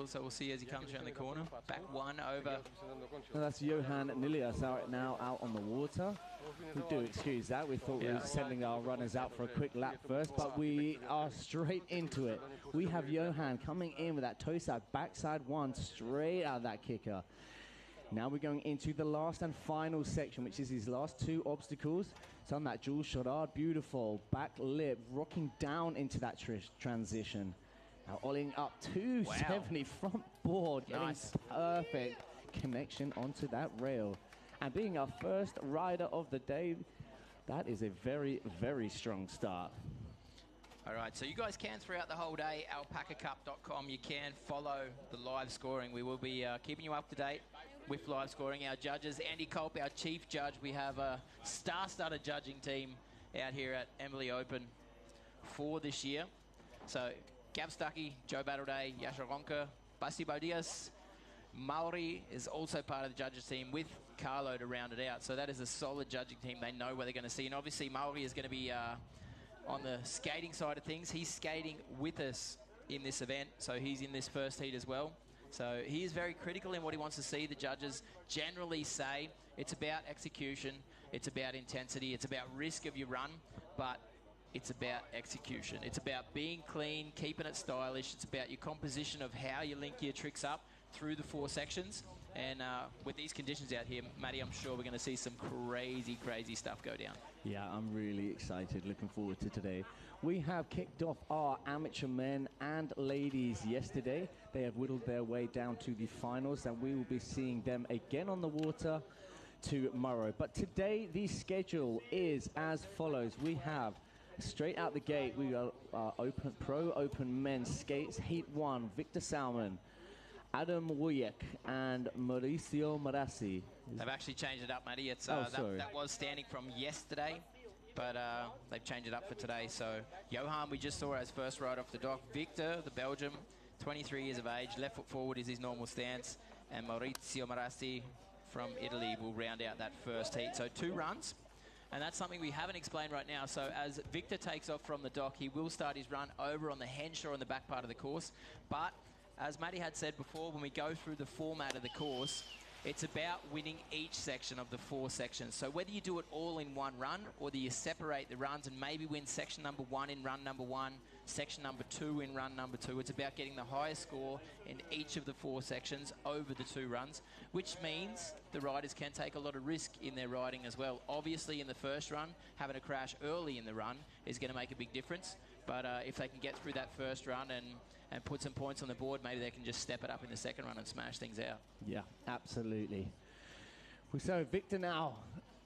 So we'll see as he comes around the corner. Back one over. And that's Johan Nilias now out on the water. We do excuse that. We thought we were sending our runners out for a quick lap first, but we are straight into it. We have Johan coming in with that toe side, backside one, straight out of that kicker. Now we're going into the last and final section, which is his last two obstacles. It's on that dual shot, beautiful back lip, rocking down into that transition. Now olling up 270 front board, getting perfect connection onto that rail. And being our first rider of the day, that is a very, very strong start. All right, so you guys can throughout the whole day, alpacacup.com, you can follow the live scoring. We will be keeping you up to date with live scoring. Our judges, Andy Culp, our chief judge. We have a star-studded judging team out here at Embily Open for this year. So Gab Stuckey, Joe Battleday, Yasha Ronka, Basti Bodias, Maori is also part of the judges team with Carlo to round it out. So that is a solid judging team. They know what they're going to see. And obviously Maori is going to be on the skating side of things. He's skating with us in this event. So he's in this first heat as well. So he is very critical in what he wants to see. The judges generally say it's about execution, it's about intensity, it's about risk of your run, but it's about execution. It's about being clean, keeping it stylish. It's about your composition of how you link your tricks up through the 4 sections. And with these conditions out here, Matty, I'm sure we're going to see some crazy, crazy stuff go down. Yeah, I'm really excited. Looking forward to today. We have kicked off our amateur men and ladies yesterday. They have whittled their way down to the finals, and we will be seeing them again on the water tomorrow. But today, the schedule is as follows. We have straight out the gate, we got Pro Open men's skates, Heat 1, Victor Salmon, Adam Wojek and Mauricio Marassi. They've actually changed it up, Matty. It's, that was standing from yesterday, but they've changed it up for today. So Johan, we just saw as first ride off the dock. Victor, the Belgium, 23 years of age, left foot forward is his normal stance. And Maurizio Marassi from Italy will round out that first heat. So 2 runs. And that's something we haven't explained right now. So as Victor takes off from the dock, he will start his run over on the Henshaw on the back part of the course. But as Matty had said before, when we go through the format of the course, it's about winning each section of the 4 sections. So whether you do it all in one run, or do you separate the runs and maybe win section number 1 in run number 1, section number 2 in run number 2, it's about getting the highest score in each of the 4 sections over the 2 runs, which means the riders can take a lot of risk in their riding as well. Obviously in the first run, having a crash early in the run is going to make a big difference. But if they can get through that first run and put some points on the board, maybe they can just step it up in the second run and smash things out. Yeah, absolutely. So Victor now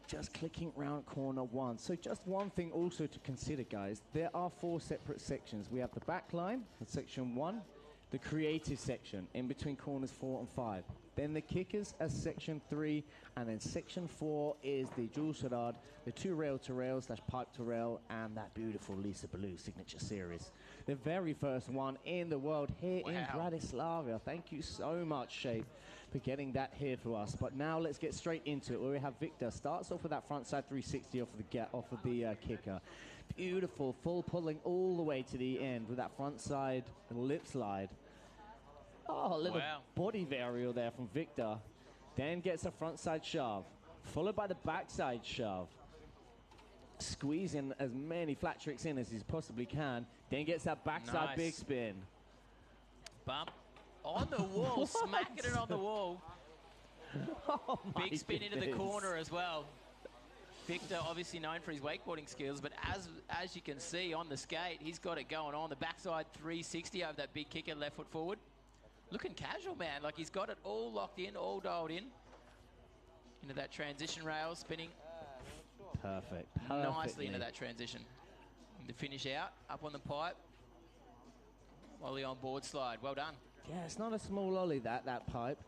just clicking round corner 1. So just one thing also to consider, guys. There are 4 separate sections. We have the back line, section 1, the creative section in between corners 4 and 5. Then the kickers as section 3, and then section 4 is the dual charade, the 2 rail-to-rail / pipe-to-rail, and that beautiful Lisa Ballou signature series. The very first one in the world here in Bratislava. Thank you so much, Shape, for getting that here for us. But now let's get straight into it, where we have Victor. Starts off with that frontside 360 off of the kicker. Beautiful, full pulling all the way to the end with that frontside lip slide. Oh, a little body varial there from Victor. Then gets a frontside shove, followed by the backside shove. Squeezing as many flat tricks in as he possibly can. Then gets that backside big spin. Bump on the wall, smacking it on the wall. Oh, big spin into the corner as well. Victor, obviously known for his wakeboarding skills, but as you can see on the skate, he's got it going on. The backside 360 over that big kicker, left foot forward. Looking casual, man. Like he's got it all locked in, all dialed in. Into that transition rail, spinning. Perfect. Nicely into that transition. And to finish out, up on the pipe. Ollie on board slide. Well done. Yeah, it's not a small ollie, that pipe.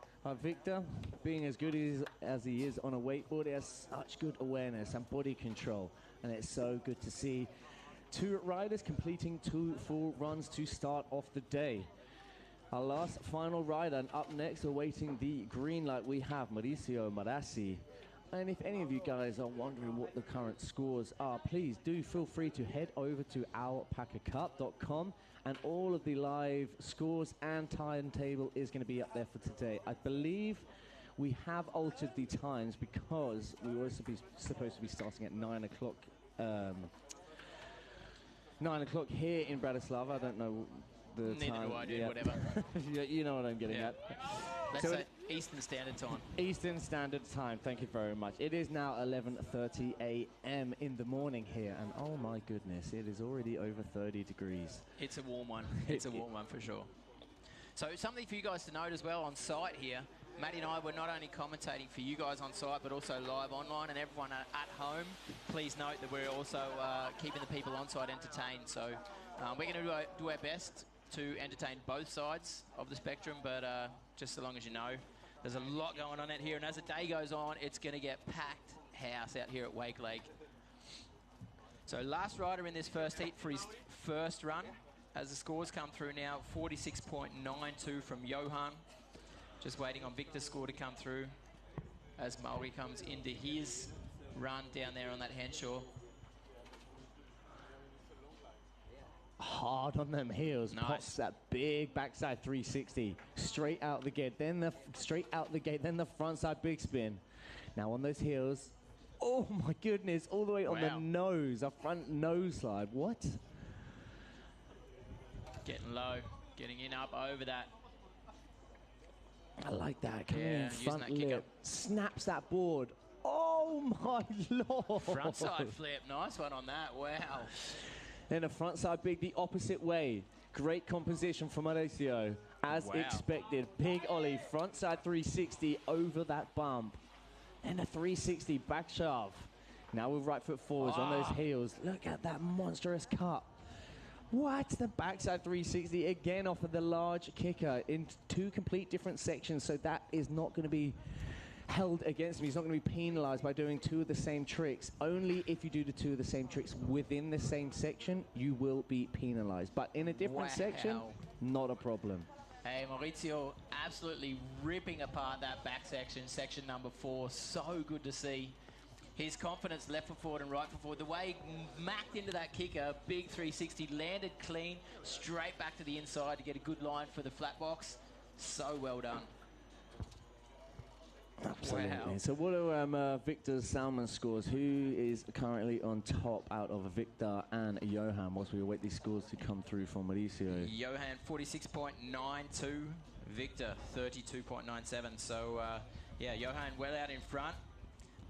Victor, being as good as he is on a wakeboard, he has such good awareness and body control. And it's so good to see 2 riders completing 2 full runs to start off the day. Our last final rider, and up next, awaiting the green light, we have Mauricio Marassi And if any of you guys are wondering what the current scores are, please do feel free to head over to alpacacup.com, and all of the live scores and timetable is going to be up there for today. I believe we have altered the times because we were supposed to be starting at 9 o'clock. 9 o'clock here in Bratislava. I don't know the Neither time. do I, dude, yeah. whatever. You know what I'm getting at. Let's say Eastern Standard Time. Eastern Standard Time, thank you very much. It is now 11:30 a.m. in the morning here, and oh my goodness, it is already over 30 degrees. It's a warm one. It's a warm one for sure. So something for you guys to note as well on site here. Matty and I were not only commentating for you guys on site, but also live online, and everyone at home. Please note that we're also keeping the people on site entertained. So we're going to do our best to entertain both sides of the spectrum, but just so long as you know, there's a lot going on out here, and as the day goes on, it's going to get packed house out here at Wakelake. So last rider in this first heat for his first run, as the scores come through now, 46.92 from Johan. Just waiting on Victor's score to come through as Mauri comes into his run down there on that Henshaw. Hard on them heels, nice. Pops that big backside 360 straight out the gate, then the front side big spin. Now on those heels, oh my goodness, all the way on the nose, a front nose slide. What? Getting low, getting in up over that. I like that. Coming in front lip, snaps that board. Oh my lord! Front side flip, nice one on that. Wow. Then a front side big the opposite way. Great composition from Mauricio. As expected, big ollie, front side 360 over that bump. And a 360 back shove. Now with right foot forwards on those heels. Look at that monstrous cut. What? The backside 360 again off of the large kicker in two complete different sections. So that is not going to be held against him. He's not going to be penalized by doing two of the same tricks. Only if you do the two of the same tricks within the same section, you will be penalized. But in a different section, not a problem. Hey, Maurizio absolutely ripping apart that back section, section number 4. So good to see. His confidence, left foot forward and right foot forward. The way he macked into that kicker, big 360, landed clean, straight back to the inside to get a good line for the flat box. So well done. Absolutely. Wow. So what are Victor's Salmon scores? Who is currently on top out of Victor and Johan whilst we await these scores to come through from Mauricio? Johan 46.92, Victor 32.97. So yeah, Johan well out in front.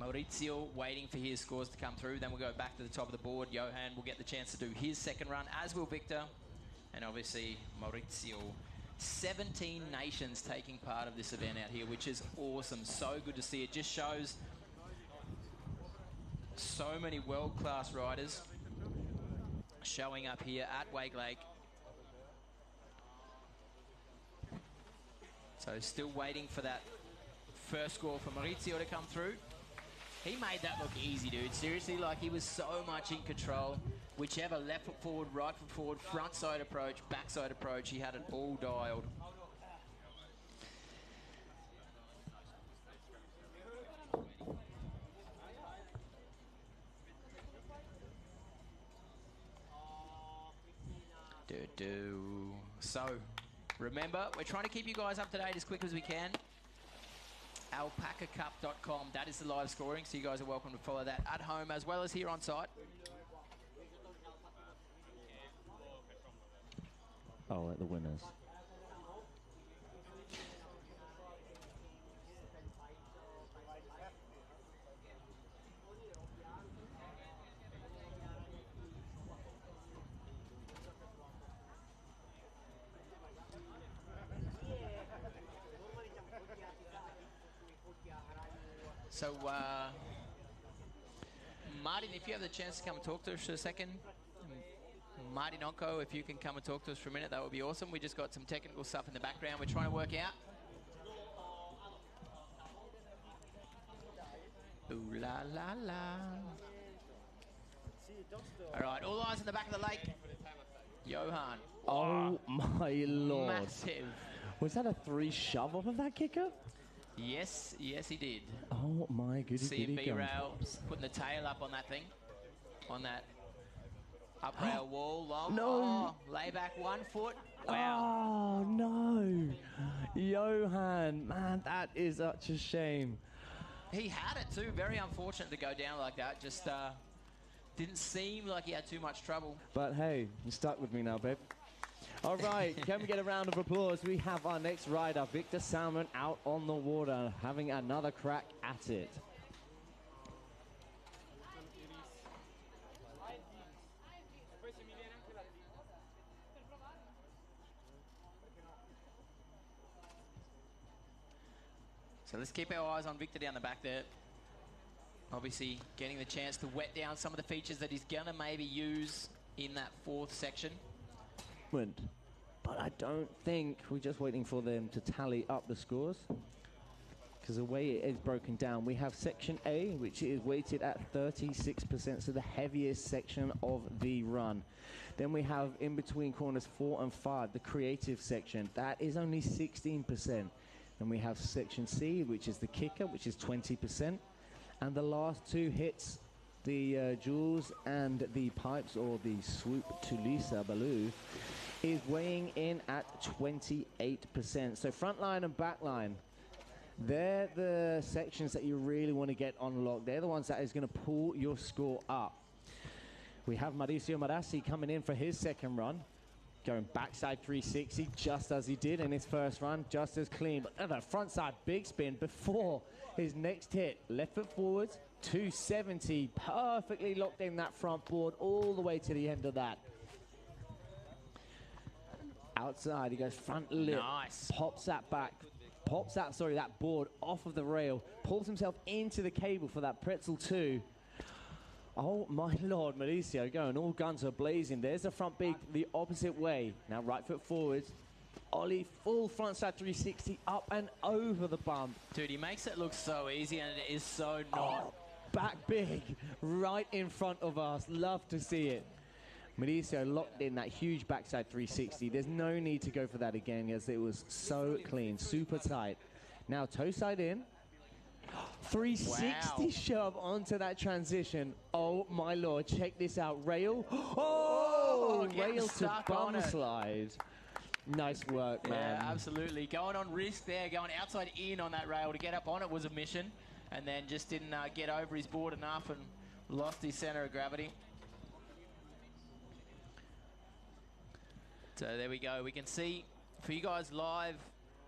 Maurizio waiting for his scores to come through. Then we'll go back to the top of the board. Johan will get the chance to do his second run, as will Victor. And obviously Maurizio. 17 nations taking part of this event out here, which is awesome. So good to see. It just shows so many world-class riders showing up here at Wakelake. So still waiting for that first score for Maurizio to come through. He made that look easy, dude. Seriously, like he was so much in control. Whichever left foot forward, right foot forward, front side approach, back side approach, he had it all dialed. So, remember, we're trying to keep you guys up to date as quick as we can. Alpacacup.com, that is the live scoring, so you guys are welcome to follow that at home as well as here on site. Oh, at the winners. So, Martin, if you have the chance to come and talk to us for a second. Martin Onko, if you can come and talk to us for a minute, that would be awesome. We just got some technical stuff in the background we're trying to work out. Ooh la la la. All right, all eyes on the back of the lake. Johan. Oh my lord. Massive. Was that a 3 shove off of that kicker? Yes, yes, he did. Oh, my goody CB rail, putting the tail up on that thing. On that up rail wall. Long. No. Oh, lay back 1 foot. Wow. Oh, no. Johan, man, that is such a shame. He had it too. Very unfortunate to go down like that. Just didn't seem like he had too much trouble. But hey, you're stuck with me now, babe. All right, can we get a round of applause? We have our next rider, Victor Salmon, out on the water, having another crack at it. So let's keep our eyes on Victor down the back there. Obviously getting the chance to wet down some of the features that he's gonna maybe use in that 4th section. But I don't think we're just waiting for them to tally up the scores, because the way it is broken down, we have section A, which is weighted at 36%, so the heaviest section of the run. Then we have in between corners 4 and 5, the creative section. That is only 16%. And we have section C, which is the kicker, which is 20%. And the last 2 hits, the jewels and the pipes, or the swoop to Lisa Baloo, is weighing in at 28%. So front line and back line, they're the sections that you really want to get on lock. They're the ones that is going to pull your score up. We have Mauricio Marassi coming in for his second run, going backside 360 just as he did in his first run, just as clean. But a frontside big spin before his next hit. Left foot forwards, 270, perfectly locked in that front board all the way to the end of that. Outside, he goes front lip, nice. Pops that board off of the rail, pulls himself into the cable for that pretzel 2. Oh my lord, Mauricio going all guns are blazing. There's the front big the opposite way. Now right foot forwards, ollie, full frontside 360 up and over the bump. Dude, he makes it look so easy, and it is so not. Oh, back big, right in front of us. Love to see it. Mauricio locked in that huge backside 360. There's no need to go for that again, as it was so clean, super tight. Now toe side in, 360 shove onto that transition. Oh my lord, check this out. Rail, rail to bum slide. Nice work, man. Yeah, absolutely. Going on risk there, going outside in on that rail to get up on it was a mission, and then just didn't get over his board enough and lost his center of gravity. So there we go. We can see for you guys live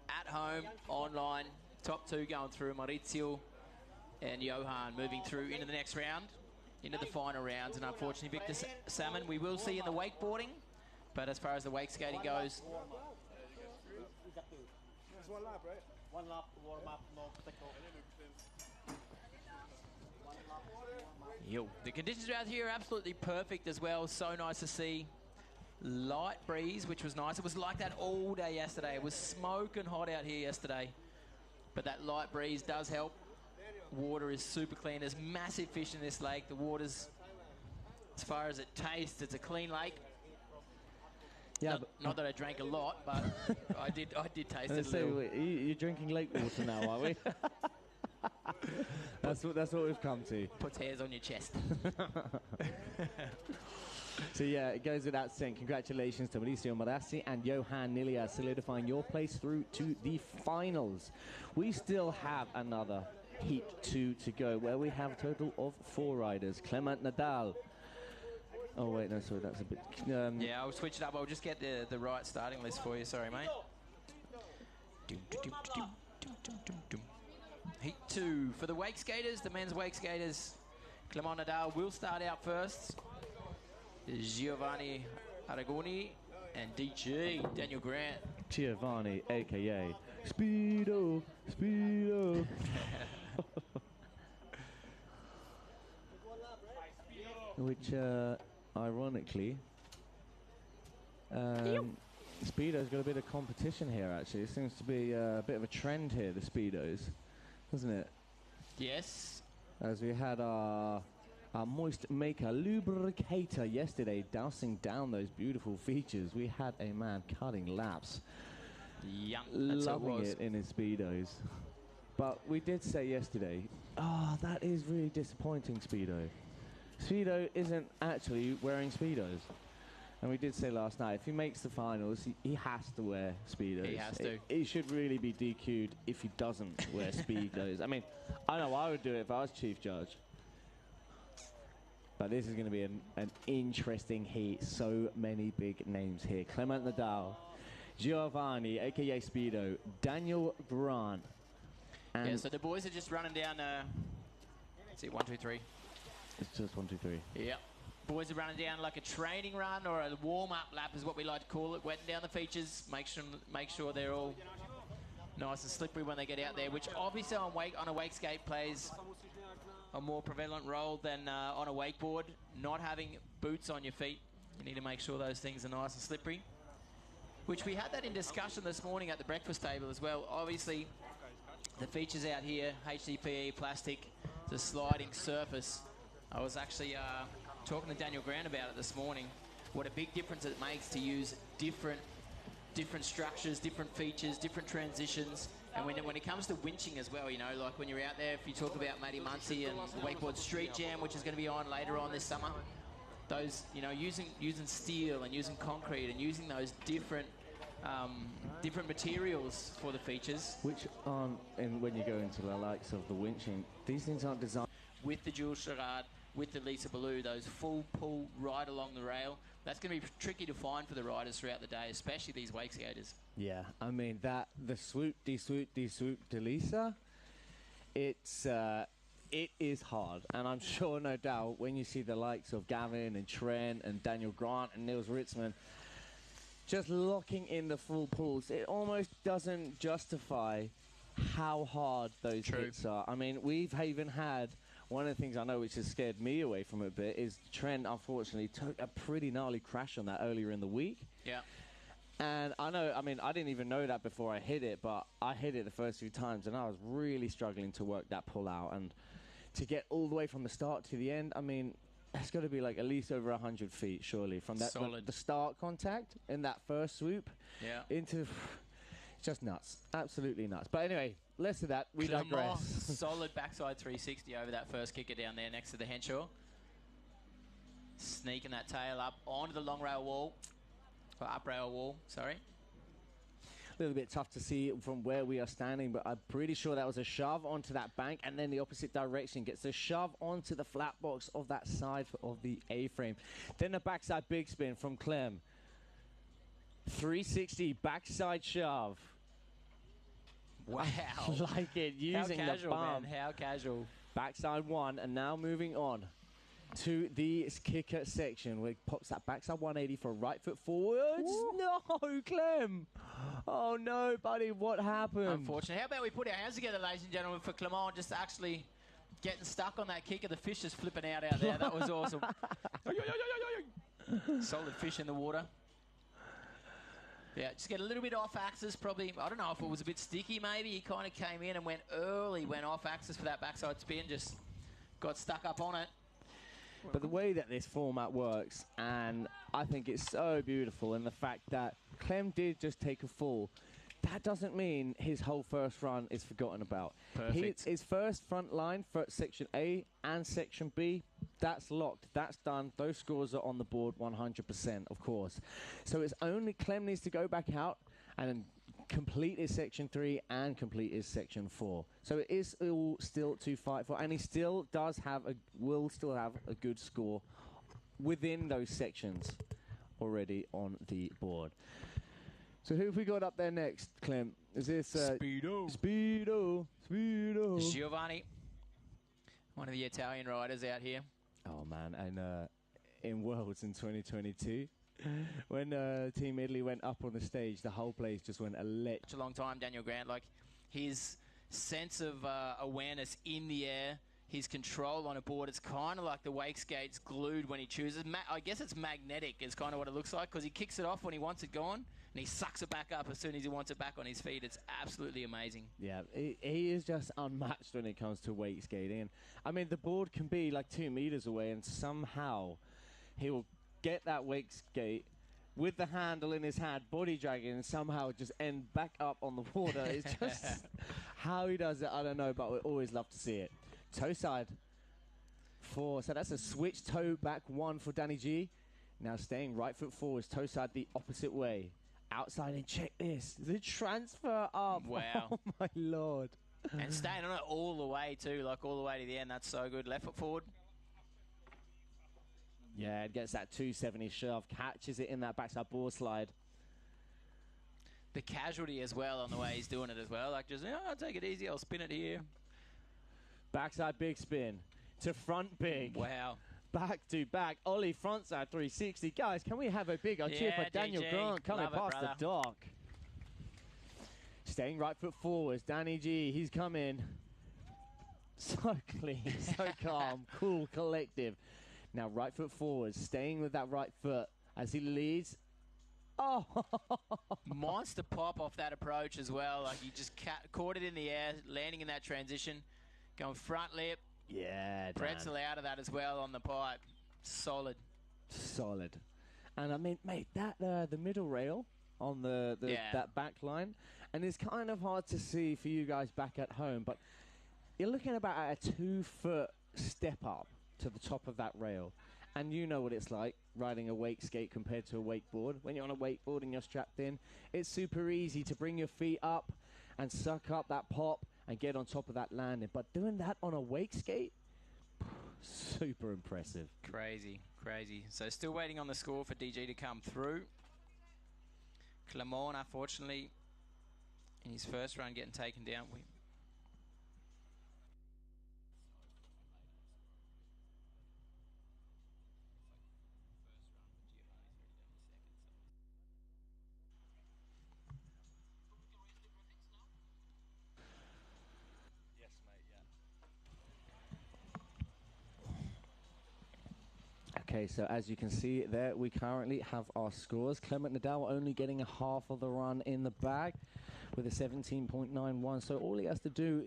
at home, online, top 2 going through, Maurizio and Johan moving through into the next round, into the final rounds. And unfortunately, Victor Salmon, we will see in the wakeboarding. But as far as the wake skating goes... It's 1 lap, right? 1 lap, warm up, no tackle. Yo, the conditions around here are absolutely perfect as well. So nice to see. Light breeze, which was nice. It was like that all day yesterday. It was smoking hot out here yesterday. But that light breeze does help. Water is super clean. There's massive fish in this lake. The water's, as far as it tastes, it's a clean lake. Yeah, not that I drank a lot, but I did taste it a little. You're drinking lake water now, are we? That's what we've come to. Puts hairs on your chest. So yeah, it goes without saying, congratulations to Mauricio Marassi and Johan Nilia, solidifying your place through to the finals. We still have another Heat 2 to go, where we have a total of 4 riders. Clement Nadal. Oh wait, no, sorry, that's a bit... yeah, I'll switch it up. I'll just get the right starting list for you. Sorry, mate. Heat 2 for the wake skaters, the men's wake skaters. Clement Nadal will start out first. Giovanni Aragoni and DG Daniel Grant. Giovanni, aka Speedo. Which, ironically, Speedo's got a bit of competition here. Actually, it seems to be a bit of a trend here. The Speedos, doesn't it? Yes. As we had our moist maker lubricator yesterday dousing down those beautiful features. We had a man cutting laps, Yeah, loving it in his Speedos. But we did say yesterday, that is really disappointing, Speedo. Speedo isn't actually wearing Speedos. And we did say last night, if he makes the finals, he has to wear Speedos. He has to. He should really be DQ'd if he doesn't wear Speedos. I mean, I know I would do it if I was chief judge. But this is going to be an interesting heat. So many big names here. Clement Nadal, Giovanni, a.k.a. Speedo, Daniel Grant. And yeah, so the boys are just running down, let's see, 1, 2, 3. It's just 1, 2, 3. Yeah. Boys are running down like a training run or a warm-up lap is what we like to call it, wetting down the features, make sure they're all nice and slippery when they get out there, which obviously on a wake skate plays a more prevalent role than on a wakeboard. Not having boots on your feet, you need to make sure those things are nice and slippery, which we had that in discussion this morning at the breakfast table as well. Obviously, the features out here, HDPE, plastic, the sliding surface. I was actually talking to Daniel Grant about it this morning, what a big difference it makes to use different structures, different features, different transitions. And when it comes to winching as well, you know, like when you're out there, if you talk about Matty Muncie and the Wakeboard Street Jam, which is going to be on later on this summer, those, you know, using steel and using concrete and using those different materials for the features. Which aren't, and when you go into the likes of the winching, these things aren't designed. With the Jules Gerard, with the Lisa Ballou, those full pull right along the rail, that's going to be tricky to find for the riders throughout the day, especially these wake skaters. Yeah, I mean, the swoop, de Lisa, it is hard. And I'm sure, no doubt, when you see the likes of Gavin and Trent and Daniel Grant and Niels Ritzman just locking in the full pulls, it almost doesn't justify how hard those hits are. I mean, we've even had, one of the things I know which has scared me away from it a bit is Trent, unfortunately, took a pretty gnarly crash on that earlier in the week. Yeah. And I know, I mean, I didn't even know that before I hit it, but I hit it the first few times, and I was really struggling to work that pull out. And to get all the way from the start to the end, I mean, it's got to be like at least over 100 feet, surely, from that the start contact in that first swoop into... Just nuts. Absolutely nuts. But anyway, less of that. We digress. Solid backside 360 over that first kicker down there next to the Henshaw. Sneaking that tail up onto the long rail wall. Or up rail wall, sorry. A little bit tough to see from where we are standing, but I'm pretty sure that was a shove onto that bank, and then the opposite direction gets a shove onto the flat box of that side of the A-frame. Then the backside big spin from Clem. 360 backside shove. Wow. Like it, using how casual, the bum. Man, how casual. Backside one, and now moving on to the kicker section, where he pops that backside 180 for right foot forwards. Ooh. No, Clem. Oh, no, buddy, what happened? Unfortunately. How about we put our hands together, ladies and gentlemen, for Clement just actually getting stuck on that kicker. The fish is flipping out there. That was awesome. Solid fish in the water. Yeah, just get a little bit off axis, probably. I don't know if it was a bit sticky, maybe. He kind of came in and went early, went off axis for that backside spin, just got stuck up on it. But the way that this format works, and I think it's so beautiful, and the fact that Clem did just take a fall, that doesn't mean his whole first run is forgotten about. Perfect. His first front line for Section A and Section B, that's locked. That's done. Those scores are on the board 100%, of course. So it's only Clem needs to go back out and complete his Section 3 and complete his Section 4. So it is all still to fight for, and he still does have will still have a good score within those sections already on the board. So who have we got up there next, Clem? Is this Speedo. Giovanni, one of the Italian riders out here. Oh man, and in Worlds in 2022, when Team Italy went up on the stage, the whole place just went electric. Such a long time, Daniel Grant. Like his sense of awareness in the air, his control on a board, it's kind of like the wake skates glued when he chooses. I guess it's magnetic is kind of what it looks like, because he kicks it off when he wants it gone, and he sucks it back up as soon as he wants it back on his feet. It's absolutely amazing. Yeah, he is just unmatched when it comes to wake skating. And, I mean, the board can be like 2 meters away, and somehow he will get that wake skate with the handle in his hand, body dragging, and somehow just end back up on the water. It's just how he does it, I don't know, but we always love to see it. Toe side 4. So that's a switch toe back 1 for Danny G. Now staying right foot forwards, toe side the opposite way. Outside and check this. The transfer up. Wow. Oh, my Lord. And staying on it all the way, too, like all the way to the end. That's so good. Left foot forward. Yeah, it gets that 270 shove, catches it in that backside board slide. The casualty as well on the way he's doing it as well. Like, just, I'll take it easy, I'll spin it here. Backside big spin to front big. Wow. Back to back. Ollie frontside 360. Guys, can we have a big cheer for Daniel Grant coming past the dock? Staying right foot forwards. Danny G, he's coming. So clean, so calm, cool, collective. Now right foot forwards, staying with that right foot as he leads. Oh! Monster pop off that approach as well. Like he just caught it in the air, landing in that transition, going front lip. Yeah, pretzel out of that as well on the pipe. Solid. Solid. And I mean, mate, that the middle rail on that back line, and it's kind of hard to see for you guys back at home, but you're looking about at a 2-foot step up to the top of that rail. And you know what it's like riding a wake skate compared to a wakeboard. When you're on a wakeboard and you're strapped in, it's super easy to bring your feet up and suck up that pop and get on top of that landing. But doing that on a wake skate, super impressive. Crazy, crazy. So still waiting on the score for DG to come through. Clement, unfortunately, in his first run getting taken down. Okay, so as you can see there, we currently have our scores. Clement Nadal only getting a half of the run in the bag with a 17.91. So all he has to do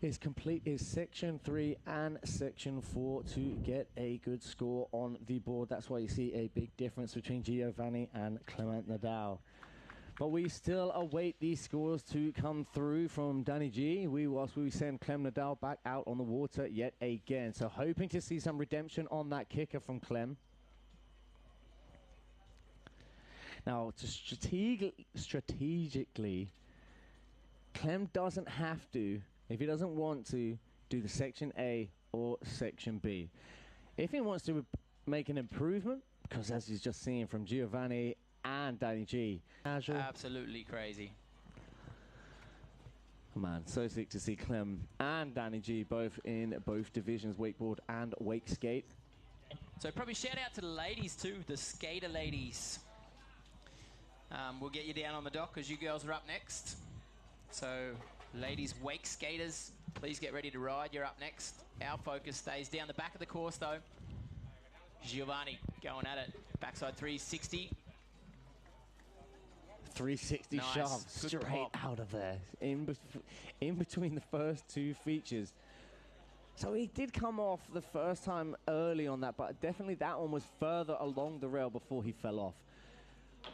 is complete his section 3 and section 4 to get a good score on the board. That's why you see a big difference between Giovanni and Clement Nadal. But we still await these scores to come through from Danny G. Whilst we send Clem Nadal back out on the water yet again. So hoping to see some redemption on that kicker from Clem. Now, to strategically, Clem doesn't have to, if he doesn't want to, do the section A or section B. If he wants to make an improvement, because as he's just seen from Giovanni and Danny G. Absolutely crazy. Man, so sick to see Clem and Danny G both in both divisions, wakeboard and wake skate. So probably shout out to the ladies too, the skater ladies. We'll get you down on the dock because you girls are up next. So ladies wake skaters, please get ready to ride. You're up next. Our focus stays down the back of the course though. Giovanni going at it. Backside 360. 360 nice. shove straight out of there in between the first two features. So he did come off the first time early on that, but definitely that one was further along the rail before he fell off.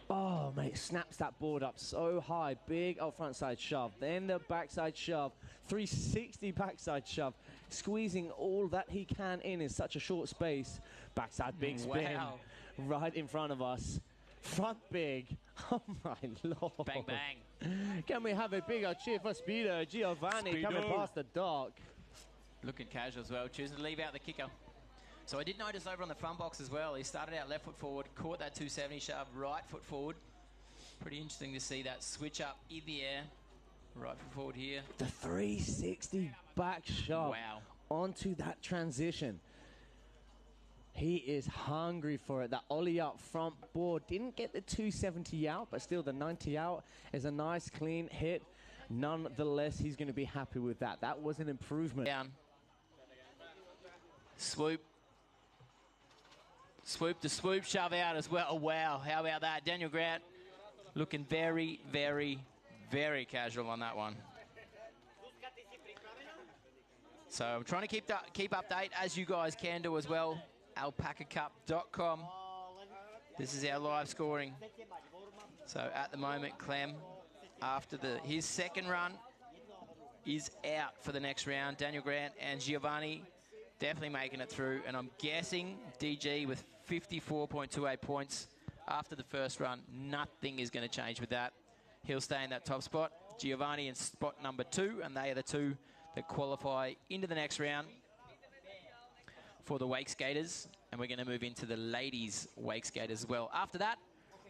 Oh, mate, snaps that board up so high. Big front side shove. Then the backside shove. 360 backside shove. Squeezing all that he can in such a short space. Backside big spin. Wow. Right in front of us. Front big. Oh, my Lord. Bang, bang. Can we have a bigger cheer for Speedo Giovanni coming past the dock? Looking casual as well. Choosing to leave out the kicker. So I did notice over on the front box as well, he started out left foot forward, caught that 270 shove, right foot forward. Pretty interesting to see that switch up in the air. Right foot forward here. The 360 back shove. Wow. Onto that transition. He is hungry for it. That ollie up front board. Didn't get the 270 out, but still the 90 out is a nice clean hit. Nonetheless, he's going to be happy with that. That was an improvement. Down. Swoop. Swoop to swoop, shove out as well. Oh, wow, how about that? Daniel Grant looking very, very, very casual on that one. So I'm trying to keep update as you guys can do as well. alpacacup.com. This is our live scoring. So at the moment, Clem, after his second run, is out for the next round. Daniel Grant and Giovanni definitely making it through. And I'm guessing DG with 54.28 points after the first run. Nothing is going to change with that. He'll stay in that top spot. Giovanni in spot number 2, and they are the 2 that qualify into the next round for the wakeskaters. And we're going to move into the ladies wakeskaters as well. After that,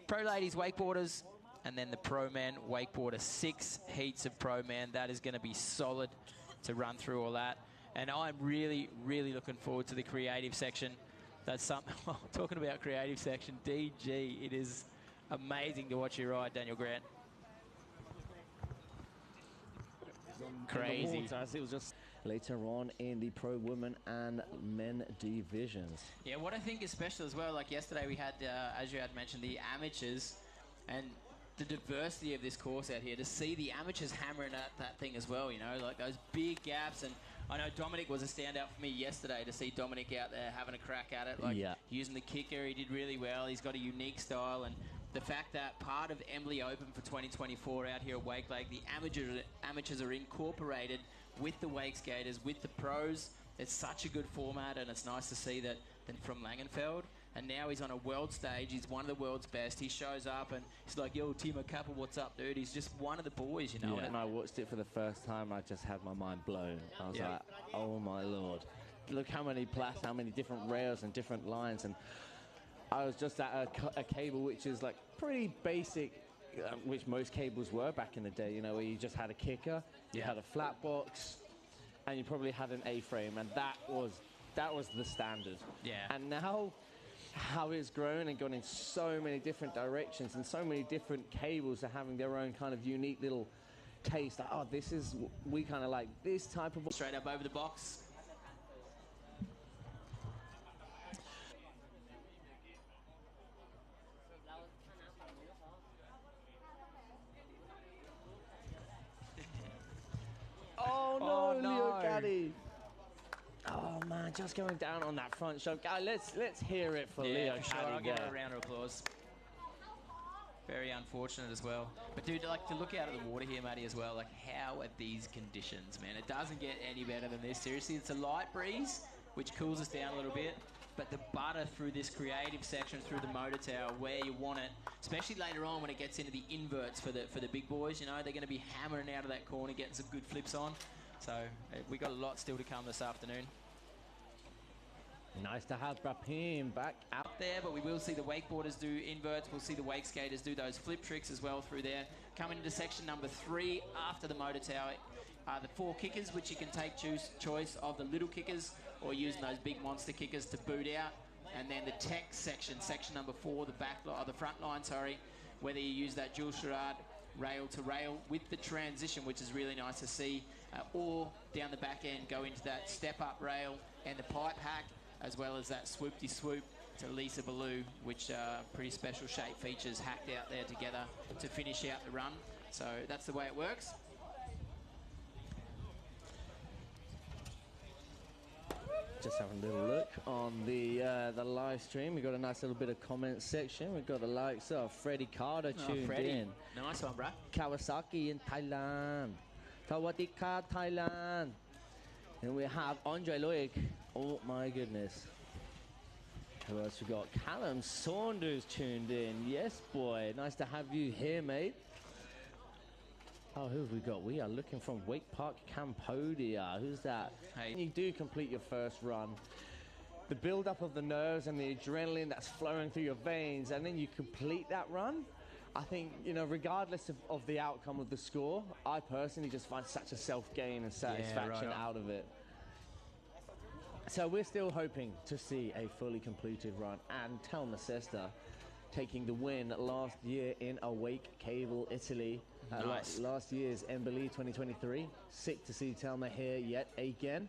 pro ladies wakeboarders, and then the pro man wakeboarder. 6 heats of pro man. That is going to be solid to run through all that. And I'm really, really looking forward to the creative section. That's something, talking about creative section, DG, it is amazing to watch you ride, Daniel Grant. Crazy. It was just later on in the pro women and men divisions. Yeah, what I think is special as well, like yesterday we had, as you had mentioned, the amateurs, and the diversity of this course out here, to see the amateurs hammering at that thing as well, you know, like those big gaps. And I know Dominic was a standout for me yesterday, to see Dominic out there having a crack at it, like using the kicker. He did really well. He's got a unique style, and the fact that part of Embily Open for 2024 out here at Wakelake, the amateurs are incorporated with the wakeskaters, with the pros. It's such a good format, and it's nice to see that from Langenfeld. And now he's on a world stage. He's one of the world's best. He shows up and he's like, yo, Timo Kappa, what's up, dude? He's just one of the boys, you know. Yeah, and I watched it for the first time. I just had my mind blown. I was like, oh, my Lord. Look how many different rails and different lines. And I was just at a cable which is like pretty basic, which most cables were back in the day, you know, where you just had a kicker, you had a flat box, and you probably had an A-frame, and that was the standard. Yeah. And now, how it's grown and gone in so many different directions, and so many different cables are having their own kind of unique little taste. Like, oh, we kind of like this type of... Straight up over the box. Oh no, Leo Caddy. Oh man, just going down on that front show. Let's hear it for Leo for Caddy. Sure. I'll give her a round of applause. Very unfortunate as well. But dude, like, to look out of the water here, Matty, as well, like, how are these conditions, man? It doesn't get any better than this. Seriously, it's a light breeze, which cools us down a little bit. But the butter through this creative section, through the motor tower, where you want it, especially later on when it gets into the inverts for the big boys, you know, they're going to be hammering out of that corner, getting some good flips on. So we got a lot still to come this afternoon. Nice to have Brapim back out there, but we will see the wakeboarders do inverts. We'll see the wakeskaters do those flip tricks as well through there. Coming into section number 3 after the motor tower are the 4 kickers, which you can take choice of the little kickers or using those big monster kickers to boot out. And then the tech section, section number 4, the front line, whether you use that dual charade rail to rail with the transition, which is really nice to see, or down the back end go into that step up rail and the pipe hack, as well as that swoop-de-swoop to Lisa Ballou, which pretty special shape features hacked out there together to finish out the run. So that's the way it works. Just having a little look on the live stream. We've got a nice little bit of comment section. We've got the likes of Freddie Carter tuned in. Nice one, bruh. Kawasaki in Thailand. Tawatika, Thailand. And we have Andre Loic. Oh my goodness. Who else we got? Callum Saunders tuned in. Yes, boy. Nice to have you here, mate. Oh, who have we got? We are looking from Wake Park, Cambodia. Who's that? Hey. When you do complete your first run, the build-up of the nerves and the adrenaline that's flowing through your veins, and then you complete that run, I think, you know, regardless of the outcome of the score, I personally just find such a self-gain and satisfaction out of it. So we're still hoping to see a fully completed run. And Telma Sesta taking the win last year in Wakelake, Italy. Nice. Last year's Embily 2023. Sick to see Telma here yet again.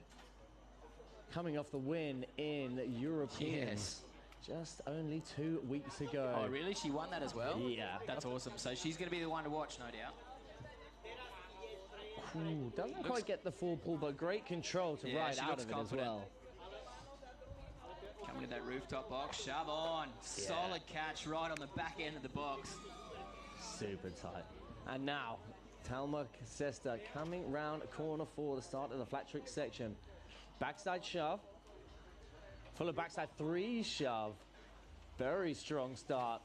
Coming off the win in Europeans just only 2 weeks ago. Oh, really? She won that as well? Yeah. That's awesome. So she's going to be the one to watch, no doubt. Ooh, doesn't quite get the full pull, but great control to ride out of it as well. Look at that rooftop box. Shove on. Yeah. Solid catch right on the back end of the box. Super tight. And now, Talma Sesta coming round a corner for the start of the flat trick section. Backside shove. Full of backside 3 shove. Very strong start.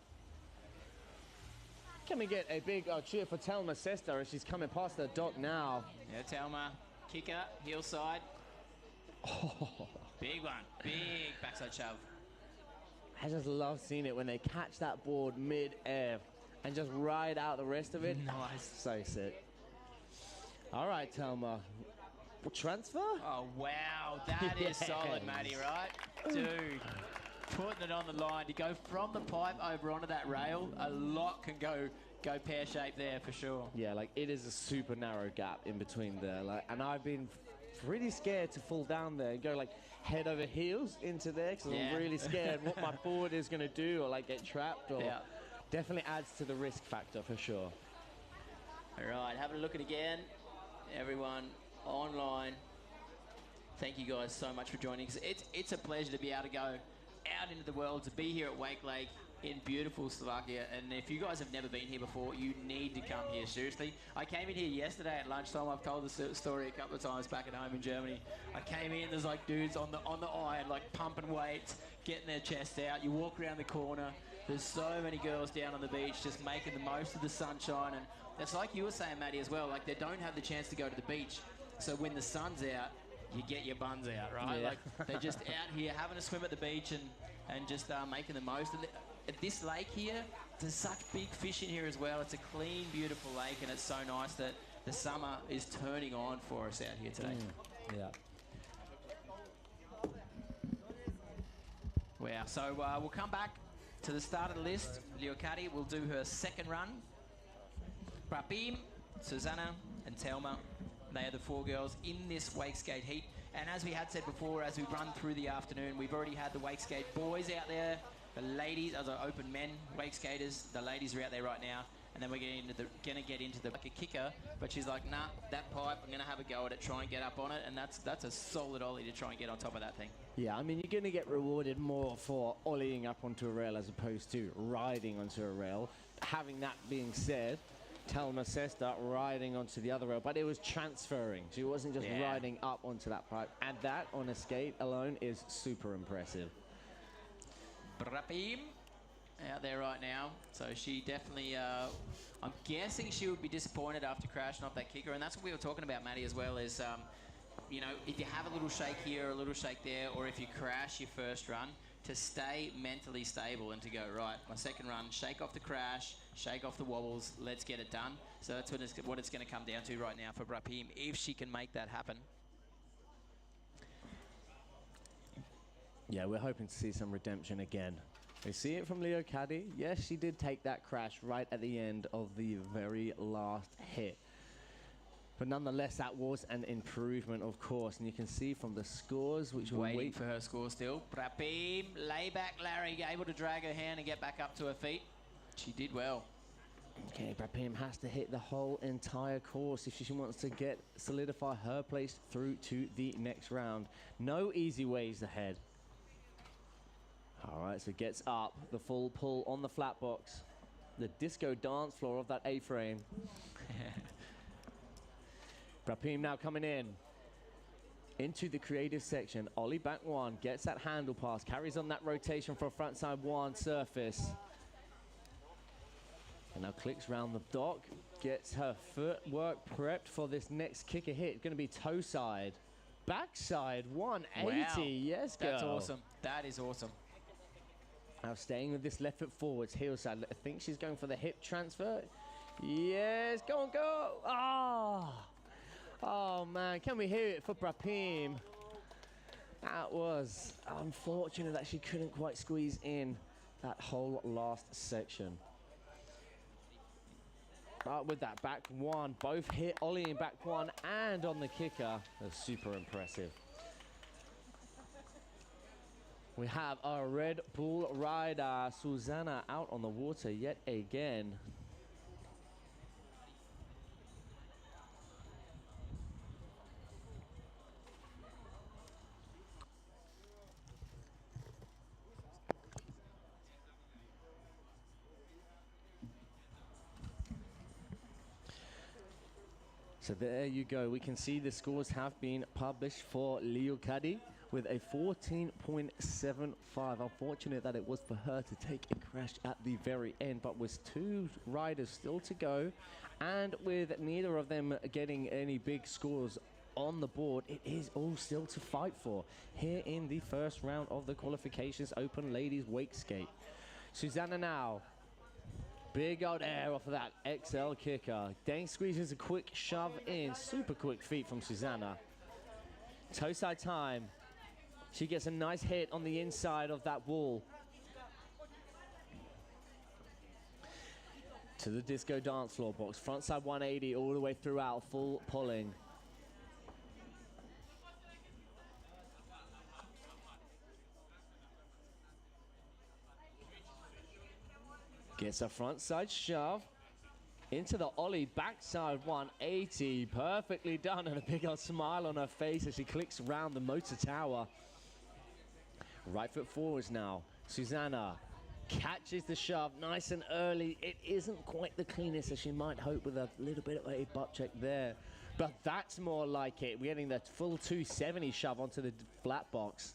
Can we get a big cheer for Talma Sesta as she's coming past the dock now? Yeah, Talma. Kicker, heel side. Oh. Big one. Big backside shove. I just love seeing it when they catch that board mid-air and just ride out the rest of it. Nice. So sick. All right, Talma. Transfer? Oh, wow. That is solid, Matty, right? Dude, putting it on the line to go from the pipe over onto that rail. A lot can go pear-shaped there for sure. Yeah, like it is a super narrow gap in between there. Like, and I've been pretty scared to fall down there and go like head over heels into there because I'm really scared what my board is going to do or like get trapped or definitely adds to the risk factor for sure. All right, having a look at it again. Everyone online, thank you guys so much for joining us. It's a pleasure to be able to go out into the world, to be here at Wakelake in beautiful Slovakia. And if you guys have never been here before, you need to come here, seriously. I came in here yesterday at lunchtime. I've told the story a couple of times back at home in Germany. I came in, there's like dudes on the iron, like pumping weights, getting their chests out. You walk around the corner, there's so many girls down on the beach just making the most of the sunshine. And it's like you were saying, Maddie, as well, like they don't have the chance to go to the beach. So when the sun's out, you get your buns out, right? Yeah. Like they're just out here having a swim at the beach and just making the most. And at this lake here, there's such big fish in here as well. It's a clean, beautiful lake, and it's so nice that the summer is turning on for us out here today. Yeah. Wow. So we'll come back to the start of the list. Leocati will do her second run. Rapim, Susanna, and Telma. They are the 4 girls in this wake skate heat. And as we had said before, as we run through the afternoon, we've already had the wake skate boys out there, the ladies, as our open men wake skaters, the ladies are out there right now. And then we're gonna get into the like a kicker, but she's like, nah, that pipe, I'm gonna have a go at it, try and get up on it, and that's a solid ollie to try and get on top of that thing. Yeah, I mean, you're gonna get rewarded more for ollieing up onto a rail as opposed to riding onto a rail. Having that being said, Talma Sesta riding onto the other rail, but it was transferring. She wasn't just riding up onto that pipe. And that on a skate alone is super impressive. Brapim out there right now. So she definitely, I'm guessing she would be disappointed after crashing off that kicker. And that's what we were talking about, Maddie, as well, is, you know, if you have a little shake here, a little shake there, or if you crash your first run, to stay mentally stable and to go, right, my second run, shake off the crash, shake off the wobbles, let's get it done. So that's what it's going to come down to right now for Brapim, if she can make that happen. Yeah, we're hoping to see some redemption again. We see it from Leocati. Yes, she did take that crash right at the end of the very last hit. But nonetheless, that was an improvement, of course. And you can see from the scores, which we're waiting for her score still. Brapim, lay back Larry, able to drag her hand and get back up to her feet. She did well. Okay, Brapim has to hit the whole entire course if she wants to solidify her place through to the next round. No easy ways ahead. All right, so gets up, the full pull on the flat box. The disco dance floor of that A-frame. Brapim now coming in into the creative section. Ollie back 1, gets that handle pass, carries on that rotation for a front side 1 surface. And now clicks round the dock, gets her footwork prepped for this next kicker hit. Going to be toe side, backside 180. Wow. Yes, girl. That's awesome. That is awesome. Now staying with this left foot forwards, heel side. I think she's going for the hip transfer. Yes, go on, go. Ah. Oh, man, can we hear it for Brapim? That was unfortunate that she couldn't quite squeeze in that whole last section. But with that back 1, both hit Ollie in back 1 and on the kicker. That's super impressive. We have our Red Bull rider, Susanna, out on the water yet again. So there you go. We can see the scores have been published for Leocadi with a 14.75. Unfortunate that it was for her to take a crash at the very end, but with 2 riders still to go, and with neither of them getting any big scores on the board, it is all still to fight for here in the first round of the Qualifications Open Ladies Wake Skate. Susanna now. Big old air off of that XL kicker. Then squeezes a quick shove in. Super quick feet from Susanna. Toe side time. She gets a nice hit on the inside of that wall. To the disco dance floor box. Front side 180 all the way throughout. Full pulling. Gets a front side shove into the ollie, backside 180, perfectly done, and a big old smile on her face as she clicks around the motor tower. Right foot forwards now. Susanna catches the shove nice and early. It isn't quite the cleanest as she might hope with a little bit of a butt check there, but that's more like it. We're getting the full 270 shove onto the flat box.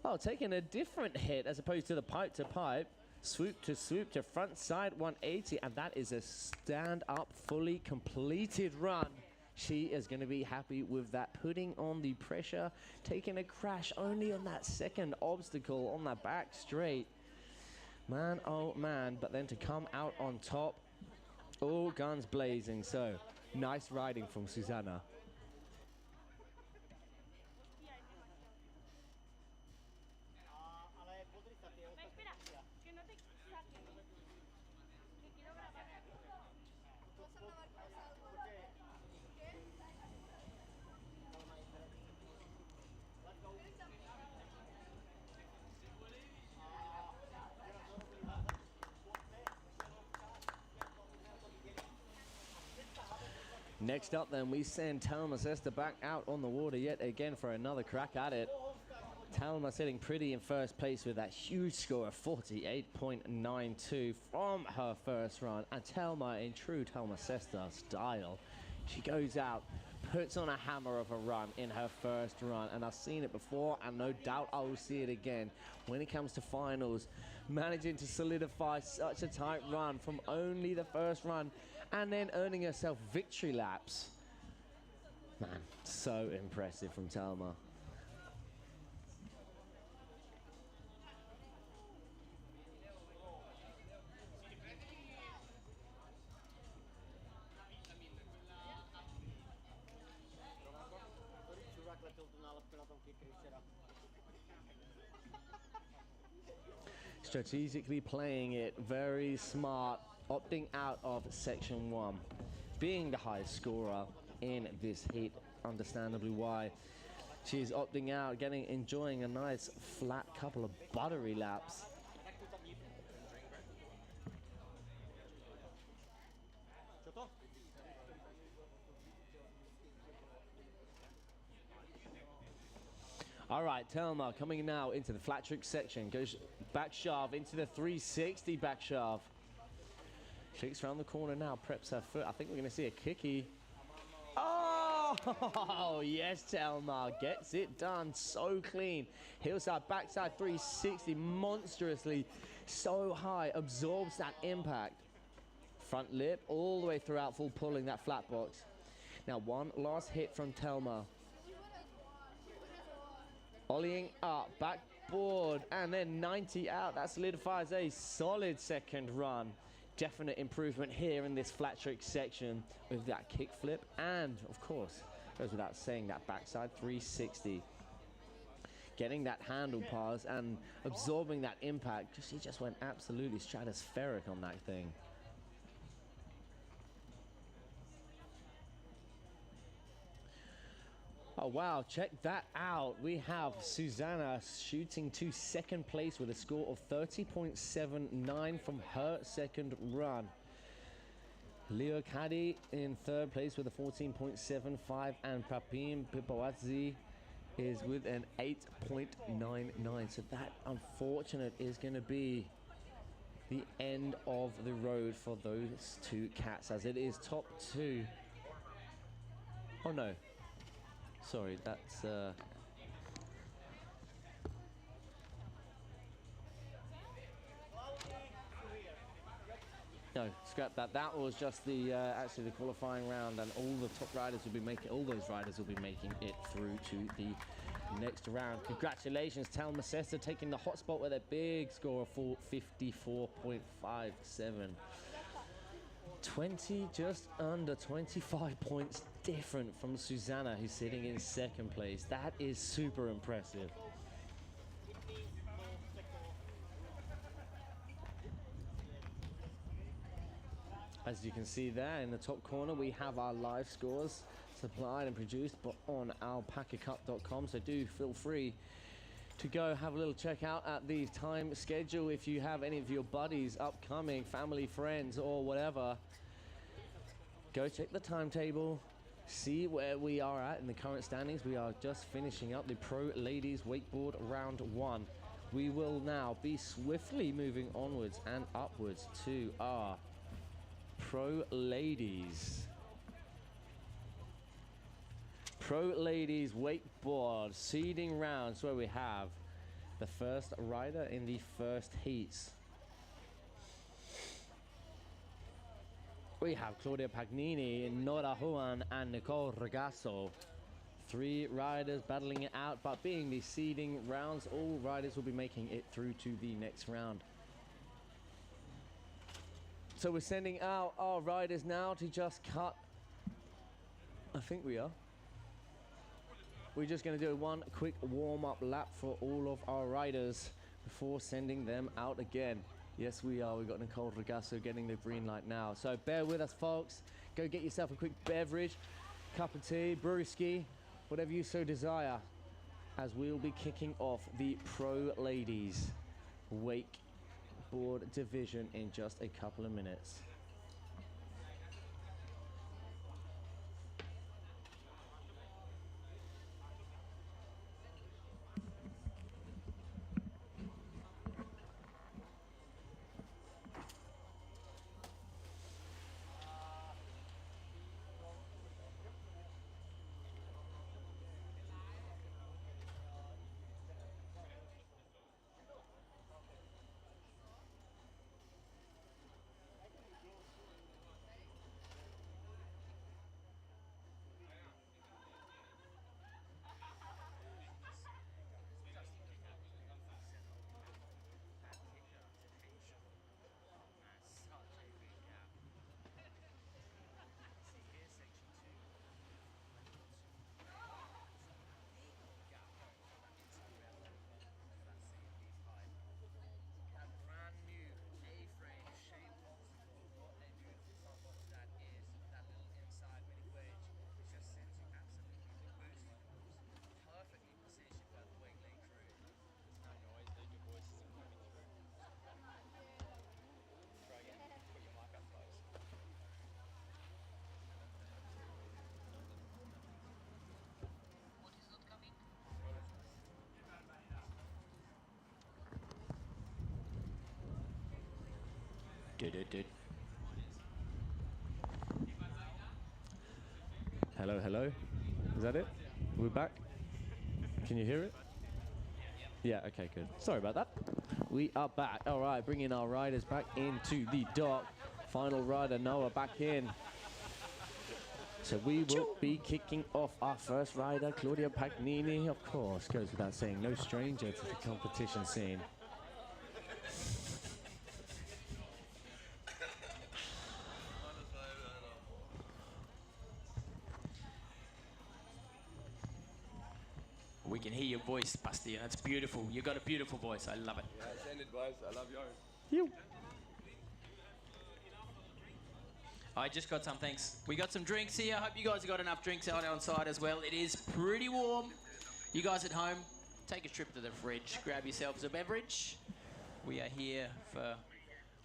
Oh, taking a different hit as opposed to the pipe to pipe. Swoop to front side 180, and that is a stand-up, fully completed run. She is going to be happy with that, putting on the pressure, taking a crash only on that second obstacle on that back straight. Man, oh man, but then to come out on top, all guns blazing. So, nice riding from Susanna. Next up then, we send Talma Sesta back out on the water yet again for another crack at it. Talma sitting pretty in first place with that huge score of 48.92 from her first run. And Talma, in true Talma Sesta style, she goes out, puts on a hammer of a run in her first run. And I've seen it before, and no doubt I will see it again when it comes to finals. Managing to solidify such a tight run from only the first run, and then earning herself victory laps. Man, so impressive from Talma. Strategically playing it very smart, opting out of section 1, being the highest scorer in this heat, understandably why she is opting out, enjoying a nice flat couple of buttery laps. All right, Talma coming now into the flat trick section, goes back shove into the 360 back shove. Shakes around the corner now, preps her foot. I think we're going to see a kicky. Oh, yes, Talma gets it done so clean. Hillside, backside 360, monstrously, so high, absorbs that impact. Front lip all the way throughout, full pulling that flat box. Now, one last hit from Talma. Ollieing up, backboard, and then 90 out. That solidifies a solid second run. Definite improvement here in this flat trick section with that kick flip, and of course, goes without saying, that backside 360. Getting that handle pass and absorbing that impact. She just went absolutely stratospheric on that thing. Oh wow, check that out. We have Susanna shooting to second place with a score of 30.79 from her second run. Leocadi in third place with a 14.75, and Papim Pipoazzi is with an 8.99. So that, unfortunate, is going to be the end of the road for those two cats, as it is top two Oh no. Sorry, that's no, scrap that. That was just the actually the qualifying round, and all the top riders will be making, all those riders will be making it through to the next round. Congratulations, Tal Macesta taking the hot spot with a big score of 54.57. 20, just under 25 points different from Susanna, who's sitting in second place. That is super impressive. As you can see there in the top corner, we have our live scores supplied and produced on alpacacup.com. So do feel free to go have a little check out at the time schedule. If you have any of your buddies upcoming, family, friends, or whatever, go check the timetable, see where we are at in the current standings. We are just finishing up the Pro Ladies Wakeboard Round 1. We will now be swiftly moving onwards and upwards to our Pro Ladies. Pro Ladies Wakeboard seeding rounds, where we have the first rider in the first heats. We have Claudia Pagnini, Nora Juan, and Nicole Regasso. 3 riders battling it out, but being the seeding rounds, all riders will be making it through to the next round. So we're sending out our riders now to just cut. I think we are. We're just going to do one quick warm-up lap for all of our riders before sending them out again. Yes, we are. We've got Nicole Regasso getting the green light now. So bear with us, folks. Go get yourself a quick beverage, cup of tea, brewski, whatever you so desire, as we'll be kicking off the Pro Ladies Wakeboard division in just a couple of minutes. Hello, hello. Is that it? We're back? Can you hear it? Yeah, okay, good. Sorry about that. We are back. All right, bringing our riders back into the dock. Final rider, Noah, back in. So we will be kicking off our first rider, Claudia Pagnini, of course. Goes without saying, no stranger to the competition scene. We can hear your voice, Basti, and it's beautiful. You've got a beautiful voice. I love it. Yeah, send it, boys. I love yours. You. I just got some, thanks. We got some drinks here. I hope you guys have got enough drinks out on site as well. It is pretty warm. You guys at home, take a trip to the fridge. Grab yourselves a beverage. We are here for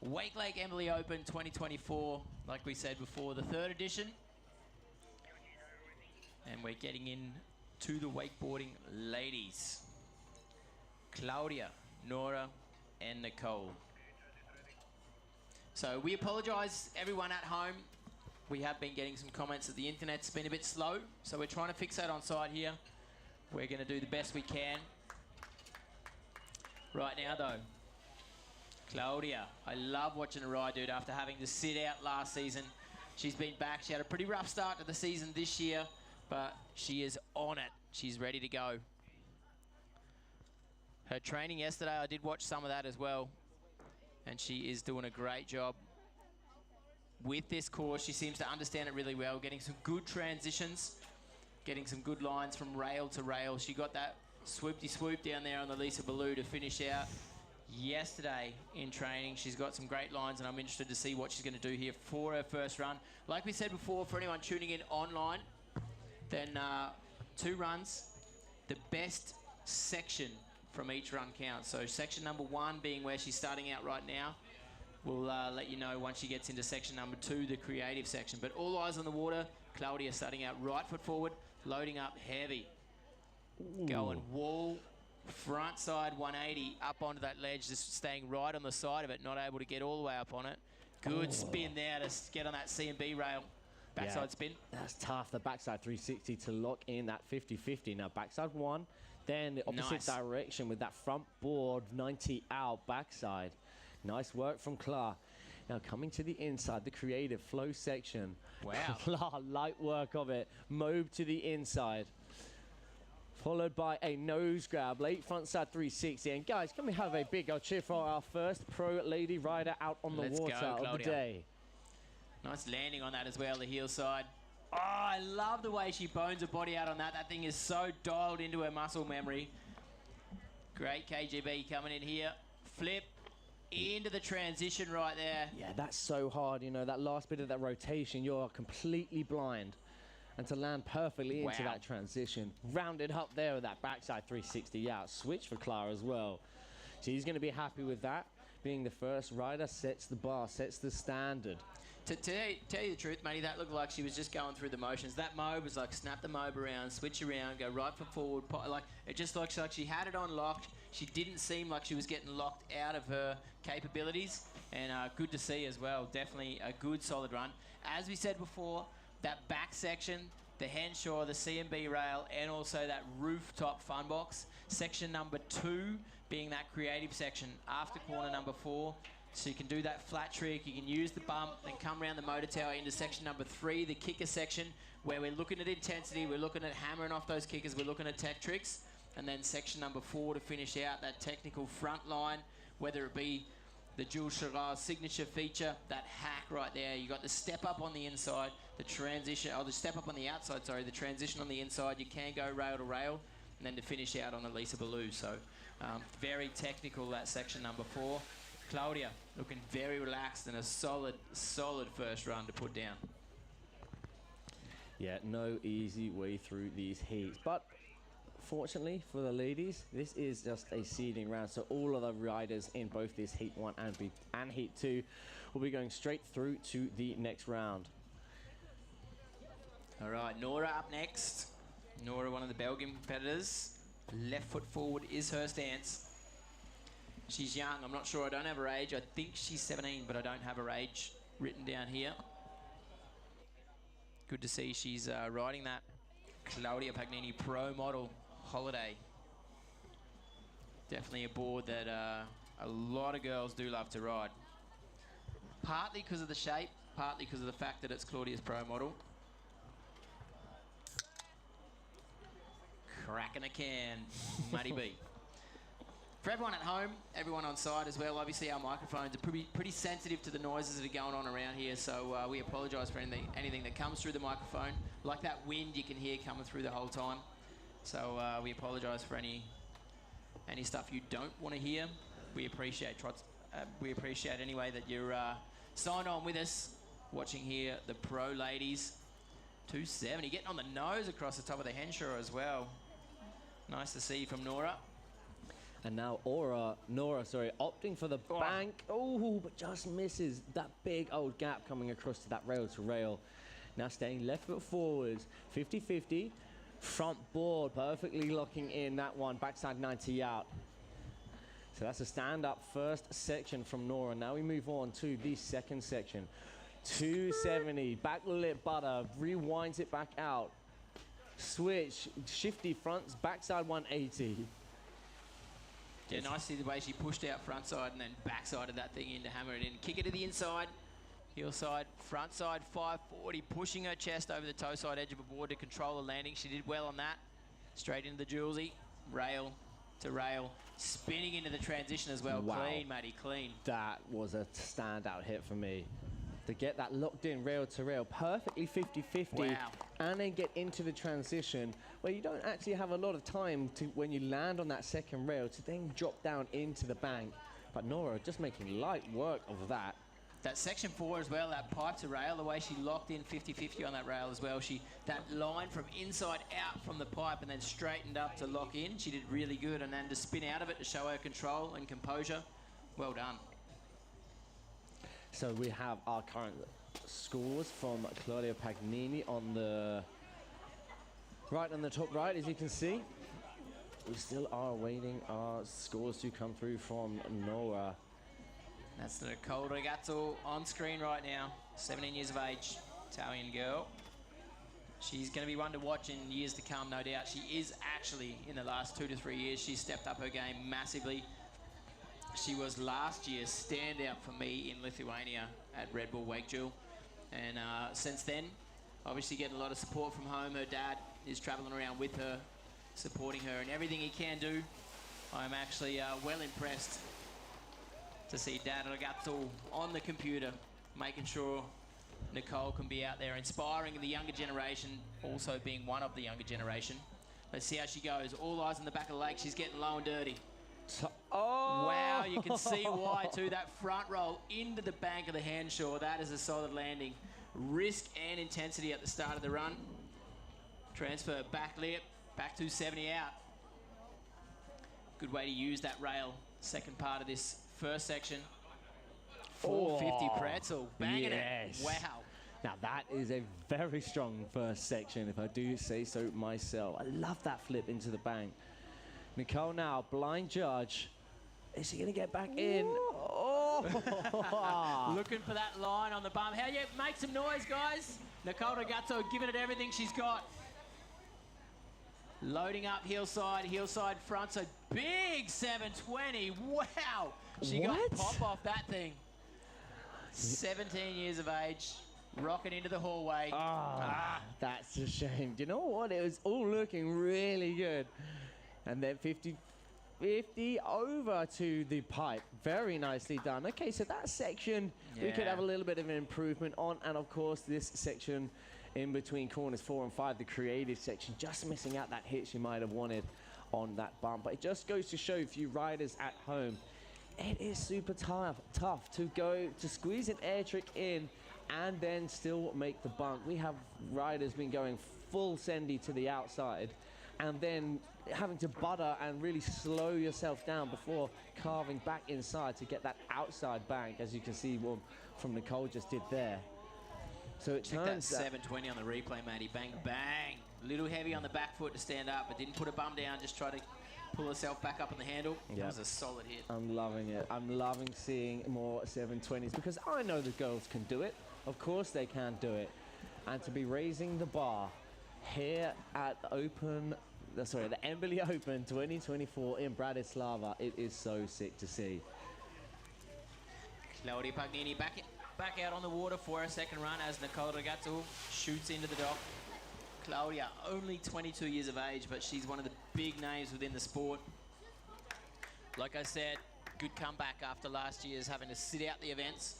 Wakelake Embily Open 2024. Like we said before, the 3rd edition. And we're getting in to the wakeboarding ladies. Claudia, Nora, and Nicole. So we apologise, everyone at home. We have been getting some comments that the internet's been a bit slow, so we're trying to fix that on site here. We're going to do the best we can. Right now, though, Claudia, I love watching her ride, dude, after having to sit out last season. She's been back. She had a pretty rough start to the season this year, but she is on it. She's ready to go. Her training yesterday, I did watch some of that as well, and she is doing a great job with this course. She seems to understand it really well, getting some good transitions, getting some good lines from rail to rail. She got that swoopty swoop down there on the Lisa Ballou to finish out yesterday in training. She's got some great lines, and I'm interested to see what she's going to do here for her first run. Like we said before, for anyone tuning in online, then 2 runs, the best section from each run counts. So section number 1 being where she's starting out right now. We'll let you know once she gets into section number 2, the creative section. But all eyes on the water. Claudia starting out right foot forward, loading up heavy. Ooh. Going wall, front side 180, up onto that ledge, just staying right on the side of it, not able to get all the way up on it. Good spin there to get on that C&B rail. Backside spin. That's tough, the backside 360 to lock in that 50-50. Now backside 1, then the opposite direction with that front board 90 out backside. Nice work from Clara. Now coming to the inside, the creative flow section. Wow. Clara, light work of it. Mobe to the inside. Followed by a nose grab, late front side 360. And guys, can we have a big old cheer for our first pro lady rider out on the water of the day? Nice landing on that as well, the heel side. Oh, I love the way she bones her body out on that. That thing is so dialed into her muscle memory. Great KGB coming in here. Flip into the transition right there. Yeah, that's so hard, you know, that last bit of that rotation, you're completely blind. And to land perfectly into that transition. Rounded up there with that backside 360 out. Switch for Clara as well. She's going to be happy with that. Being the first rider, sets the bar, sets the standard. To tell you the truth, matey, that looked like she was just going through the motions. That mobe was like snap the mobe around, switch around, go right foot forward. Like it just looks like she had it on locked. She didn't seem like she was getting locked out of her capabilities, and good to see as well. Definitely a good solid run. As we said before, that back section, the Henshaw, the C&B rail, and also that rooftop fun box. Section number 2 being that creative section after corner number 4. So you can do that flat trick, you can use the bump, then come around the motor tower into section number 3, the kicker section, where we're looking at intensity, we're looking at hammering off those kickers, we're looking at tech tricks. And then section number 4 to finish out that technical front line, whether it be the Jules Chagall signature feature, that hack right there. You got the step up on the inside, the transition, or the step up on the outside, sorry, the transition on the inside. You can go rail to rail, and then to finish out on the Lisa Ballou. So very technical, that section number 4. Claudia looking very relaxed and a solid first run to put down. Yeah, no easy way through these heats. But fortunately for the ladies, this is just a seeding round. So all of the riders in both this Heat 1 and Heat 2 will be going straight through to the next round. All right, Nora up next. Nora, one of the Belgian competitors. Left foot forward is her stance. She's young, I'm not sure, I don't have her age. I think she's 17, but I don't have her age written down here. Good to see she's riding that Claudia Pagnini Pro Model Holiday. Definitely a board that a lot of girls do love to ride. Partly because of the shape, partly because of the fact that it's Claudia's Pro Model. Cracking a can, Muddy B. For everyone at home, everyone on site as well, obviously our microphones are pretty sensitive to the noises that are going on around here, so we apologise for anything that comes through the microphone. Like that wind you can hear coming through the whole time. So we apologise for any stuff you don't want to hear. We appreciate anyway that you're signed on with us, watching here the pro ladies. 270, getting on the nose across the top of the Henshaw as well. Nice to see from Nora. And now Nora, opting for the bank. Oh, but just misses that big old gap coming across to that rail to rail. Now staying left foot forwards, 50-50. Front board, perfectly locking in that one. Backside 90 out. So that's a stand-up first section from Nora. Now we move on to the second section. 270, back lip butter, rewinds it back out. Switch, shifty fronts, backside 180. Yeah, nice to see the way she pushed out front side and then backside of that thing in to hammer it in. Kick it to the inside, heel side, front side 540, pushing her chest over the toe side edge of a board to control the landing. She did well on that. Straight into the Julesy, rail to rail, spinning into the transition as well. Wow. Clean, Maddie, clean. That was a standout hit for me. To get that locked in rail to rail, perfectly 50-50, Wow. and then get into the transition where you don't actually have a lot of time to, when you land on that second rail, to then drop down into the bank. But Nora just making light work of that. That section 4 as well, that pipe to rail, the way she locked in 50-50 on that rail as well. That line from inside out from the pipe and then straightened up to lock in. She did really good, and then to spin out of it to show her control and composure. Well done. So we have our current scores from Claudia Pagnini on the right, on the top right, as you can see. We still are awaiting our scores to come through from Nora. That's the Nicole Ragazzo on screen right now, 17 years of age, Italian girl. She's going to be one to watch in years to come, no doubt. She is actually, in the last 2 to 3 years, she's stepped up her game massively. She was last year's standout for me in Lithuania at Red Bull Wake Jewel. And since then, obviously getting a lot of support from home. Her dad is traveling around with her, supporting her in everything he can do. I'm actually well impressed to see Dad Ragazzo on the computer, making sure Nicole can be out there, inspiring the younger generation, also being one of the younger generation. Let's see how she goes. All eyes on the back of the lake. She's getting low and dirty. Oh! Wow, you can see why too. That front roll into the bank of the handshore. That is a solid landing. Risk and intensity at the start of the run. Transfer back lip, back 270 out. Good way to use that rail. Second part of this first section. 450 pretzel, banging it. Wow. Now that is a very strong first section, if I do say so myself. I love that flip into the bank. Nicole now, blind judge. Is she gonna get back in? Oh! Looking for that line on the bum. How you make some noise, guys? Nicole Ragazzo giving it everything she's got. Loading up heel side, front, so big 720. Wow! She got pop off that thing. 17 years of age, rocking into the hallway. That's a shame. Do you know what? It was all looking really good. And then 50 over to the pipe. Very nicely done. Okay, so that section we could have a little bit of an improvement on. And of course, this section in between corners 4 and 5, the creative section, just missing out that hit she might have wanted on that bump. But it just goes to show if you riders at home, it is super tough to squeeze an air trick in and then still make the bump. We have riders been going full sendy to the outside and then having to butter and really slow yourself down before carving back inside to get that outside bank, as you can see from Nicole just did there. So it Check that 720 on the replay, Matty. Bang, bang. A little heavy on the back foot to stand up, but didn't put a bum down, just try to pull herself back up on the handle. That was a solid hit. I'm loving it. I'm loving seeing more 720s because I know the girls can do it. Of course they can do it. And to be raising the bar here at the Embily Open 2024 in Bratislava, it is so sick to see. Claudia Pagnini back out on the water for a second run as Nicole Ragazzo shoots into the dock. Claudia, only 22 years of age, but she's one of the big names within the sport. Like I said, good comeback after last year's having to sit out the events.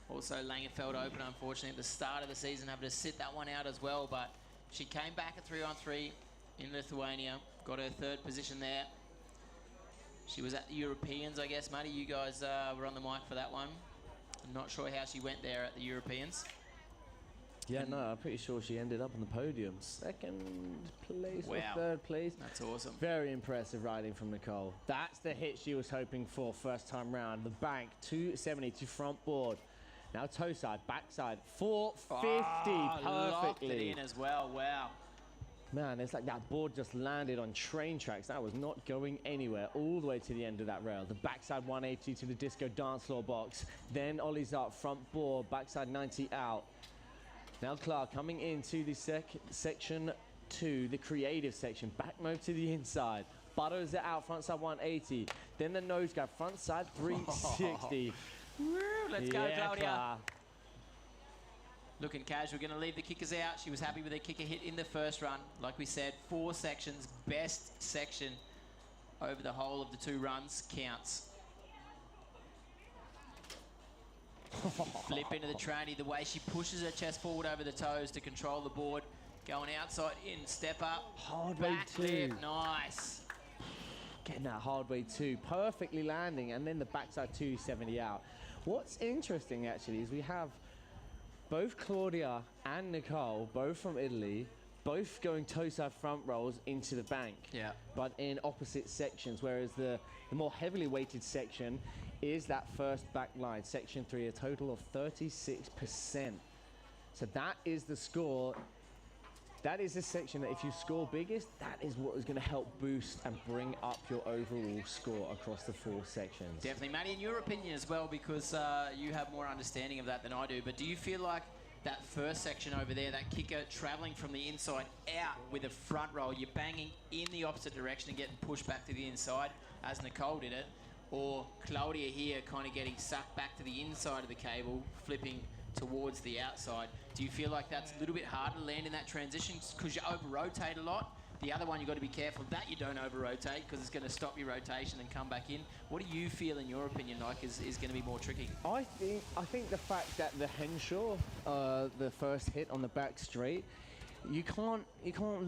Also, Langenfeld Open, unfortunately, at the start of the season, having to sit that one out as well, but she came back at 3-on-3 in Lithuania, got her 3rd position there. She was at the Europeans, I guess, Matty. You guys were on the mic for that one. I'm not sure how she went there at the Europeans. Yeah, no, I'm pretty sure she ended up on the podium. 2nd place or 3rd place. That's awesome. Very impressive riding from Nicole. That's the hit she was hoping for first time round. The bank, 270 to front board. Now toe side, back side, 450 perfectly. Locked it in as well, wow. Man, it's like that board just landed on train tracks. That was not going anywhere all the way to the end of that rail. The backside 180 to the disco dance floor box. Then ollies up, front board, backside 90 out. Now Clark coming into the section 2, the creative section. Back move to the inside. Butters it out, front side 180. Then the nose guard, front side 360. Woo, let's go, Claudia. Clark. Looking casual, going to leave the kickers out. She was happy with her kicker hit in the first run. Like we said, 4 sections, best section over the whole of the 2 runs counts. Flip into the tranny, the way she pushes her chest forward over the toes to control the board. Going outside in, step up, Hard way back 2. lip, nice. Getting that hard way 2, perfectly landing, and then the backside 270 out. What's interesting actually is we have both Claudia and Nicole, both from Italy, both going toe-side front rolls into the bank. Yeah. But in opposite sections, whereas the more heavily weighted section is that first back line, section 3, a total of 36%. So that is the score. That is a section that if you score biggest, that is what is going to help boost and bring up your overall score across the 4 sections. Definitely. Maddie, in your opinion as well, because you have more understanding of that than I do, but do you feel like that first section over there, that kicker traveling from the inside out with a front roll, you're banging in the opposite direction and getting pushed back to the inside, as Nicole did it, or Claudia here kind of getting sucked back to the inside of the cable, flipping towards the outside? Do you feel like that's a little bit harder to land in that transition because you over-rotate a lot? The other one, you've got to be careful that you don't over-rotate because it's going to stop your rotation and come back in. What do you feel, in your opinion, like is going to be more tricky? I think the fact that the Henshaw, the first hit on the back straight, you can't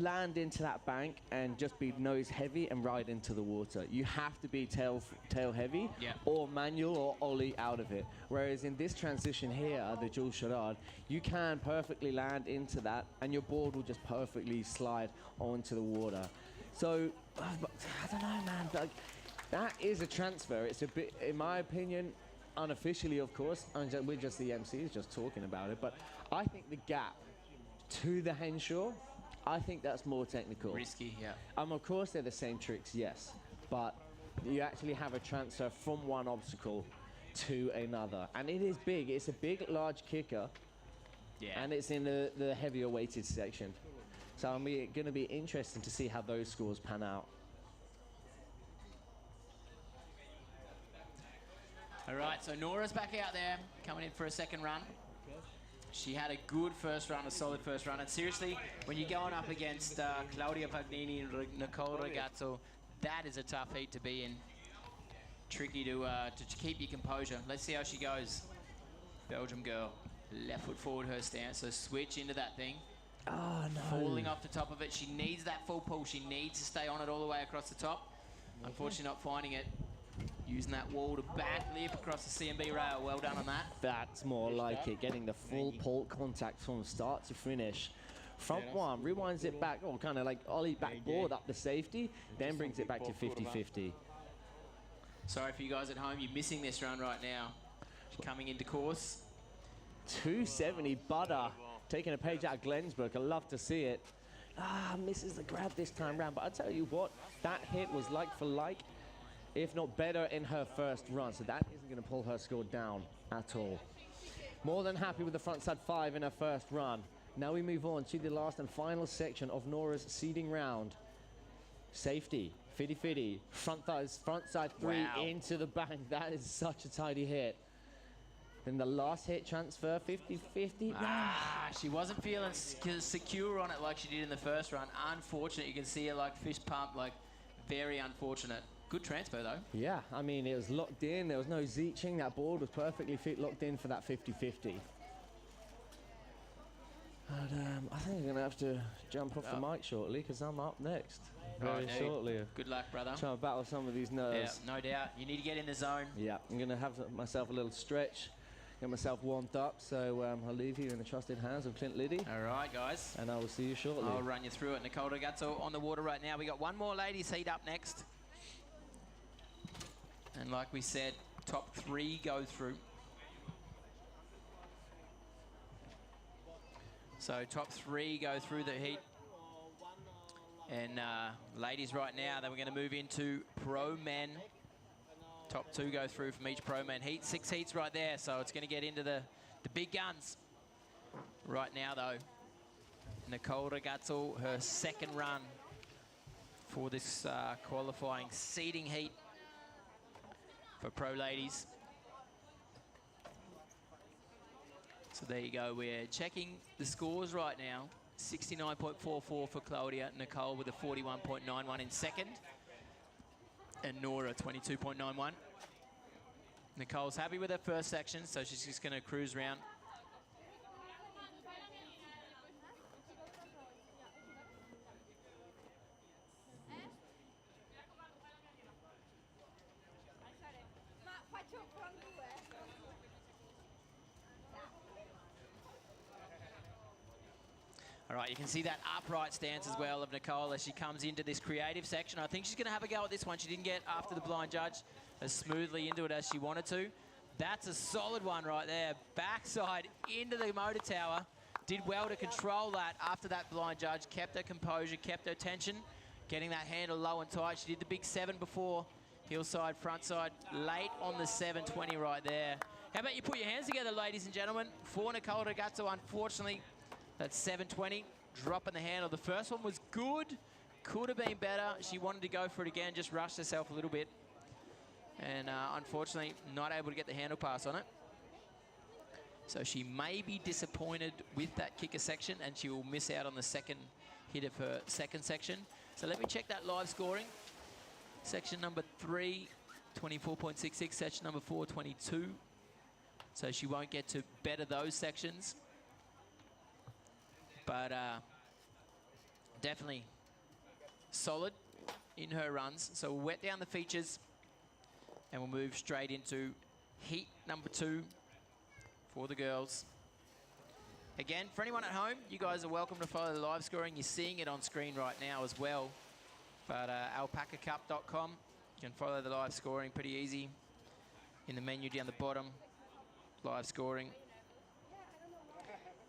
land into that bank and just be nose heavy and ride into the water. You have to be tail heavy, yeah, or manual or ollie out of it. Whereas in this transition here, the Jules Charade, you can perfectly land into that and your board will just perfectly slide onto the water. So I don't know, man. Like, that is a transfer. It's a bit, in my opinion, unofficially, of course, and we're just the MCs just talking about it. But I think the gap to the Henshaw, I think that's more technical. Risky, yeah. Of course, they're the same tricks, yes, but you actually have a transfer from one obstacle to another, and it is big. It's a big, large kicker, yeah, and it's in the heavier weighted section. So I'm going to be interesting to see how those scores pan out. All right, so Nora's back out there, coming in for a second run. She had a good first run, a solid first run. And seriously, when you're going up against Claudia Pagnini and Nicole Ragazzo, that is a tough heat to be in. Tricky to keep your composure. Let's see how she goes. Belgium girl, left foot forward, her stance. So switch into that thing. Oh, no. Falling off the top of it. She needs that full pull. She needs to stay on it all the way across the top. Unfortunately, not finding it. Using that wall to back lip across the CMB rail. Well done on that. That's more like it. Getting the full pull contact from start to finish. Front one, rewinds it back, or kind of like ollie backboard up the safety, then brings it back to 50-50. Sorry for you guys at home, you're missing this run right now. She's coming into course. 270 butter. Taking a page out of Glenn's book. I love to see it. Misses the grab this time round. But I tell you what, that hit was like for like, if not better in her first run. So that isn't going to pull her score down at all. More than happy with the front side 5 in her first run. Now we move on to the last and final section of Nora's seeding round. Safety, 50-50, front side 3 wow, into the bank. That is such a tidy hit. Then the last hit transfer, 50-50. She wasn't feeling secure on it like she did in the first run. Unfortunate, you can see her like fist pump, like very unfortunate. Good transfer though. Yeah, I mean, it was locked in. There was no zeeching. That board was perfectly locked in for that 50-50. And I think I'm going to have to jump off the mic shortly because I'm up next. Very shortly. Good luck, brother. Trying to battle some of these nerves. Yeah, no doubt. You need to get in the zone. Yeah, I'm going to have myself a little stretch, get myself warmed up. So I'll leave you in the trusted hands of Clint Liddy. All right, guys. And I will see you shortly. I'll run you through it. Nicole Ragazzo on the water right now. We got one more ladies heat up next. And like we said, top 3 go through. So top 3 go through the heat. And ladies right now, then we're going to move into pro men. Top 2 go through from each pro men heat. 6 heats right there, so it's going to get into the big guns. Right now, though, Nicole Ragazzo, her second run for this qualifying seeding heat for pro ladies. So there you go. We're checking the scores right now. 69.44 for Claudia. Nicole with a 41.91 in second. And Nora, 22.91. Nicole's happy with her first section, so she's just going to cruise around. All right, you can see that upright stance as well of Nicole as she comes into this creative section. I think she's going to have a go at this one. She didn't get after the blind judge as smoothly into it as she wanted to. That's a solid one right there. Backside into the motor tower. Did well to control that after that blind judge. Kept her composure, kept her tension. Getting that handle low and tight. She did the big 7 before. Hillside, frontside, late on the 720 right there. How about you put your hands together, ladies and gentlemen, for Nicole Ragazzo. Unfortunately, that's 720, dropping the handle. The first one was good, could have been better. She wanted to go for it again, just rushed herself a little bit. And unfortunately, not able to get the handle pass on it. So she may be disappointed with that kicker section, and she will miss out on the second hit of her second section. So let me check that live scoring. Section number 3, 24.66. Section number 4, 22. So she won't get to better those sections. But definitely solid in her runs. So we'll wet down the features and we'll move straight into heat number 2 for the girls. Again, for anyone at home, you guys are welcome to follow the live scoring. You're seeing it on screen right now as well. But alpacacup.com, you can follow the live scoring pretty easy. In the menu down the bottom, live scoring.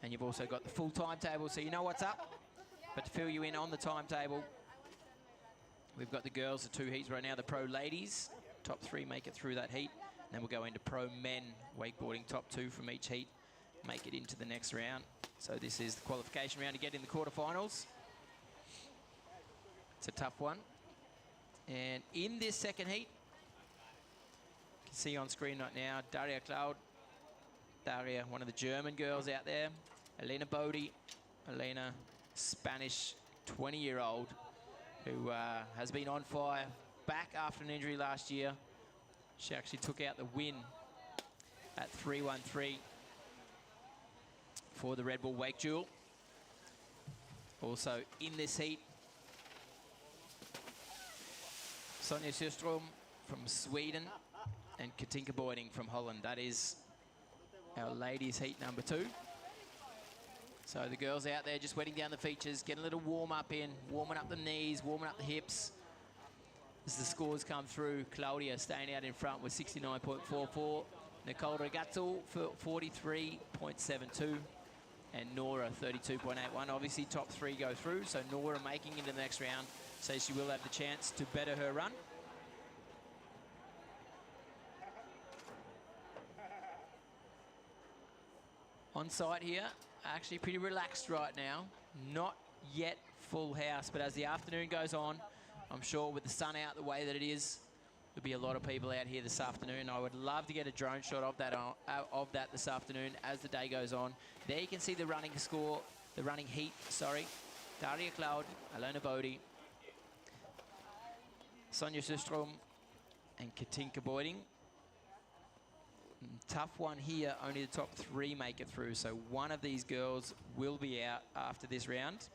And you've also got the full timetable, so you know what's up. But to fill you in on the timetable, we've got the girls, the 2 heats right now, the pro ladies. Top 3 make it through that heat. And then we'll go into pro men wakeboarding, top 2 from each heat, make it into the next round. So this is the qualification round to get in the quarterfinals. It's a tough one. And in this second heat, you can see on screen right now, Daria Cloud. Daria, one of the German girls out there. Elena Bodie. Elena, Spanish 20-year-old who has been on fire. Back after an injury last year. She actually took out the win at 3:13 for the Red Bull Wake Duel. Also in this heat, Sonja Sjöström from Sweden and Katinka Boyding from Holland. That is our ladies heat number 2. So the girls out there just wetting down the features, getting a little warm up in, warming up the knees, warming up the hips. As the scores come through, Claudia staying out in front with 69.44. Nicole Ragazzo for 43.72. And Nora 32.81. Obviously top 3 go through, so Nora making into the next round. So she will have the chance to better her run. On site here, actually pretty relaxed right now. Not yet full house, but as the afternoon goes on, I'm sure with the sun out the way that it is, there'll be a lot of people out here this afternoon. I would love to get a drone shot of that this afternoon as the day goes on. There you can see the running score, the running heat, sorry. Daria Cloud, Elena Bodie, Sonja Sjöström, and Katinka Boyding. Tough one here, only the top 3 make it through, so one of these girls will be out after this round.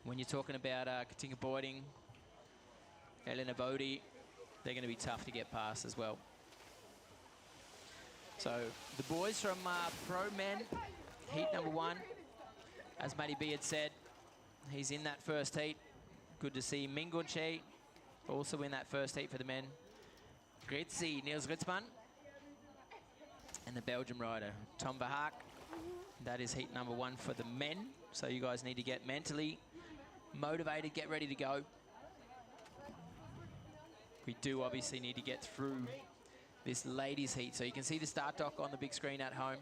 When you're talking about Katinka Boyding, Elena Bodie, they're going to be tough to get past as well. So the boys from Pro Men, heat number 1, as Matty B had said, he's in that first heat. Good to see Mingun Che also in that first heat for the men. Great to see Niels Ritzmann and the Belgian rider, Tom Verhaak. That is heat number 1 for the men. So you guys need to get mentally motivated, get ready to go. We do obviously need to get through this ladies heat. So you can see the start dock on the big screen at home.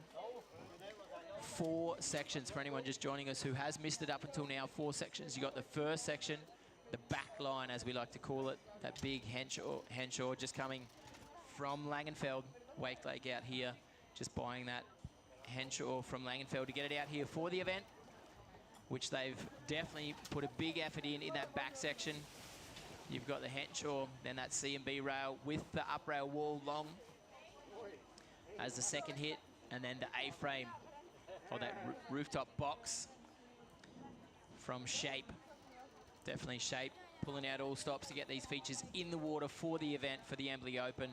4 sections for anyone just joining us who has missed it up until now. 4 sections. You got the first section, the back line as we like to call it, that big Henshaw just coming from Langenfeld. Wakelake out here, just buying that Henshaw from Langenfeld to get it out here for the event, which they've definitely put a big effort in that back section. You've got the Henshaw, then that C&B rail with the up rail wall long as the second hit, and then the A-frame or that rooftop box from Shape. Definitely Shape pulling out all stops to get these features in the water for the event for the Embily Open.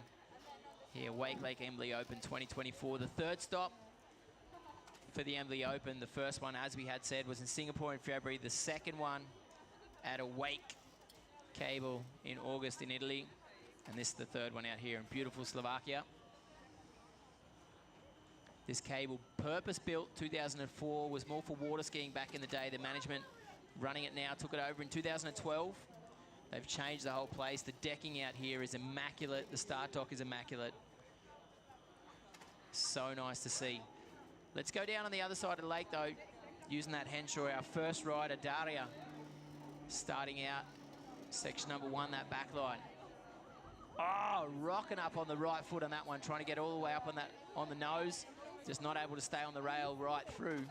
Here, Wakelake Embily Open 2024. The third stop for the Embily Open. The first one, as we had said, was in Singapore in February. The second one at a Wake Cable in August in Italy. And this is the third one out here in beautiful Slovakia. This cable, purpose-built, 2004, was more for water skiing back in the day. The management running it now took it over in 2012. They've changed the whole place. The decking out here is immaculate. The start dock is immaculate. So nice to see. Let's go down on the other side of the lake, though, using that Henshaw. Our first rider, Daria, starting out section number 1, that back line. Oh, rocking up on the right foot on that one, trying to get all the way up on the nose. Just not able to stay on the rail right through.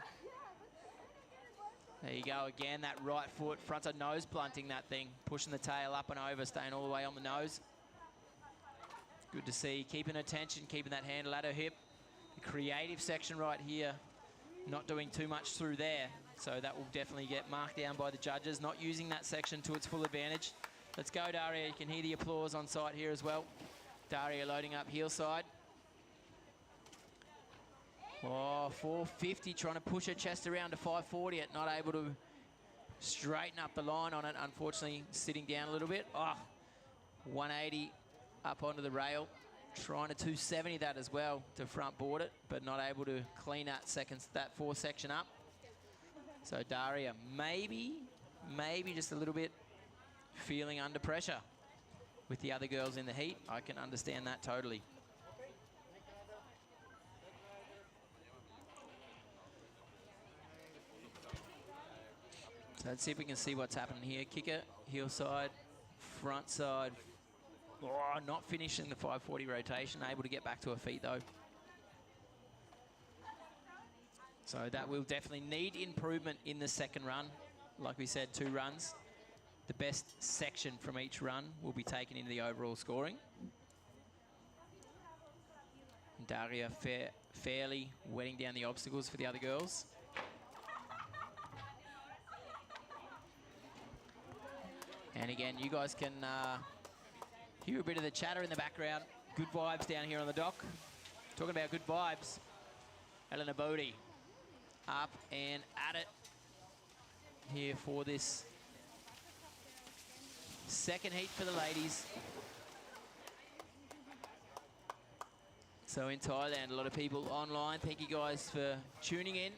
There you go again, that right foot, front side nose blunting that thing, pushing the tail up and over, staying all the way on the nose. Good to see, keeping attention, keeping that handle at her hip. The creative section right here, not doing too much through there. So that will definitely get marked down by the judges, not using that section to its full advantage. Let's go, Daria. You can hear the applause on site here as well. Daria loading up heel side. Oh, 450, trying to push her chest around to 540, it not able to straighten up the line on it, unfortunately sitting down a little bit. Oh, 180 up onto the rail, trying to 270 that as well to front board it, but not able to clean that 4 section up. So Daria, maybe just a little bit feeling under pressure with the other girls in the heat. I can understand that totally. So let's see if we can see what's happening here. Kicker, heel side, front side. Oh, not finishing the 540 rotation. Able to get back to her feet though. So that will definitely need improvement in the second run. Like we said, 2 runs. The best section from each run will be taken into the overall scoring. And Daria fairly wetting down the obstacles for the other girls. And again, you guys can hear a bit of the chatter in the background. Good vibes down here on the dock. Talking about good vibes. Eleanor Bodie up and at it here for this second heat for the ladies. So in Thailand, a lot of people online. Thank you guys for tuning in.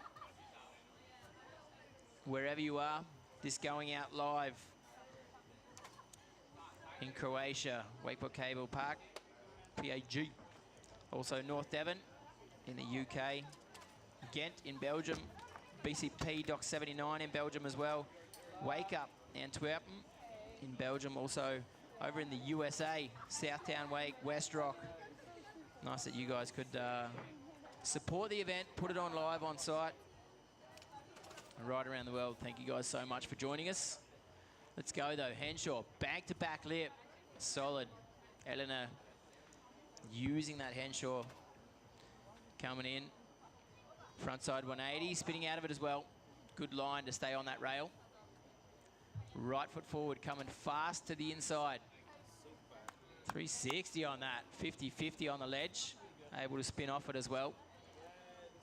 Wherever you are, this going out live in Croatia, Wakeboard Cable Park, PAG. Also North Devon in the UK, Ghent in Belgium, BCP Dock 79 in Belgium as well, Wake Up Antwerpen in Belgium, also over in the USA, Southtown Wake, West Rock. Nice that you guys could support the event, put it on live on site. Right around the world, thank you guys so much for joining us. Let's go though, Henshaw, back-to-back lip, solid. Eleanor using that Henshaw, coming in. Frontside 180, spinning out of it as well. Good line to stay on that rail. Right foot forward, coming fast to the inside. 360 on that, 50-50 on the ledge. Able to spin off it as well.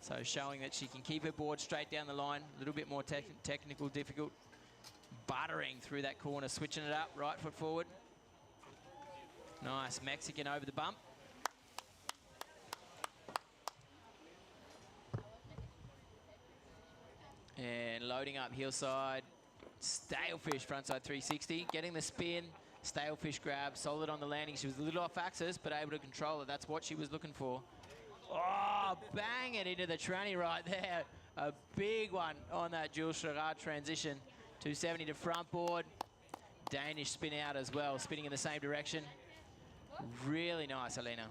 So showing that she can keep her board straight down the line. A little bit more technical, difficult. Buttering through that corner, switching it up, right foot forward. Nice, Mexican over the bump. And loading up heel side, Stalefish frontside 360, getting the spin. Stalefish grab, solid on the landing. She was a little off axis, but able to control it. That's what she was looking for. Oh, bang it into the tranny right there. A big one on that Jules Gerard transition. 270 to front board. Danish spin out as well, spinning in the same direction. Really nice, Elena.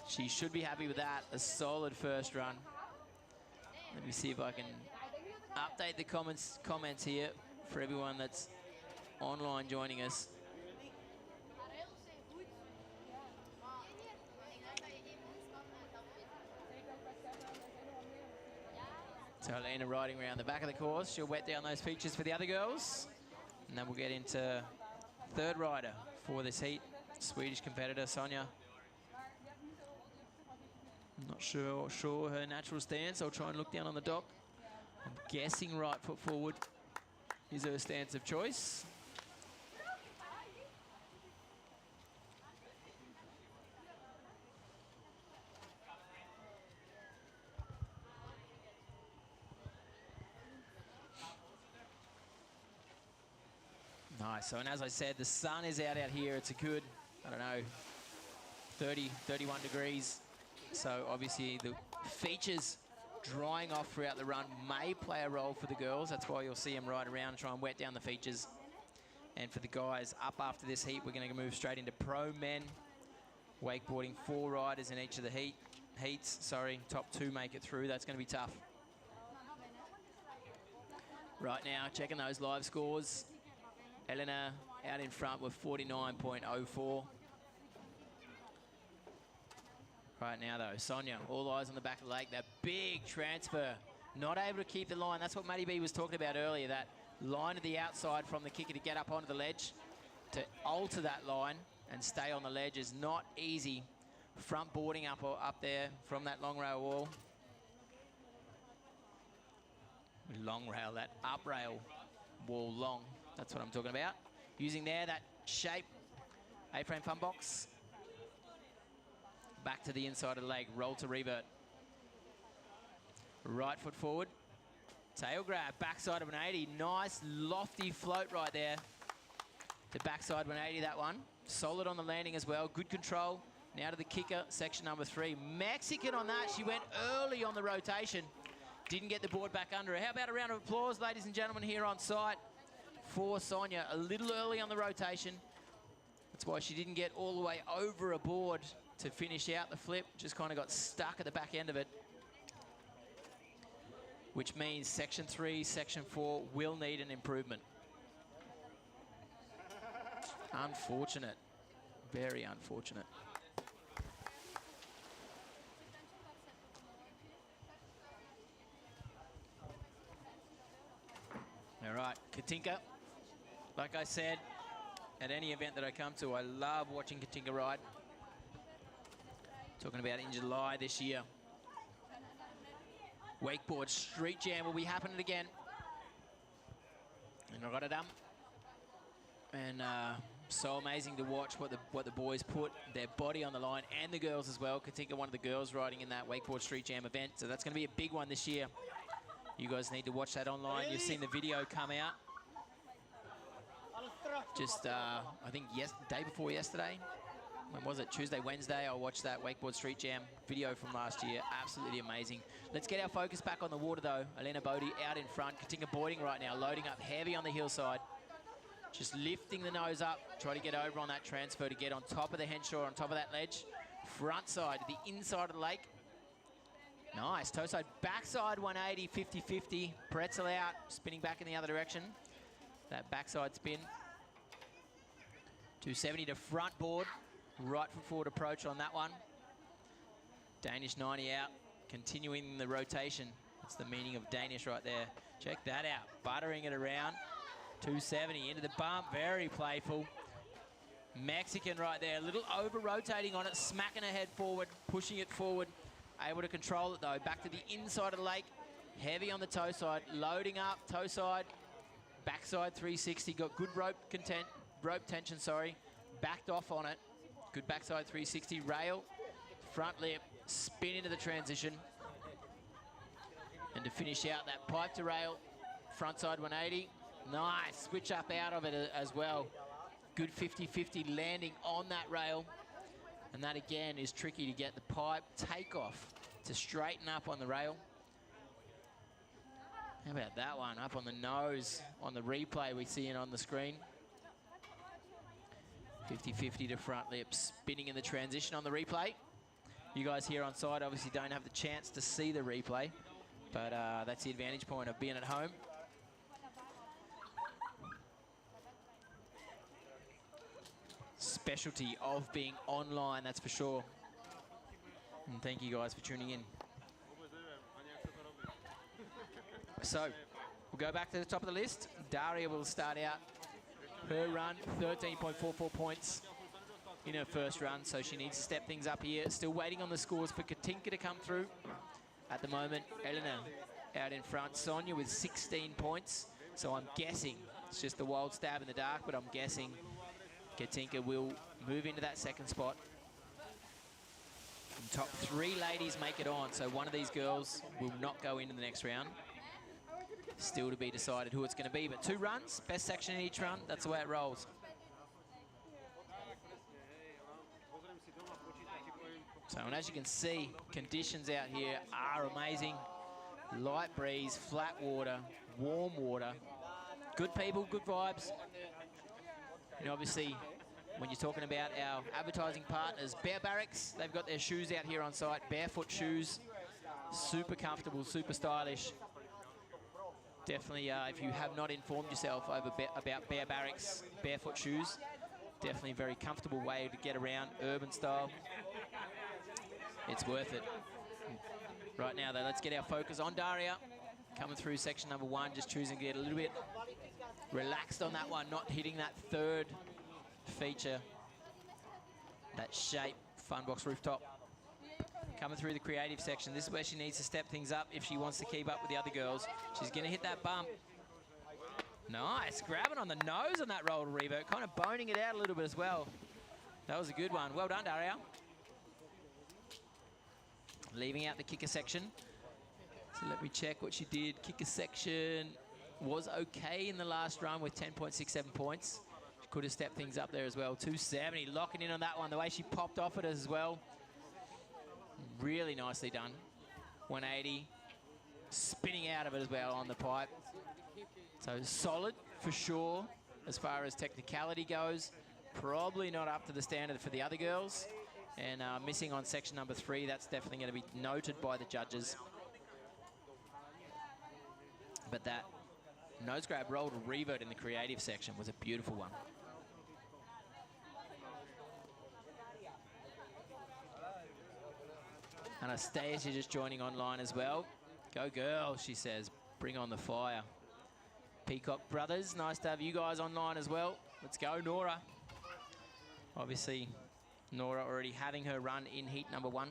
She should be happy with that. A solid first run. Let me see if I can update the comments here for everyone that's online joining us. So Elena riding around the back of the course. She'll wet down those features for the other girls. And then we'll get into third rider for this heat, Swedish competitor Sonja. I'm not sure her natural stance. I'll try and look down on the dock. I'm guessing right foot forward is her stance of choice. Nice. So, and as I said, the sun is out here. It's a good, I don't know, 30, 31 degrees. So obviously the features drying off throughout the run may play a role for the girls. That's why you'll see them ride around and try and wet down the features. And for the guys up after this heat, we're going to move straight into pro men. Wakeboarding, 4 riders in each of the heats. Top 2 make it through. That's going to be tough. Right now, checking those live scores. Elena out in front with 49.04. Right now, though, Sonja, all eyes on the back of the lake. That big transfer, not able to keep the line. That's what Matty B was talking about earlier, that line to the outside from the kicker to get up onto the ledge. To alter that line and stay on the ledge is not easy. Front boarding up there from that long rail wall. Long rail, that up rail wall long. That's what I'm talking about. Using there, that shape, A-frame fun box. Back to the inside of the leg, roll to revert. Right foot forward, tail grab, backside of an 80. Nice lofty float right there. To backside 180, that one. Solid on the landing as well, good control. Now to the kicker, section number 3. Mexican on that, she went early on the rotation. Didn't get the board back under her. How about a round of applause, ladies and gentlemen, here on site for Sonja. A little early on the rotation. That's why she didn't get all the way over a board to finish out the flip. Just kind of got stuck at the back end of it. Which means section 3, section 4 will need an improvement. Unfortunate. Very unfortunate. All right, Katinka. Like I said, at any event that I come to, I love watching Katinka ride. Talking about in July this year. Wakeboard Street Jam will be happening again in Rotterdam. And so amazing to watch what the boys put their body on the line, and the girls as well. Katinka, one of the girls riding in that Wakeboard Street Jam event. So that's going to be a big one this year. You guys need to watch that online. You've seen the video come out. Just, I think, day before yesterday. When was it? Tuesday, Wednesday, I watched that Wakeboard Street Jam video from last year. Absolutely amazing. Let's get our focus back on the water, though. Elena Bodie out in front. Katinka boarding right now, loading up heavy on the hillside. Just lifting the nose up. Try to get over on that transfer to get on top of the henshore, on top of that ledge. Front side to the inside of the lake. Nice. Toe side, backside 180, 50-50. Pretzel out, spinning back in the other direction. That backside spin. 270 to front board. Right foot forward approach on that one. Danish 90 out, continuing the rotation. That's the meaning of Danish right there. Check that out, buttering it around. 270 into the bump, very playful. Mexican right there, a little over-rotating on it, smacking her head forward, pushing it forward. Able to control it though, back to the inside of the lake. Heavy on the toe side, loading up, toe side. Backside 360, got good rope tension, backed off on it. Good backside 360, rail, front lip, spin into the transition. And to finish out that pipe to rail, frontside 180. Nice, switch up out of it as well. Good 50-50 landing on that rail. And that again is tricky to get the pipe takeoff to straighten up on the rail. How about that one? Up on the nose on the replay we see it on the screen. 50-50 to front lip, spinning in the transition on the replay. You guys here on side obviously don't have the chance to see the replay, but that's the advantage point of being at home. Specialty of being online, that's for sure. And thank you guys for tuning in. So, we'll go back to the top of the list. Daria will start out her run, 13.44 points in her first run, so she needs to step things up here. Still waiting on the scores for Katinka to come through. At the moment, Elena out in front. Sonia with 16 points, so I'm guessing, it's just a wild stab in the dark, but I'm guessing Katinka will move into that second spot. And top 3 ladies make it on, so one of these girls will not go into the next round. Still to be decided who it's going to be, but 2 runs, best section in each run, that's the way it rolls. So, and as you can see, conditions out here are amazing. Light breeze, flat water, warm water, good people, good vibes. And obviously, when you're talking about our advertising partners, Bear Barracks, they've got their shoes out here on site, barefoot shoes, super comfortable, super stylish. Definitely, if you have not informed yourself about Bear Barracks barefoot shoes, definitely a very comfortable way to get around, urban style. It's worth it. Right now, though, let's get our focus on Daria. Coming through section number 1, just choosing to get a little bit relaxed on that one, not hitting that third feature, that shape, Funbox rooftop. Coming through the creative section, this is where she needs to step things up if she wants to keep up with the other girls. She's going to hit that bump. Nice, grabbing on the nose on that roll to revert, kind of boning it out a little bit as well. That was a good one. Well done, Daria. Leaving out the kicker section. So let me check what she did. Kicker section was okay in the last run with 10.67 points. She could have stepped things up there as well. 270, locking in on that one. The way she popped off it as well. Really nicely done. 180, spinning out of it as well on the pipe. So solid for sure as far as technicality goes. Probably not up to the standard for the other girls. And missing on section number 3, that's definitely going to be noted by the judges. But that nose grab roll to revert in the creative section was a beautiful one. Anastasia just joining online as well. Go girls, she says. Bring on the fire. Peacock Brothers, nice to have you guys online as well. Let's go, Nora. Obviously, Nora already having her run in heat number 1.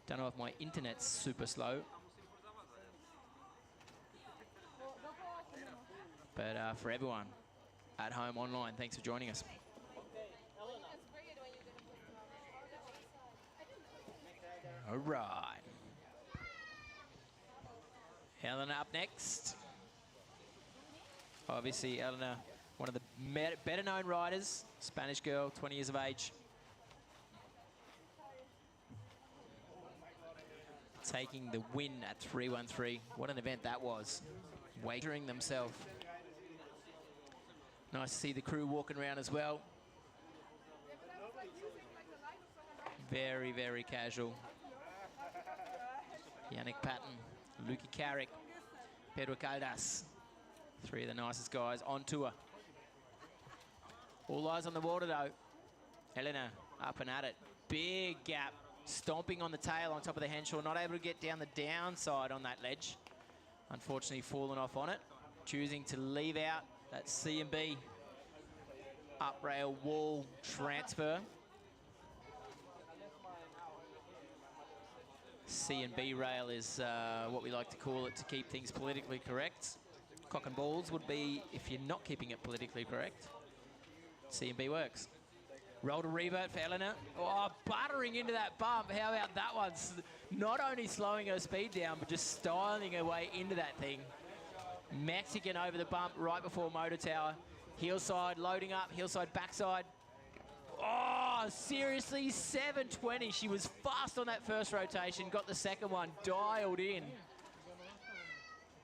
Don't know if my internet's super slow. But for everyone at home online, thanks for joining us. All right. Elena up next. Obviously, Elena, one of the better known riders, Spanish girl, 20 years of age. Taking the win at 313. What an event that was. Wagering themselves. Nice to see the crew walking around as well. Very, very casual. Yannick Patton, Luki Carrick, Pedro Caldas. 3 of the nicest guys on tour. All eyes on the water though. Elena up and at it. Big gap. Stomping on the tail on top of the Henshaw. Not able to get down the downside on that ledge. Unfortunately fallen off on it. Choosing to leave out that C&B up rail wall transfer. C&B rail is what we like to call it to keep things politically correct. Cock and balls would be if you're not keeping it politically correct. C&B works. Roll to revert for Eleanor. Oh, buttering into that bump. How about that one? Not only slowing her speed down, but just styling her way into that thing. Mexican over the bump right before motor tower. Heel side, loading up, heel side, backside. Oh, seriously, 720. She was fast on that first rotation, got the second one dialed in.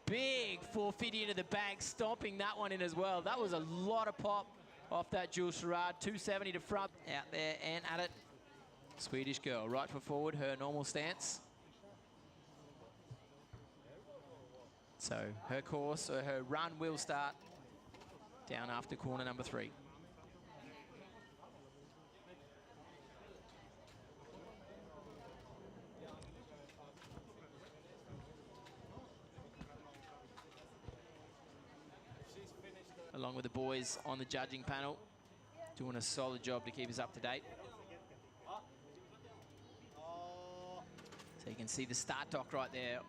Big 450 into the bank, stomping that one in as well. That was a lot of pop off that Jules Sherrard. 270 to front. Out there and at it. Swedish girl, right foot forward, her normal stance. So her course, or her run will start down after corner number 3. Along with the boys on the judging panel, doing a solid job to keep us up to date. So you can see the start dock right there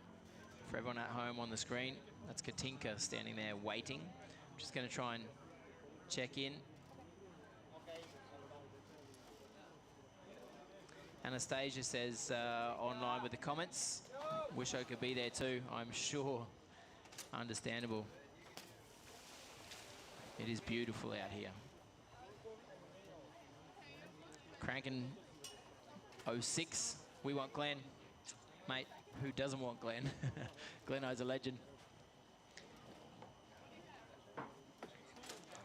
for everyone at home on the screen. That's Katinka standing there waiting. I'm just going to try and check in. Anastasia says online with the comments, wish I could be there too, I'm sure. Understandable. It is beautiful out here. Cranking 06. We want Glenn. Mate, who doesn't want Glenn? Gleno's a legend.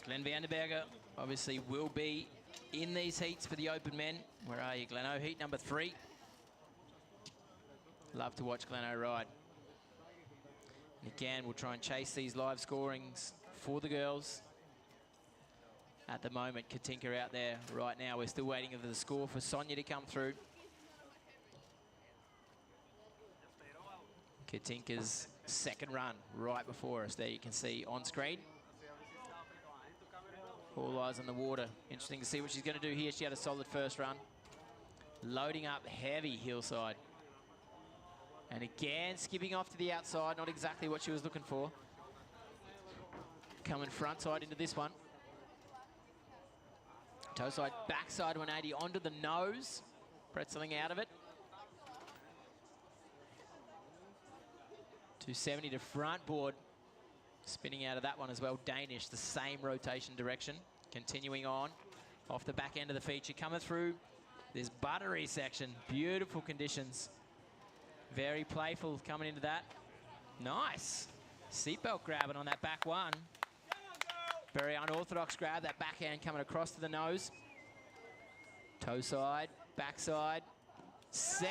Glenn Vandenberger obviously will be in these heats for the Open men. Where are you, Gleno? Heat number 3. Love to watch Gleno ride. And again, we'll try and chase these live scorings for the girls. At the moment, Katinka out there right now. We're still waiting for the score for Sonia to come through. Katinka's second run right before us. There you can see on screen. All eyes on the water. Interesting to see what she's going to do here. She had a solid first run. Loading up heavy hillside. And again, skipping off to the outside. Not exactly what she was looking for. Coming front side into this one. Toe side, backside 180 onto the nose. Pretzeling out of it. 270 to front board. Spinning out of that one as well. Danish, the same rotation direction. Continuing on. Off the back end of the feature. Coming through this buttery section. Beautiful conditions. Very playful coming into that. Nice. Seatbelt grabbing on that back one. Very unorthodox grab, that backhand coming across to the nose. Toe side, backside, 7.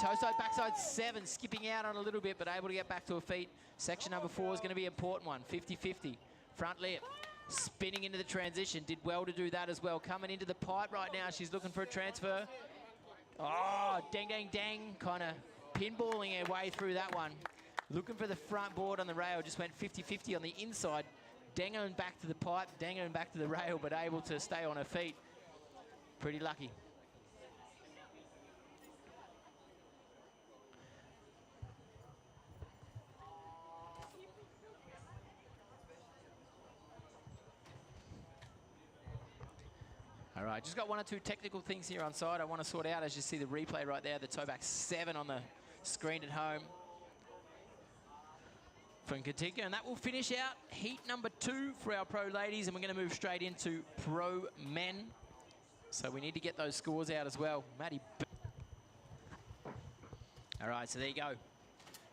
Toe side, backside, 7. Skipping out on a little bit, but able to get back to her feet. Section number 4 is going to be an important one. 50-50. Front lip. Spinning into the transition. Did well to do that as well. Coming into the pipe right now. She's looking for a transfer. Oh, dang, dang, dang. Kind of pinballing her way through that one. Looking for the front board on the rail. Just went 50-50 on the inside. Dangoing back to the pipe, dangoing back to the rail, but able to stay on her feet. Pretty lucky. All right, just got 1 or 2 technical things here on side I want to sort out. As you see the replay right there, the toe back 7 on the screen at home from Katinka, and that will finish out heat number 2 for our pro ladies, and we're going to move straight into pro men. So we need to get those scores out as well. Maddie. All right, so there you go.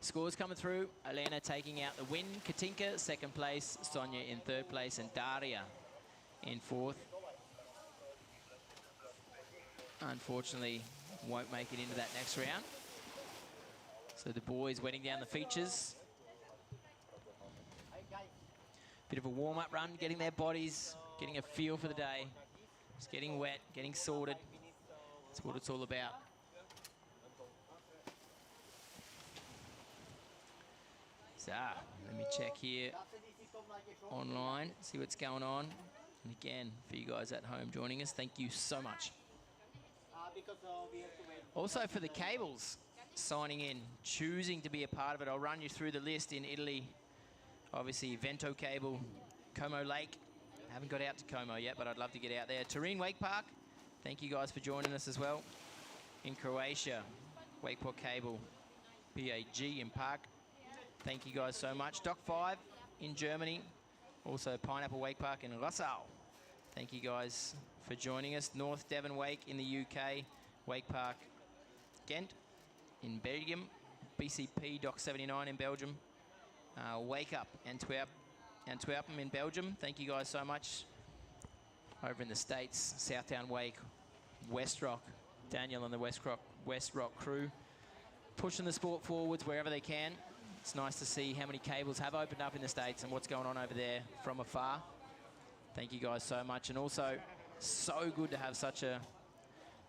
Scores coming through. Elena taking out the win. Katinka, 2nd place. Sonia in 3rd place, and Daria in 4th. Unfortunately, won't make it into that next round. So the boys wetting down the features. Bit of a warm-up run, getting their bodies, getting a feel for the day. Just getting wet, getting sorted. That's what it's all about. So, let me check here online, see what's going on. And again, for you guys at home joining us, thank you so much. Also for the cables signing in, choosing to be a part of it. I'll run you through the list in Italy. Obviously, Vento Cable, Como Lake. Haven't got out to Como yet, but I'd love to get out there. Turin Wake Park, thank you guys for joining us as well. In Croatia, Wakeboard Cable, PAG in Park. Thank you guys so much. Dock 5 in Germany. Also Pineapple Wake Park in Rossau. Thank you guys for joining us. North Devon Wake in the UK. Wake Park Ghent in Belgium. BCP Dock 79 in Belgium. Wake Up Antwerpen in Belgium. Thank you guys so much. Over in the States, Southtown Wake, West Rock, Daniel and the West Rock crew, pushing the sport forwards wherever they can. It's nice to see how many cables have opened up in the States and what's going on over there from afar. Thank you guys so much. And also, so good to have such a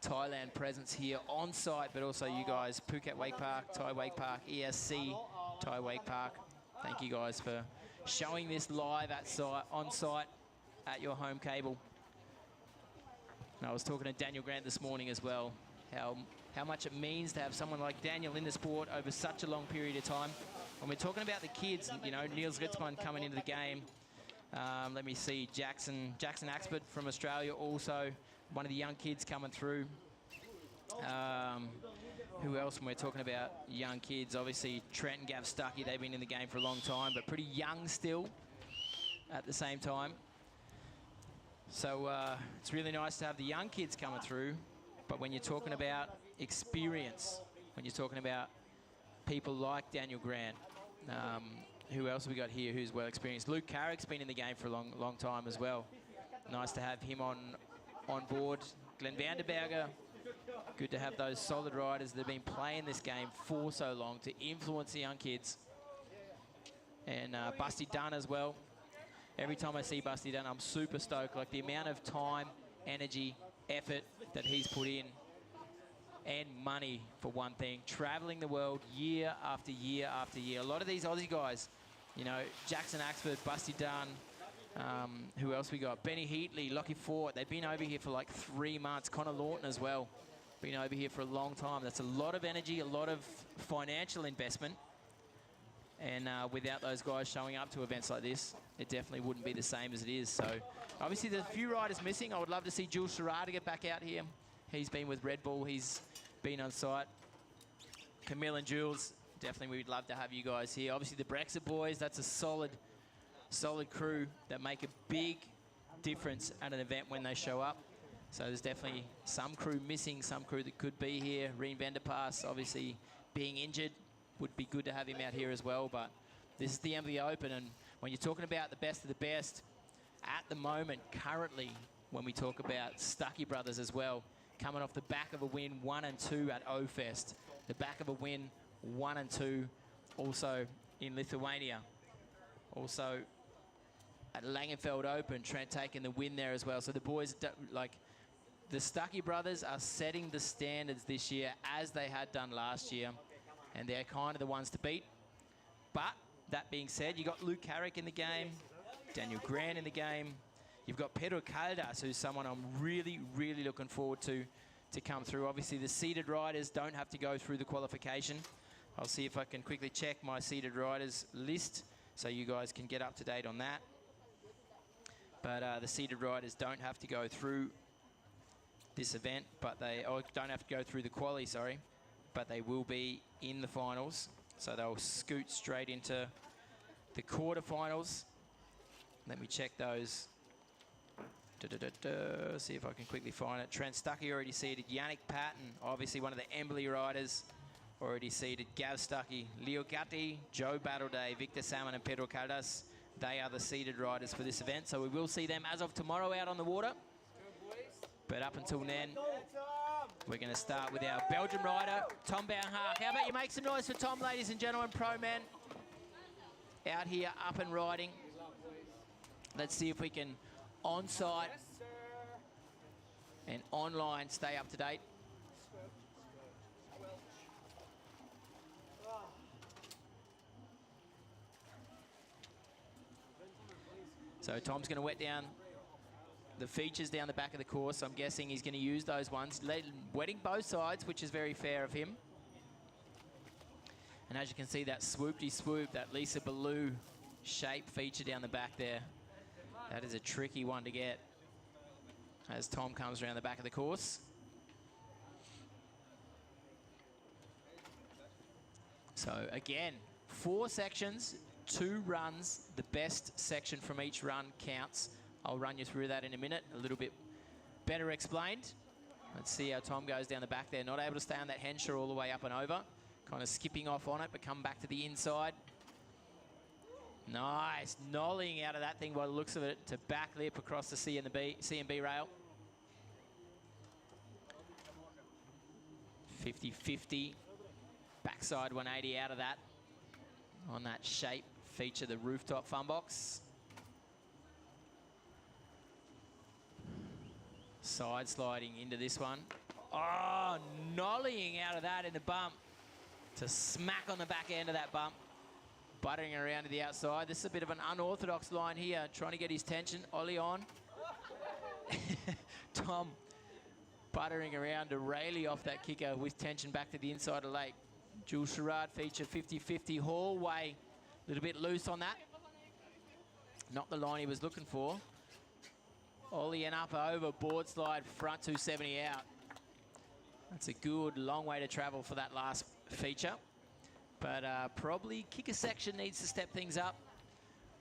Thailand presence here on site, but also you guys, Phuket Wake Park, Thai Wake Park, ESC, Thai Wake Park. Thank you guys for showing this live on site at your home cable. And I was talking to Daniel Grant this morning as well, how much it means to have someone like Daniel in the sport over such a long period of time. When we're talking about the kids, you know, Niels Ritzmann coming into the game. Let me see, Jackson Axford from Australia, also one of the young kids coming through. Who else when we're talking about young kids? Obviously, Trent and Gav Stuckey, they've been in the game for a long time, but pretty young still at the same time. So it's really nice to have the young kids coming through, but when you're talking about experience, when you're talking about people like Daniel Grant, who else have we got here who's well experienced? Luke Carrick's been in the game for a long time as well. Nice to have him on board. Glenn Vanderberger, good to have those solid riders that have been playing this game for so long to influence the young kids. And Busty Dunn as well. Every time I see Busty Dunn, I'm super stoked. Like the amount of time, energy, effort that he's put in, and money for one thing, traveling the world year after year after year. A lot of these Aussie guys, you know, Jackson Axford, Busty Dunn, who else we got? Benny Heatley, Lockie Fort, they've been over here for like 3 months. Connor Lawton as well, been over here for a long time. That's a lot of energy, a lot of financial investment. And without those guys showing up to events like this, it definitely wouldn't be the same as it is. So obviously there's a few riders missing. I would love to see Jules Sherrard get back out here. He's been with Red Bull. He's been on site. Camille and Jules, definitely we'd love to have you guys here. Obviously the Brexit boys, that's a solid crew that make a big difference at an event when they show up. So there's definitely some crew missing, some crew that could be here. Reen Vanderpass, obviously being injured, would be good to have him out here as well. But this is the Embily Open, and when you're talking about the best of the best, at the moment, currently, when we talk about Stuckey brothers as well, coming off the back of a win 1 and 2 at O-Fest, the back of a win 1 and 2 also in Lithuania, also at Langenfeld Open, Trent taking the win there as well. So the boys, like the Stuckey brothers, are setting the standards this year as they had done last year, and they're kind of the ones to beat. But that being said, you got Luke Carrick in the game, Daniel Grant in the game. You've got Pedro Caldas, who's someone I'm really, really looking forward to come through. Obviously, the seeded riders don't have to go through the qualification. I'll see if I can quickly check my seeded riders list so you guys can get up to date on that. But the seeded riders don't have to go through this event, but they don't have to go through the quali, sorry, but they will be in the finals. So they'll scoot straight into the quarterfinals. Let me check those. See if I can quickly find it. Trent Stuckey already seeded. Yannick Patton, obviously one of the Embily riders, already seeded. Gav Stuckey, Leo Gatti, Joe Battleday, Victor Salmon and Pedro Caldas. They are the seeded riders for this event. So we will see them as of tomorrow out on the water. But up until then, we're going to start with our Belgian rider, Tom Bauhaag. How about you make some noise for Tom, ladies and gentlemen, pro man. Out here, up and riding. Let's see if we can on-site and online stay up to date. So Tom's going to wet down the features down the back of the course. I'm guessing he's going to use those ones, wetting both sides, which is very fair of him. And as you can see, that swoopty swoop, that Lisa Ballou shape feature down the back there, that is a tricky one to get. as Tom comes around the back of the course. So again, 4 sections, 2 runs. The best section from each run counts. I'll run you through that in a minute, a little bit better explained. Let's see how Tom goes down the back there. Not able to stay on that Henshaw all the way up and over. Kind of skipping off on it, but come back to the inside. Nice, nollying out of that thing by the looks of it to back lip across the C and B rail. 50-50. Backside 180 out of that. On that shape feature, the rooftop fun box. Side sliding into this one. Oh, nollying out of that in the bump to smack on the back end of that bump. Buttering around to the outside. This is a bit of an unorthodox line here, trying to get his tension. Ollie on. Tom buttering around to Rayleigh off that kicker with tension back to the inside of Lake. Jules Sherrard feature 50-50 hallway. A little bit loose on that. Not the line he was looking for. Ollie and up over, board slide, front 270 out. That's a good long way to travel for that last feature. But probably kicker section needs to step things up.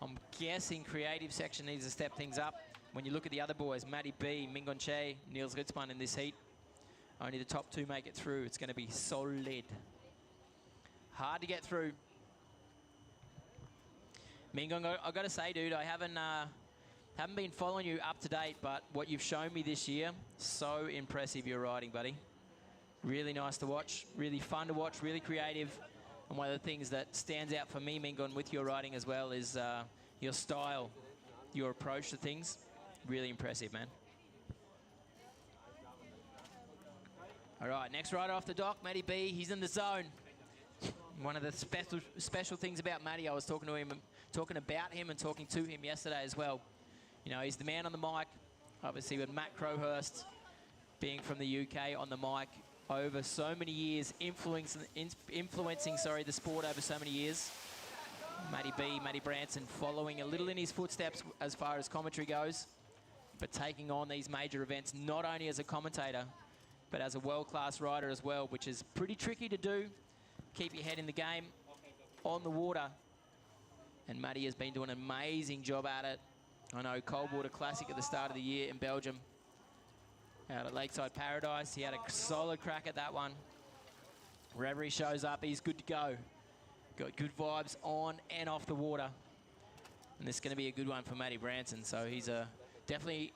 I'm guessing creative section needs to step things up. When you look at the other boys, Matty B, Mingon Che, Niels Ritzmann in this heat, only the top 2 make it through. It's going to be solid. Hard to get through. Mingon, I've got to say, dude, I haven't been following you up to date, but what you've shown me this year, so impressive your riding, buddy. Really nice to watch, really fun to watch, really creative. And one of the things that stands out for me, Mingon, with your riding as well is your style, your approach to things. Really impressive, man. All right, next rider off the dock, Matty B. He's in the zone. One of the special things about Matty, I was talking about him and talking to him yesterday as well. You know, he's the man on the mic. Obviously, with Matt Crowhurst being from the UK on the mic over so many years, influencing the sport over so many years. Matty Branson following a little in his footsteps as far as commentary goes, but taking on these major events not only as a commentator, but as a world-class rider as well, which is pretty tricky to do. Keep your head in the game, on the water. And Matty has been doing an amazing job at it. I know Cold Water Classic at the start of the year in Belgium, out at Lakeside Paradise. He had a solid crack at that one. Wherever he shows up, he's good to go. Got good vibes on and off the water. And this is going to be a good one for Matty Branson. So he's definitely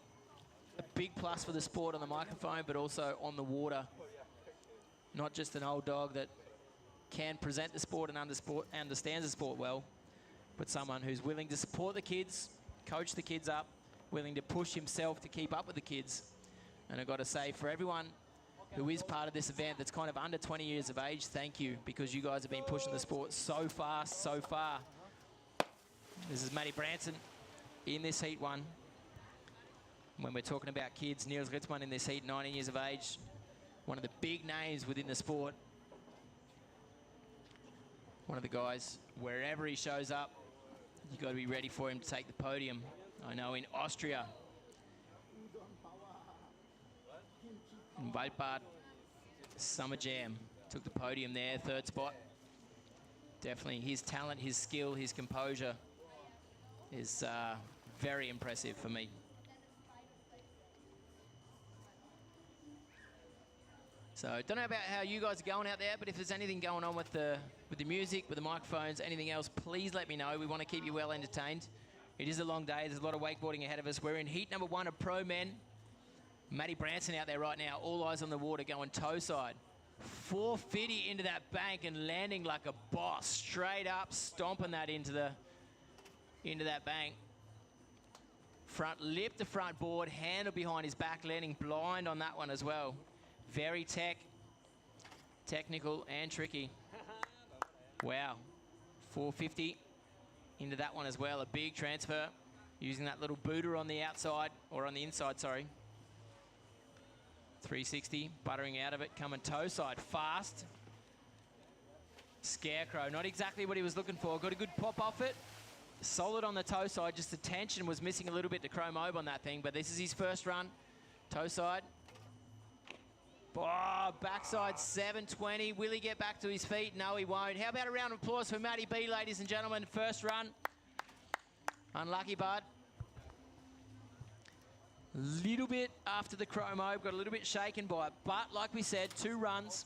a big plus for the sport on the microphone, but also on the water. Not just an old dog that can present the sport and understands the sport well, but someone who's willing to support the kids, coach the kids up, willing to push himself to keep up with the kids. And I've got to say, for everyone who is part of this event that's kind of under 20 years of age, thank you, because you guys have been pushing the sport so fast, so far. This is Matty Branson in this heat 1. When we're talking about kids, Niels Ritzmann in this heat, 19 years of age, one of the big names within the sport. One of the guys, wherever he shows up, you've got to be ready for him to take the podium. I know in Austria, in Waldbad, Summer Jam, took the podium there, 3rd spot. Definitely his talent, his skill, his composure is very impressive for me. So don't know about how you guys are going out there, but if there's anything going on with the music, with the microphones, anything else, please let me know. We want to keep you well entertained. It is a long day. There's a lot of wakeboarding ahead of us. We're in heat number 1 of pro men. Matty Branson out there right now, all eyes on the water, going toe side. 450 into that bank and landing like a boss, straight up, stomping that into that bank. Front lip to front board, handle behind his back, landing blind on that one as well. Very technical and tricky. Wow, 450 into that one as well. A big transfer using that little booter on the outside, or on the inside, sorry. 360, buttering out of it, coming toe side, fast. Scarecrow, not exactly what he was looking for. Got a good pop off it. Solid on the toe side, just the tension was missing a little bit to chrome over on that thing, but this is his first run. Toe side. Oh, backside 720. Will he get back to his feet? No, he won't. How about a round of applause for Matty B, ladies and gentlemen? First run. Unlucky, bud. Little bit after the chromo, got a little bit shaken by it. But like we said, 2 runs,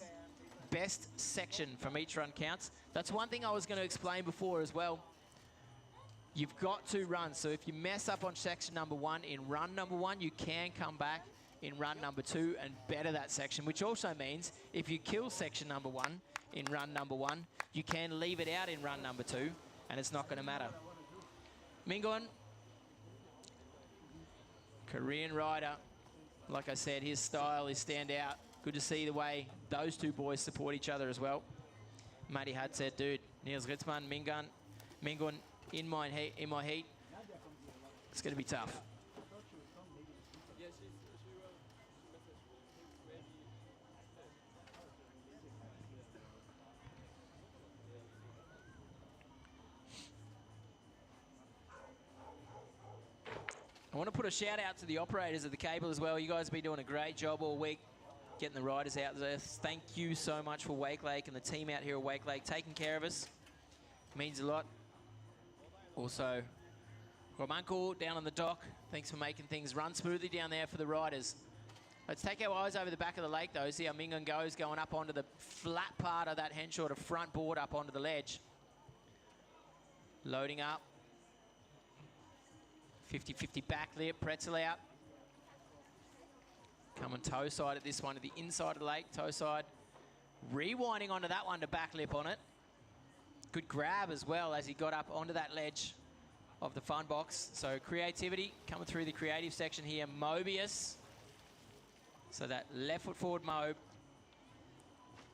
best section from each run counts. That's one thing I was going to explain before as well. You've got 2 runs, so if you mess up on section number 1 in run number 1, you can come back in run number 2 and better that section, which also means if you kill section number 1 in run number 1, you can leave it out in run number 2, and it's not going to matter. Mingon, Korean rider. Like I said, his style is stand out. Good to see the way those 2 boys support each other as well. Matty had said, dude, Niels Ritzmann, Mingon in my heat. It's going to be tough. I want to put a shout out to the operators of the cable as well. You guys have been doing a great job all week getting the riders out there. Thank you so much for Wakelake and the team out here at Wakelake taking care of us. Means a lot. Also, Romanko down on the dock. Thanks for making things run smoothly down there for the riders. Let's take our eyes over the back of the lake though. See how Mingon goes, going up onto the flat part of that henshaw to front board up onto the ledge. Loading up. 50-50 back lip, pretzel out. Coming toe side at this one to the inside of the lake, toe side. Rewinding onto that one to back lip on it. Good grab as well as he got up onto that ledge of the fun box. So creativity coming through the creative section here. Mobius. So that left foot forward mob.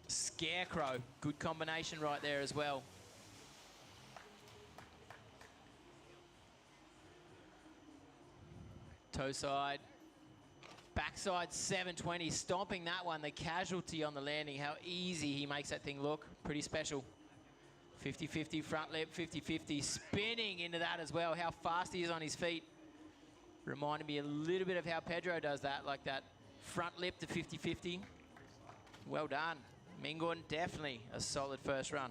Scarecrow. Good combination right there as well. Toe side, backside 720, stomping that one, the casualty on the landing, how easy he makes that thing look, pretty special. 50-50 front lip, 50-50 spinning into that as well, how fast he is on his feet. Reminded me a little bit of how Pedro does that, like that front lip to 50-50. Well done. Mingon, definitely a solid first run.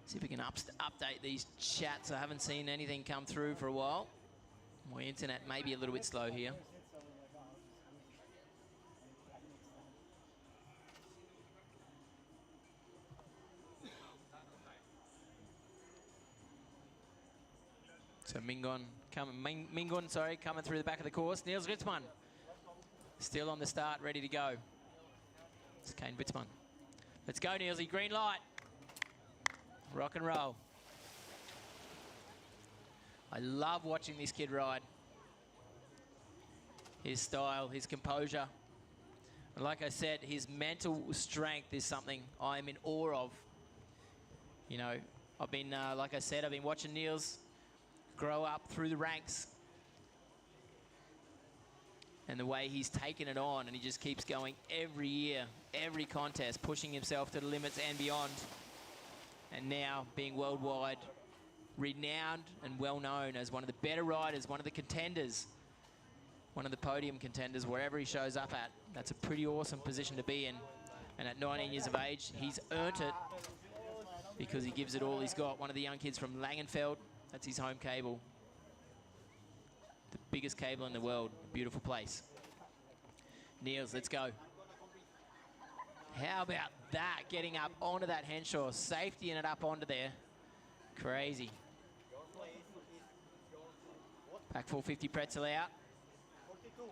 See if we can update these chats. I haven't seen anything come through for a while. My internet may be a little bit slow here. So Mingon coming through the back of the course. Niels Ritzmann still on the start, ready to go. It's Kane Ritzmann. Let's go, Nielsy. Green light. Rock and roll. I love watching this kid ride. His style, his composure. And like I said, his mental strength is something I'm in awe of. You know, I've been, like I said, I've been watching Niels grow up through the ranks. And the way he's taken it on, and he just keeps going every year, every contest, pushing himself to the limits and beyond. And now being worldwide renowned and well known as one of the better riders, one of the contenders, one of the podium contenders wherever he shows up at. That's a pretty awesome position to be in. And at 19 years of age, he's earned it because he gives it all he's got. One of the young kids from Langenfeld, that's his home cable. The biggest cable in the world, beautiful place. Niels, let's go. How about that, getting up onto that henshaw, safetying it up onto there. Crazy. Back 450 pretzel out.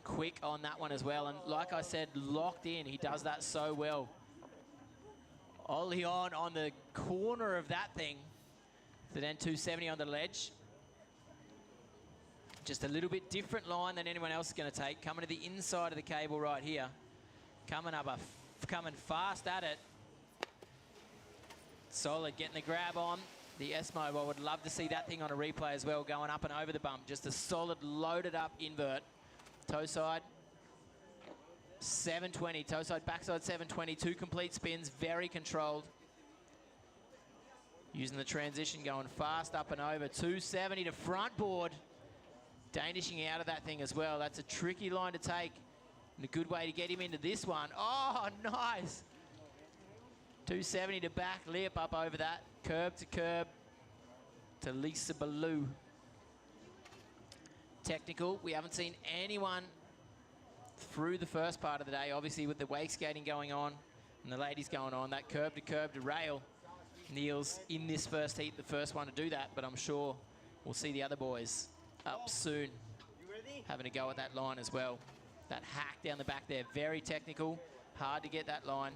Quick on that one as well, and like I said, locked in. He does that so well. Ollie on the corner of that thing. So then 270 on the ledge. Just a little bit different line than anyone else is going to take. Coming to the inside of the cable right here. Coming fast at it. Solid, getting the grab on. The S-Mob, I would love to see that thing on a replay as well, going up and over the bump. Just a solid, loaded up invert. Toe side, 720. Toe side, backside 720. 2 complete spins, very controlled. Using the transition, going fast up and over. 270 to front board. Danishing out of that thing as well. That's a tricky line to take and a good way to get him into this one. Oh, nice. 270 to back lip up over that. Curb to Lisa Ballou. Technical. We haven't seen anyone through the first part of the day, obviously with the wake skating going on and the ladies going on. That curb to rail. Neil's in this first heat, the first one to do that, but I'm sure we'll see the other boys up soon having a go at that line as well. That hack down the back there, very technical, hard to get that line.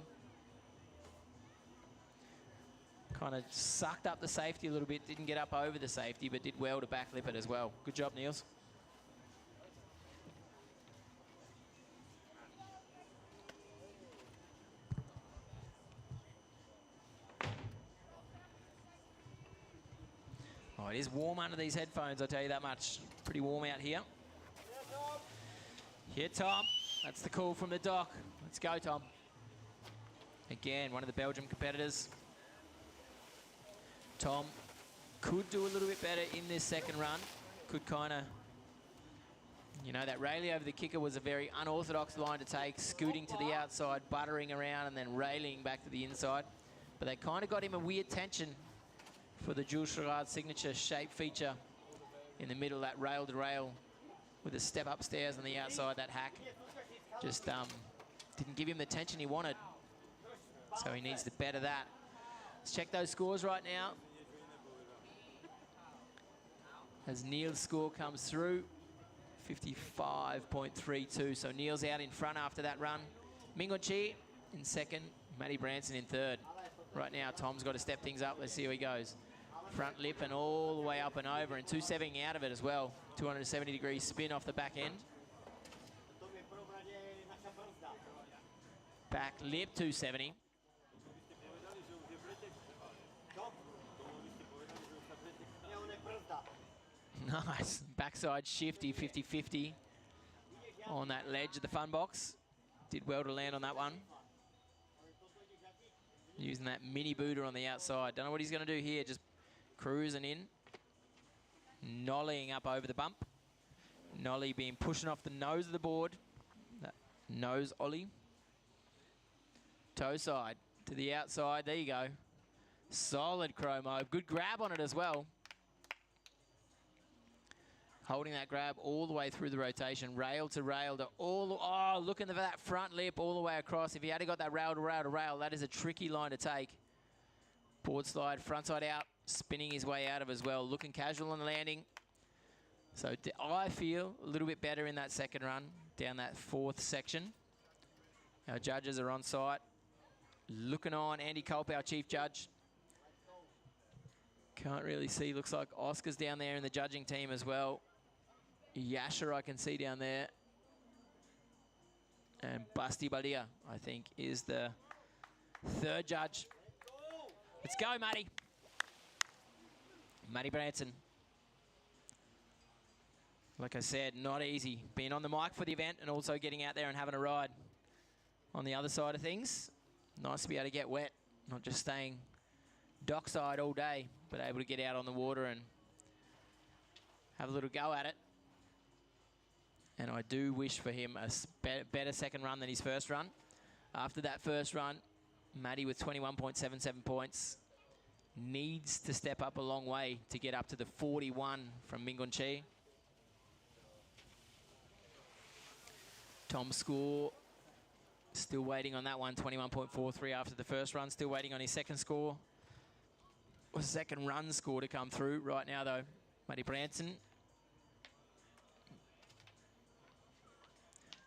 Kind of sucked up the safety a little bit, didn't get up over the safety, but did well to backlip it as well. Good job, Niels. Oh, it is warm under these headphones, I'll tell you that much. Pretty warm out here. Here, Tom. That's the call from the dock. Let's go, Tom. Again, one of the Belgium competitors. Tom could do a little bit better in this second run. Could kind of, you know, that railing over the kicker was a very unorthodox line to take, scooting to the outside, buttering around, and then railing back to the inside. But they kind of got him a weird tension for the Jules Gerard signature shape feature in the middle, that rail to rail with a step upstairs on the outside. That hack just didn't give him the tension he wanted. So he needs to better that. Let's check those scores right now. As Neil's score comes through, 55.32. So Neil's out in front after that run. Mingon Chi in second, Matty Branson in third. Right now, Tom's got to step things up. Let's see how he goes. Front lip and all the way up and over, and 270 out of it as well. 270-degree spin off the back end. Back lip 270. Nice. Backside shifty, 50-50 on that ledge of the fun box. Did well to land on that one. Using that mini booter on the outside. Don't know what he's going to do here. Just cruising in. Nollying up over the bump. Nolly being pushing off the nose of the board. That nose ollie. Toe side to the outside. There you go. Solid chromo. Good grab on it as well. Holding that grab all the way through the rotation. Rail to all. Oh, looking for that front lip all the way across. If he had got that rail to rail, that is a tricky line to take. Board slide, front side out. Spinning his way out of as well. Looking casual on the landing. So I feel a little bit better in that second run down that fourth section. Our judges are on site. Looking on Andy Culp, our chief judge. Can't really see. Looks like Oscar's down there in the judging team as well. Yasher I can see down there. And Basti Balia, I think, is the third judge. Let's go, Matty. Matty Branson. Like I said, not easy. Being on the mic for the event and also getting out there and having a ride on the other side of things. Nice to be able to get wet, not just staying dockside all day, but able to get out on the water and have a little go at it. And I do wish for him a better second run than his first run. After that first run, Matty with 21.77 points needs to step up a long way to get up to the 41 from Mingon Chi. Tom's score, still waiting on that one, 21.43 after the first run. Still waiting on his second score. Or second run score to come through right now, though. Matty Branson.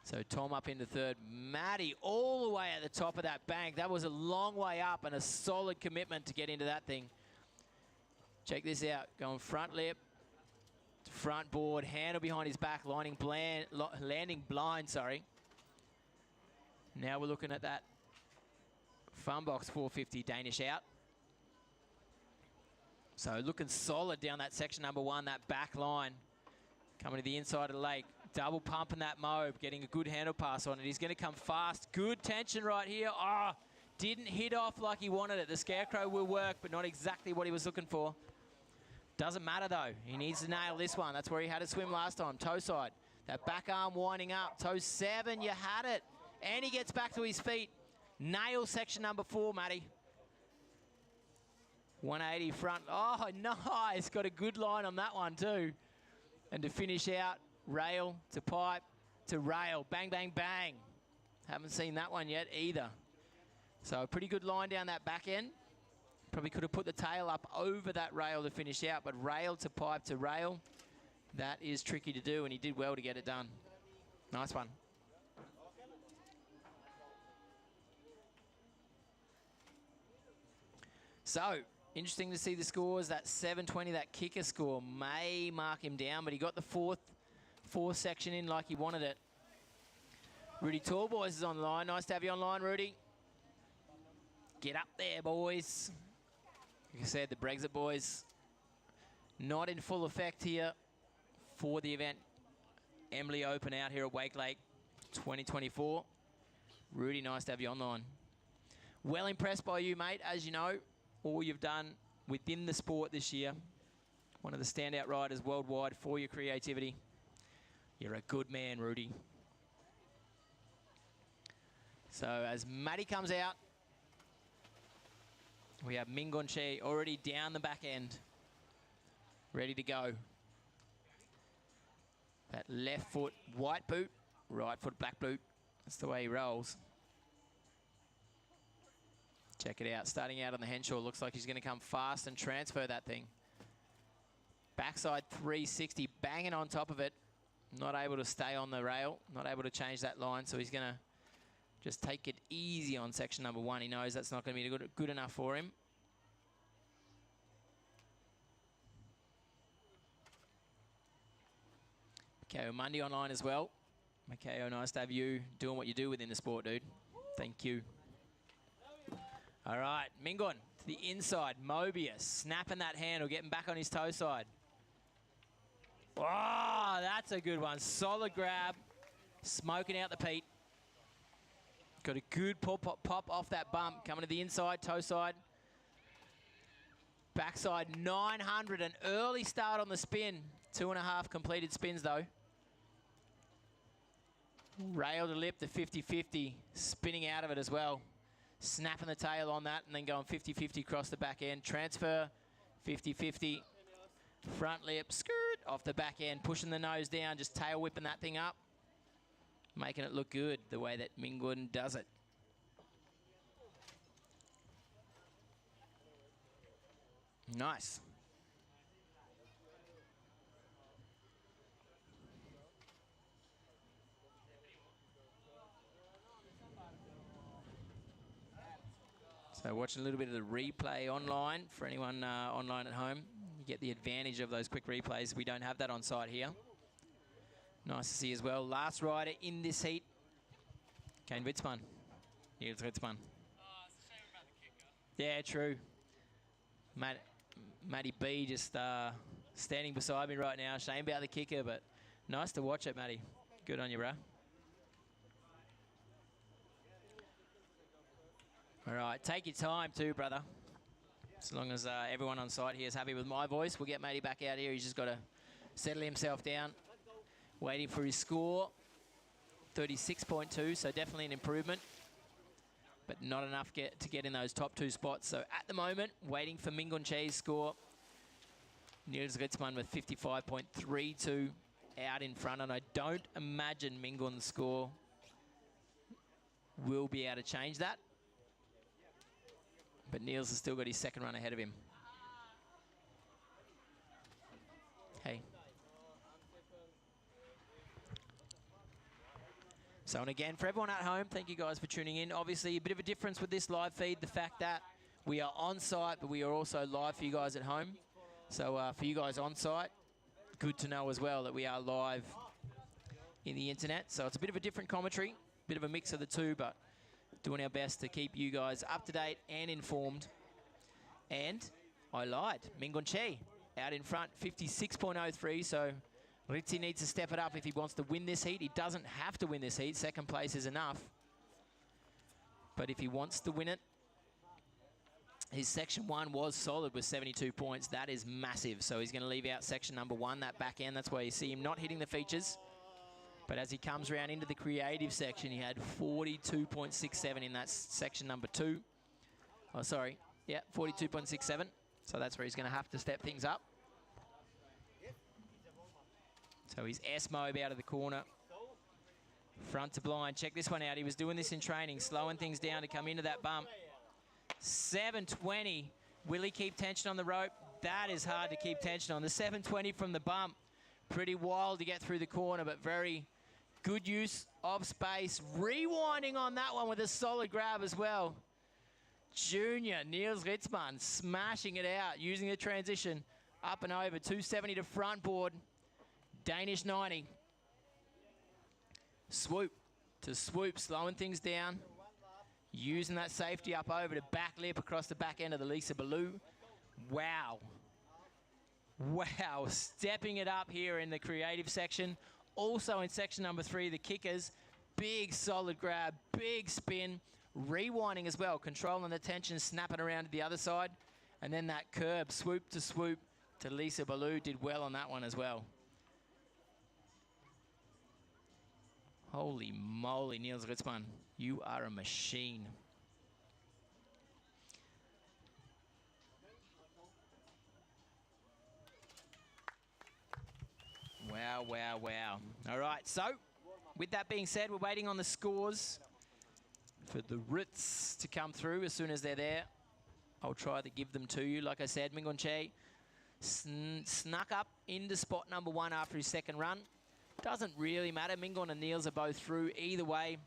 So Tom up into third. Matty all the way at the top of that bank. That was a long way up and a solid commitment to get into that thing. Check this out. Going front lip, front board, handle behind his back, landing blind, sorry. Now we're looking at that fun box 450 Danish out. So looking solid down that section number one, that back line. Coming to the inside of the lake. Double pumping that mobe, getting a good handle pass on it. He's going to come fast. Good tension right here. Oh, didn't hit off like he wanted it. The Scarecrow will work, but not exactly what he was looking for. Doesn't matter, though. He needs to nail this one. That's where he had to swim last time. Toe side. That back arm winding up. Toe 7, you had it. And he gets back to his feet. Nail section number 4, Matty. 180 front. Oh, nice. Got a good line on that one, too. And to finish out, rail to pipe to rail. Bang, bang, bang. Haven't seen that one yet either. So a pretty good line down that back end. Probably could have put the tail up over that rail to finish out, but rail to pipe to rail, that is tricky to do, and he did well to get it done. Nice one. So, interesting to see the scores. That 720, that kicker score may mark him down, but he got the fourth section in like he wanted it. Rudy Tallboys is online. Nice to have you online, Rudy. Get up there, boys. Like I said, the Brexit boys not in full effect here for the event. Embily Open out here at Wakelake 2024. Rudy, nice to have you online. Well impressed by you, mate. As you know, all you've done within the sport this year. One of the standout riders worldwide for your creativity. You're a good man, Rudy. So as Matty comes out, we have Mingon Che already down the back end, ready to go. That left foot white boot, right foot black boot. That's the way he rolls. Check it out, starting out on the Henshaw. Looks like he's going to come fast and transfer that thing. Backside 360, banging on top of it. Not able to stay on the rail, not able to change that line, so he's going to just take it easy on section number 1. He knows that's not going to be good enough for him. Makeo Mundy online as well. Makeo, nice to have you doing what you do within the sport, dude. Thank you. All right, Mingon to the inside. Mobius snapping that handle, getting back on his toe side. Oh, that's a good one. Solid grab, smoking out the peat. Got a good pop off that bump. Coming to the inside, toe side. Backside 900, an early start on the spin. 2.5 completed spins though. Rail to lip, the 50-50, spinning out of it as well. Snapping the tail on that and then going 50-50 across the back end. Transfer, 50-50. Front lip, skirt, off the back end. Pushing the nose down, just tail whipping that thing up. Making it look good the way that Mingun does it. Nice. So watching a little bit of the replay online for anyone online at home. You get the advantage of those quick replays. We don't have that on site here. Nice to see as well. Last rider in this heat, Kane Witzmann. Niels Witzmann. Oh, it's a shame about the kicker. Yeah, true. Matty B just standing beside me right now. Shame about the kicker, but nice to watch it, Matty. Good on you, bro. All right, take your time too, brother. As long as everyone on site here is happy with my voice, we'll get Matty back out here. He's just got to settle himself down. Waiting for his score, 36.2, so definitely an improvement, but not enough to get in those top 2 spots. So at the moment, waiting for Mingon Che's score. Niels Ritzmann with 55.32 out in front, and I don't imagine Mingon's score will be able to change that. But Niels has still got his second run ahead of him. Hey. So, and again, for everyone at home, thank you guys for tuning in. Obviously, a bit of a difference with this live feed, the fact that we are on site, but we are also live for you guys at home. So, for you guys on site, good to know as well that we are live in the internet. So, it's a bit of a different commentary, bit of a mix of the two, but doing our best to keep you guys up to date and informed. And I lied. Mingon Che out in front, 56.03, so Ritzi needs to step it up if he wants to win this heat. He doesn't have to win this heat. Second place is enough. But if he wants to win it, His section 1 was solid with 72 points. That is massive. So he's going to leave out section number 1, that back end. That's why you see him not hitting the features. But as he comes around into the creative section, he had 42.67 in that section number 2. Oh, sorry. Yeah, 42.67. So that's where he's going to have to step things up. So he's S-mobe out of the corner. Front to blind. Check this one out. He was doing this in training, slowing things down to come into that bump. 720. Will he keep tension on the rope? That is hard to keep tension on. The 720 from the bump. Pretty wild to get through the corner, but very good use of space. Rewinding on that one with a solid grab as well. Junior Niels Ritzmann smashing it out, using the transition up and over. 270 to front board. Danish 90. Swoop to swoop, slowing things down. Using that safety up over to back lip across the back end of the Lisa Ballou. Wow. Wow, stepping it up here in the creative section. Also in section number 3, the kickers. Big solid grab, big spin. Rewinding as well, controlling the tension, snapping around to the other side. And then that curb, swoop to Lisa Ballou. Did well on that one as well. Holy moly, Niels Ritzmann. You are a machine. Wow, wow, wow. All right, so with that being said, we're waiting on the scores for the Ritz to come through. As soon as they're there, I'll try to give them to you. Like I said, Mingon Che snuck up into spot number 1 after his second run. Doesn't really matter. Mingon and Niels are both through either way.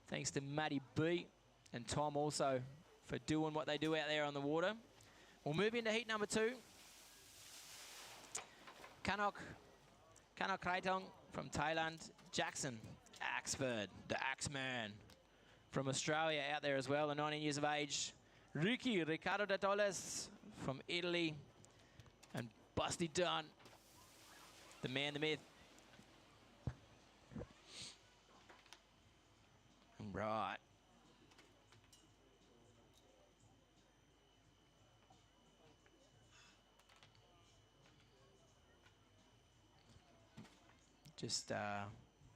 Thanks to Matty B and Tom also for doing what they do out there on the water. We'll move into heat number 2. Kanok Kraitong from Thailand. Jackson Axford, the Axeman from Australia out there as well, at 19 years of age. Ricardo Datoles from Italy. And Busty Dunn, the man, the myth. Right. Just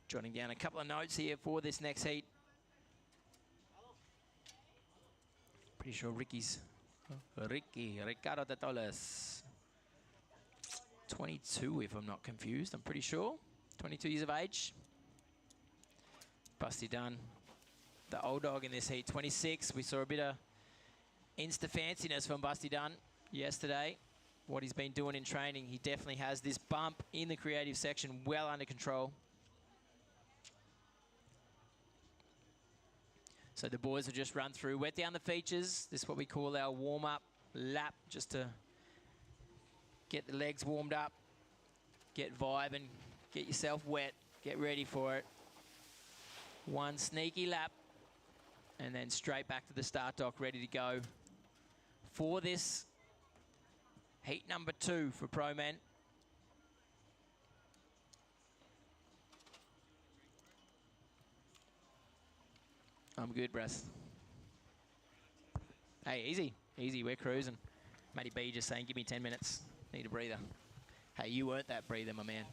jotting down a couple of notes here for this next heat. Pretty sure Ricardo Datoles. 22 if I'm not confused, I'm pretty sure. 22 years of age. Busty Dunn, the old dog in this heat, 26. We saw a bit of insta fanciness from Busty Dunn yesterday. What he's been doing in training, he definitely has this bump in the creative section well under control. So the boys will just run through, wet down the features. This is what we call our warm-up lap, just to get the legs warmed up, get vibing, get yourself wet, get ready for it. One sneaky lap, and then straight back to the start dock, ready to go for this heat number 2 for pro men. I'm good, Brass. Hey, easy, easy, we're cruising. Matty B just saying, give me 10 minutes. Need a breather. Hey, you weren't that breather, my man.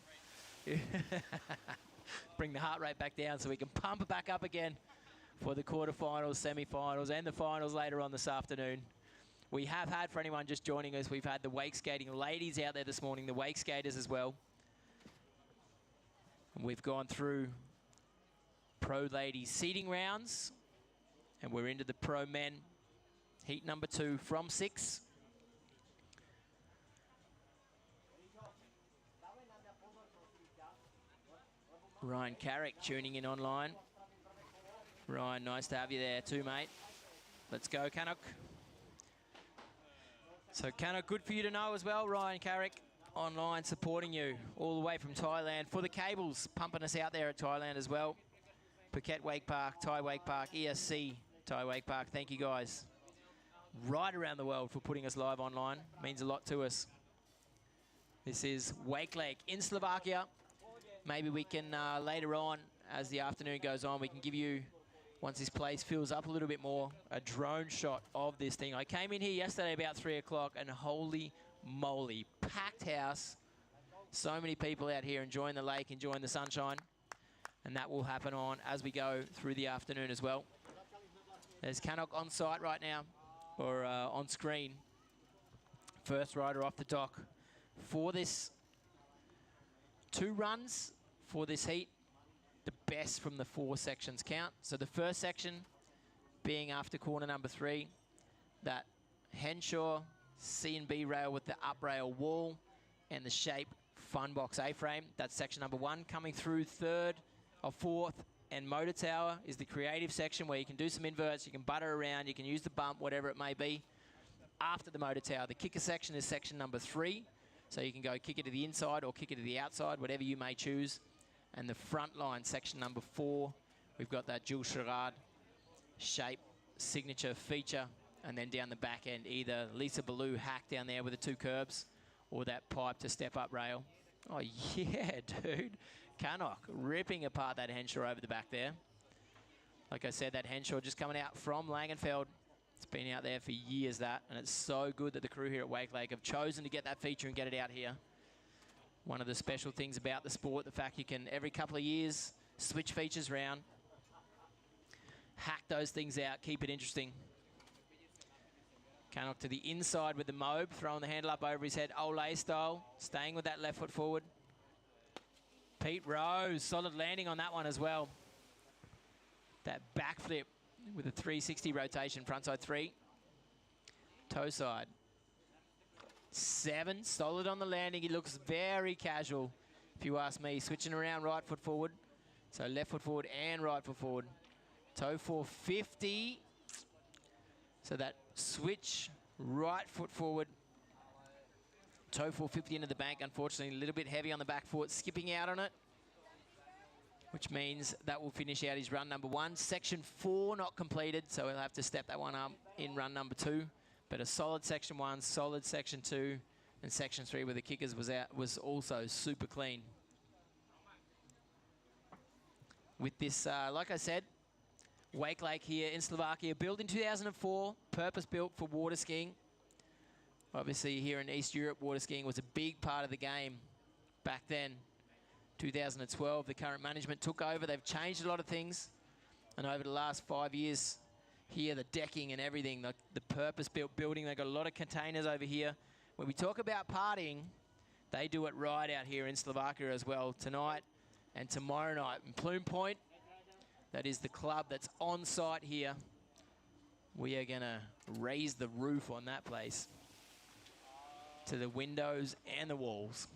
Bring the heart rate back down so we can pump it back up again for the quarterfinals, semi-finals, and the finals later on this afternoon. We have had, for anyone just joining us, we've had the wake skating ladies out there this morning, the wake skaters as well. And we've gone through pro ladies seating rounds, and we're into the pro men heat number 2 from 6. Ryan Carrick tuning in online. Ryan, nice to have you there too, mate. Let's go, Canuck. So Canuck, good for you to know as well, Ryan Carrick, online supporting you all the way from Thailand. For the cables, pumping us out there at Thailand as well. Phuket Wake Park, Thai Wake Park, ESC Thai Wake Park. Thank you guys right around the world for putting us live online. Means a lot to us. This is Wakelake in Slovakia. Maybe we can, later on, as the afternoon goes on, we can give you once this place fills up a little bit more, a drone shot of this thing. I came in here yesterday about 3 o'clock, and holy moly, packed house. So many people out here enjoying the lake, enjoying the sunshine. And that will happen on as we go through the afternoon as well. There's Cannock on site right now, or on screen. First rider off the dock for this 2 runs for this heat. The best from the 4 sections count. So the first section being after corner number 3, that Henshaw C&B rail with the up rail wall and the shape Funbox A-frame. That's section number 1. Coming through 3rd or 4th and motor tower is the creative section where you can do some inverts, you can butter around, you can use the bump, whatever it may be. After the motor tower, the kicker section is section number 3. So you can go kick it to the inside or kick it to the outside, whatever you may choose. And the front line, section number 4, we've got that Jules Gerard shape signature feature. And then down the back end, either Lisa Ballou hack down there with the 2 curbs or that pipe to step up rail. Oh yeah, dude. Cannock ripping apart that Henshaw over the back there. Like I said, that Henshaw just coming out from Langenfeld. It's been out there for years, that, and it's so good that the crew here at Wakelake have chosen to get that feature and get it out here. One of the special things about the sport, the fact you can, every couple of years, switch features around, hack those things out, keep it interesting. Cannock to the inside with the mobe, throwing the handle up over his head, Olay style, staying with that left foot forward. Pete Rose, solid landing on that one as well. That backflip with a 360 rotation, frontside 3. Toe side. 7, solid on the landing. He looks very casual, if you ask me. Switching around right foot forward. So left foot forward and right foot forward. Toe 450. So that switch, right foot forward. Toe 450 into the bank. Unfortunately, a little bit heavy on the back foot. Skipping out on it, which means that will finish out his run number 1. Section 4 not completed, so he'll have to step that one up in run number 2. But a solid section 1, solid section 2, and section 3 where the kickers was also super clean. With this, like I said, Wakelake here in Slovakia, built in 2004, purpose-built for water skiing. Obviously here in East Europe, water skiing was a big part of the game back then. 2012, the current management took over. They've changed a lot of things. And over the last 5 years here, the decking and everything, the purpose-built building, they've got a lot of containers over here. When we talk about partying, they do it right out here in Slovakia as well, tonight and tomorrow night. In Plume Point, that is the club that's on site here. We are gonna raise the roof on that place to the windows and the walls.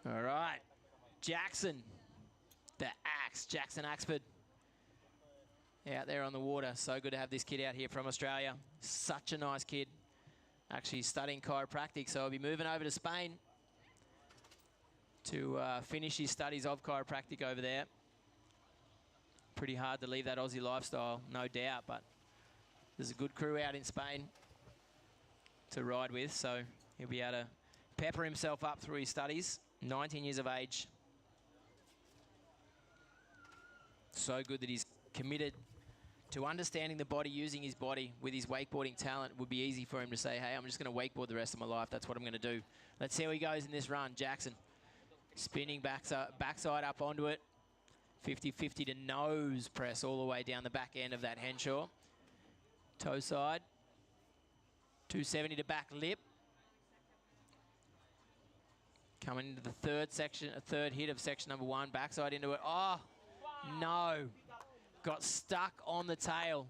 All right, Jackson, the axe, Jackson Axford, out there on the water. So good to have this kid out here from Australia. Such a nice kid. Actually studying chiropractic, so he'll be moving over to Spain to finish his studies of chiropractic over there. Pretty hard to leave that Aussie lifestyle, no doubt, but there's a good crew out in Spain to ride with, so he'll be able to pepper himself up through his studies. 19 years of age. So good that he's committed to understanding the body, using his body with his wakeboarding talent. It would be easy for him to say, hey, I'm just going to wakeboard the rest of my life. That's what I'm going to do. Let's see how he goes in this run. Jackson spinning backside up onto it. 50-50 to nose press all the way down the back end of that Henshaw. Toe side. 270 to back lip. Coming into the third section, a third hit of section number 1, backside into it. Oh, no. Got stuck on the tail.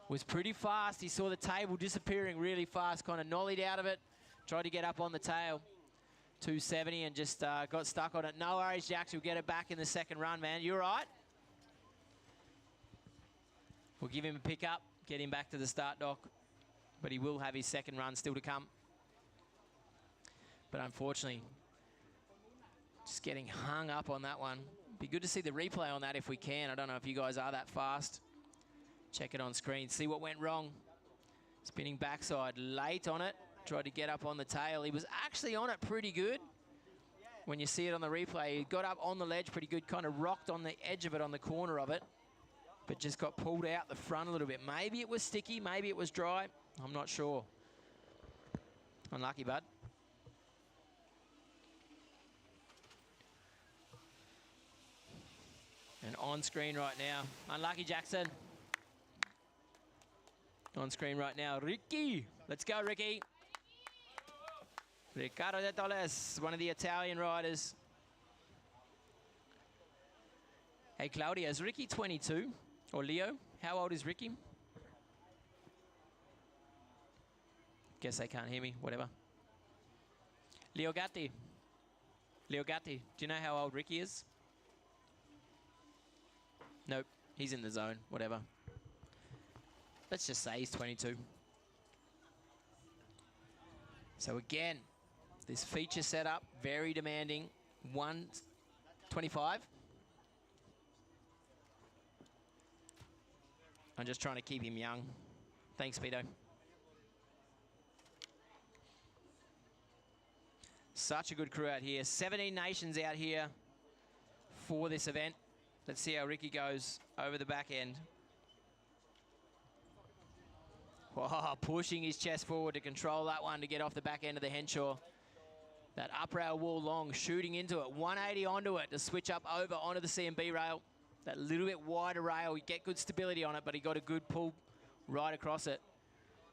Was pretty fast. He saw the table disappearing really fast, kind of nollied out of it. Tried to get up on the tail. 270 and just got stuck on it. No worries, Jax. We'll get it back in the second run, man. You all right? We'll give him a pick up, get him back to the start dock. But he will have his second run still to come. But unfortunately, just getting hung up on that one. Be good to see the replay on that if we can. I don't know if you guys are that fast. Check it on screen. See what went wrong. Spinning backside, late on it. Tried to get up on the tail. He was actually on it pretty good when you see it on the replay. He got up on the ledge pretty good, kind of rocked on the edge of it, on the corner of it, but just got pulled out the front a little bit. Maybe it was sticky, maybe it was dry. I'm not sure. Unlucky, bud. And on screen right now, unlucky Jackson. On screen right now, Ricky. Let's go, Ricky. Ricardo de Toles, one of the Italian riders. Hey, Claudia, is Ricky 22? Or Leo? How old is Ricky? Guess they can't hear me, whatever. Leo Gatti. Leo Gatti, do you know how old Ricky is? Nope, he's in the zone, whatever. Let's just say he's 22. So again, this feature setup, very demanding. 125. I'm just trying to keep him young. Thanks, Speedo. Such a good crew out here. 17 nations out here for this event. Let's see how Ricky goes over the back end. Wow, pushing his chest forward to control that one to get off the back end of the Henshaw. That up rail wall long, shooting into it. 180 onto it to switch up over onto the CMB rail. That little bit wider rail, you get good stability on it, but he got a good pull right across it.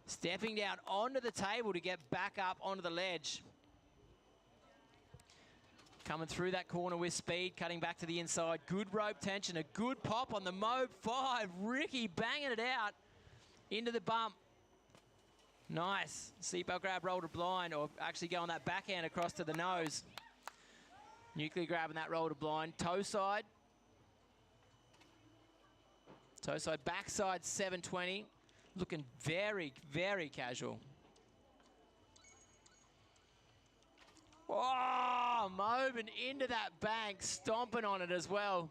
Stepping down onto the table to get back up onto the ledge. Coming through that corner with speed, cutting back to the inside. Good rope tension, a good pop on the Mode 5. Ricky banging it out into the bump. Nice. Seatbelt grab, roll to blind, or actually going that backhand across to the nose. Nuclear grabbing that roll to blind. Toe side. Toe side, backside 720. Looking very, very casual. Oh, moving into that bank, stomping on it as well.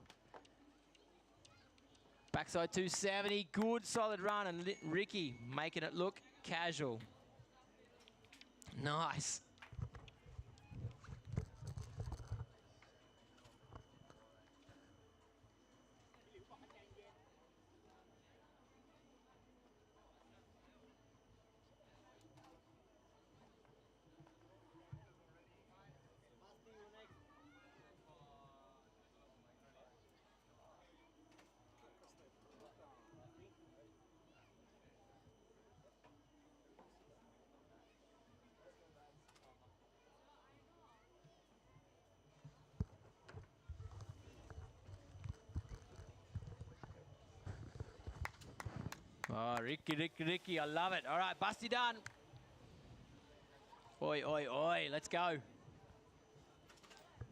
Backside 270, good solid run, and Ricky making it look casual. Nice. Oh, Ricky, I love it. All right, Busty done. Oi, oi, oi, let's go.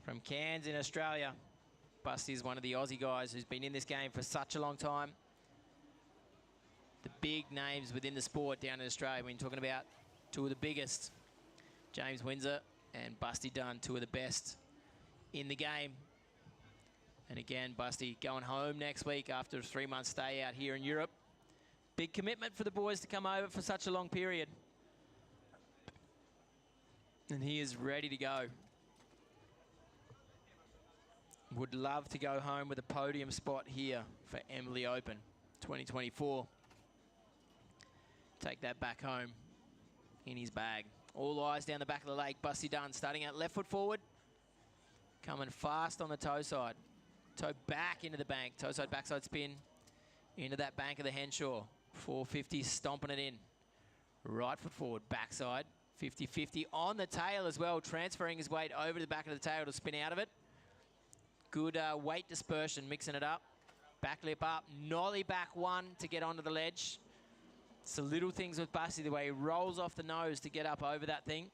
From Cairns in Australia. Busty's one of the Aussie guys who's been in this game for such a long time. The big names within the sport down in Australia. We're talking about two of the biggest. James Windsor and Busty Dunn, two of the best in the game. And again, Busty going home next week after a 3-month stay out here in Europe. Big commitment for the boys to come over for such a long period. And he is ready to go. Would love to go home with a podium spot here for Embily Open 2024. Take that back home in his bag. All eyes down the back of the lake. Busty Dunn starting out left foot forward. Coming fast on the toe side. Toe back into the bank. Toe side, backside spin. Into that bank of the Henshaw. 450, stomping it in. Right foot forward, backside. 50-50 on the tail as well. Transferring his weight over to the back of the tail to spin out of it. Good weight dispersion, mixing it up. Back lip up, nollie back one to get onto the ledge. It's the little things with Busty, the way he rolls off the nose to get up over that thing.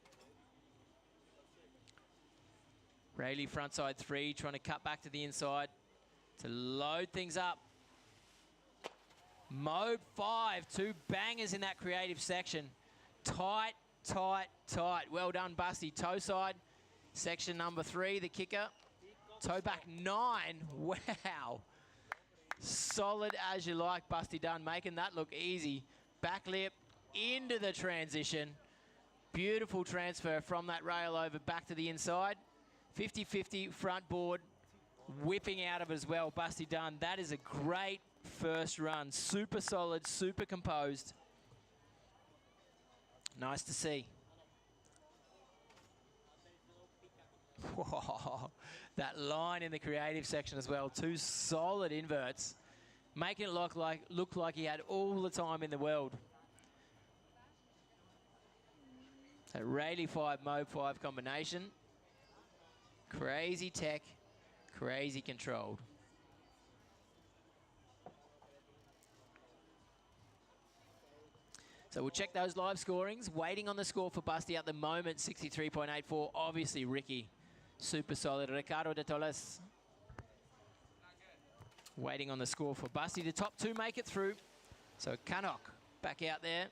Rayleigh frontside 3, trying to cut back to the inside to load things up. Mode 5, 2 bangers in that creative section. Tight, tight, tight. Well done, Busty. Toe side, section number 3, the kicker. Toe back 9, wow. Solid as you like, Busty Dunn, making that look easy. Back lip into the transition. Beautiful transfer from that rail over back to the inside. 50-50 front board, whipping out of it as well. Busty done. That is a great first run. Super solid, super composed. Nice to see. Whoa, that line in the creative section as well. 2 solid inverts, making it look like he had all the time in the world. That Rayleigh 5 Mode 5 combination. Crazy tech, crazy controlled. So we'll check those live scorings. Waiting on the score for Busty at the moment, 63.84. Obviously, Ricky, super solid. Ricardo de Tolles waiting on the score for Busty. The top 2 make it through. So Cannock back out there.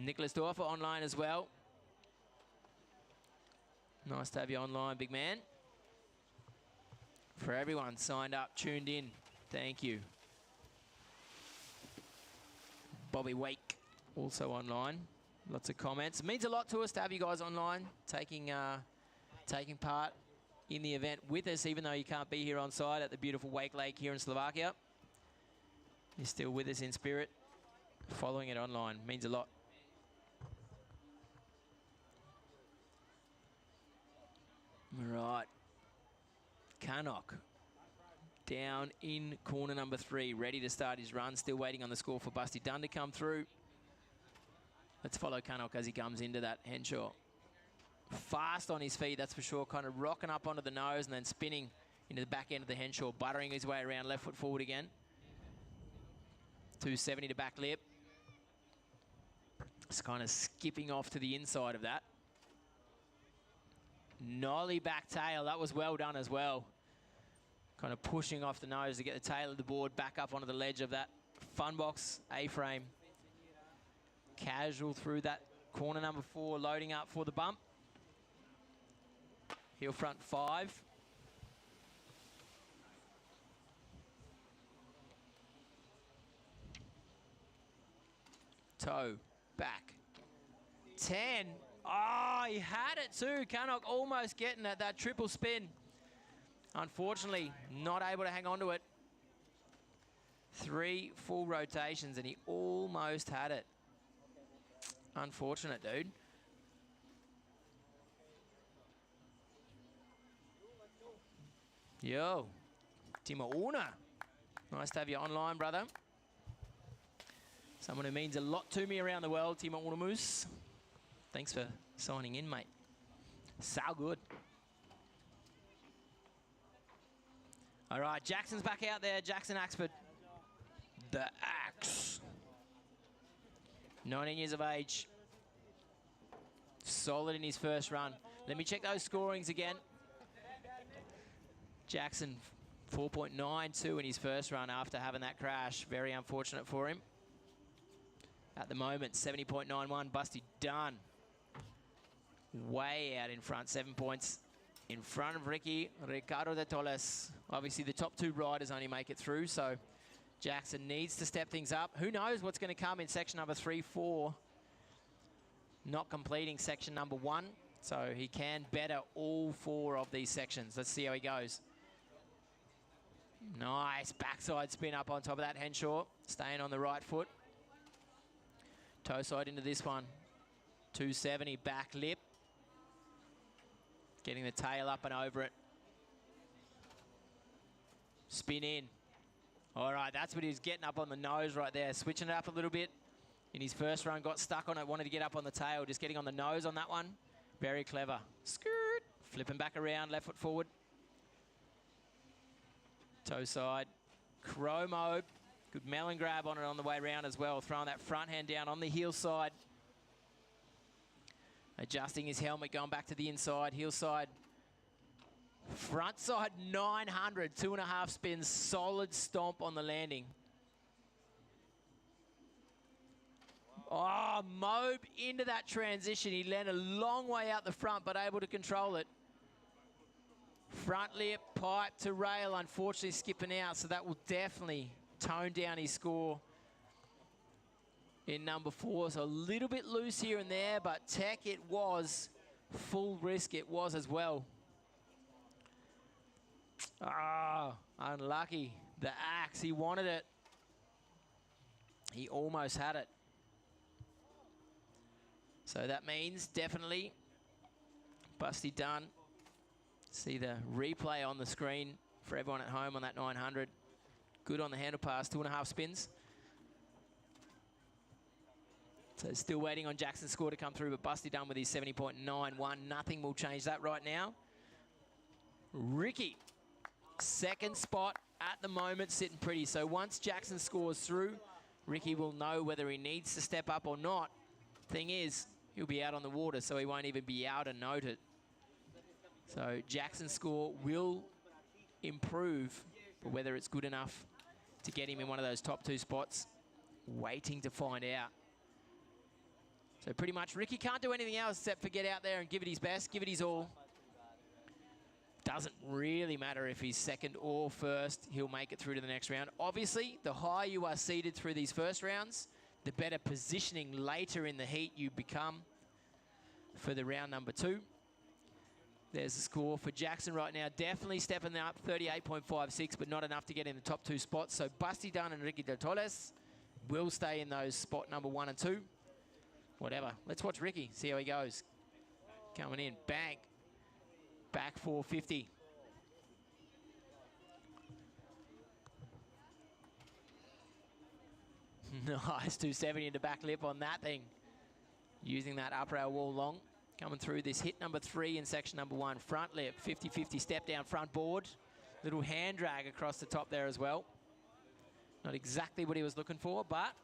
Nicholas Dorfer online as well. Nice to have you online, big man. For everyone signed up, tuned in, thank you. Bobby Wake also online. Lots of comments. It means a lot to us to have you guys online, taking part in the event with us, even though you can't be here on site at the beautiful Wakelake here in Slovakia. You're still with us in spirit, following it online. Means a lot. Right, Cannock down in corner number 3, ready to start his run. Still waiting on the score for Busty Dunn to come through. Let's follow Cannock as he comes into that Henshaw. Fast on his feet, that's for sure. Kind of rocking up onto the nose and then spinning into the back end of the Henshaw, buttering his way around, left foot forward again. 270 to back lip. Just kind of skipping off to the inside of that. Nollie back tail, that was well done as well. Kind of pushing off the nose to get the tail of the board back up onto the ledge of that Funbox A-frame. Casual through that corner number 4, loading up for the bump. Heel front 5. Toe, back. 10. Oh, he had it too. Cannock almost getting at that triple spin. Unfortunately, not able to hang on to it. 3 full rotations and he almost had it. Unfortunate, dude. Yo, Timo Una. Nice to have you online, brother. Someone who means a lot to me around the world, Timo Unamus. Thanks for signing in, mate. So good. All right, Jackson's back out there. Jackson Axford. The Axe. 19 years of age. Solid in his first run. Let me check those scorings again. Jackson, 4.92 in his first run after having that crash. Very unfortunate for him. At the moment, 70.91. Busty Dunn. Way out in front, 7 points in front of Ricky. Ricardo de Tolles. Obviously, the top 2 riders only make it through, so Jackson needs to step things up. Who knows what's going to come in section number 3, 4. Not completing section number 1, so he can better all 4 of these sections. Let's see how he goes. Nice backside spin up on top of that Henshaw. Staying on the right foot. Toe side into this one. 270 back lip. Getting the tail up and over it. Spin in. All right, that's what he was getting up on the nose right there. Switching it up a little bit. In his first run, got stuck on it, wanted to get up on the tail. Just getting on the nose on that one. Very clever. Skirt. Flipping back around, left foot forward. Toe side. Chromo. Good melon grab on it on the way around as well. Throwing that front hand down on the heel side. Adjusting his helmet, going back to the inside. Heel side. Front side 900. 2.5 spins. Solid stomp on the landing. Oh, Mobe into that transition. He landed a long way out the front, but able to control it. Front lip, pipe to rail, unfortunately skipping out, so that will definitely tone down his score. in number 4. So a little bit loose here and there, but Tech it was. Full risk it was as well. Ah, unlucky. The axe, he wanted it. He almost had it. So that means definitely Busty done. See the replay on the screen for everyone at home on that 900. Good on the handle pass, 2.5 spins. So still waiting on Jackson's score to come through, but Busty done with his 70.91. Nothing will change that right now. Ricky, second spot at the moment, sitting pretty. So once Jackson scores through, Ricky will know whether he needs to step up or not. Thing is, he'll be out on the water, so he won't even be able to note it. So Jackson's score will improve, but whether it's good enough to get him in one of those top 2 spots, waiting to find out. So pretty much Ricky can't do anything else except for get out there and give it his best, give it his all. Doesn't really matter if he's second or first, he'll make it through to the next round. Obviously, the higher you are seeded through these first rounds, the better positioning later in the heat you become for the round number 2. There's the score for Jackson right now. Definitely stepping up, 38.56, but not enough to get in the top 2 spots. So Busty Dunn and Ricky de Torres will stay in those spot number 1 and 2. Whatever. Let's watch Ricky, see how he goes. Coming in, bang. Back 450. Nice 270 into back lip on that thing. Using that upper rail wall long. Coming through this hit number 3 in section number 1. Front lip, 50-50 step down front board. Little hand drag across the top there as well. Not exactly what he was looking for, but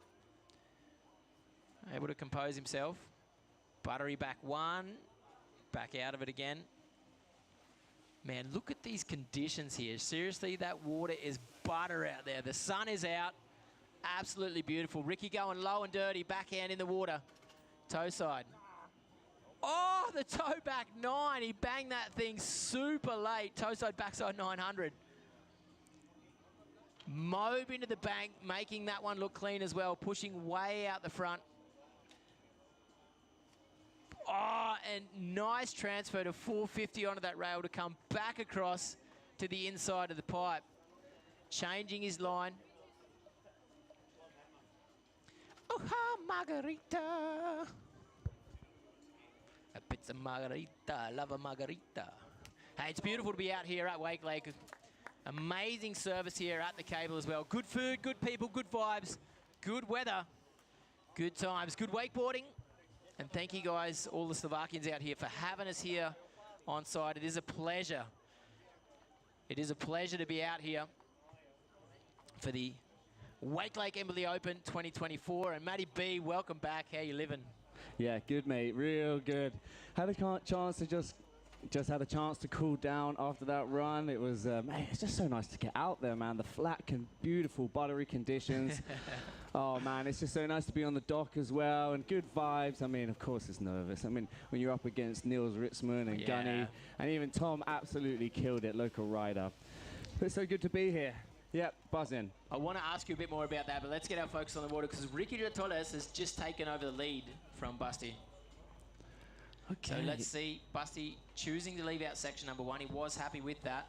able to compose himself. Buttery back 1. Back out of it again. Man, look at these conditions here. Seriously, that water is butter out there. The sun is out. Absolutely beautiful. Ricky going low and dirty. Backhand in the water. Toe side. Oh, the toe back 9. He banged that thing super late. Toe side, backside 900. Mobe into the bank, making that one look clean as well. Pushing way out the front. Oh, and nice transfer to 450 onto that rail to come back across to the inside of the pipe. Changing his line. Oh, margarita. A pizza margarita, love a margarita. Hey, it's beautiful to be out here at Wakelake. Amazing service here at the cable as well. Good food, good people, good vibes, good weather, good times, good wakeboarding. And thank you guys, all the Slovakians out here, for having us here on site. It is a pleasure. It is a pleasure to be out here for the Wakelake Embily Open 2024. And Matty B, welcome back. How you living? Yeah, good, mate. Real good. Had a chance to just had a chance to cool down after that run. It was, man, it's just so nice to get out there, man. The flat, beautiful, buttery conditions. Oh, man, it's just so nice to be on the dock as well, and good vibes. I mean, of course it's nervous. I mean, when you're up against Niels Ritzman and Gunny, and even Tom absolutely killed it, local rider. But it's so good to be here. Yep, buzzing. I want to ask you a bit more about that, but let's get our focus on the water, because Ricky de Torres has just taken over the lead from Busty. Okay. So let's see, Busty choosing to leave out section number 1. He was happy with that.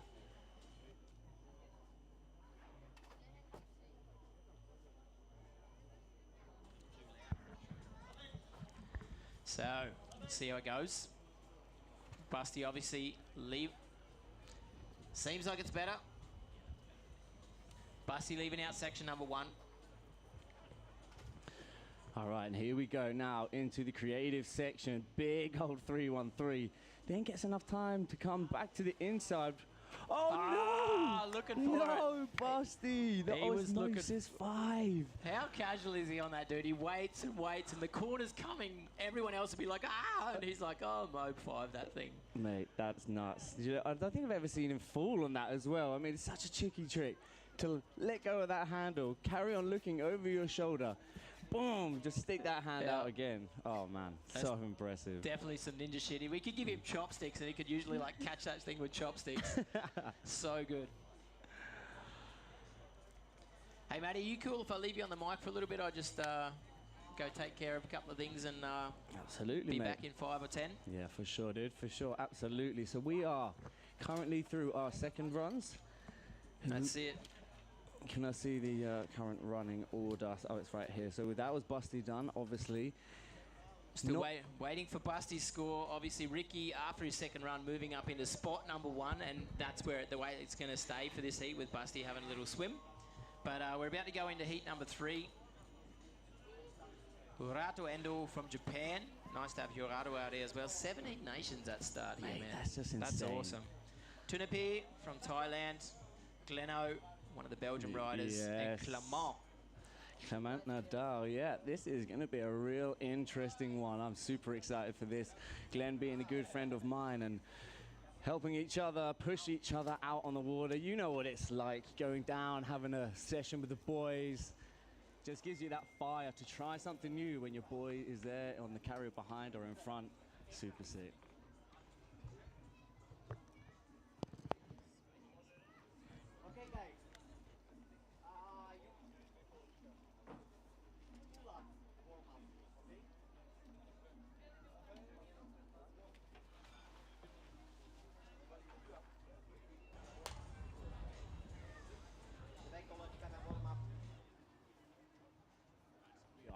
So, let's see how it goes. Busty obviously leave. Seems like it's better. Busty leaving out section number 1. All right, and here we go now into the creative section. Big old 313. Then gets enough time to come back to the inside. Oh, no! Looking for it. No, Busty. The osmosis 5. How casual is he on that, dude? He waits and waits, and the corner's coming. Everyone else will be like, ah! And he's like, oh, Mobe 5, that thing. Mate, that's nuts. You know, I don't think I've ever seen him fall on that as well. I mean, it's such a tricky trick to let go of that handle, carry on looking over your shoulder. Boom! Just stick that hand out again. Oh, man. That's so impressive. Definitely some ninja shit. We could give him chopsticks, and he could usually, like, catch that thing with chopsticks. So good. Hey, Matty, are you cool if I leave you on the mic for a little bit? I just go take care of a couple of things and Absolutely, be mate. back in 5 or 10. Yeah, for sure, dude. For sure, absolutely. So we are currently through our second runs. That's it. Can I see the current running order? Oh, it's right here. So that was Busty done, obviously. Still waiting for Busty's score. Obviously, Ricky, after his second run, moving up into spot number 1, and that's where the way it's going to stay for this heat with Busty having a little swim. But we're about to go into heat number 3. Hurato Endo from Japan. Nice to have Hurato out here as well. 17 nations at start here, man. That's just insane. That's awesome. Tunapi from Thailand. Gleno, one of the Belgian riders. And Clement Nadal, yeah, this is going to be a real interesting one. I'm super excited for this. Glenn being a good friend of mine and helping each other, push each other out on the water. You know what it's like, going down, having a session with the boys. Just gives you that fire to try something new when your boy is there on the carrier behind or in front. Super sick. Okay, guys.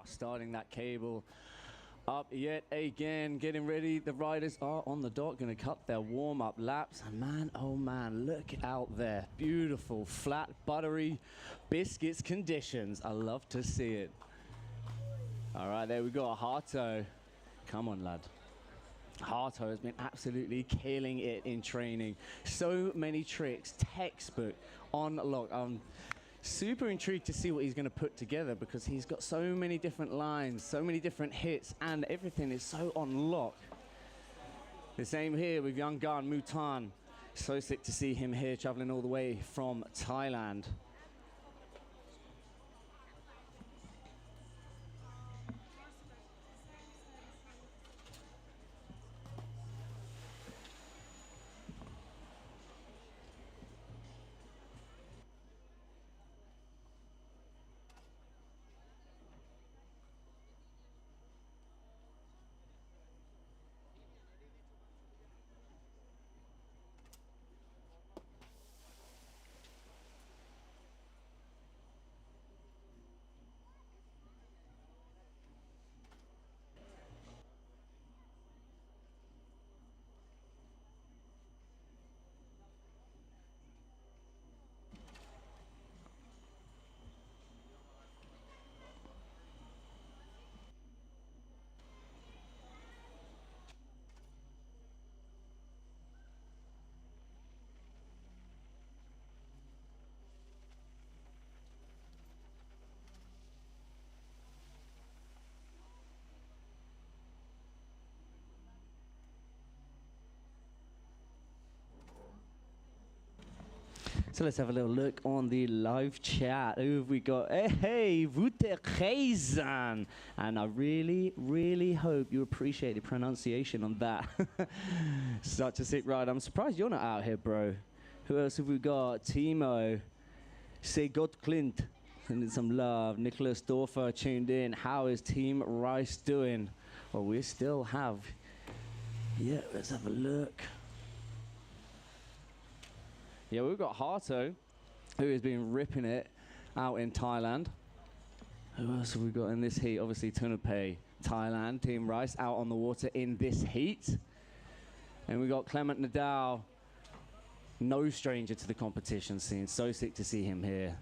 Starting that cable up yet again, getting ready. The riders are on the dock, going to cut their warm-up laps. And man, oh man, look out there. Beautiful, flat, buttery biscuits conditions. I love to see it. All right, there we go, Hato. Come on, lad. Hato has been absolutely killing it in training. So many tricks, textbook, on lock. Super intrigued to see what he's going to put together because he's got so many different lines, so many different hits, and everything is so on lock. The same here with young Gan Mutan. So sick to see him here traveling all the way from Thailand. So let's have a little look on the live chat. Who have we got? Hey, Wutekheizan. And I really, really hope you appreciate the pronunciation on that. Such a sick ride. I'm surprised you're not out here, bro. Who else have we got? Timo. Segot Clint. Sending some love. Nicholas Dorfer tuned in. How is Team Rice doing? Well, we still have... Yeah, let's have a look. Yeah, we've got Hato, who has been ripping it out in Thailand. Who else have we got in this heat? Obviously, Tunape, Thailand, Team Rice out on the water in this heat. And we got Clement Nadal, no stranger to the competition scene. So sick to see him here.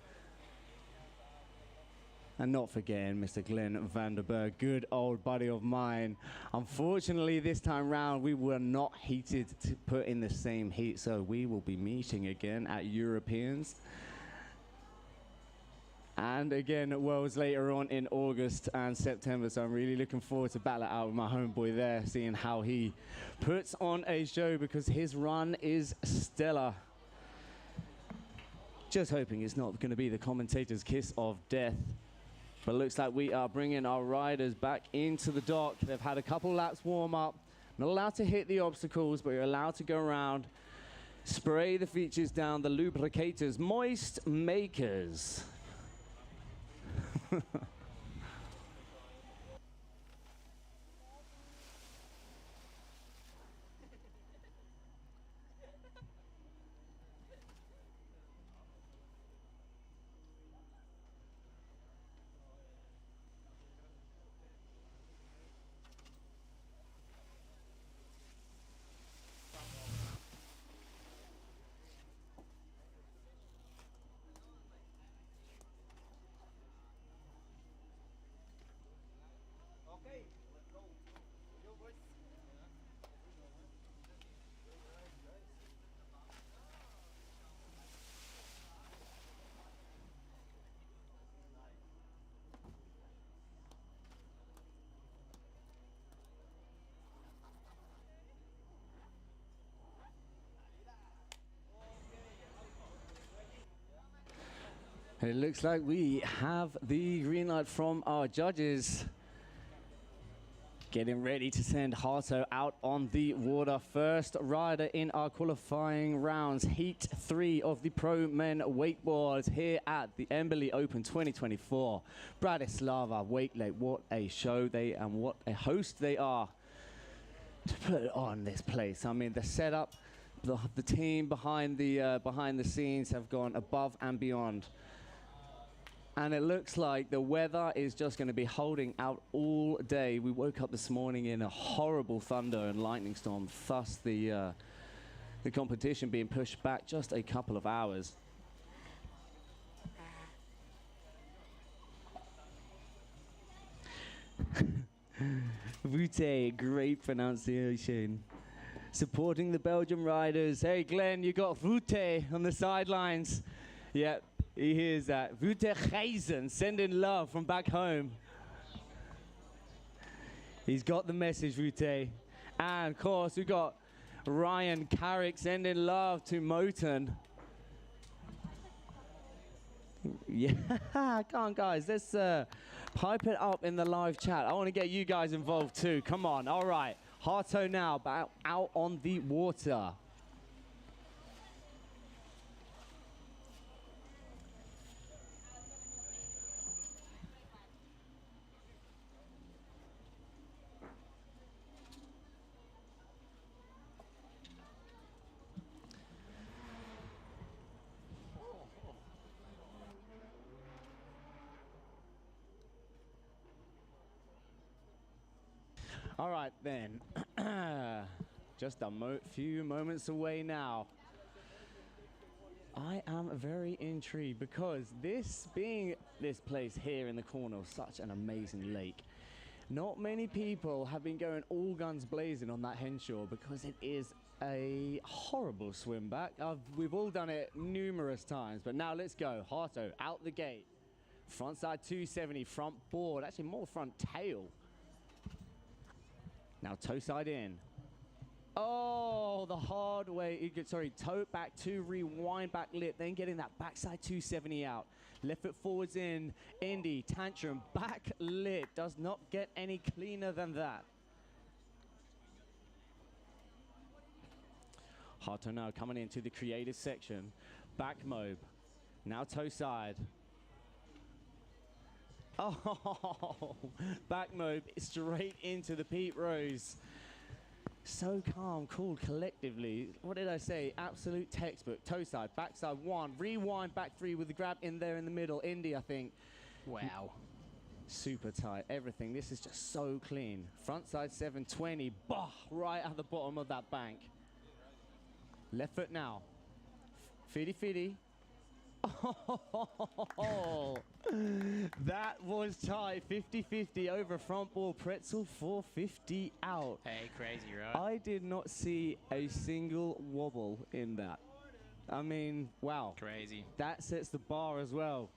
And not forgetting Mr. Glenn Vanderberg, good old buddy of mine. Unfortunately, this time round, we were not heated to put in the same heat, so we will be meeting again at Europeans. And again at Worlds later on in August and September, so I'm really looking forward to battle it out with my homeboy there, seeing how he puts on a show because his run is stellar. Just hoping it's not going to be the commentator's kiss of death. But it looks like we are bringing our riders back into the dock. They've had a couple laps warm up. Not allowed to hit the obstacles, but you're allowed to go around. Spray the features down, the lubricators, moist makers. It looks like we have the green light from our judges. Getting ready to send Hato out on the water. First rider in our qualifying rounds. Heat 3 of the Pro Men Wakeboards here at the Embily Open 2024. Bratislava, Wakelake, what a show and what a host they are to put on this place. I mean, the setup, the team behind the scenes have gone above and beyond. And it looks like the weather is just going to be holding out all day. We woke up this morning in a horrible thunder and lightning storm, thus the competition being pushed back just a couple of hours. Vute, great pronunciation. Supporting the Belgian riders. Hey, Glenn, you got Vute on the sidelines. Yep. He hears that. Wouter Geisen, sending love from back home. He's got the message, Wouter. And of course, we've got Ryan Carrick sending love to Moten. Yeah, come on, guys. Let's pipe it up in the live chat. I want to get you guys involved too. Come on. All right. Hato now, out on the water. All right, then. Just a few moments away now. I am very intrigued because this place here in the corner of such an amazing lake, not many people have been going all guns blazing on that Henshaw because it is a horrible swim back. We've all done it numerous times, but now let's go. Hato out the gate. Front side 270, front board, actually more front tail. Now toe side in. Oh, the hard way. Sorry, toe back two, rewind back lip, then getting that backside 270 out. Left foot forwards in. Indy, tantrum, back lip. Does not get any cleaner than that. Hato now coming into the creative section. Back mob. Now toe side. Oh, back mob straight into the Pete Rose. So calm, cool, collectively. What did I say? Absolute textbook. Toe side, backside one, rewind, back three with the grab in there in the middle. Indy, I think. Wow. Super tight, everything. This is just so clean. Front side 720, bah, right at the bottom of that bank. Left foot now. Fiddy fiddy. Oh, that was tight. 50-50 over front ball. Pretzel 450 out. Hey, crazy, right? I did not see a single wobble in that. I mean, wow. Crazy. That sets the bar as well.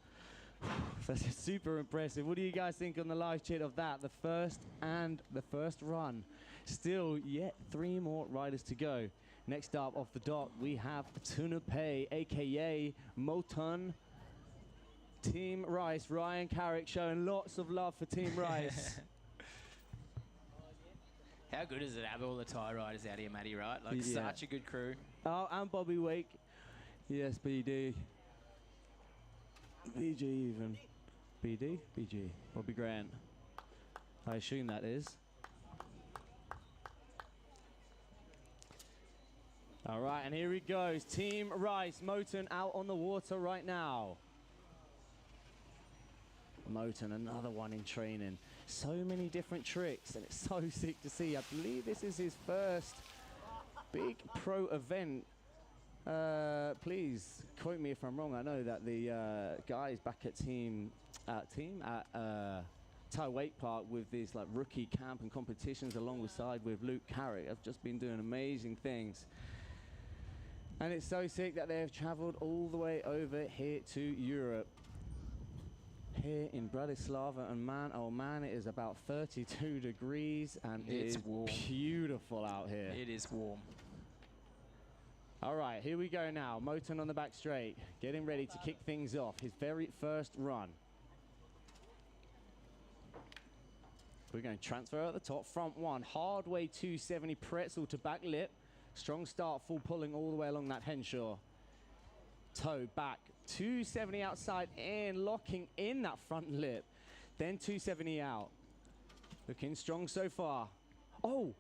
That's super impressive. What do you guys think on the live chat of that? The first run. Still yet 3 more riders to go. Next up off the dock, we have Tunupe, a.k.a. Moton. Team Rice, Ryan Carrick showing lots of love for Team Rice. How good is it to have all the Thai riders out here, Matty, right? Like, such a good crew. Oh, and Bobby Wake. Yes, BD. BG even. BD? BG. Bobby Grant. I assume that is. All right, and here he goes. Team Rice, Moten out on the water right now. Moten, another one in training. So many different tricks, and it's so sick to see. I believe this is his first big pro event. Please quote me if I'm wrong. I know that the guys back at Thai Wake Park with these like rookie camp and competitions alongside with Luke Carrick have just been doing amazing things. And it's so sick that they have traveled all the way over here to Europe. Here in Bratislava, and man, oh man, it is about 32 degrees and it's warm. Beautiful out here. It is warm. All right, here we go now. Moten on the back straight, getting ready to kick things off. His very first run. We're going to transfer at the top, front one, hard way 270 pretzel to back lip. Strong start, full pulling all the way along that Henshaw. Toe back, 270 outside in, locking in that front lip. Then 270 out. Looking strong so far. Oh!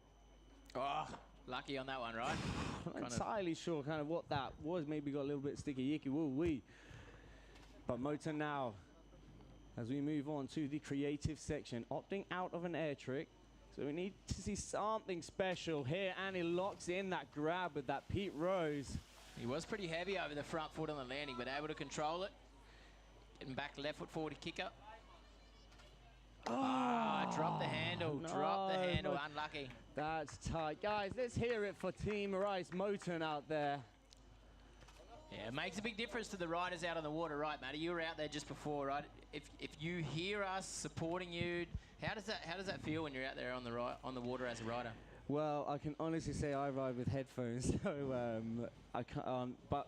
Oh, lucky on that one, right? I'm not entirely sure kind of what that was. Maybe got a little bit sticky, yicky, woo-wee. But Moten now, as we move on to the creative section, opting out of an air trick. So we need to see something special here, and he locks in that grab with that Pete Rose. He was pretty heavy over the front foot on the landing, but able to control it. Getting back left foot forward to kick up. Drop the handle, drop the handle, unlucky. That's tight. Guys, let's hear it for Team Rice Moten out there. Yeah, it makes a big difference to the riders out on the water, right, Matty? You were out there just before, right? If you hear us supporting you, how does that feel when you're out there on the water as a rider? Well, I can honestly say I ride with headphones, so I can't. But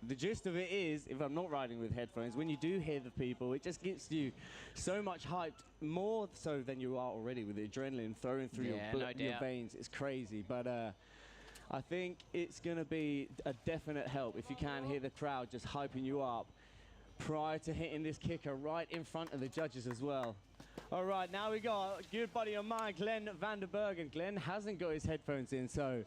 the gist of it is, if I'm not riding with headphones, when you do hear the people, it just gets you so much hyped, more so than you are already, with the adrenaline flowing through your veins. It's crazy, but I think it's going to be a definite help if you can hear the crowd just hyping you up prior to hitting this kicker right in front of the judges as well. All right, now we got a good buddy of mine, Glenn van der Bergen. Glenn hasn't got his headphones in, so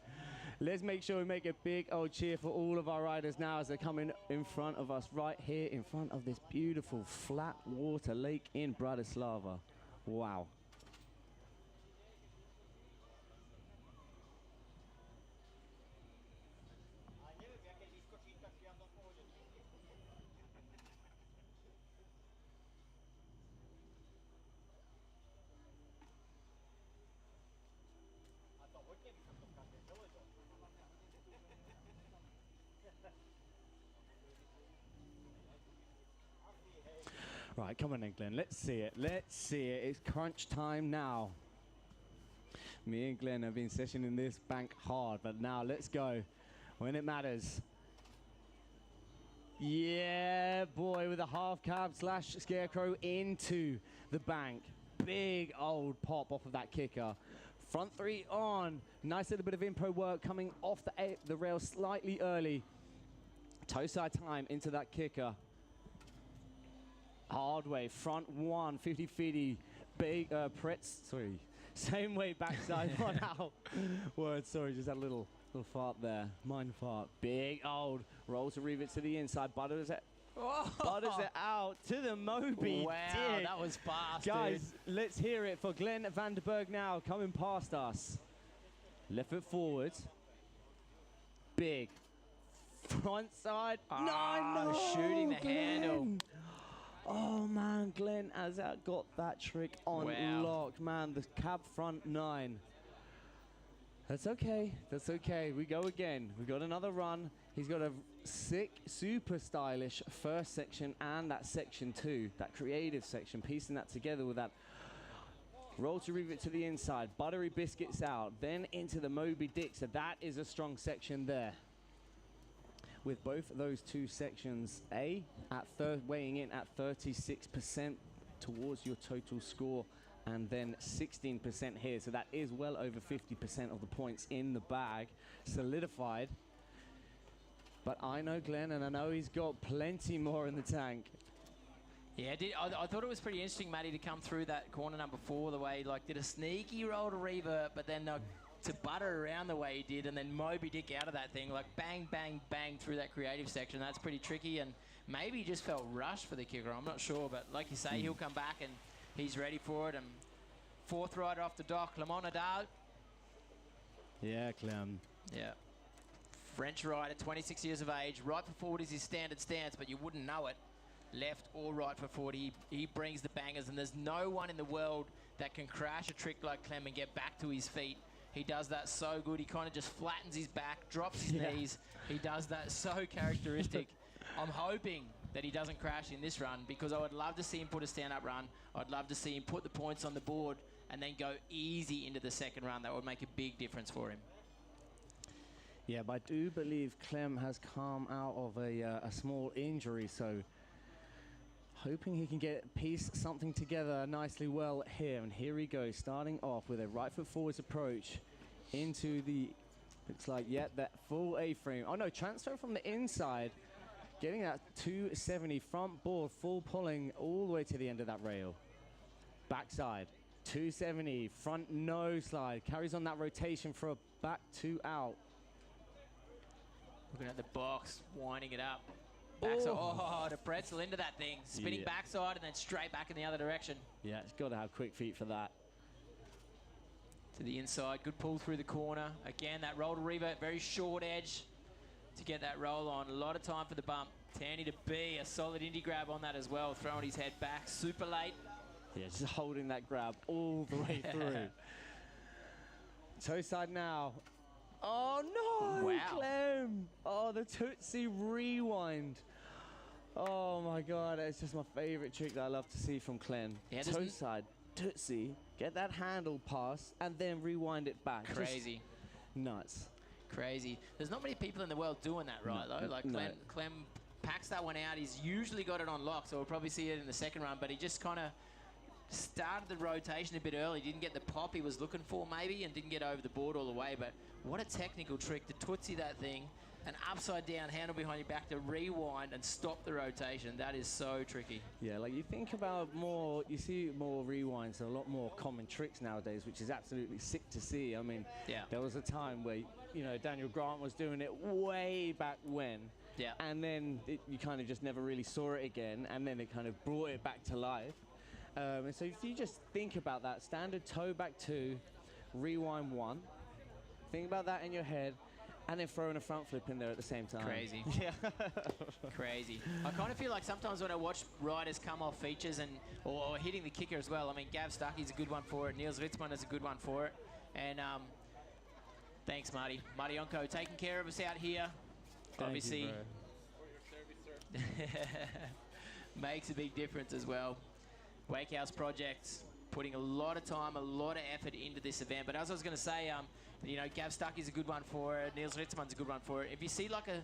let's make sure we make a big old cheer for all of our riders now as they're coming in front of us right here in front of this beautiful flat water lake in Bratislava. Wow. Right, come on then, Glenn. Let's see it. Let's see it. It's crunch time now. Me and Glenn have been sessioning this bank hard, but now let's go when it matters. Yeah, boy, with a half cab slash scarecrow into the bank. Big old pop off of that kicker. Front three on. Nice little bit of impo work coming off the rail slightly early. Toe side time into that kicker. Hard way, front one, 50-50, big sorry, same way backside one out. Word, sorry, just had a little fart there, mind fart. Big old roll to reeve it to the inside, butters it out to the Moby. Wow, that was fast, guys, dude. Let's hear it for Glenn van der Berg now, coming past us. Left foot forward, big, front side, no, shooting the handle. Oh man, Glenn has got that trick on lock, man. The cab front 9. That's okay. That's okay. We go again. We got another run. He's got a sick, super stylish first section and that section 2, that creative section, piecing that together with that roll to reeve it to the inside, buttery biscuits out, then into the Moby Dick. So that is a strong section there. With both those two sections, weighing in at 36% towards your total score, and then 16% here. So that is well over 50% of the points in the bag, solidified. But I know Glenn, and I know he's got plenty more in the tank. Yeah, I thought it was pretty interesting, Matty, to come through that corner number 4 the way he did a sneaky roll to revert, but then to butter around the way he did, and then Moby Dick out of that thing, like bang, bang, bang through that creative section. That's pretty tricky, and maybe he just felt rushed for the kicker. I'm not sure, but like you say, he'll come back and he's ready for it. And 4th rider off the dock, Clement Nadal. Yeah, Clem. Yeah. French rider, 26 years of age. Right for forward is his standard stance, but you wouldn't know it. Left or right for forward, he brings the bangers, and there's no one in the world that can crash a trick like Clem and get back to his feet. He does that so good. He kind of just flattens his back, drops his knees. He does that so characteristic. I'm hoping that he doesn't crash in this run, because I would love to see him put a stand-up run. I'd love to see him put the points on the board and then go easy into the second run. That would make a big difference for him. Yeah, but I do believe Clem has come out of a small injury, so hoping he can piece something together nicely well here. And here he goes, starting off with a right foot forwards approach into the, looks like, yeah, that full A-frame. Oh no, transfer from the inside, getting that 270 front board, full pulling all the way to the end of that rail. Backside, 270, front no slide, carries on that rotation for a back 2 out. Looking at the box, winding it up. Backside, oh, the pretzel into that thing. Spinning backside and then straight back in the other direction. Yeah, it's got to have quick feet for that. To the inside, good pull through the corner. Again, that roll to revert, very short edge to get that roll on. A lot of time for the bump. Tanny to B, a solid indie grab on that as well, throwing his head back, super late. Yeah, just holding that grab all the way through. Toe side now. Oh no, wow. Clem! Oh, the Tootsie rewind. Oh my God, it's just my favorite trick that I love to see from Clem. Yeah, toe side, Tootsie, get that handle pass, and then rewind it back. Crazy. Just nuts. Crazy. There's not many people in the world doing that, right, though? Like Clem packs that one out. He's usually got it on lock, so we'll probably see it in the second run, but he just kind of started the rotation a bit early. Didn't get the pop he was looking for, maybe, and didn't get over the board all the way, but what a technical trick to Tootsie that thing, an upside down handle behind your back to rewind and stop the rotation. That is so tricky. Yeah, like you think about more, you see more rewinds, a lot more common tricks nowadays, which is absolutely sick to see. I mean, there was a time where, you know, Daniel Grant was doing it way back when. Yeah. And then you kind of just never really saw it again, and then it kind of brought it back to life. And so if you just think about that, standard toe back 2, rewind 1, think about that in your head, and then throwing a front flip in there at the same time. Crazy. Yeah. Crazy. I kind of feel like sometimes when I watch riders come off features and or hitting the kicker as well, I mean, Gav Stuckey's a good one for it, Niels Ritzmann is a good one for it, and thanks, Marty. Marty Onko taking care of us out here. Thank Obviously, you, bro. makes a big difference as well. Wakehouse Projects putting a lot of time, a lot of effort into this event. But as I was going to say, you know, Gav Stuckey's a good one for it. Niels Ritzmann's a good one for it. If you see like a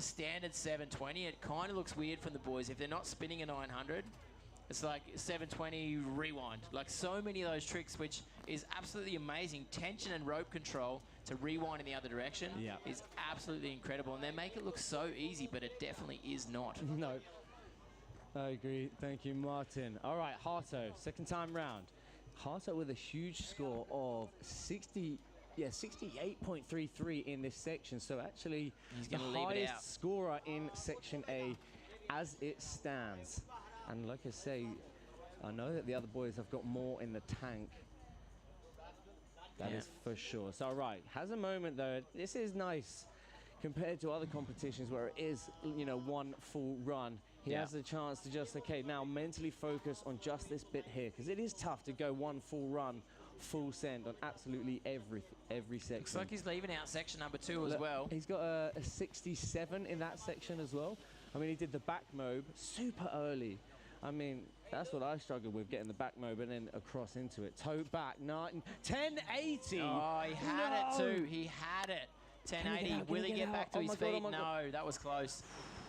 standard 720, it kind of looks weird from the boys. If they're not spinning a 900, it's like 720 rewind. Like so many of those tricks, which is absolutely amazing. Tension and rope control to rewind in the other direction is absolutely incredible. And they make it look so easy, but it definitely is not. No. I agree. Thank you, Martin. All right, Harto, second time round. Harto with a huge score of 68.33 in this section. So actually, he's the gonna leave it out. highest scorer in Section A as it stands. And like I say, I know that the other boys have got more in the tank. That is for sure. So, all right, has a moment though. This is nice compared to other competitions where it is, you know, one full run. He has the chance to just, okay, now mentally focus on just this bit here, because it is tough to go one full run, full send on absolutely every section. Looks like he's leaving out section number 2 as well. He's got a 67 in that section as well. I mean, he did the back mob super early. I mean, that's what I struggled with, getting the back mob and then across into it. Toe back, 1080. Oh, he had it too. He had it. 1080. Will he get back to his feet? No, that was close.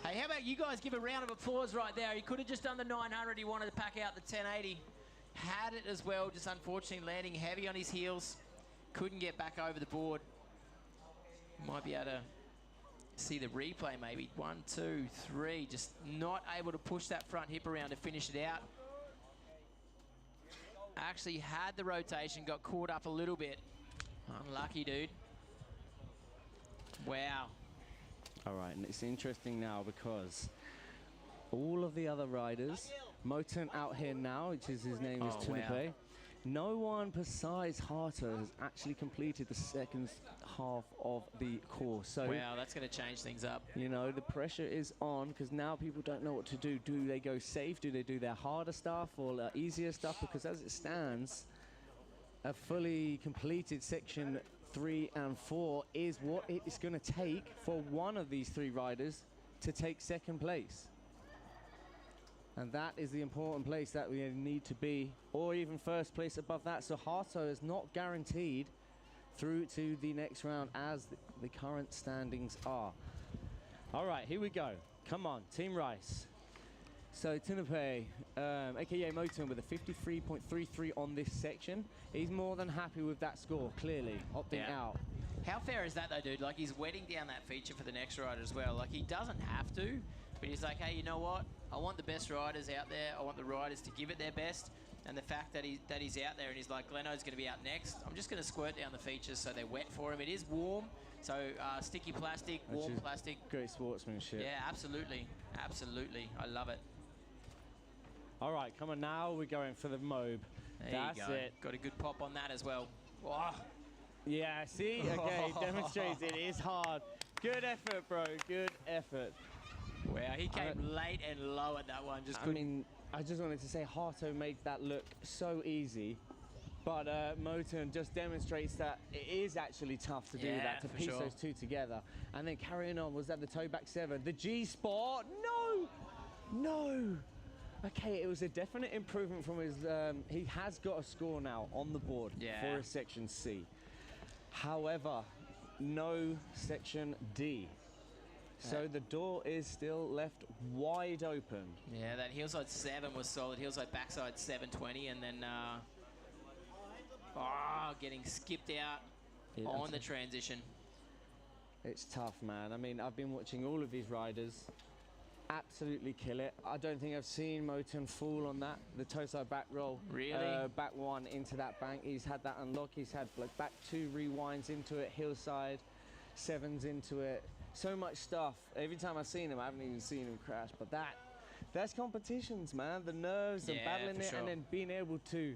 Hey, how about you guys give a round of applause right there? He could have just done the 900. He wanted to pack out the 1080. Had it as well, just unfortunately landing heavy on his heels. Couldn't get back over the board. Might be able to see the replay maybe. 1, 2, 3. Just not able to push that front hip around to finish it out. Actually had the rotation, got caught up a little bit. Unlucky, dude. Wow. All right, and it's interesting now because all of the other riders, Moten out here now, which is his name is Tunepe. No one besides Harto has actually completed the second half of the course. So, wow, that's going to change things up. You know, the pressure is on because now people don't know what to do. Do they go safe? Do they do their harder stuff or easier stuff? Because as it stands, a fully completed section 3 and 4 is what it is going to take for one of these 3 riders to take second place. And that is the important place that we need to be, or even first place above that. So Harto is not guaranteed through to the next round as the current standings are. All right, here we go. Come on, Team Rice. So Tunupe, aka Moton, with a 53.33 on this section. He's more than happy with that score, clearly, opting out. How fair is that though, dude? Like, he's wetting down that feature for the next rider as well. Like, he doesn't have to, but he's like, hey, you know what? I want the best riders out there. I want the riders to give it their best. And the fact that he's out there and he's like, Gleno's going to be out next, I'm just going to squirt down the features so they're wet for him. It is warm, so sticky plastic, warm plastic. Great sportsmanship. Yeah, absolutely. Absolutely. I love it. All right, come on now. We're going for the Mobe. That's it. Got a good pop on that as well. Oh. Yeah, see? Okay, demonstrates it is hard. Good effort, bro. Good effort. Wow, he came late and low at that one. I mean, I just wanted to say Harto made that look so easy, but Moton just demonstrates that it is actually tough to do that, to piece those two together. And then carrying on, was that the toe back 7? The G-spot? No! No! Okay, it was a definite improvement from his, he has got a score now on the board for a section C. However, no section D. So the door is still left wide open. Yeah, that heelside 7 was solid. Heelside backside 720, and then getting skipped out on the transition. It's tough, man. I mean, I've been watching all of these riders absolutely kill it. I don't think I've seen Moton fall on that, the toe side back roll. Really? Back 1 into that bank. He's had that unlock. He's had like back 2 rewinds into it, hillside 7s into it. So much stuff. Every time I've seen him, I haven't even seen him crash. But that's competitions, man. The nerves and battling it, and then being able to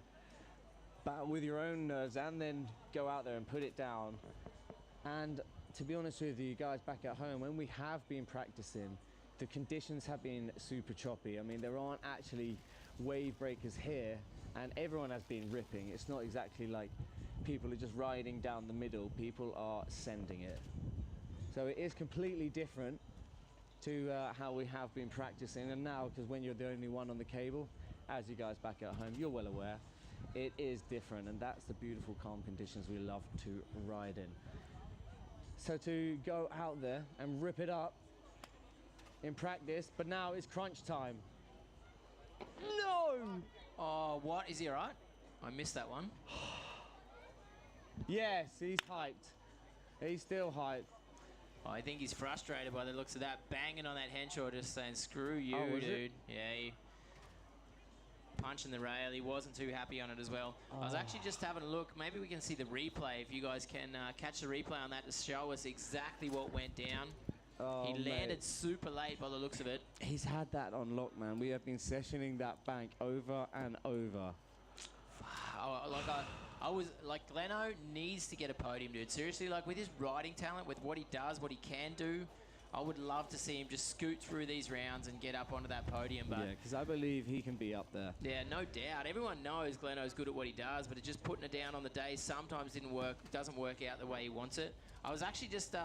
battle with your own nerves and then go out there and put it down. And to be honest with you guys back at home, when we have been practicing, the conditions have been super choppy. I mean, there aren't actually wave breakers here, and everyone has been ripping. It's not exactly like people are just riding down the middle. People are sending it. So it is completely different to how we have been practicing. And now, because when you're the only one on the cable, as you guys back at home, you're well aware, it is different. And that's the beautiful, calm conditions we love to ride in. So to go out there and rip it up in practice, but now it's crunch time. No! Oh, what? Is he all right? I missed that one. Yes, he's hyped. He's still hyped. Oh, I think he's frustrated by the looks of that. Banging on that henshaw, just saying, screw you, dude. Yeah, he punching the rail. He wasn't too happy on it as well. I was actually just having a look. Maybe we can see the replay, if you guys can catch the replay on that to show us exactly what went down. He landed super late by the looks of it. He's had that on lock, man. We have been sessioning that bank over and over. I was like, Gleno needs to get a podium, dude. Seriously, like with his riding talent, with what he does, what he can do, I would love to see him just scoot through these rounds and get up onto that podium. But yeah, because I believe he can be up there. Yeah, no doubt. Everyone knows Gleno's good at what he does, but it's just putting it down on the day sometimes doesn't work out the way he wants it. I was actually just,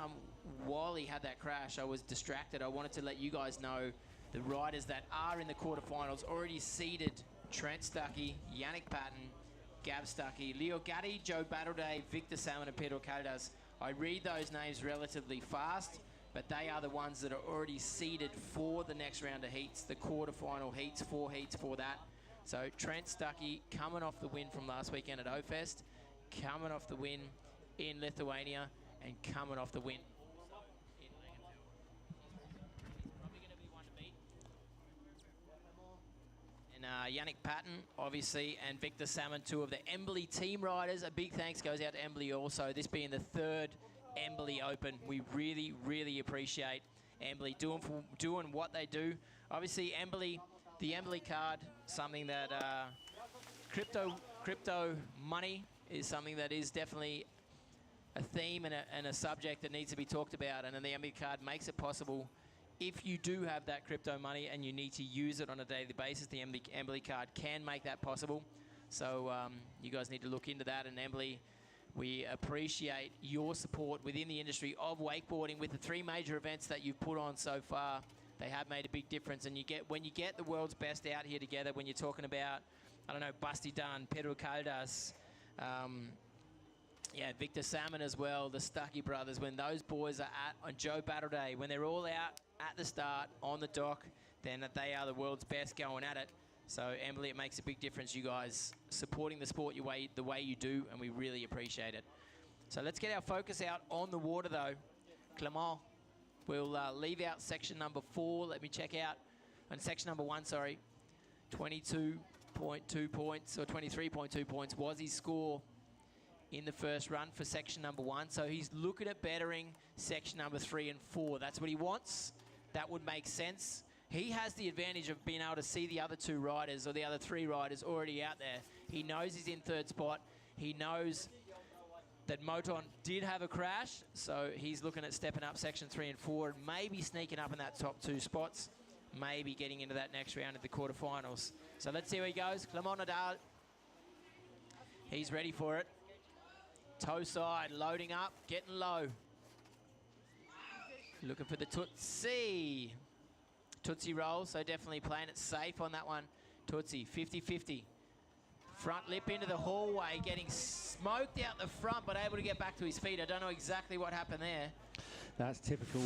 while he had that crash, I was distracted. I wanted to let you guys know the riders that are in the quarterfinals already seeded: Trent Stuckey, Yannick Patton, Gab Stuckey, Leo Gatti, Joe Battleday, Victor Salmon, and Pedro Caldas. I read those names relatively fast, but they are the ones that are already seeded for the next round of heats, the quarterfinal heats, 4 heats for that. So Trent Stuckey coming off the win from last weekend at O-Fest, coming off the win in Lithuania, and coming off the win in Langenfeld. Probably going to be one to beat. And Yannick Patton, obviously, and Victor Salmon, 2 of the Embily team riders. A big thanks goes out to Embily also, this being the 3rd Embily Open. We really, really appreciate Embily doing what they do. Obviously, Embily, the Embily card, something that crypto money is something that is definitely a theme and a subject that needs to be talked about. And then the Embily card makes it possible. If you do have that crypto money and you need to use it on a daily basis, the Embily card can make that possible. So you guys need to look into that. And Embily, we appreciate your support within the industry of wakeboarding with the 3 major events that you've put on so far. They have made a big difference. And when you get the world's best out here together, when you're talking about, I don't know, Busty Dunn, Pedro Caldas, Yeah, Victor Salmon as well, the Stuckey brothers. When those boys are on Joe Battle Day, when they're all out at the start on the dock, then they are the world's best going at it. So, Embily, it makes a big difference, you guys supporting the sport the way you do, and we really appreciate it. So let's get our focus out on the water, though. Clement will leave out section number 4. Let me check out. And section number 1, sorry. 22.2 points, or 23.2 points was his score in the first run for section number 1. So he's looking at bettering section number 3 and 4. That's what he wants. That would make sense. He has the advantage of being able to see the other 2 riders or the other 3 riders already out there. He knows he's in 3rd spot. He knows that Moton did have a crash, so he's looking at stepping up section 3 and 4 and maybe sneaking up in that top 2 spots, maybe getting into that next round of the quarterfinals. So let's see where he goes. Clement Nadal, he's ready for it. Toe side, loading up, getting low. Looking for the Tootsie. Tootsie roll, so definitely playing it safe on that one. Tootsie, 50-50. Front lip into the hallway, getting smoked out the front, but able to get back to his feet. I don't know exactly what happened there. That's typical.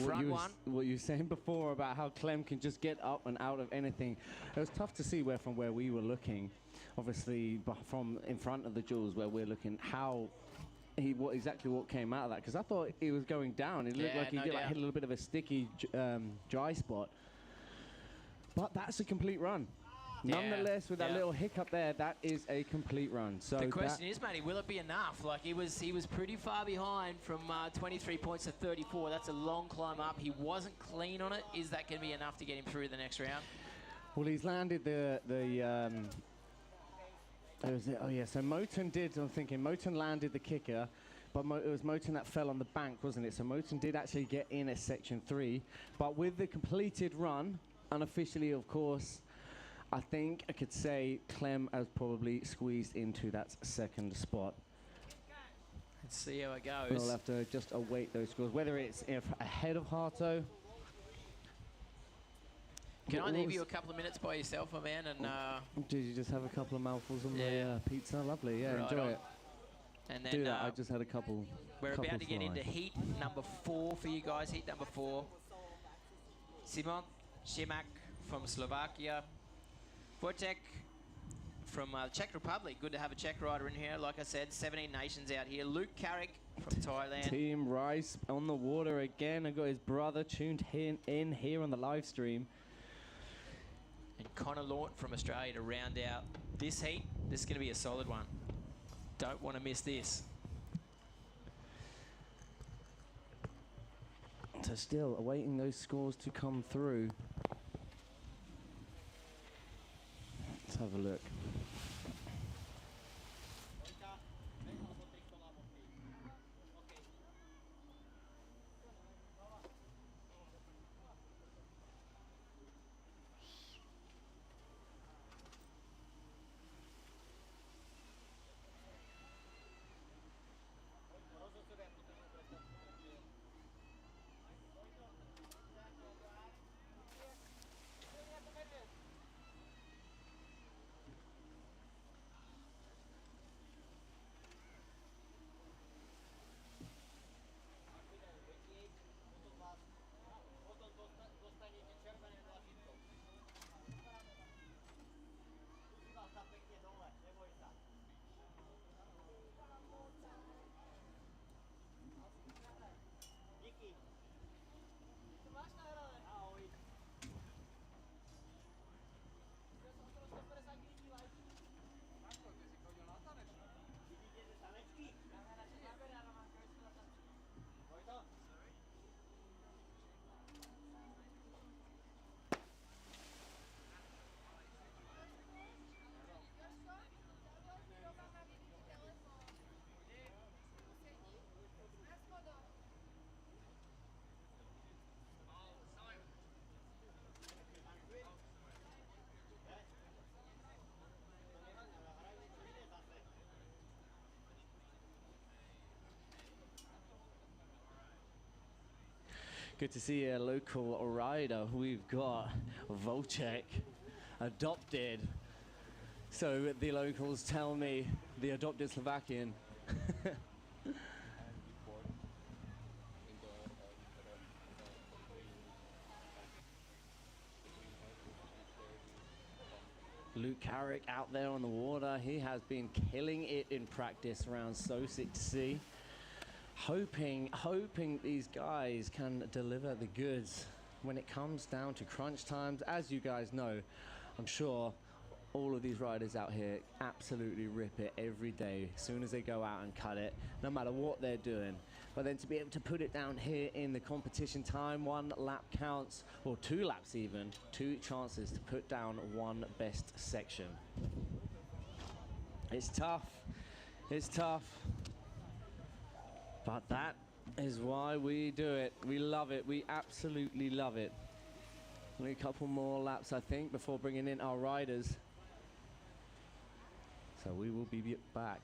What you were saying before about how Clem can just get up and out of anything. It was tough to see from where we were looking. Obviously, from in front of the jewels where we're looking, exactly what came out of that. Because I thought he was going down. It looked like he did hit a little bit of a sticky dry spot. But that's a complete run. Nonetheless, with that little hiccup there, that is a complete run. So the question is, Matty, will it be enough? Like he was pretty far behind from 23 points to 34. That's a long climb up. He wasn't clean on it. Is that going to be enough to get him through the next round? Well, he's landed so Moton did. I'm thinking Moton landed the kicker, but it was Moton that fell on the bank, wasn't it? So Moton did actually get in at section 3, but with the completed run, unofficially, of course, I think I could say Clem has probably squeezed into that 2nd spot. Let's see how it goes. We'll have to just await those scores, whether it's ahead of Harto. Can I leave you a couple of minutes by yourself, my man? And did you just have a couple of mouthfuls of my pizza? Lovely, yeah, right enjoy on. it. And then Do that. I just had a couple. We're about to get into heat number 4 for you guys. Heat number 4. Simon Šimak from Slovakia. Wojtek from Czech Republic. Good to have a Czech rider in here. Like I said, 17 nations out here. Luke Carrick from Thailand. Team Rice on the water again. I've got his brother tuned in here on the live stream. And Connor Lawton from Australia to round out this heat. This is going to be a solid one. Don't want to miss this. So still awaiting those scores to come through. Let's have a look. Good to see a local rider. We've got Wojtek, adopted. So the locals tell me the adopted Slovakian. Luke Carrick out there on the water. He has been killing it in practice rounds. So sick to see. Hoping these guys can deliver the goods when it comes down to crunch times. As you guys know, I'm sure all of these riders out here absolutely rip it every day as soon as they go out and cut it, no matter what they're doing. But then to be able to put it down here in the competition time, 1 lap counts, or 2 laps even, 2 chances to put down one best section. It's tough, but that is why we do it. We love it, we absolutely love it. Only a couple more laps, I think, before bringing in our riders. So we will be back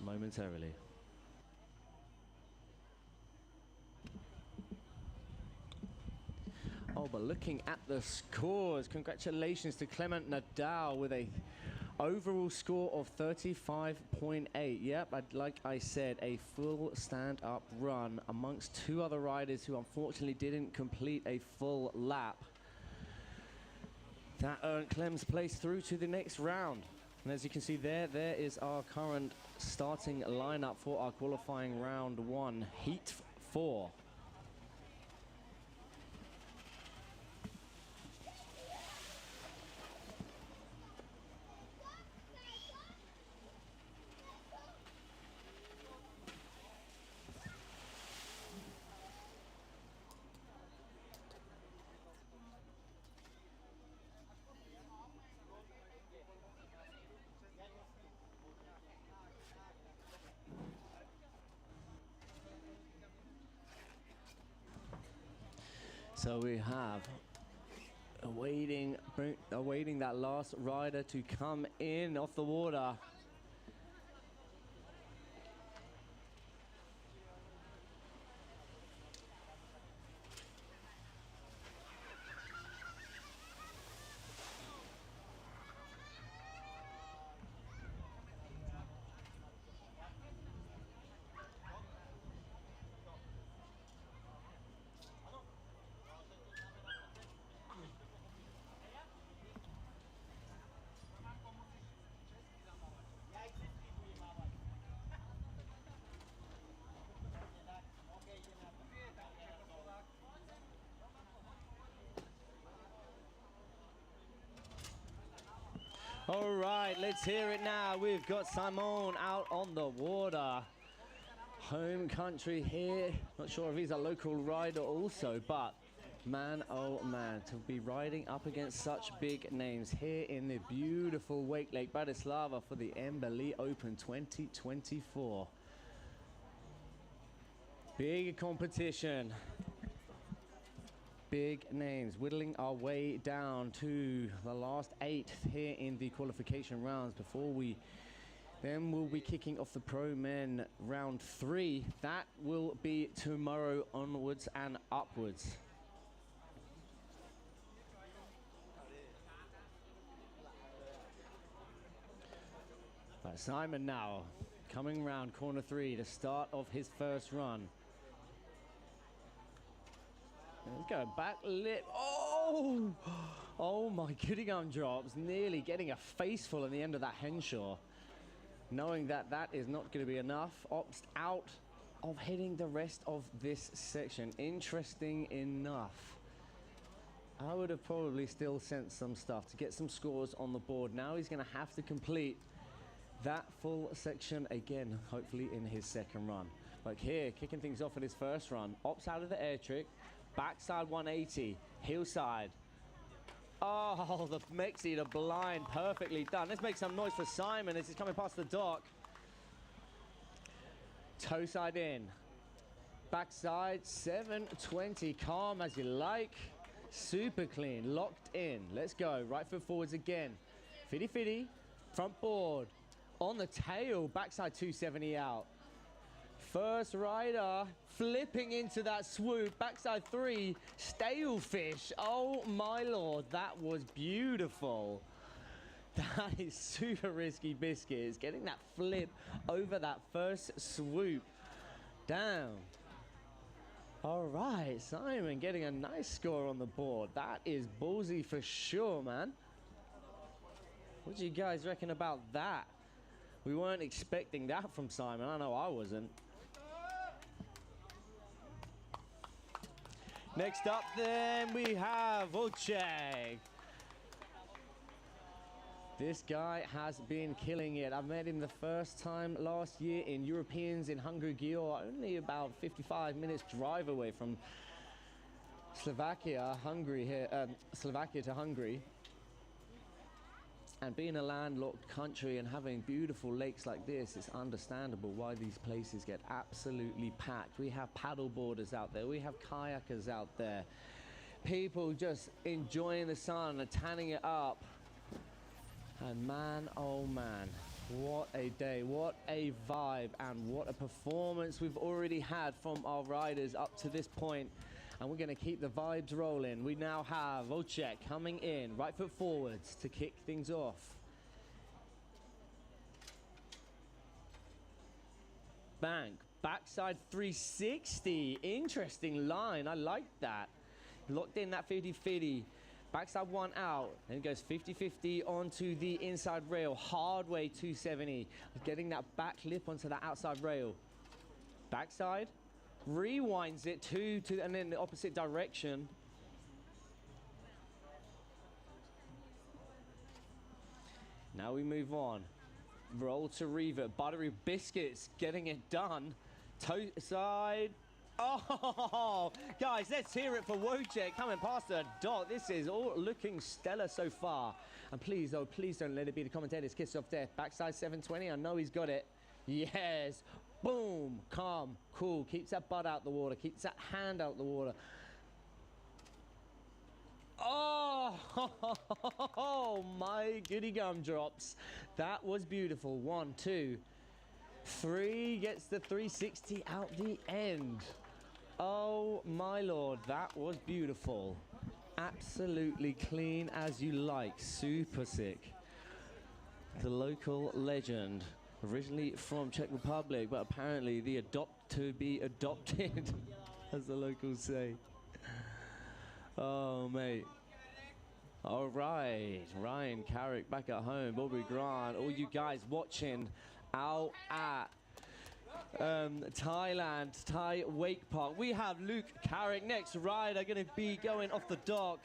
momentarily. Oh, but looking at the scores, congratulations to Clement Nadal with a overall score of 35.8. Yep, like I said, a full stand-up run amongst 2 other riders who unfortunately didn't complete a full lap. That earned Clem's place through to the next round. And as you can see there is our current starting lineup for our qualifying round 1, Heat 4. So we have awaiting that last rider to come in off the water. All right, let's hear it now. We've got Simon out on the water. Home country here. Not sure if he's a local rider also, but man, oh man, to be riding up against such big names here in the beautiful Wakelake, Bratislava for the Embily Open 2024. Big competition. Big names, whittling our way down to the last 8 here in the qualification rounds before then we'll be kicking off the Pro Men round 3. That will be tomorrow onwards and upwards. But Simon now coming round corner 3 to start of his first run. Let's go back lip. Oh! Oh my goody gum drops. Nearly getting a face full in the end of that Henshaw. Knowing that that is not going to be enough. Opts out of hitting the rest of this section. Interesting enough. I would have probably still sent some stuff to get some scores on the board. Now he's going to have to complete that full section again, hopefully in his second run. Like here, kicking things off in his first run. Opts out of the air trick. Backside 180, hillside. Oh, the Mexi to blind, perfectly done. Let's make some noise for Simon as he's coming past the dock. Toe side in. Backside 720, calm as you like. Super clean, locked in. Let's go, right foot forwards again. Fitty fitty, front board. On the tail, backside 270 out. First rider flipping into that swoop, backside 3, stale fish. Oh my lord, that was beautiful. That is super risky biscuits. Getting that flip over that first swoop down. All right, Simon getting a nice score on the board. That is ballsy for sure, man. What do you guys reckon about that? We weren't expecting that from Simon. I know I wasn't. Next up then we have Wakelake. This guy has been killing it. I met him the first time last year in Europeans in Hungary, only about 55 minutes drive away from Slovakia to Hungary. And being a landlocked country and having beautiful lakes like this, it's understandable why these places get absolutely packed. We have paddleboarders out there, we have kayakers out there, people just enjoying the sun and tanning it up. And man, oh man, what a day, what a vibe, and what a performance we've already had from our riders up to this point. And we're going to keep the vibes rolling. We now have Wakelake coming in, right foot forwards to kick things off. Bank, backside 360, interesting line, I like that. Locked in that 50-50. Backside one out, and it goes 50-50 onto the inside rail. Hard way 270, getting that back lip onto the outside rail. Backside, rewinds it and then the opposite direction. Now we move on. Roll to revert, buttery biscuits, getting it done. Toe side. Oh, guys, let's hear it for Wakelake coming past the dot. This is all looking stellar so far. And please, oh, please don't let it be the commentator's kiss of death. Backside 720, I know he's got it. Yes, boom, calm, cool. Keeps that butt out the water, keeps that hand out the water. Oh, my goody gumdrops. That was beautiful. 1, 2, 3, gets the 360 out the end. Oh my lord, that was beautiful. Absolutely clean as you like, super sick. The local legend, originally from Czech Republic, but apparently the to be adopted, as the locals say. Oh mate. All right, Ryan Carrick back at home, Bobby Grant, all you guys watching out at Thailand, Thai Wake Park. We have Luke Carrick, next rider, going to be going off the dock.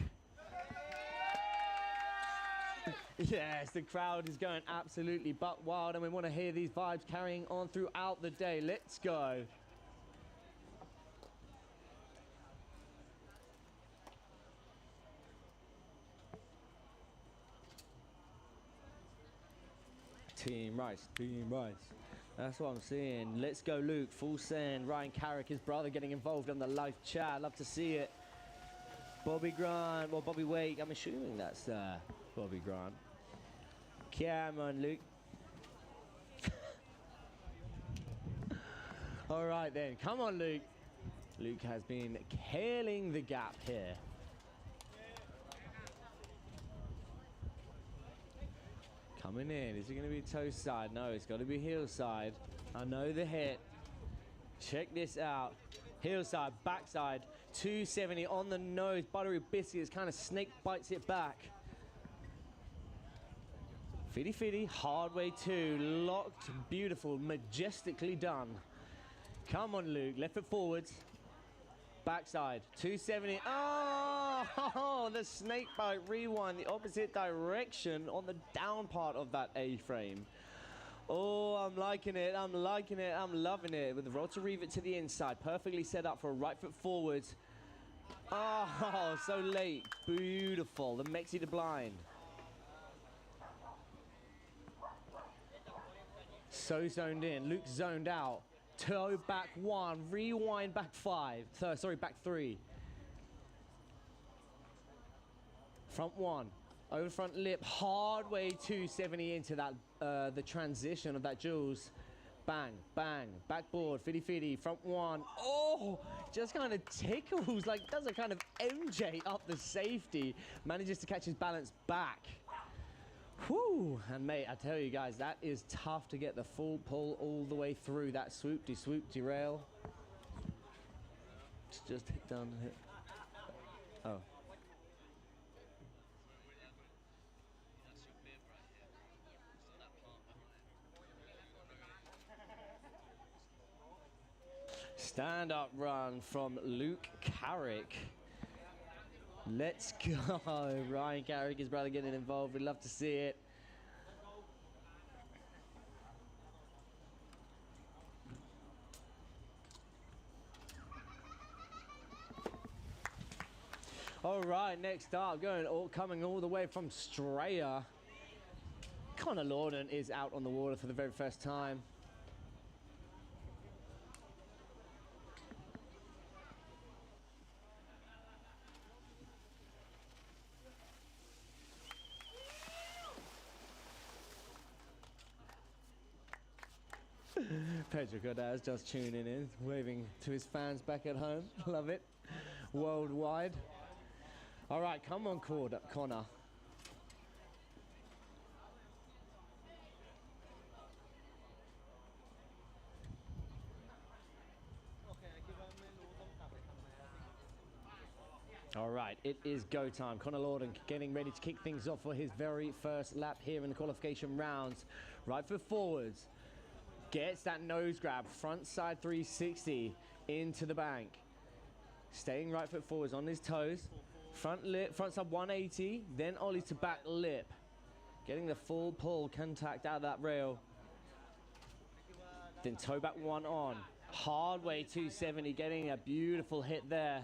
Yes, the crowd is going absolutely buck wild, and we want to hear these vibes carrying on throughout the day. Let's go. Team Rice, Team Rice. That's what I'm seeing. Let's go, Luke. Full send. Ryan Carrick, his brother, getting involved on the live chat. Love to see it. Bobby Grant, well, Bobby Wake. I'm assuming that's Bobby Grant. Come on, Luke. All right, then. Come on, Luke. Luke has been killing the gap here. Coming in, is it going to be toe side? No, it's got to be heel side. I know the hit. Check this out. Heel side, backside, 270 on the nose. Buttery biscuits kind of snake bites it back. 50-50, hard way 2, locked, beautiful, majestically done. Come on, Luke, left foot forwards. Backside, 270. Oh, the snake bite rewind, the opposite direction on the down part of that A-frame. Oh, I'm liking it, I'm liking it, I'm loving it. With the roll to revert to the inside, perfectly set up for a right foot forwards. Oh, so late, beautiful, the Mexi to blind. So zoned in, Luke zoned out. Toe back 1, rewind back 5. Sorry, back 3. Front 1, over front lip, hard way 270 into that, the transition of that Jules. Bang, bang, backboard, 50-50, front 1. Oh, just kind of tickles, like does a kind of MJ up the safety. Manages to catch his balance back. Whew, and mate, I tell you guys, that is tough to get the full pull all the way through that swoopty rail. just hit down and hit. Oh. Stand-up run from Luke Carrick. Let's go. Ryan Carrick, his brother, getting involved. We'd love to see it. All right, next up, coming all the way from Straya. Connor Lorden is out on the water for the very first time. Pedro Cordaz just tuning in, waving to his fans back at home. Love it. Worldwide. All right, come on, Connor. All right, it is go time. Connor Lorden getting ready to kick things off for his very first lap here in the qualification rounds. Right foot forwards. Gets that nose grab, front side 360 into the bank. Staying right foot forwards on his toes. Front side 180, then ollie to back lip. Getting the full pull contact out of that rail. Then toe back one on. Hard way 270, getting a beautiful hit there.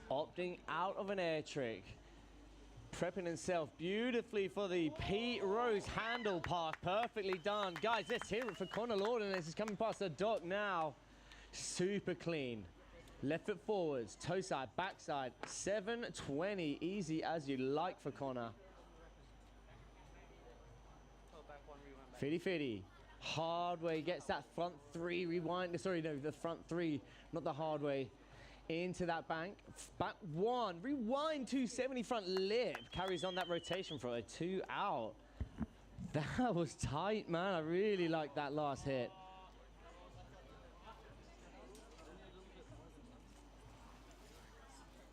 Opting out of an air trick. Prepping himself beautifully for the Pete Rose handle pass. Perfectly done. Guys, let's hear it for Connor Lorden as he's coming past the dock now. Super clean. Left foot forwards, toe side, back side. 720, easy as you like for Connor. 50-50. Hard way, gets that front three, rewind. Sorry, no, the front three, not the hard way. Into that bank, back one, rewind 270 front lip, carries on that rotation for a 2 out. That was tight, man. I really like that last hit.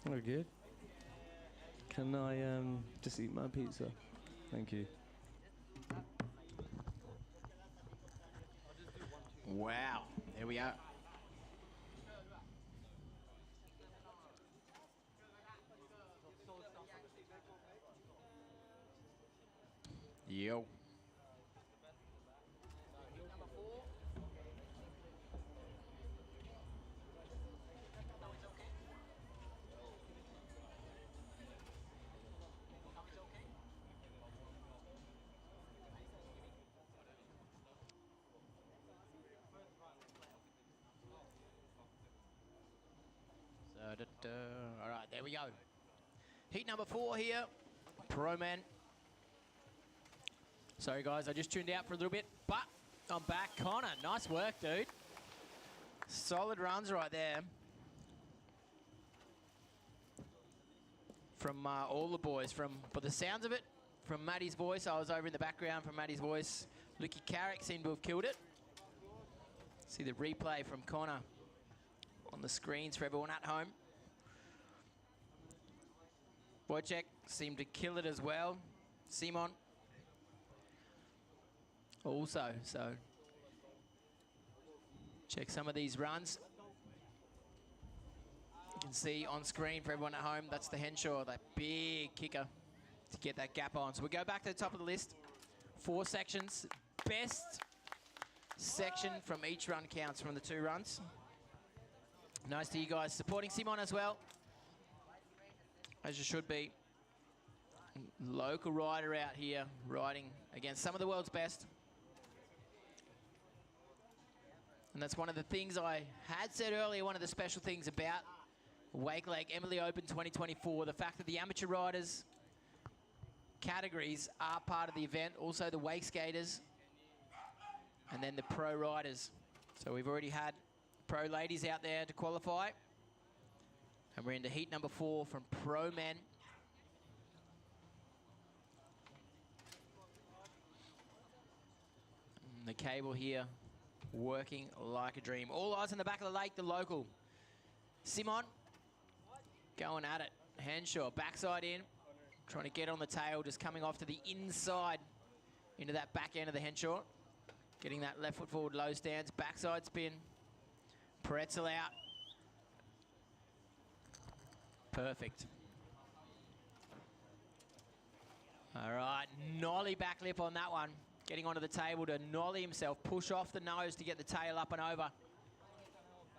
Very good. Can I just eat my pizza? Thank you. Wow, there we are. Yo. All right, there we go. Heat number 4 here, Pro Man. Sorry guys, I just tuned out for a little bit, but I'm back. Connor, nice work, dude. Solid runs right there. From all the boys, by the sounds of it, from Maddie's voice, I was over in the background from Maddie's voice. Lucky Carrick seemed to have killed it. See the replay from Connor on the screens for everyone at home. Wojciech seemed to kill it as well. Simon also, so check some of these runs. You can see on screen for everyone at home, that's the Henshaw, that big kicker to get that gap on. So we go back to the top of the list. 4 sections. Best section from each run counts from the 2 runs. Nice to you guys supporting Simon as well, as you should be. Local rider out here riding against some of the world's best. And that's one of the things I had said earlier, one of the special things about Wakelake Embily Open 2024, the fact that the amateur riders categories are part of the event, also the wakeskaters, and then the pro riders. So we've already had pro ladies out there to qualify. And we're into heat number 4 from pro men. The cable here working like a dream. All eyes on the back of the lake, the local. Simon going at it. Henshaw, backside in. Trying to get on the tail, just coming off to the inside into that back end of the Henshaw. Getting that left foot forward low stance, backside spin. Pretzel out. Perfect. All right, nollie backlip on that one. Getting onto the table to nollie himself, push off the nose to get the tail up and over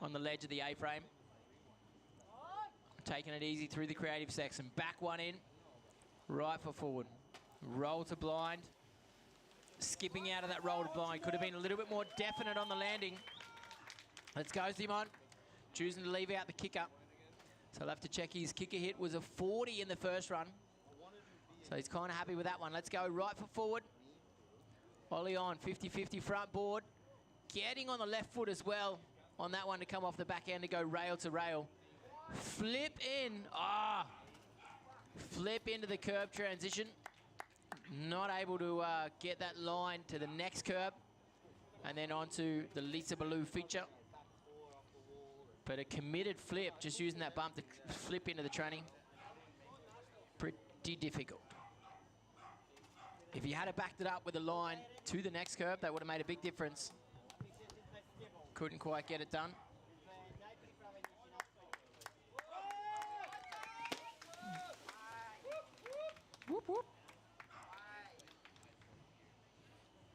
on the ledge of the A-frame. Taking it easy through the creative section. Back one in, right foot forward. Roll to blind. Skipping out of that roll to blind. Could have been a little bit more definite on the landing. Let's go, Simon. Choosing to leave out the kicker. So I'll have to check his kicker hit. Was a 40 in the first run. So he's kind of happy with that one. Let's go right foot forward. Ollie on, 50-50 front board. Getting on the left foot as well on that one to come off the back end to go rail to rail. Flip in. Ah! Flip into the curb transition. Not able to get that line to the next curb. And then onto the Lisa Ballou feature. But a committed flip, just using that bump to flip into the tranny. Pretty difficult. If you had backed it up with a line to the next curb, that would have made a big difference. Couldn't quite get it done. Whoop, whoop.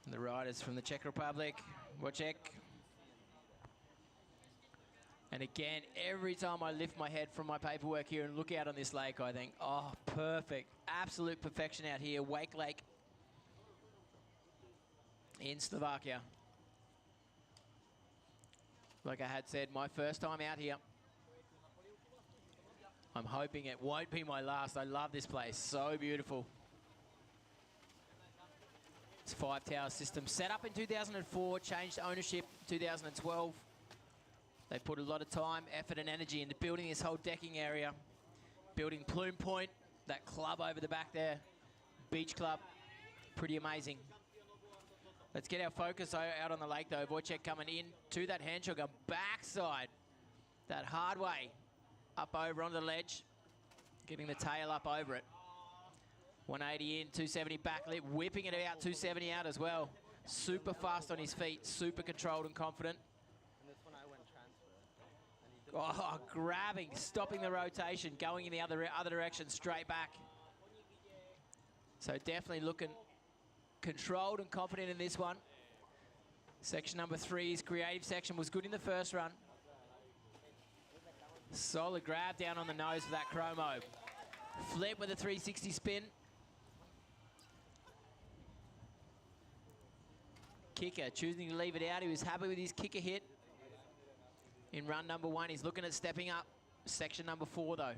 And the riders from the Czech Republic, Wojciech. And again, every time I lift my head from my paperwork here and look out on this lake, I think, oh, perfect. Absolute perfection out here. Wakelake in Slovakia. Like I had said, my first time out here. I'm hoping it won't be my last. I love this place. So beautiful. It's 5-tower system. Set up in 2004, changed ownership 2012. They put a lot of time, effort and energy into building this whole decking area. Building Plume Point, that club over the back there. Beach club, pretty amazing. Let's get our focus out on the lake though. Wojciech coming in to that handshake, going backside. That hard way, up over onto the ledge. Getting the tail up over it. 180 in, 270 backlip, whipping it out, 270 out as well. Super fast on his feet, super controlled and confident. Oh, grabbing, stopping the rotation, going in the other direction, straight back. So definitely looking controlled and confident in this one. Section number 3, his creative section was good in the first run. Solid grab down on the nose for that chromo. Flip with a 360 spin. Kicker, choosing to leave it out. He was happy with his kicker hit. In run number 1, he's looking at stepping up. Section number 4, though.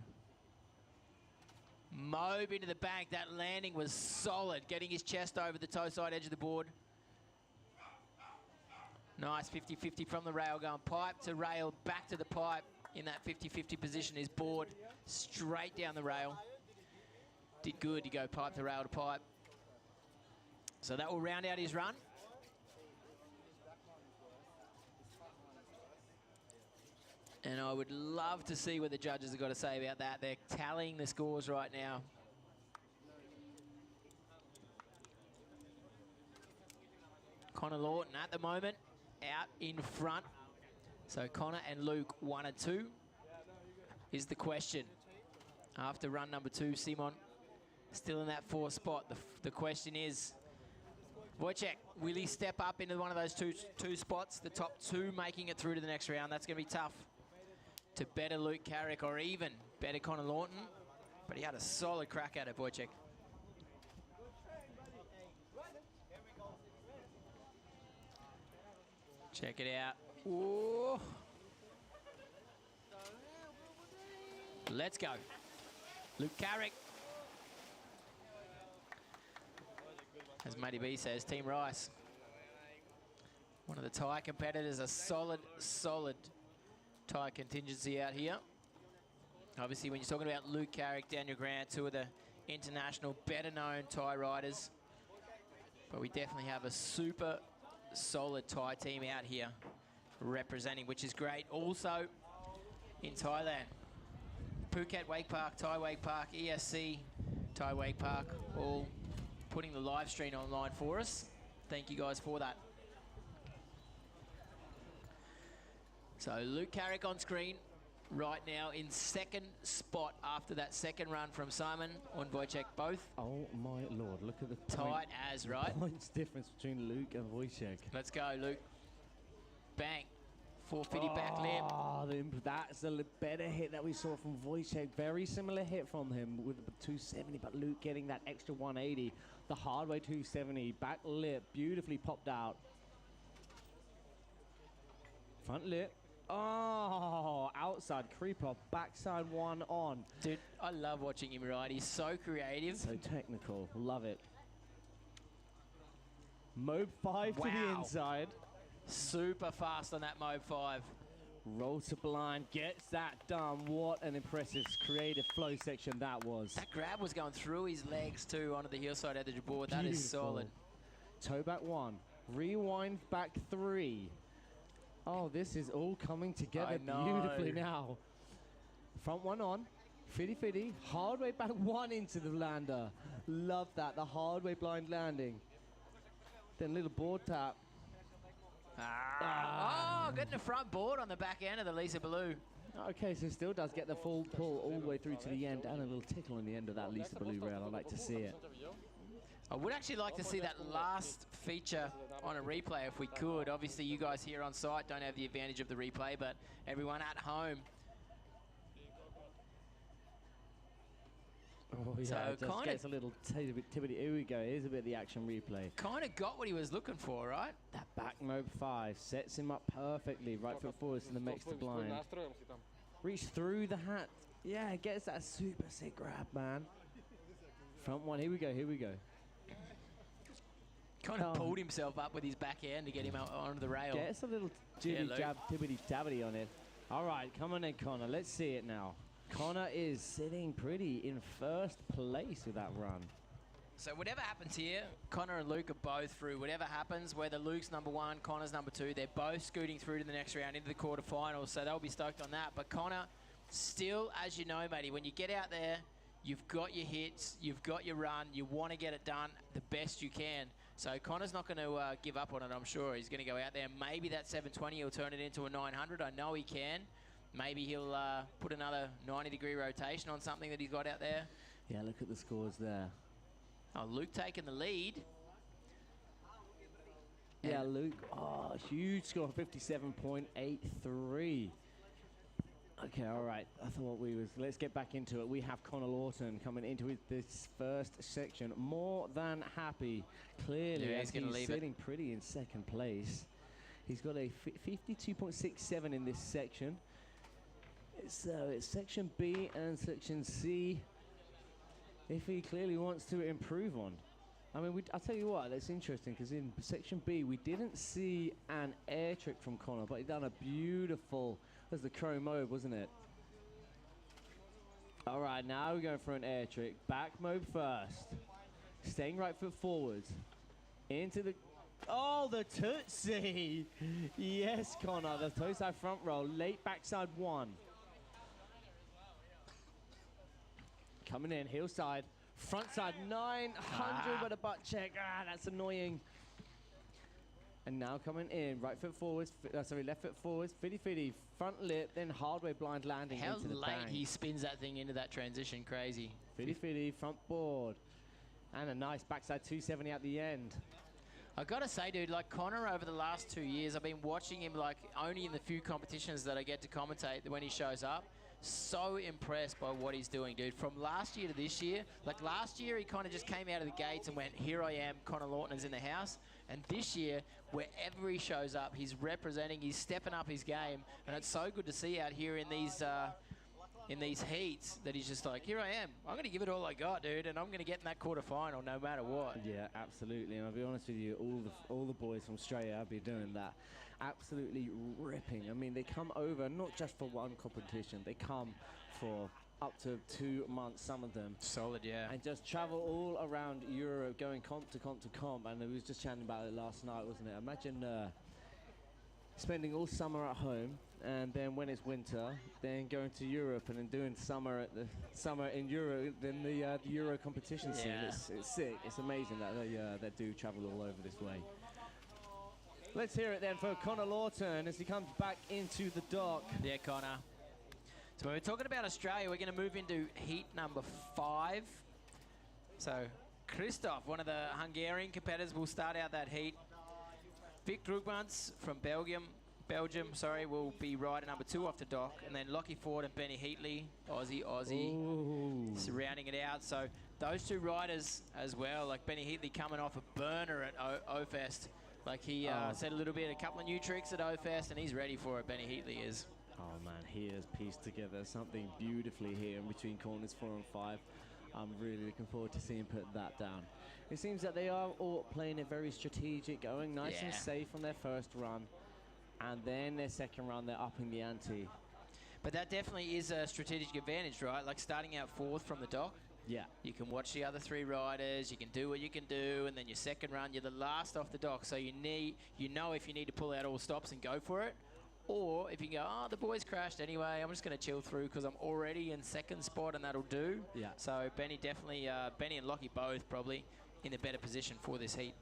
Mobe into the bank. That landing was solid, getting his chest over the toe side edge of the board. Nice 50-50 from the rail, going pipe to rail, back to the pipe. In that 50-50 position, his board straight down the rail. Did good to go pipe to rail to pipe. So that will round out his run. And I would love to see what the judges have got to say about that. They're tallying the scores right now. Connor Lawton at the moment out in front. So Connor and Luke 1 and 2 is the question. After run number 2, Simon still in that 4th spot. The question is, Wojciech, will he step up into one of those two spots? The top 2 making it through to the next round. That's going to be tough to better Luke Carrick or even better Connor Lawton. But he had a solid crack at it, Wojciech. Check it out. Ooh. Let's go. Luke Carrick. As Matty B says, Team Rice. One of the Thai competitors, a solid Thai contingency out here. Obviously, when you're talking about Luke Carrick, Daniel Grant, 2 of the international, better-known Thai riders. But we definitely have a super solid Thai team out here representing, which is great. Also in Thailand, Phuket Wake Park, Thai Wake Park, ESC, Thai Wake Park, all putting the live stream online for us. Thank you guys for that. So Luke Carrick on screen right now in second spot after that second run from Simon on Wojciech both. Oh my lord, look at the tight as, right? Points difference between Luke and Wojciech. Let's go, Luke. Bang. 450 back lip. Oh, that's a better hit that we saw from Wojciech. Very similar hit from him with the 270, but Luke getting that extra 180. The hard way 270, back lip, beautifully popped out. Front lip. Oh, outside creeper, backside one on. Dude, I love watching him ride. He's so creative. So technical, love it. Mobe 5 to the inside. Super fast on that Mobe 5. Roll to blind, gets that done. What an impressive creative flow section that was. That grab was going through his legs too onto the hillside edge of the board. That is solid. Toe back 1, rewind back 3. Oh, this is all coming together beautifully now. Front 1 on, fitty, hard way back 1 into the lander. Love that, the hard way blind landing. Then little board tap. Oh, getting the front board on the back end of the Lisa Baloo. Okay, so still does get the full pull all the way through to the end and a little tickle on the end of that Lisa Baloo rail. I like to see it. I would actually like to see that last feature on a replay if we could. Obviously, you guys here on site don't have the advantage of the replay, but everyone at home. Oh, yeah, so it just gets a little tibbity. Here we go. Here's a bit of the action replay. Kind of got what he was looking for, right? That back Mobe 5 sets him up perfectly. Right foot forwards to the next to blind. Reach through the hat. Yeah, gets that super sick grab, man. Front 1. Here we go. Kind of pulled himself up with his back end to get him out onto the rail. Gets a little jab, tibbity tabbity on it. All right, come on in, Connor. Let's see it now. Connor is sitting pretty in first place with that run. So whatever happens here, Connor and Luke are both through. Whatever happens, whether Luke's number 1, Connor's number 2, they're both scooting through to the next round into the quarterfinals, so they'll be stoked on that. But Connor, still, as you know, matey, when you get out there, you've got your hits, you've got your run, you want to get it done the best you can. So Connor's not going to give up on it, I'm sure. He's going to go out there. Maybe that 720 will turn it into a 900. I know he can. Maybe he'll put another 90-degree rotation on something that he's got out there. Yeah, look at the scores there. Oh, Luke taking the lead. Yeah, Luke, huge score, 57.83. Okay, all right. I thought let's get back into it. We have Connor Lawton coming into this first section. More than happy, clearly, yeah, he's sitting pretty in second place. He's got a 52.67 in this section. So it's section B and section C. If he clearly wants to improve on. I mean, I'll tell you what, that's interesting because in section B, we didn't see an air trick from Connor, but he done a beautiful, that's the Chrome Mobe, wasn't it? All right, now we're going for an air trick. Back Mobe first. Staying right foot forwards. Into the, the Tootsie. Yes, Connor, the toe side front roll, late backside 1. Coming in, heel side, front side 900 with a butt check. That's annoying. And now coming in, right foot forwards, left foot forwards, fitty, front lip, then hard way blind landing into the bank. How late he spins that thing into that transition, crazy. Fitty, front board. And a nice backside 270 at the end. I gotta say, dude, like Connor over the last 2 years, I've been watching him like only in the few competitions that I get to commentate when he shows up. So impressed by what he's doing, dude. From last year to this year, like last year he kind of just came out of the gates and went, here I am, Connor Lawton is in the house. And this year, wherever he shows up, he's representing, he's stepping up his game. And it's so good to see out here in these heats that he's just like, here I am. I'm going to give it all I got, dude, and I'm going to get in that quarterfinal no matter what. Yeah, absolutely. And I'll be honest with you, all the boys from Australia have been doing that. Absolutely ripping. I mean, they come over not just for one competition. They come for up to 2 months, some of them. Solid, yeah. And just travel all around Europe, going comp to comp to comp. And we was just chatting about it last night, wasn't it? Imagine spending all summer at home, and then when it's winter, then going to Europe and then doing summer in Europe, then the Euro competition scene. It's sick. It's amazing that they do travel all over this way. Let's hear it then for Connor Lawton as he comes back into the dock. Yeah, Connor. So we're talking about Australia. We're going to move into heat number 5. So Christoph, one of the Hungarian competitors, will start out that heat. Vic Drugmans from Belgium, will be rider number 2 off the dock. And then Lockie Ford and Benny Heatley, Aussie, rounding it out. So those 2 riders as well, like Benny Heatley coming off a burner at O-Fest. Like he said a little bit, a couple of new tricks at O-Fest, and he's ready for it, Benny Heatley is. Oh man, he has pieced together something beautifully here in between corners 4 and 5. I'm really looking forward to seeing him put that down. It seems that they are all playing it very strategic, going nice and safe on their first run, and then their second run, they're upping the ante. But that definitely is a strategic advantage, right? Like starting out 4th from the dock. Yeah. You can watch the other 3 riders, you can do what you can do, and then your second run, you're the last off the dock, so you know if you need to pull out all stops and go for it, or if you go, oh, the boys crashed anyway, I'm just going to chill through because I'm already in second spot and that'll do. Yeah. So Benny definitely, Benny and Lockie both probably in a better position for this heat.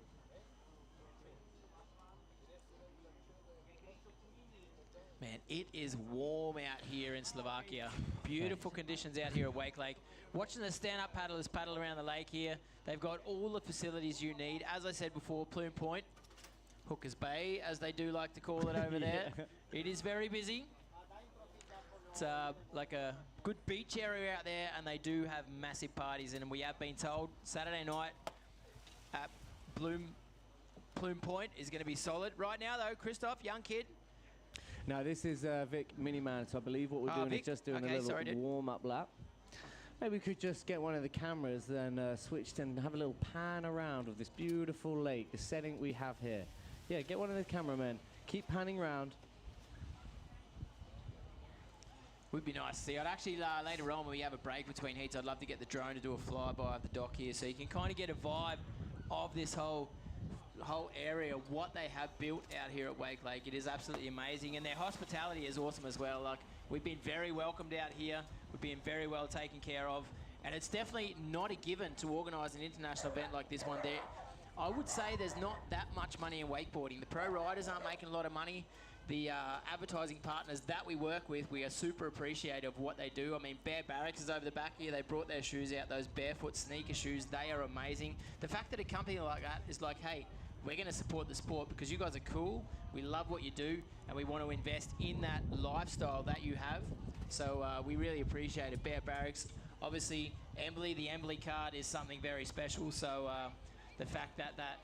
Man, it is warm out here in Slovakia. Beautiful conditions out here at Wakelake. Watching the stand-up paddlers paddle around the lake here. They've got all the facilities you need. As I said before, Plume Point, Hookers Bay, as they do like to call it over there. It is very busy. It's like a good beach area out there, and they do have massive parties. And we have been told Saturday night at Plume Point is going to be solid. Right now, though, Christoph, young kid. Now this is Vic Miniman, so I believe what we're doing Vic? is just doing a little warm-up lap. Maybe we could just get one of the cameras, then switched and have a little pan around of this beautiful lake, the setting we have here. Yeah, get one of the cameramen. Keep panning around. Would be nice to see. I'd actually, later on when we have a break between heats, I'd love to get the drone to do a flyby of the dock here so you can kind of get a vibe of this whole area, what they have built out here at Wakelake. It is absolutely amazing, and their hospitality is awesome as well. Like, we've been very welcomed out here. We've been very well taken care of, and it's definitely not a given to organise an international event like this one. I would say there's not that much money in wakeboarding. The pro riders aren't making a lot of money. The advertising partners that we work with, we are super appreciative of what they do. I mean, Bear Barracks is over the back here. They brought their shoes out, those barefoot sneaker shoes. They are amazing. The fact that a company like that is like, hey, we're going to support the sport because you guys are cool, we love what you do, and we want to invest in that lifestyle that you have. So we really appreciate it. Bear Barracks, obviously, Embily, the Embily card is something very special. So the fact that that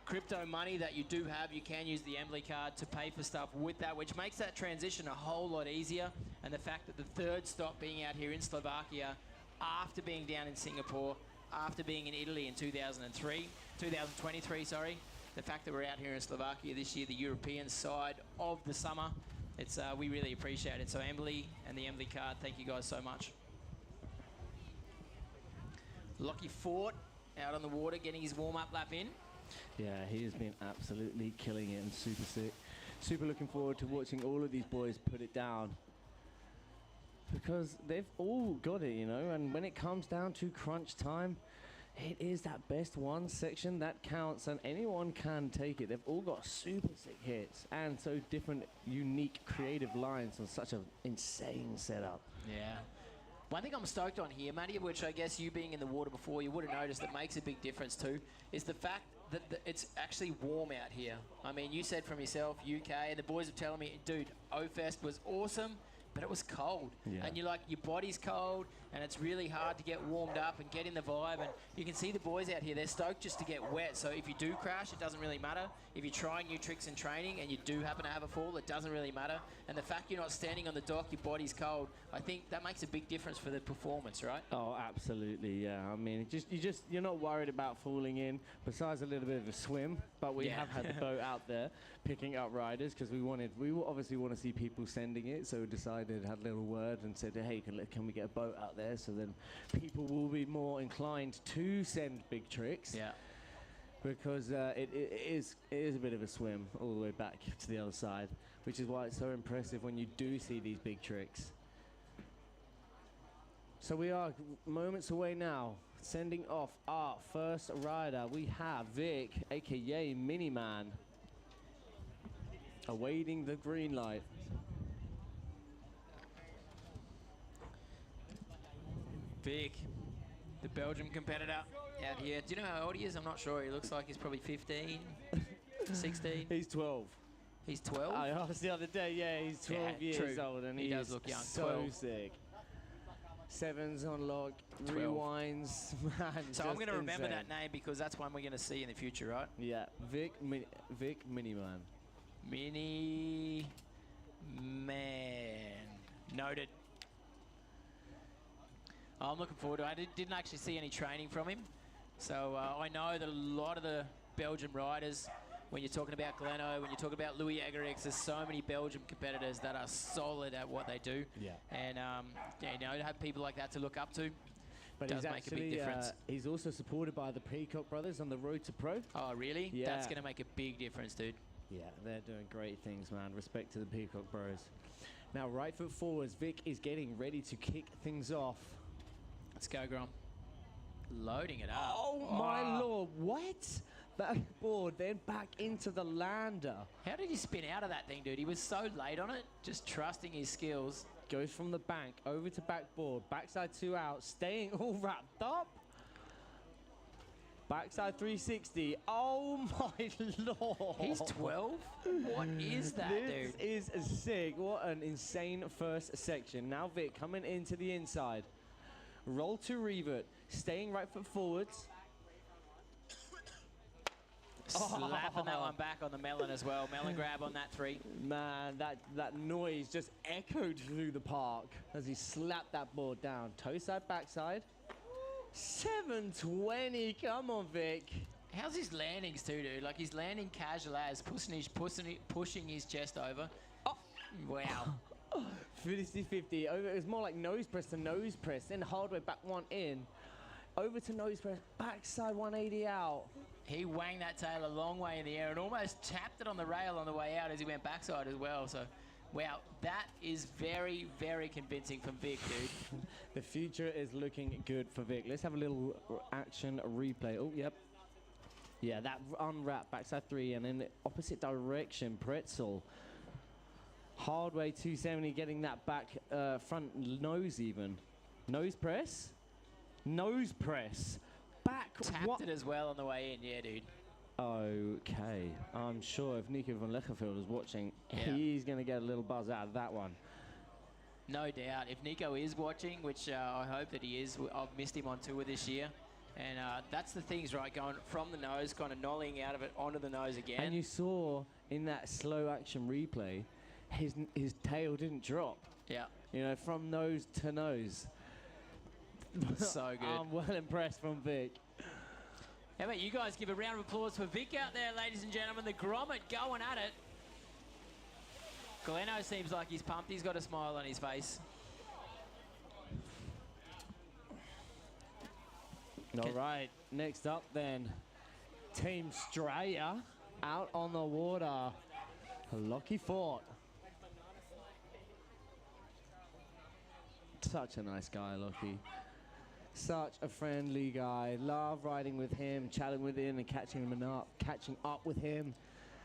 crypto money that you do have, you can use the Embily card to pay for stuff with that, which makes that transition a whole lot easier. And the fact that the 3rd stop being out here in Slovakia, after being down in Singapore, after being in Italy in 2023, sorry, the fact that we're out here in Slovakia this year, the European side of the summer, it's we really appreciate it. So Embily and the Embily card, thank you guys so much. Lockie Ford out on the water, getting his warm-up lap in. Yeah, he has been absolutely killing it and super sick. Super looking forward to watching all of these boys put it down, because they've all got it, you know, and when it comes down to crunch time, it is that best one section that counts, and anyone can take it. They've all got super sick hits and so different, unique, creative lines on such an insane setup. Yeah. One thing I'm stoked on here, Matty, which I guess you being in the water before, you would have noticed that makes a big difference too, is the fact that it's actually warm out here. I mean, you said from yourself, UK, and the boys are telling me, dude, O-Fest was awesome, but it was cold. Yeah. And you're like, your body's cold, and it's really hard to get warmed up and get in the vibe. And you can see the boys out here, they're stoked just to get wet. So if you do crash, it doesn't really matter. If you're trying new tricks in training and you do happen to have a fall, it doesn't really matter. And the fact you're not standing on the dock, your body's cold, I think that makes a big difference for the performance, right? Oh, absolutely, yeah. I mean, you're not worried about falling in, besides a little bit of a swim. But we have had the boat out there picking up riders because we obviously want to see people sending it. So we decided decided, had a little word and said, hey, can we get a boat out there? So then people will be more inclined to send big tricks. Yeah. Because it is a bit of a swim all the way back to the other side, which is why it's so impressive when you do see these big tricks. So we are moments away now, sending off our first rider. We have Vic, aka Miniman, awaiting the green light. Vic, the Belgium competitor out here. Do you know how old he is? I'm not sure. He looks like he's probably 15, 16. He's 12. He's 12? I asked the other day, yeah, he's 12 years old, and he does look young. So 12. sick. Sevens on lock, 12. rewinds, man. So I'm going to remember that name because that's one we're going to see in the future, right? Yeah, Vic Miniman. Mini Man. Noted. I'm looking forward to it. I didn't actually see any training from him. So I know that a lot of the Belgian riders, when you're talking about Gleno, when you're talking about Louis Egerix, there's so many Belgian competitors that are solid at what they do. Yeah. And you know, to have people like that to look up to, but does make a big difference. He's also supported by the Peacock brothers on the road to pro. Oh, really? Yeah. That's going to make a big difference, dude. Yeah, they're doing great things, man. Respect to the Peacock bros. Now, right foot forwards, Vic is getting ready to kick things off. Let's go, Grom. Loading it up. Oh, my Lord. What? Backboard, then back into the lander. How did he spin out of that thing, dude? He was so late on it, just trusting his skills. Goes from the bank over to backboard. Backside 2 out, staying all wrapped up. Backside 360. Oh, my Lord. He's 12? What is that, dude? This is sick. What an insane first section. Now Vic coming into the inside. Roll to revert. Staying right foot forwards. Slapping that one back on the melon as well. Melon grab on that 3. Man, that noise just echoed through the park as he slapped that board down. Toe side, backside. 720. Come on, Vic. How's his landings too, dude? Like he's landing casual as, pushing his chest over. Oh, wow. 50-50. It was more like nose press to nose press. Then hard way back 1 in. Over to nose press. Backside 180 out. He wanged that tail a long way in the air and almost tapped it on the rail on the way out as he went backside as well. So, wow, that is very, very convincing from Vic, dude. The future is looking good for Vic. Let's have a little action replay. Oh, yep. Yeah, that unwrap, backside 3, and in the opposite direction, Pretzel. Hard way 270, getting that back front nose even. Nose press. Nose press. Back. Tapped it as well on the way in, yeah, dude. Okay. I'm sure if Nico van Leckerveld is watching, he's going to get a little buzz out of that one. No doubt. If Nico is watching, which I hope that he is, I've missed him on tour this year. And that's the things, right? Going from the nose, kind of nollying out of it onto the nose again. And you saw in that slow action replay, his tail didn't drop. Yeah. You know, from nose to nose. So good. I'm well impressed from Vic. How about you guys give a round of applause for Vic out there, ladies and gentlemen. The Grommet going at it. Gleno seems like he's pumped. He's got a smile on his face. All right, next up then, Team Straya out on the water. Lockie Fort. Such a nice guy, Lockie. Such a friendly guy. Love riding with him, chatting with him, and catching up with him.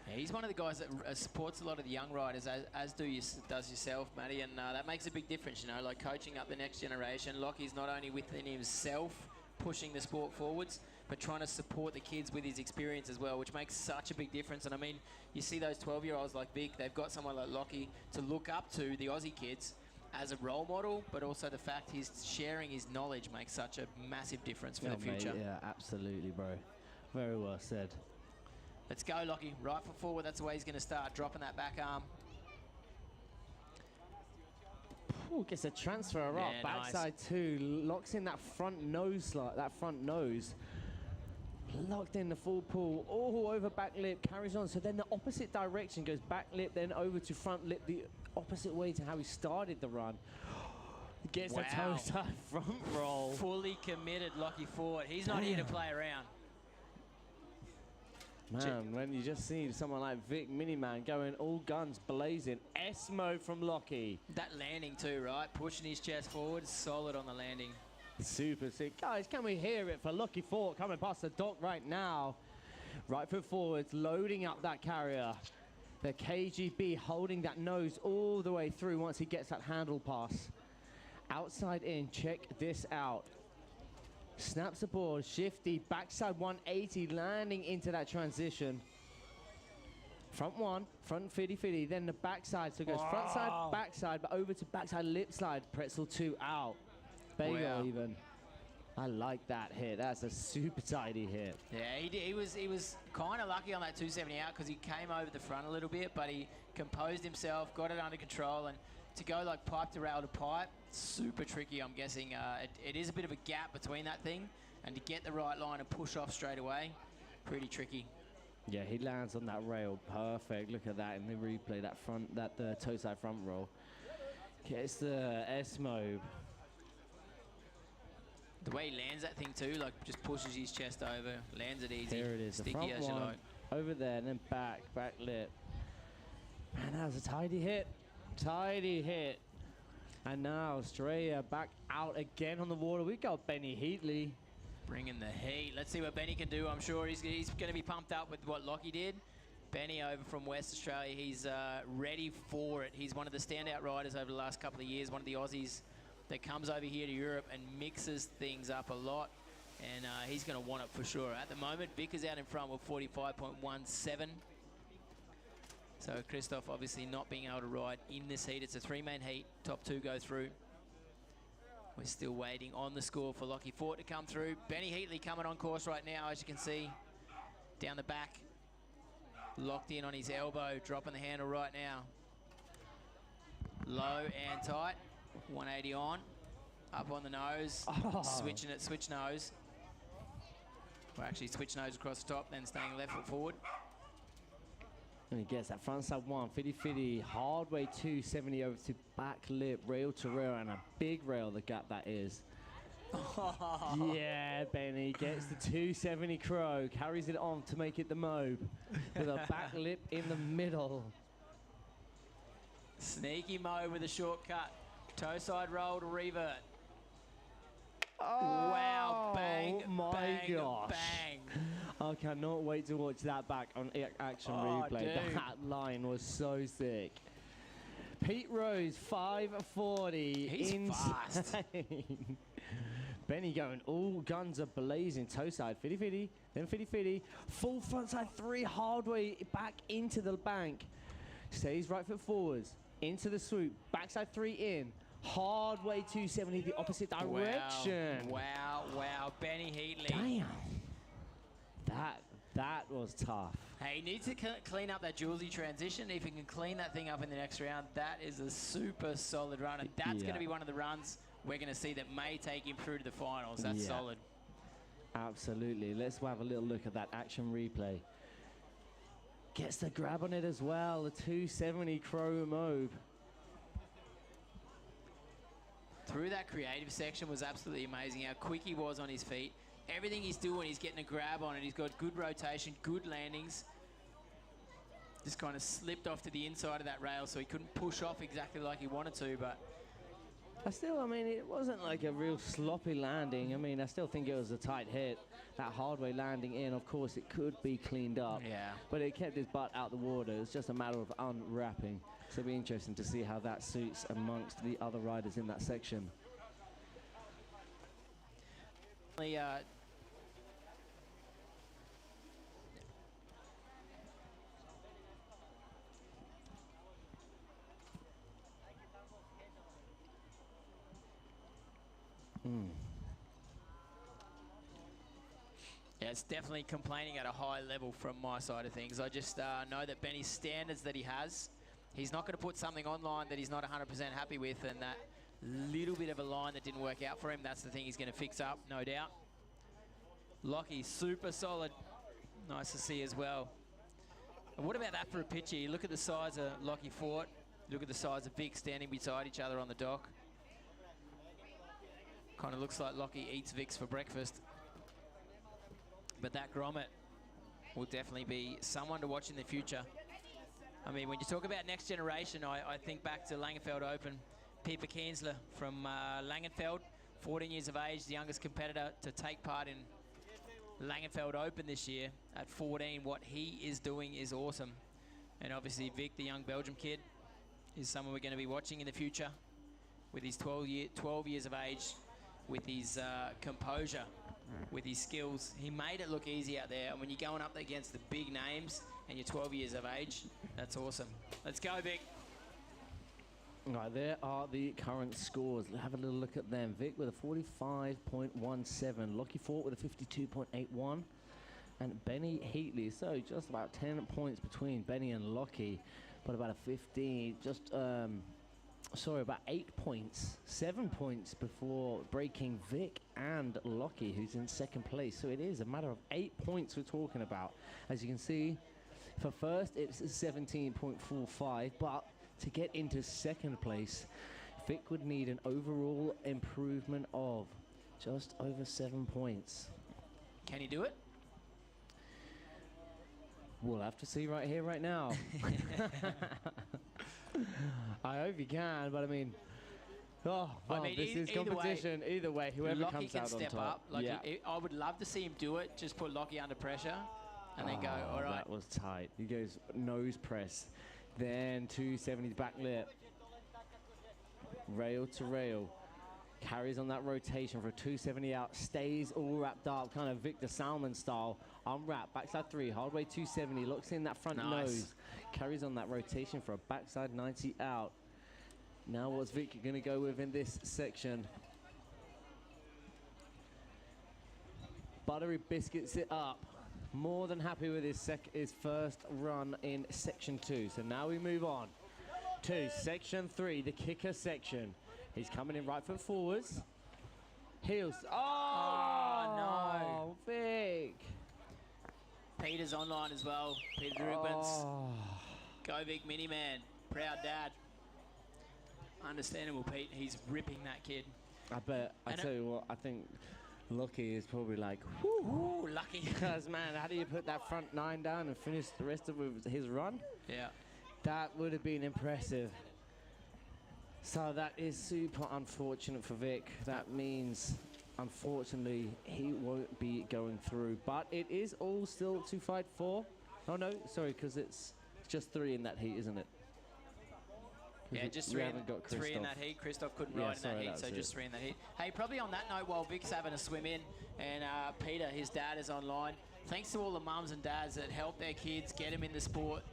Yeah, he's one of the guys that supports a lot of the young riders, as does yourself, Matty, and that makes a big difference, you know, like coaching up the next generation. Lockie's not only within himself, pushing the sport forwards, but trying to support the kids with his experience as well, which makes such a big difference. And I mean, you see those 12-year-olds like Vic, they've got someone like Lockie to look up to, the Aussie kids, as a role model, but also the fact he's sharing his knowledge makes such a massive difference for the future. Mate, yeah, absolutely, bro. Very well said. Let's go, Lockie. Right foot forward, that's the way he's going to start, dropping that back arm. Ooh, gets a transfer up, yeah, backside nice. 2, locks in that front nose slot, that front nose. Locked in the full pull, all over back lip, carries on. So then the opposite direction goes back lip, then over to front lip, the opposite way to how he started the run. Gets the toe side front roll. Fully committed, Lockie Fort. He's not here to play around. Man, when you just see someone like Vic Miniman going all guns blazing, S mode from Lockie. That landing too, right? Pushing his chest forward, solid on the landing. Super sick. Guys, can we hear it for Lockie Fort coming past the dock right now? Right foot forwards, loading up that carrier. The KGB holding that nose all the way through once he gets that handle pass. Outside in, check this out. Snaps the board, shifty, backside 180, landing into that transition. Front one, front fitty, then the backside. So it goes front side, backside, but over to backside lip slide. Pretzel 2 out. Bagel even. I like that hit. That's a super tidy hit. Yeah, he was kind of lucky on that 270 out because he came over the front a little bit, but he composed himself, got it under control, and to go like pipe to rail to pipe, super tricky, I'm guessing. It is a bit of a gap between that thing, and to get the right line and push off straight away, pretty tricky. Yeah, he lands on that rail perfect. Look at that in the replay, that toe side front roll. Gets the S mode. The way he lands that thing too, like just pushes his chest over, lands it easy. There it is, sticky the front as one, you like. over there, and then back lip. And that was a tidy hit. And now Straya back out again on the water. We got Benny Heatley. Bringing the heat. Let's see what Benny can do. I'm sure he's going to be pumped up with what Lockie did. Benny over from West Australia, he's ready for it. He's one of the standout riders over the last couple of years, one of the Aussies that comes over here to Europe and mixes things up a lot, and he's going to want it for sure. At the moment, Vic is out in front with 45.17. So Christoph obviously not being able to ride in this heat. It's a three-man heat. Top two go through. We're still waiting on the score for Lockie Fort to come through. Benny Heatley coming on course right now, as you can see. Down the back. Locked in on his elbow, dropping the handle right now. Low and tight. 180 on, up on the nose, switching it, switch nose. Or actually switch nose across the top, then staying left foot forward. And he gets that front side 150, hard way 270 over to back lip, rail to rail, and a big rail, the gap that is. Yeah, Benny gets the 270 crow, carries it on to make it the mobe, with a back lip in the middle. Sneaky mobe with a shortcut. Toe side roll to revert. Oh, wow, bang, my bang, gosh. bang. I cannot wait to watch that back on action replay. Dude. That line was so sick. Pete Rose, 540. He's fast. Benny going, all guns are blazing. Toe side, fitty, then fitty. Full front side 3, hard way back into the bank. Stays right foot forwards, into the swoop, backside 3 in. Hard way 270, the opposite direction. Wow. Benny Heatley. Damn. That was tough. Hey, he needs to clean up that Julesy transition. If he can clean that thing up in the next round, that is a super solid run. And that's going to be one of the runs we're going to see that may take him through to the finals. That's solid. Absolutely. Let's have a little look at that action replay. Gets the grab on it as well. The 270 Crow Mobe. Through that creative section was absolutely amazing. How quick he was on his feet. Everything he's doing, he's getting a grab on it. He's got good rotation, good landings. Just kind of slipped off to the inside of that rail, so he couldn't push off exactly like he wanted to, but... I mean, it wasn't like a real sloppy landing. I mean, I still think it was a tight hit. That hard way landing in, of course, it could be cleaned up. Yeah. But it kept his butt out the water. It's just a matter of unwrapping. So it'll be interesting to see how that suits amongst the other riders in that section. Yeah, it's definitely complaining at a high level from my side of things. I just know that Benny's standards that he has, he's not going to put something online that he's not 100% happy with, and that little bit of a line that didn't work out for him, that's the thing he's going to fix up, no doubt. Lockie, super solid. Nice to see as well. And what about that for a picture? You look at the size of Lockie Fort. Look at the size of Vic standing beside each other on the dock. Kind of looks like Lockie eats Vic's for breakfast. But that grommet will definitely be someone to watch in the future. I mean, when you talk about next generation, I think back to Langenfeld Open. Pieper Kienzler from Langenfeld, 14 years of age, the youngest competitor to take part in Langenfeld Open this year at 14. What he is doing is awesome. And obviously Vic, the young Belgium kid, is someone we're going to be watching in the future with his 12 years of age, with his composure, with his skills. He made it look easy out there. And when you're going up against the big names and you're 12 years of age, that's awesome. Let's go, Vic. Right, there are the current scores. Have a little look at them. Vic with a 45.17. Lockie Fort with a 52.81. And Benny Heatley. So just about 10 points between Benny and Lockie. But about a 15, about 8 points, 7 points before breaking Vic and Lockie, who's in second place. So it is a matter of 8 points we're talking about. As you can see, for first, it's 17.45, but to get into second place, Vic would need an overall improvement of just over 7 points. Can he do it? We'll have to see right here, right now. I hope he can, but I mean, this is competition. Either way, whoever Lockie comes can out on step top. up. Like I would love to see him do it. Just put Lockie under pressure and then go, all right. That was tight. He goes nose press. Then 270 back lip. Rail to rail. Carries on that rotation for a 270 out. Stays all wrapped up, kind of Victor Salmon style. Unwrap, backside 3, hard way 270. Looks in that front nose. Carries on that rotation for a backside 90 out. Now what's Vic going to go with in this section? Buttery biscuits it up. More than happy with his first run in section 2. So now we move on to section 3, the kicker section. He's coming in right foot forwards. Heels. Oh no, Vic. Peter's online as well. Peter Rubens. Go Vic, mini man. Proud dad. Understandable, Pete. He's ripping that kid. I bet. I tell you what, I think Lockie is probably like, whoo, lucky. Because, man, how do you put that front 9 down and finish the rest of his run? Yeah. That would have been impressive. So that is super unfortunate for Vic. That means, unfortunately, he won't be going through. But it is all still to fight for. Oh, no, sorry, because it's just 3 in that heat, isn't it? Yeah, just 3 in that heat. Christoph couldn't ride in that heat, so just 3 in that heat. Hey, probably on that note, while Vic's having a swim in, and Peter, his dad, is online, thanks to all the mums and dads that help their kids get them in the sport,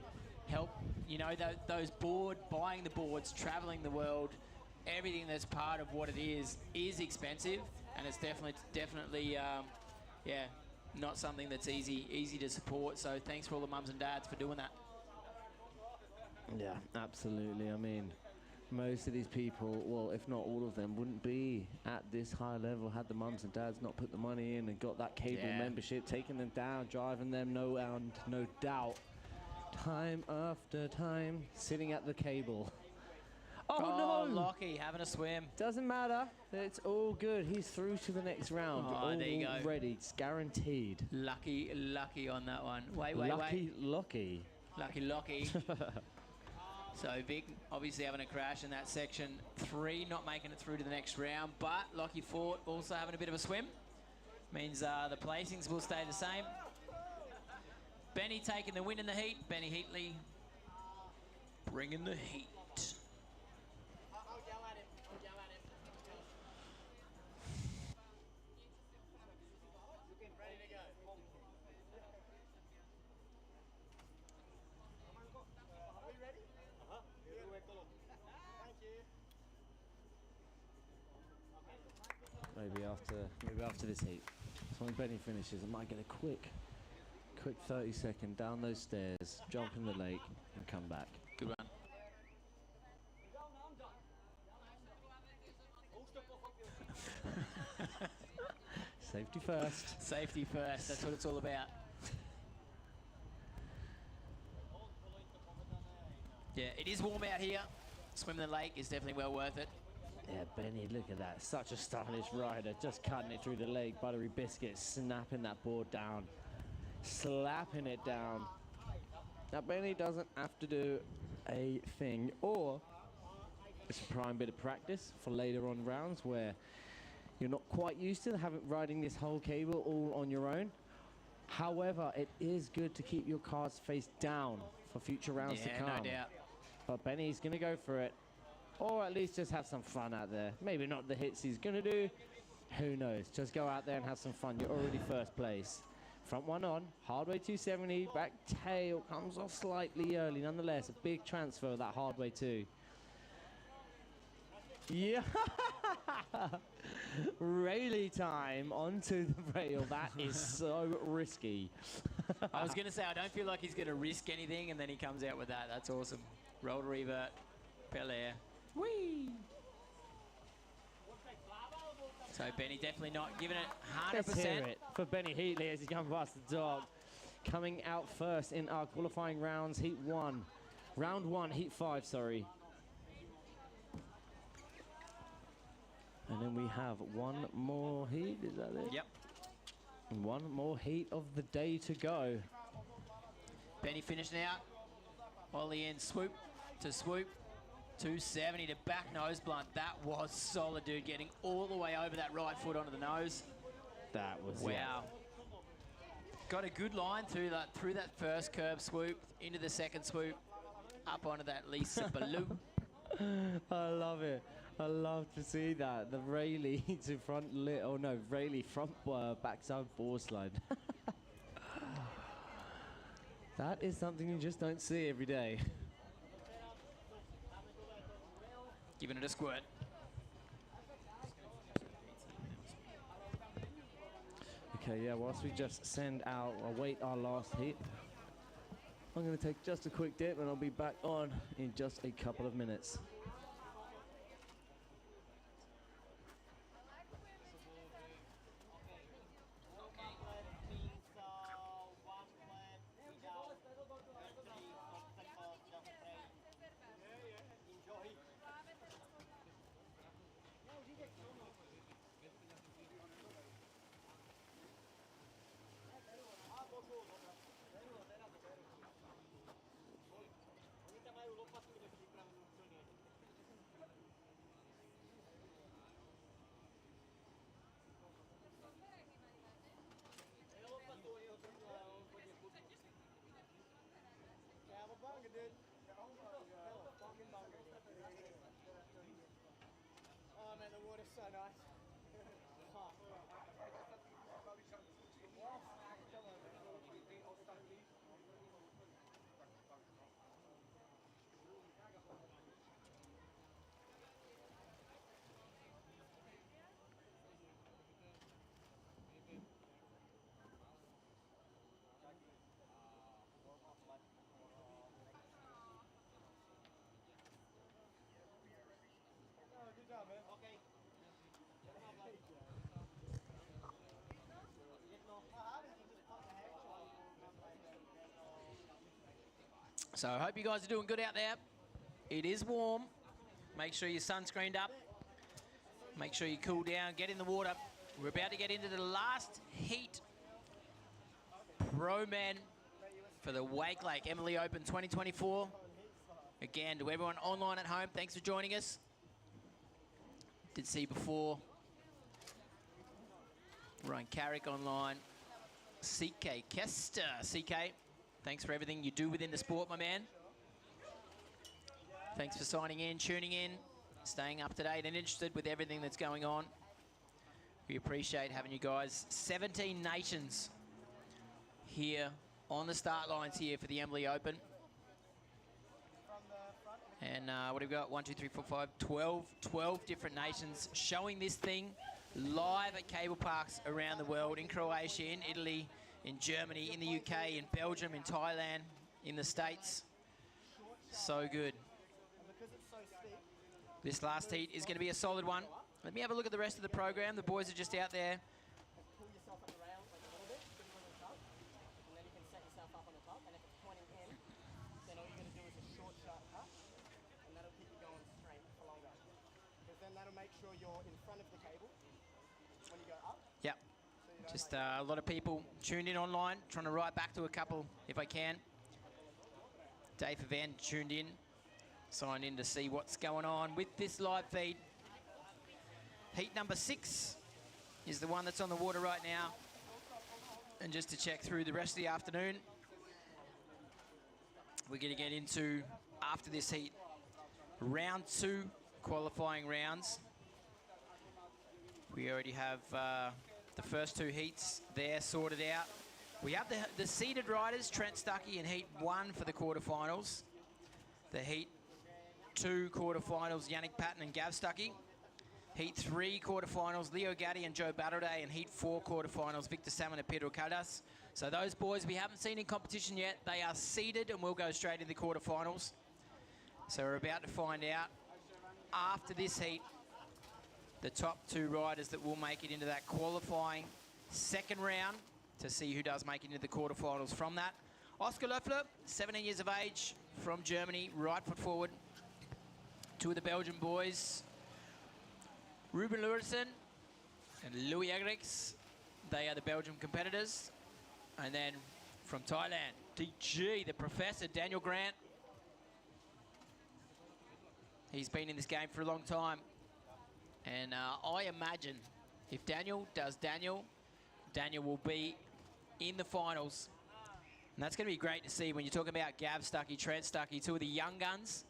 help, you know, those buying the boards, traveling the world, everything that's part of what it is expensive, and it's definitely, not something that's easy to support. So thanks for all the mums and dads for doing that. Yeah, absolutely. I mean, most of these people, well, if not all of them, wouldn't be at this high level had the mums and dads not put the money in and got that cable membership, taking them down, driving them, no doubt, time after time, sitting at the cable. Oh, no! Lockie having a swim. Doesn't matter. It's all good. He's through to the next round. Oh, there you go. Already. It's guaranteed. Lucky on that one. Wait. Lucky. So Vic obviously having a crash in that section 3, not making it through to the next round, but Lockie Fort also having a bit of a swim. Means the placings will stay the same. Benny taking the win in the heat. Benny Heatley bringing the heat. Maybe after this heat. So when Benny finishes, I might get a quick 30-second down those stairs, jump in the lake, and come back. Good run. Safety first. Safety first, that's what it's all about. Yeah, it is warm out here. Swimming the lake is definitely well worth it. Yeah, Benny, look at that. Such a stylish rider. Just cutting it through the lake. Buttery biscuit, snapping that board down. Slapping it down. Now, Benny doesn't have to do a thing. Or it's a prime bit of practice for later on rounds where you're not quite used to riding this whole cable all on your own. However, it is good to keep your cards face down for future rounds to come. No doubt. But Benny's going to go for it. Or at least just have some fun out there. Maybe not the hits he's going to do. Who knows? Just go out there and have some fun. You're already first place. Front one on. Hard way 270. Back tail comes off slightly early. Nonetheless, a big transfer of that hard way 2. Yeah. Rayleigh time onto the rail. That is so risky. I was going to say, I don't feel like he's going to risk anything, and then he comes out with that. That's awesome. Roll to revert. Bel Air. Whee! So Benny definitely not giving it 100%. Let's hear it for Benny Heatley as he comes past the dog. Coming out first in our qualifying rounds, heat 1. Round 1, heat 5, sorry. And then we have one more heat, is that it? Yep. One more heat of the day to go. Benny finishing out. Ollie in, swoop to swoop. 270 to back nose blunt. That was solid, dude. Getting all the way over that right foot onto the nose. That was wow. Yeah. Got a good line through that first curb swoop into the second swoop, up onto that Lisa Baloo. I love it. I love to see that. The Rayleigh to front Rayleigh front backside board slide. That is something you just don't see every day. Giving it a squirt. Okay, yeah, whilst we just send out, await our last heat, I'm going to take just a quick dip and I'll be back on in just a couple of minutes. Oh man, the water's so nice. So I hope you guys are doing good out there. It is warm. Make sure you're sunscreened up. Make sure you cool down, get in the water. We're about to get into the last heat. Pro men for the Wakelake Embily Open 2024. Again, to everyone online at home, thanks for joining us. Did see before. Ryan Carrick online. CK Kester. CK, thanks for everything you do within the sport, my man. Thanks for signing in, tuning in, staying up to date and interested with everything that's going on. We appreciate having you guys. 17 nations here on the start lines here for the Embily Open. And what have we got? 1, 2, 3, 4, 5, 12 different nations showing this thing live at cable parks around the world, in Croatia, in Italy, in Germany, in the UK, in Belgium, in Thailand, in the States. So good. This last heat is going to be a solid one. Let me have a look at the rest of the program. The boys are just out there sure you're in front of the cable when you go up. Yep. Just a lot of people tuned in online, trying to write back to a couple if I can. Dave Van tuned in, signed in to see what's going on with this live feed. Heat number 6 is the one that's on the water right now. And just to check through the rest of the afternoon, we're going to get into, after this heat, round 2 qualifying rounds. We already have the first 2 heats there sorted out. We have the seeded riders, Trent Stuckey in Heat 1 for the quarterfinals. The Heat 2 quarterfinals, Yannick Patton and Gav Stuckey. Heat 3 quarterfinals, Leo Gaddy and Joe Batterday. And Heat 4 quarterfinals, Victor Salmon and Pedro Caldas. So those boys we haven't seen in competition yet. They are seeded and will go straight into the quarterfinals. So we're about to find out, after this heat, the top 2 riders that will make it into that qualifying second round to see who does make it into the quarterfinals from that. Oscar Loeffler, 17 years of age, from Germany, right foot forward. 2 of the Belgian boys, Ruben Lurison and Louis Egrix. They are the Belgian competitors. And then from Thailand, DG, the professor, Daniel Grant. He's been in this game for a long time. And I imagine if Daniel does Daniel, Daniel will be in the finals. And that's going to be great to see when you're talking about Gav Stuckey, Trent Stuckey, 2 of the young guns.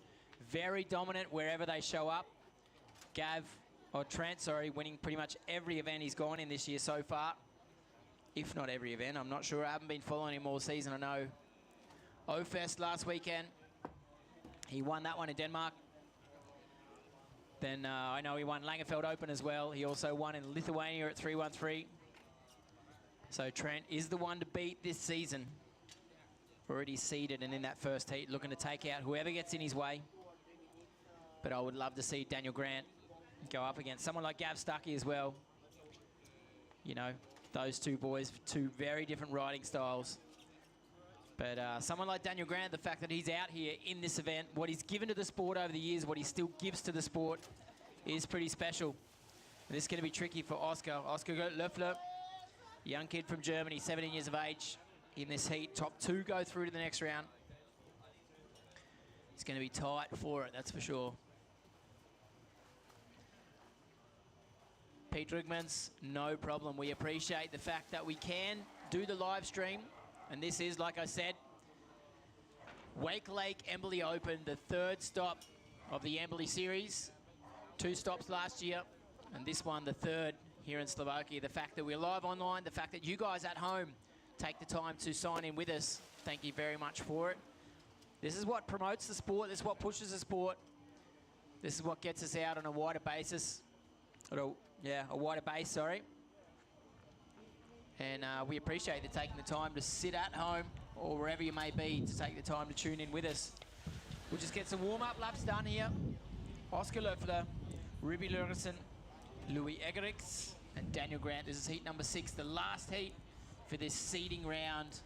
Very dominant wherever they show up. Trent, winning pretty much every event he's gone in this year so far. If not every event, I'm not sure. I haven't been following him all season. I know O-Fest last weekend, he won that one in Denmark. Then I know he won Langenfeld Open as well. He also won in Lithuania at 313. So Trent is the one to beat this season. Already seeded and in that first heat, looking to take out whoever gets in his way. But I would love to see Daniel Grant go up against someone like Gav Stuckey as well. You know, those 2 boys, 2 very different riding styles. But someone like Daniel Grant, the fact that he's out here in this event, what he's given to the sport over the years, what he still gives to the sport is pretty special. And this is going to be tricky for Oscar. Oscar Loeffler, young kid from Germany, 17 years of age in this heat. Top 2 go through to the next round. It's going to be tight for it, that's for sure. Pete Drigmans, no problem. We appreciate the fact that we can do the live stream. And this is, like I said, Wakelake Embily Open, the 3rd stop of the Embily series. 2 stops last year, and this one, the 3rd here in Slovakia. The fact that we're live online, the fact that you guys at home take the time to sign in with us, thank you very much for it. This is what promotes the sport. This is what pushes the sport. This is what gets us out on a wider basis. A wider base, sorry. And we appreciate you taking the time to sit at home or wherever you may be to take the time to tune in with us. We'll just get some warm-up laps done here. Oscar Loeffler, Ruby Lurison, Louis Egerix, and Daniel Grant. This is heat number 6, the last heat for this seeding round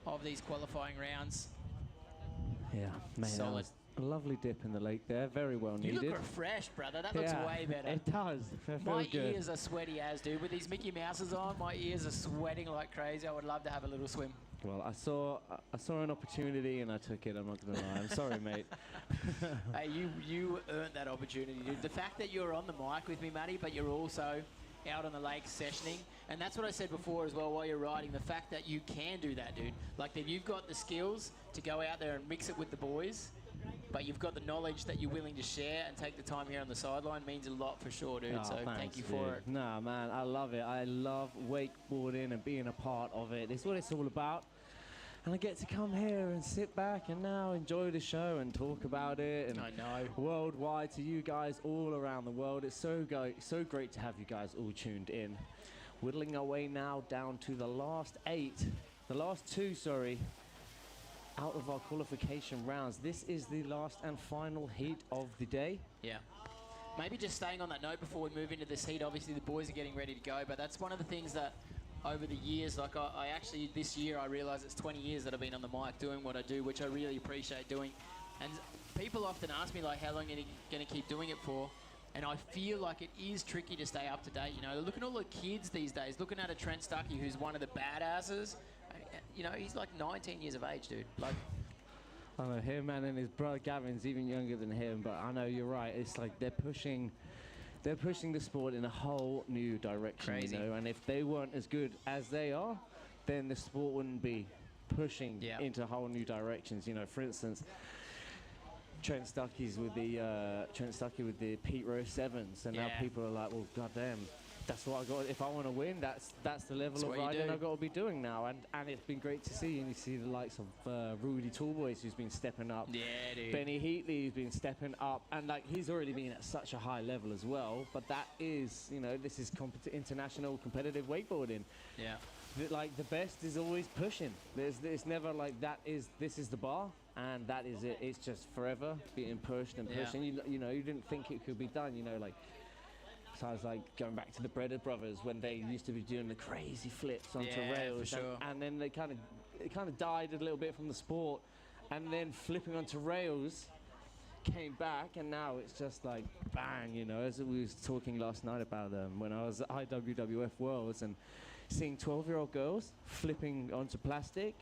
of these qualifying rounds. Yeah, man. Solid. A lovely dip in the lake there, very well needed. You look refreshed, brother. That looks way better. It does. My ears are sweaty as, dude. With these Mickey Mouses on, my ears are sweating like crazy. I would love to have a little swim. Well, I saw an opportunity and I took it. I'm not going to lie. I'm sorry, mate. Hey, you earned that opportunity, dude. The fact that you're on the mic with me, Matty, but you're also out on the lake sessioning, and that's what I said before as well while you're riding, the fact that you can do that, dude. Like, that you've got the skills to go out there and mix it with the boys, but you've got the knowledge that you're willing to share and take the time here on the sideline means a lot for sure, dude. Oh, so thanks, thank you for it. Nah, man, I love it. I love wakeboarding and being a part of it. It's what it's all about. And I get to come here and sit back and now enjoy the show and talk about it. And I know. Worldwide to you guys all around the world. It's so great to have you guys all tuned in. Whittling our way now down to the last two, out of our qualification rounds. This is the last and final heat of the day. Yeah. Maybe just staying on that note before we move into this heat, obviously the boys are getting ready to go, but that's one of the things that over the years, like I actually, this year I realised it's 20 years that I've been on the mic doing what I do, which I really appreciate doing. And people often ask me, like, how long are you going to keep doing it for? And I feel like it is tricky to stay up to date. You know, looking at all the kids these days, looking at a Trent Stuckey who's one of the badasses. You know, he's like 19 years of age, dude. Like, I know him, man, and his brother Gavin's even younger than him. But I know you're right. It's like they're pushing the sport in a whole new direction. Crazy. You know, and if they weren't as good as they are, then the sport wouldn't be pushing into whole new directions. You know, for instance, Trent Stuckey with the Pete Rose sevens, and now people are like, well, goddamn, that's what I got. If I want to win, that's the level of riding I've got to be doing now. And it's been great to see. And you see the likes of Rudy Tallboys, who's been stepping up. Yeah, dude. Benny Heatley, who's been stepping up, and like he's already been at such a high level as well. But that is, you know, this is international competitive wakeboarding. Yeah. Like the best is always pushing. It's never like this is the bar and that is it. It's just forever being pushed and pushed. And you know, you didn't think it could be done. You know, like so I was like going back to the Breder brothers when they used to be doing the crazy flips onto rails, for sure. and then they kind of died a little bit from the sport, and then flipping onto rails came back, and now it's just like bang. You know, as we was talking last night about them when I was at IWWF Worlds and seeing 12-year-old girls flipping onto plastic.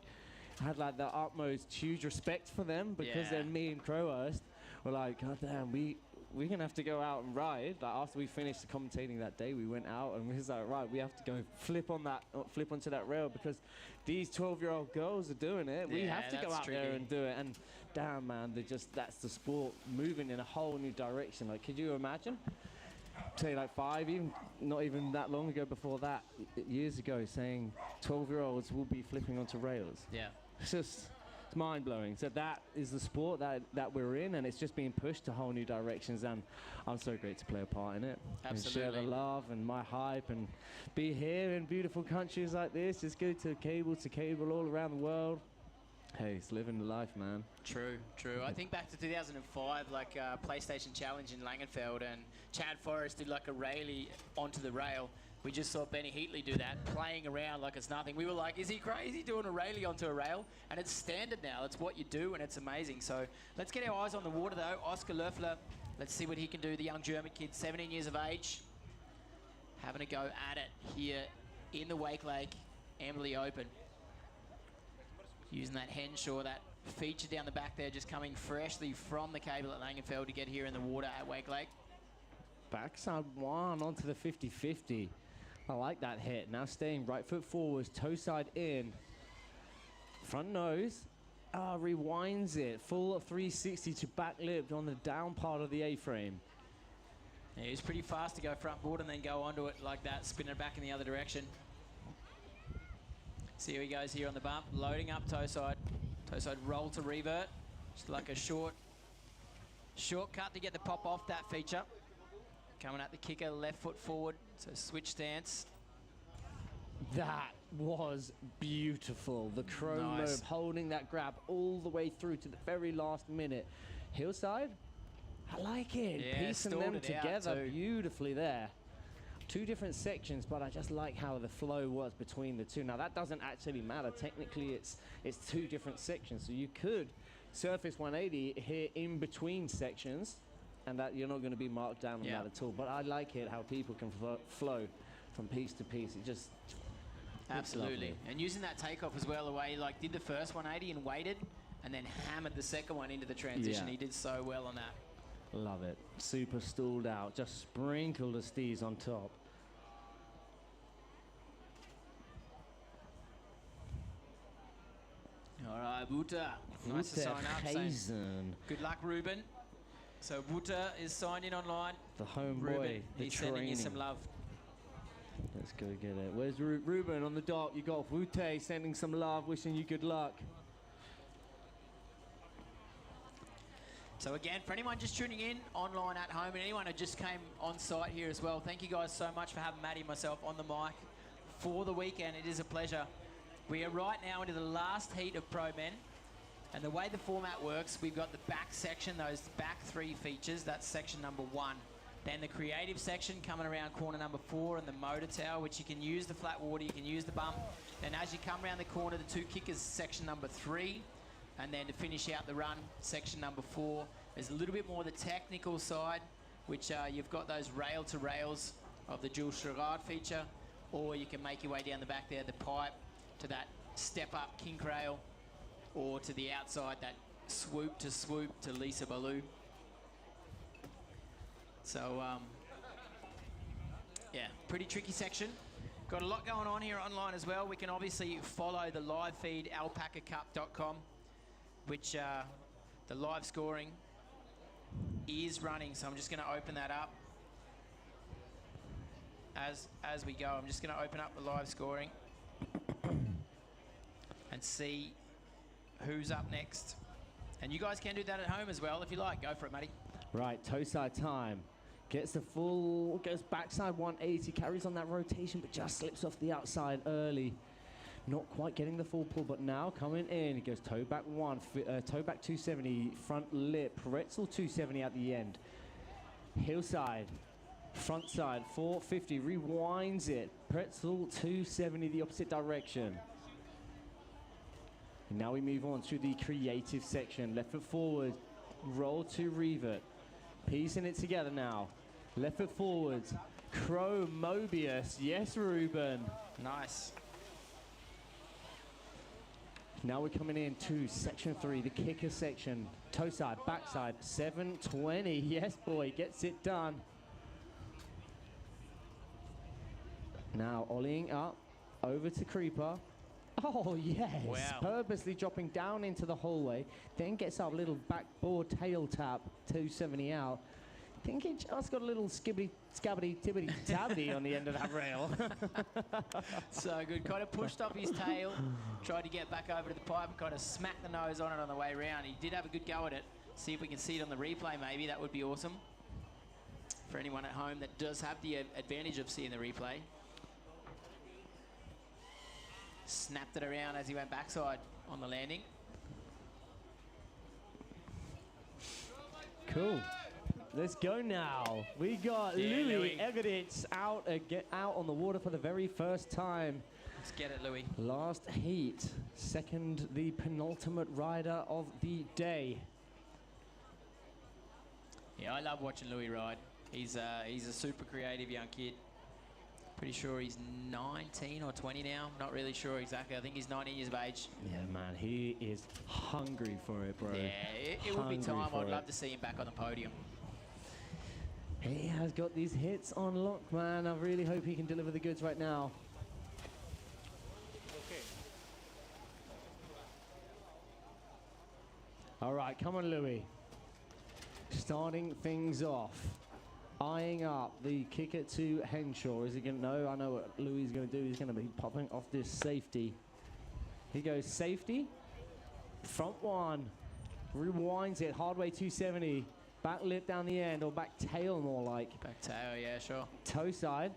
I had like the utmost huge respect for them because they're me and Crowhurst were like, God damn, we're gonna have to go out and ride. Like after we finished commentating that day, we went out and we was like, right, we have to go flip onto that rail because these 12-year-old girls are doing it. We have to go out there and do it. And damn, man, that's the sport moving in a whole new direction. Like, could you imagine? Say like not even that long ago before that, years ago, saying 12-year-olds will be flipping onto rails. Yeah. It's mind-blowing. So that is the sport that we're in, and it's just being pushed to whole new directions, and I'm so great to play a part in it. Absolutely. And share the love and my hype and be here in beautiful countries like this. Just go to cable all around the world. Hey, it's living the life, man. True. I think back to 2005, like PlayStation Challenge in Langenfeld, and Chad Forrest did like a railie onto the rail. We just saw Benny Heatley do that, playing around like it's nothing. We were like, is he crazy doing a railie onto a rail? And it's standard now. It's what you do, and it's amazing. So let's get our eyes on the water, though. Oscar Loeffler, let's see what he can do. The young German kid, 17 years of age, having a go at it here in the Wakelake Embily Open. Using that Henshaw, that feature down the back there, just coming freshly from the cable at Langenfeld to get here in the water at Wakelake. Backside one onto the 50-50. I like that hit. Now staying right foot forwards, toe side in. Front nose. Rewinds it. Full 360 to back lip on the down part of the A-frame. Yeah, he's pretty fast to go front board and then go onto it like that, spin it back in the other direction. See how he goes here on the bump, loading up toe side roll to revert. Just like a shortcut to get the pop off that feature. Coming at the kicker, left foot forward, so switch stance. That was beautiful. The chrome lobe holding that grab all the way through to the very last minute. Hillside, I like it. Yeah, piecing them together beautifully there. Two different sections, but I just like how the flow was between the two. Now that doesn't actually matter. Technically, it's two different sections, so you could surface 180 here in between sections, and that you're not going to be marked down on that at all. But I like it how people can flow from piece to piece. It just absolutely. And using that takeoff as well, away like did the first 180 and waited, and then hammered the second one into the transition. He did so well on that. Love it. Super stalled out. Just sprinkled the stees on top. All right, Wuta. Nice to sign up. Good luck, Ruben. So Wuta is signed in online. The homeboy. Ruben, he's sending you some love. Let's go get it. Where's Ruben on the dot? You got Wute sending some love, wishing you good luck. So again, for anyone just tuning in online at home, and anyone who just came on site here as well, thank you guys so much for having Maddie and myself on the mic for the weekend. It is a pleasure. We are right now into the last heat of Pro Men. And the way the format works, we've got the back section, those back three features. That's section number 1. Then the creative section coming around corner number 4, and the motor tower, which you can use the flat water, you can use the bump. Then as you come around the corner, the 2 kickers, section number 3. And then to finish out the run, section number 4. There's a little bit more the technical side, which you've got those rail to rails of the dual Schragat feature, or you can make your way down the back there, the pipe, to that step up kink rail, or to the outside, that swoop to Lisa Baloo. So, yeah, pretty tricky section. Got a lot going on here online as well. We can obviously follow the live feed, alpacacup.com, which the live scoring is running. So I'm just going to open that up as we go. I'm just going to open up the live scoring and see who's up next. And you guys can do that at home as well if you like. Go for it, Matty. Right, toe side time. Gets the full, goes backside 180, carries on that rotation, but just slips off the outside early. Not quite getting the full pull, but now coming in. He goes toe back toe back 270, front lip, pretzel 270 at the end. Hillside, front side 450, rewinds it. Pretzel 270, the opposite direction. And now we move on to the creative section. Left foot forward, roll to revert. Piecing it together now. Left foot forwards. Crow Mobius. Yes, Ruben. Nice. Now we're coming into section 3, the kicker section. Toe side, backside, 720. Yes, boy, gets it done. Now ollieing up, over to creeper. Oh, yes. Wow. Purposely dropping down into the hallway. Then gets up, little backboard tail tap, 270 out. Think he just got a little skibbity, scabbity, tibbity, tabbity on the end of that rail. So good. Kind of pushed off his tail, tried to get back over to the pipe and kind of smacked the nose on it on the way around. He did have a good go at it. See if we can see it on the replay maybe. That would be awesome for anyone at home that does have the advantage of seeing the replay. Snapped it around as he went backside on the landing. Cool. Let's go now. We got Louis Egeditz out on the water for the very first time. Let's get it, Louis. Last heat, second, the penultimate rider of the day. Yeah, I love watching Louis ride. He's a super creative young kid. Pretty sure he's 19 or 20 now. Not really sure exactly. I think he's 19 years of age. Yeah, man, he is hungry for it, bro. Yeah, it would be time. I'd love to see him back on the podium. He has got these hits on lock, man. I really hope he can deliver the goods right now. Okay. All right, come on, Louis. Starting things off. Eyeing up the kicker to Henshaw. Is he going to know? I know what Louis is going to do. He's going to be popping off this safety. He goes safety. Front one. Rewinds it. Hard way 270. Back lip down the end, or back tail more like. Back tail, yeah, sure. Toe side.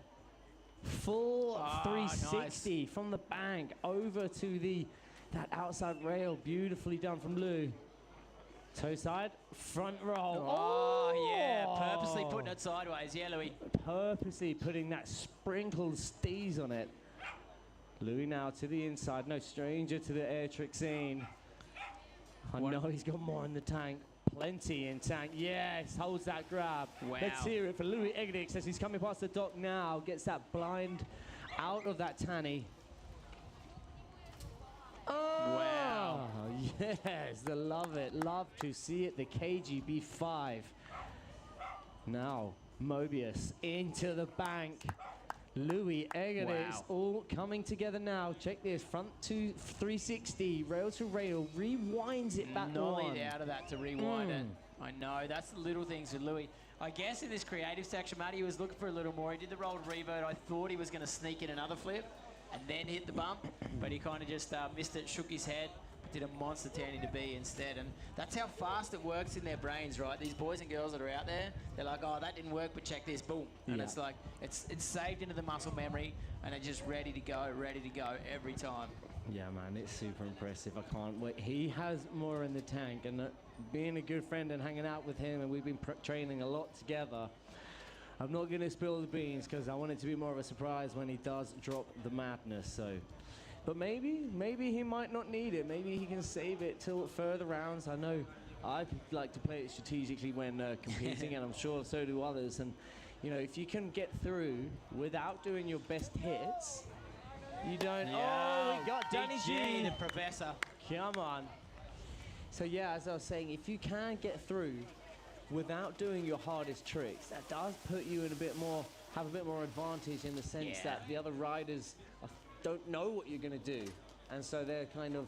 Full 360 nice. From the bank over to that outside rail. Beautifully done from Lou. Toe side, front roll. Oh, yeah, purposely putting it sideways. Yeah, Louis. Purposely putting that sprinkled steez on it. Louis now to the inside. No stranger to the air trick scene. I know he's got more in the tank. Plenty in tank. Yes, holds that grab. Wow. Let's hear it for Louis Egeditz as he's coming past the dock now. Gets that blind out of that tanny. Oh, wow. Yes, I love it. Love to see it. The KGB 5. Now, Mobius into the bank. Louis Egeditz all coming together now. Check this. Front to 360. Rail to rail. Rewinds it back Nollied out of that to rewind it. I know. That's the little things with Louis. I guess in this creative section, Matty was looking for a little more. He did the roll to revert. I thought he was going to sneak in another flip and then hit the bump, but he kind of just missed it, shook his head, did a monster turning to B instead. And that's how fast it works in their brains, right? These boys and girls that are out there, they're like, oh, that didn't work, but check this, boom. And it's like, it's saved into the muscle memory, and they're just ready to go every time. Yeah, man, it's super impressive. I can't wait. He has more in the tank, and being a good friend and hanging out with him, and we've been training a lot together. I'm not going to spill the beans because I want it to be more of a surprise when he does drop the madness. So, but maybe he might not need it. Maybe he can save it till further rounds. I know I like to play it strategically when competing, and I'm sure so do others. And you know, if you can get through without doing your best hits, you don't. Yeah. Oh, we got Danny G, the professor. Come on. So yeah, as I was saying, if you can get through without doing your hardest tricks, that does put you in a bit more, have a bit more advantage in the sense that the other riders don't know what you're going to do. And so they're kind of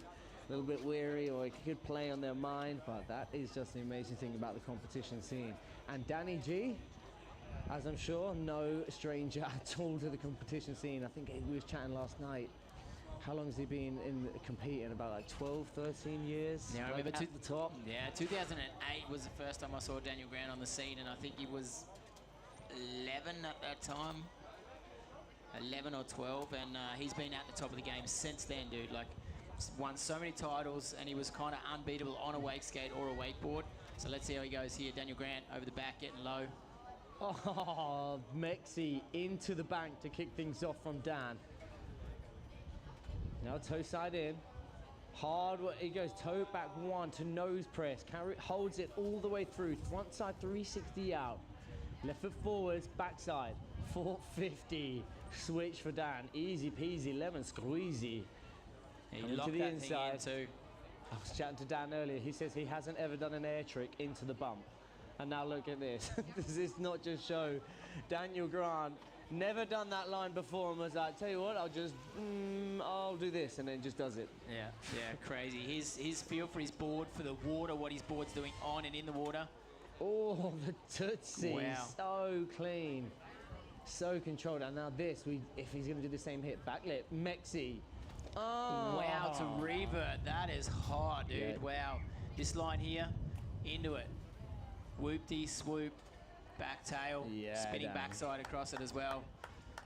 a little bit weary, or it could play on their mind, but that is just the amazing thing about the competition scene. And Danny G, as I'm sure, no stranger at all to the competition scene. I think we was chatting last night. How long has he been in competing? About like 12, 13 years? Yeah, I like remember at the top. Yeah, 2008 was the first time I saw Daniel Grant on the scene, and I think he was 11 at that time. 11 or 12, and he's been at the top of the game since then, dude. Like, won so many titles, and he was kind of unbeatable on a wake skate or a wakeboard. So let's see how he goes here. Daniel Grant over the back, getting low. Oh, Mexi into the bank to kick things off from Dan. Now toe side in. Hard work. He goes toe back one to nose press. Holds it all the way through. Front side 360 out. Left foot forwards, backside. 450. Switch for Dan. Easy peasy, lemon squeezy. He Coming locked to the that inside. thing in too. I was chatting to Dan earlier. He says he hasn't ever done an air trick into the bump. And now look at this. This is not just show. Daniel Grant never done that line before and was like, tell you what, I'll do this, and then just does it. Yeah, crazy. His feel for his board, for the water, what his board's doing on and in the water. Oh, the Tootsie. Wow. So clean. So controlled. And now this, if he's going to do the same hit, back lip, Mexi. Oh. Wow, to revert. That is hard, dude. Yeah. Wow. This line here, into it. Whoop-dee, swoop, back tail, spinning backside across it as well.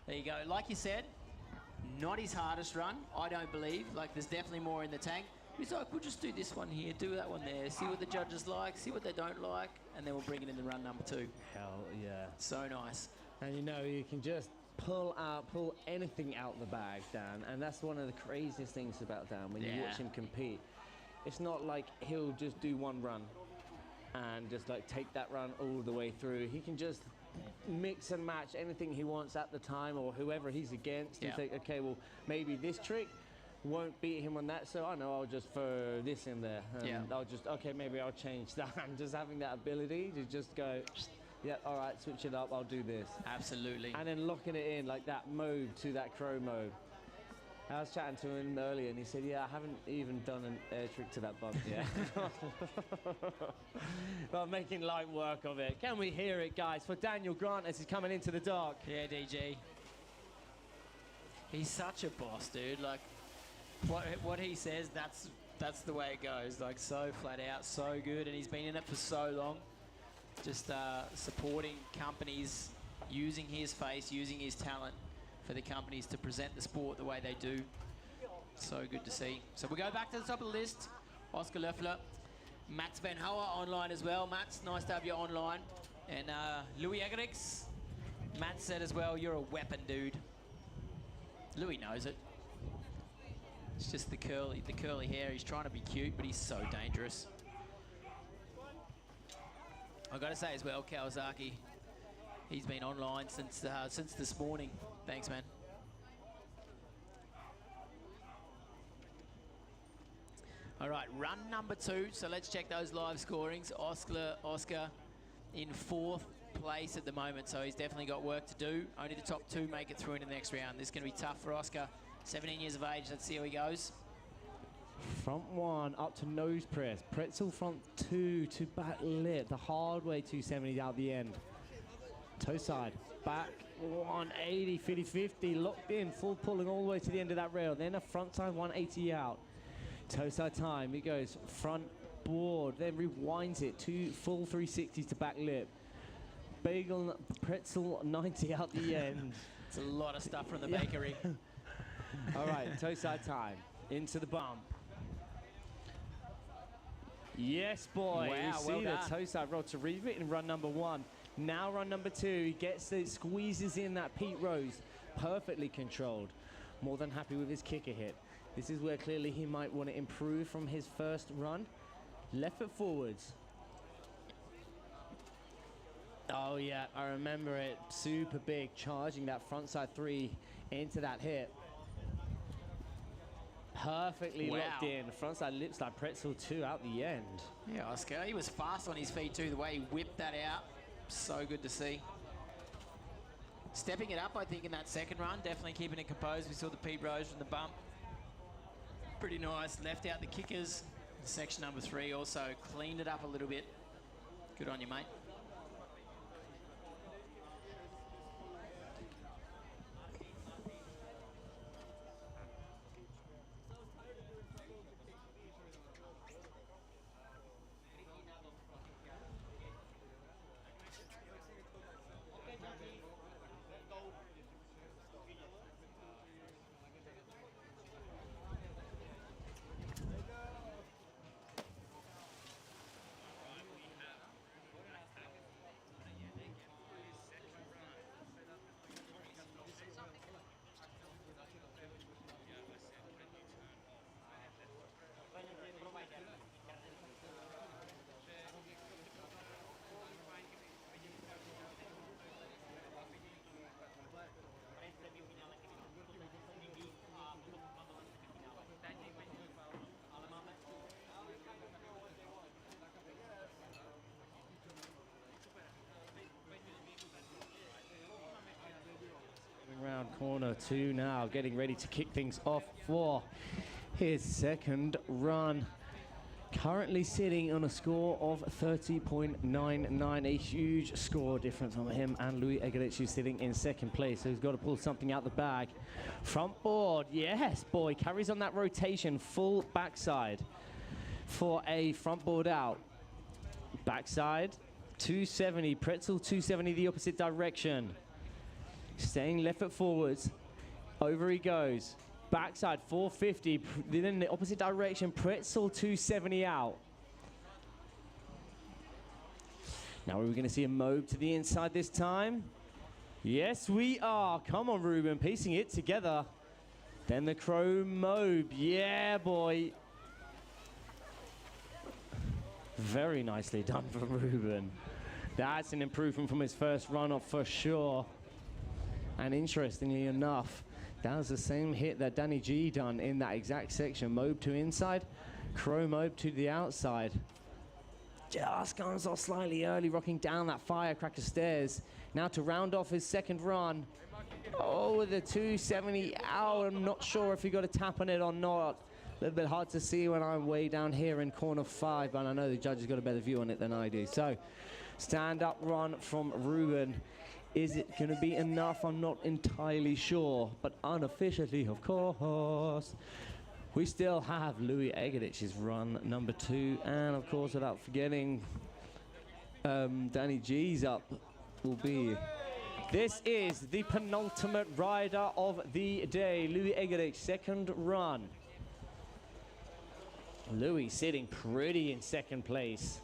There you go. Like you said, not his hardest run, I don't believe. Like, there's definitely more in the tank. He's like, we'll just do this one here, do that one there, see what the judges like, see what they don't like, and then we'll bring it in the run number 2. Hell yeah. So nice. And you know, you can just pull anything out the bag, Dan. And that's one of the craziest things about Dan when you watch him compete. It's not like he'll just do one run and just like take that run all the way through. He can just mix and match anything he wants at the time, or whoever he's against. You think, okay, well, maybe this trick won't beat him on that, so I know I'll just throw this in there. And I'll just, okay, maybe I'll change that. And just having that ability to just go, yeah, all right, switch it up, I'll do this. Absolutely. And then locking it in like that mode to that crow mode. I was chatting to him earlier, and he said, yeah, I haven't even done an air trick to that bump yet. But I'm making light work of it. Can we hear it, guys, for Daniel Grant as he's coming into the dark? Yeah, DG. He's such a boss, dude. Like, what he says, that's the way it goes. Like, so flat out, so good, and he's been in it for so long. Just supporting companies, using his face, using his talent for the companies to present the sport the way they do. So good to see. So we go back to the top of the list. Oscar Loeffler, Mats Van Hoa online as well. Mats, nice to have you online. And Louis Egerix, Matt said as well, you're a weapon, dude. Louis knows it. It's just the curly hair. He's trying to be cute, but he's so dangerous. I've got to say as well, Kawasaki, he's been online since this morning. Thanks, man. All right, run number 2. So let's check those live scorings. Oscar in 4th place at the moment, so he's definitely got work to do. Only the top 2 make it through into the next round. This is going to be tough for Oscar. 17 years of age. Let's see how he goes. Front 1 up to nose press. Pretzel front 2 to back lip. The hard way 270 out the end. Toe side. Back 180, 50, locked in. Full pulling all the way to the end of that rail. Then a front side 180 out. Toe side time. He goes front board. Then rewinds it. 2 full 360s to back lip. Bagel pretzel 90 out the end. It's a lot of stuff from the bakery. All right, toe side time. Into the bump. Yes, boy. Wow, you see well the done. toe side roll to read it in run number 1. Now run number 2. He gets it, squeezes in that Pete Rose. Perfectly controlled. More than happy with his kicker hit. This is where clearly he might want to improve from his first run. Left foot forwards. Oh, yeah, I remember it. Super big, charging that frontside 3 into that hip. Perfectly locked in. Frontside lips like pretzel 2 out the end. Yeah, Oscar, he was fast on his feet too, the way he whipped that out. So good to see. Stepping it up, I think, in that second run, definitely keeping it composed. We saw the Pete Rose from the bump. Pretty nice. Left out the kickers. Section number 3 also cleaned it up a little bit. Good on you, mate. Round corner 2 now, getting ready to kick things off for his second run. Currently sitting on a score of 30.99, a huge score difference on him and Louis Eggerich, who's sitting in second place. So he's got to pull something out the bag. Front board, yes, boy, carries on that rotation, full backside for a front board out. Backside, 270, pretzel 270 the opposite direction. Staying left foot forwards, over he goes. Backside 450, then in the opposite direction, pretzel 270 out. Now are we going to see a mobe to the inside this time? Yes, we are. Come on, Ruben, piecing it together. Then the crow mobe, yeah, boy. Very nicely done from Ruben. That's an improvement from his first run off for sure. And interestingly enough, that was the same hit that Danny G done in that exact section. Mobe to inside, crow mobe to the outside. Just comes off slightly early, rocking down that firecracker stairs. Now to round off his second run. Oh, with a 270 out. I'm not sure if he got a tap on it or not. A little bit hard to see when I'm way down here in corner 5, but I know the judge has got a better view on it than I do. So, stand-up run from Ruben. Is it going to be enough? I'm not entirely sure, but unofficially, of course, we still have Louis Egerich's run number 2, and of course, without forgetting, Danny G's up will be. This is the penultimate rider of the day, Louis Egerich, second run. Louis sitting pretty in second place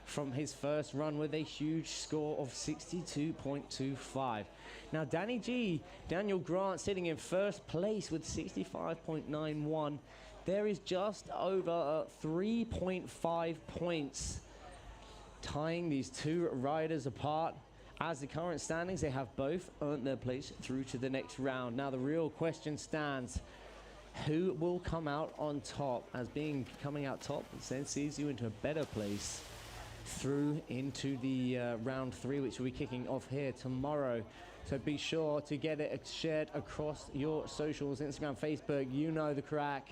from his first run with a huge score of 62.25. Now Danny G, Daniel Grant sitting in first place with 65.91. There is just over 3.5 points tying these two riders apart. As the current standings, they have both earned their place through to the next round. Now the real question stands, who will come out on top? As coming out top then sees you into a better place through into the round 3, which will be kicking off here tomorrow. So be sure to get it shared across your socials, Instagram, Facebook, you know the crack.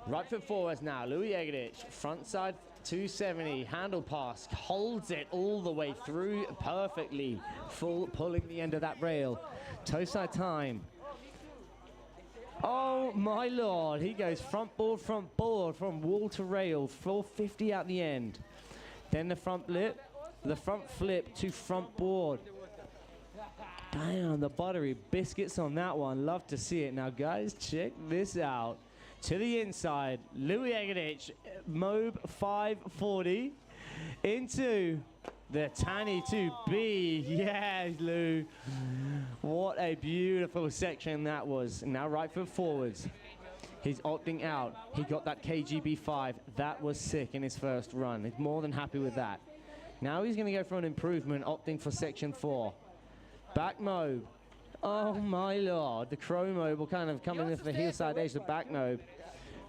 Right foot forwards now, Louis Egerich, front side 270, handle pass, holds it all the way through perfectly, full pulling the end of that rail. Toe side time. Oh my lord, he goes front board from wall to rail, 450 at the end. Then the front flip to front board. Damn, the buttery biscuits on that one, love to see it. Now guys, check this out. To the inside, Louis Egerich, Mobe 540 into the Tanny 2B. Yes, Lou. What a beautiful section that was. Now right foot forwards. He's opting out. He got that KGB 5. That was sick in his first run. He's more than happy with that. Now he's going to go for an improvement, opting for section 4. Back mobe. Oh my lord, the crow mobe will kind of come in for the heel side edge, the back mobe.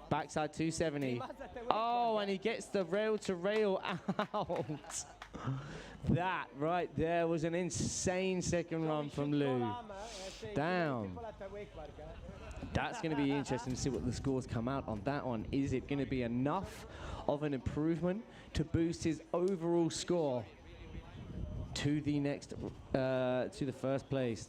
Backside 270. Oh, and he gets the rail to rail out. That right there was an insane second run from Lou. Damn. That's going to be interesting to see what the scores come out on that one. Is it going to be enough of an improvement to boost his overall score to the next, to the first place?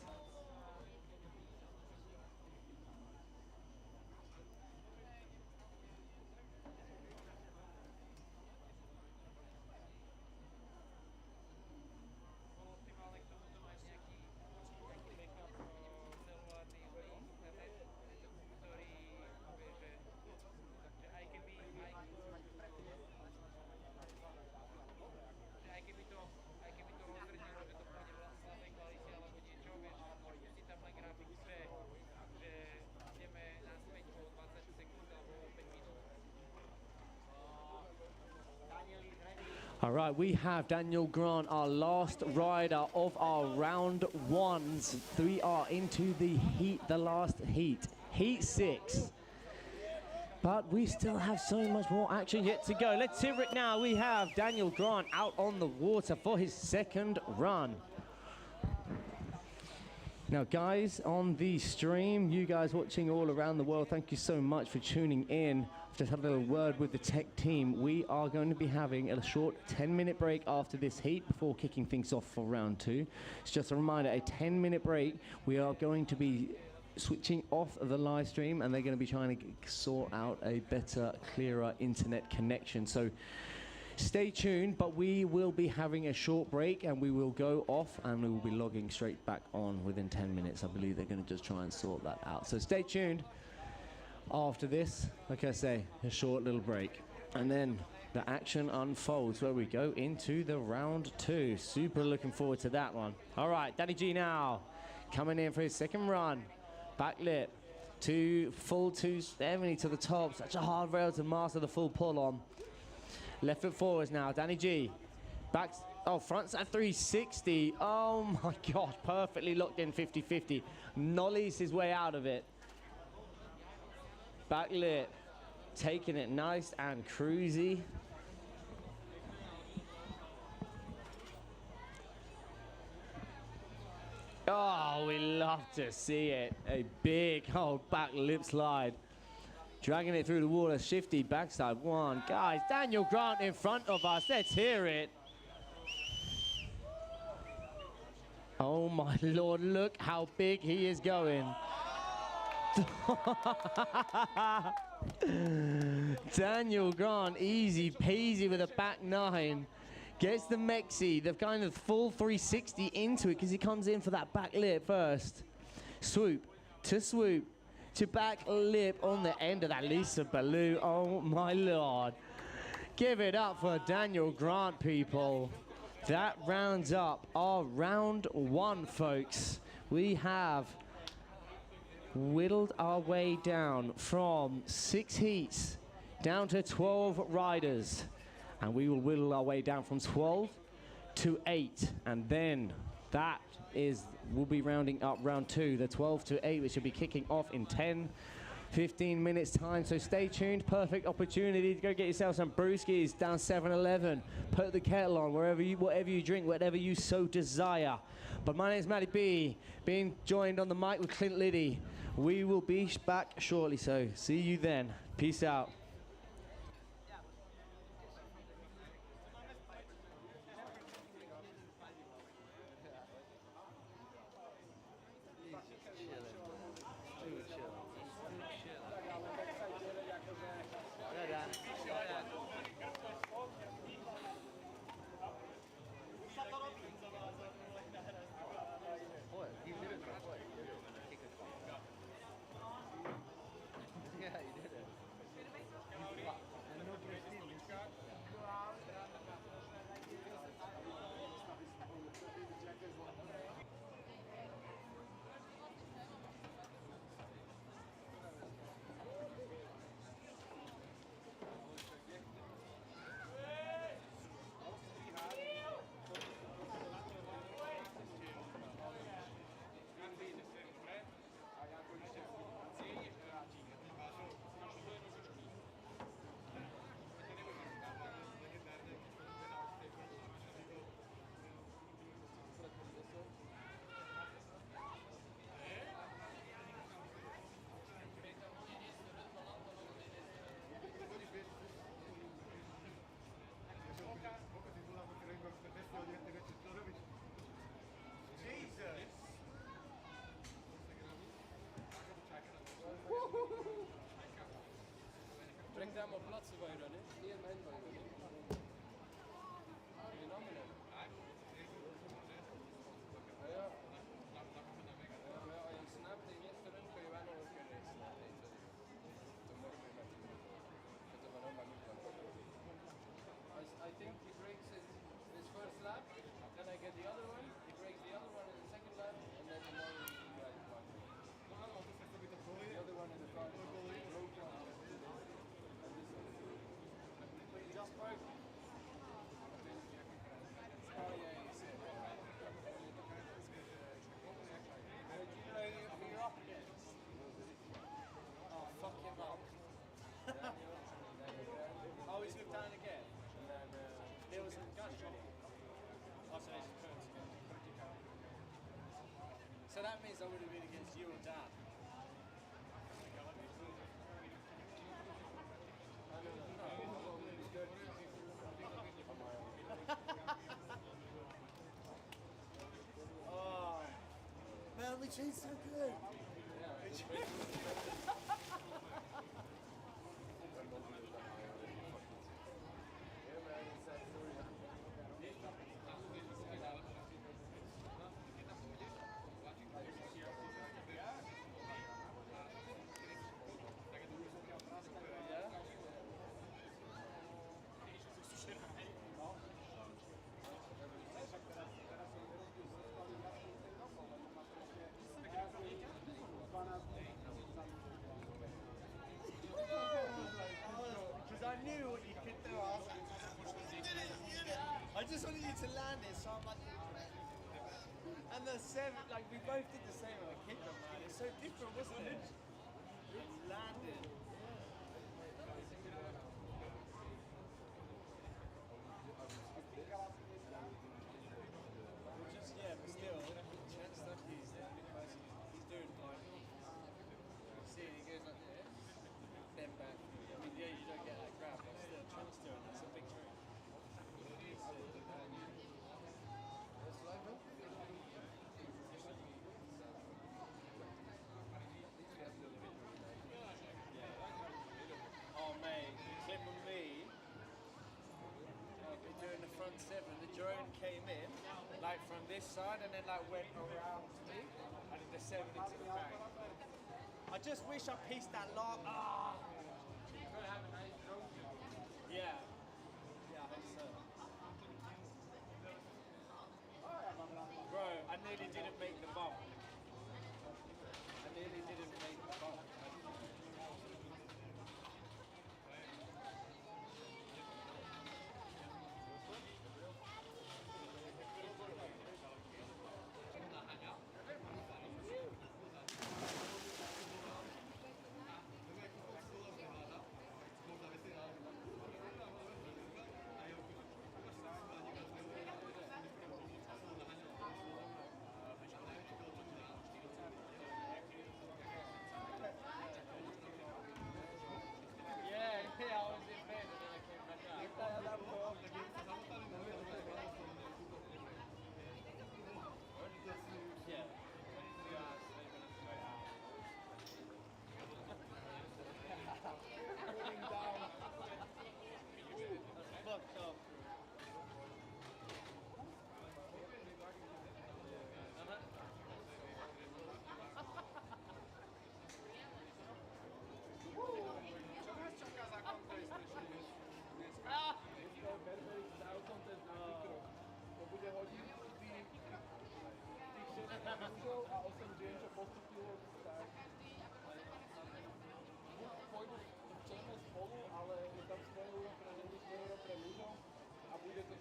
All right, we have Daniel Grant, our last rider of our round ones. We are into the heat, the last heat, heat 6. But we still have so much more action yet to go. Let's hear it now. We have Daniel Grant out on the water for his second run. Now, guys, on the stream, you guys watching all around the world, thank you so much for tuning in. I've just had a little word with the tech team. We are going to be having a short 10-minute break after this heat before kicking things off for round 2. It's just a reminder, a 10-minute break. We are going to be switching off the live stream, and they're going to be trying to sort out a better, clearer internet connection. So stay tuned, but we will be having a short break, and we will go off, and we will be logging straight back on within 10 minutes. I believe they're going to just try and sort that out. So stay tuned. After this, like I say, a short little break. And then the action unfolds where we go into the round 2. Super looking forward to that one. All right, Danny G now coming in for his second run. Back lip, full 270 to the top. Such a hard rail to master the full pull on. Left foot forwards now, Danny G. Back, front side 360. Oh my God, perfectly locked in 50-50. Nollies his way out of it. Back lip, taking it nice and cruisy. Oh, we love to see it. A big old back lip slide. Dragging it through the water, shifty backside 1. Guys, Daniel Grant in front of us. Let's hear it. Oh my Lord, look how big he is going. Daniel Grant, easy peasy with a back 9. Gets the Mexi, the kind of full 360 into it because he comes in for that back lip first. Swoop to back lip on the end of that Lisa Ballou. Oh my Lord. Give it up for Daniel Grant, people. That rounds up our round 1, folks. We have whittled our way down from 6 heats down to 12 riders. And we will whittle our way down from 12 to 8. And then we'll be rounding up round 2, the 12 to 8, which will be kicking off in 10-15 minutes time. So stay tuned. Perfect opportunity to go get yourself some brewskis down 7-Eleven. Put the kettle on whatever you drink, whatever you so desire. But my name is Matty B, being joined on the mic with Clint Liddy. We will be back shortly, so see you then. Peace out. Yeah, you did it. Samma platser varje dag, det är en män varje dag. Det är namnet. Ja. En snap, det är ingen student för ju vänner och ska resa. I think he breaks it his first lap, then I get the other one, he breaks the other one in the second lap, and then tomorrow he rides one. The other one in the car broke down. And this one just broke. Oh yeah, you said that. Do you know who you're up against? Oh, fuck him up. Oh, he's moved down again. And then there was a gun. Oh, so he's turns again. So that means I would have been against you or Dan. Oh, man, we chased so good. Because I knew what you could do. I just wanted you to land it, so I'm like, and the seven, like we both did the same when I kicked them, man. It's so different, wasn't it? It landed. Just yeah, but still, Chance Stucky's he's doing fine. See, he goes like this, then back. I mean, yeah, you don't get that grab, but still, Chance doing that's a big trick. Oh mate, the clip of me, doing the front seven, the drone came in, like from this side and then like went around to me, and then the seven into the bank. I just wish I pieced that lock. Ah! Yeah. Yeah, I hope so. Bro, I nearly didn't make the bump. I nearly didn't make the bump.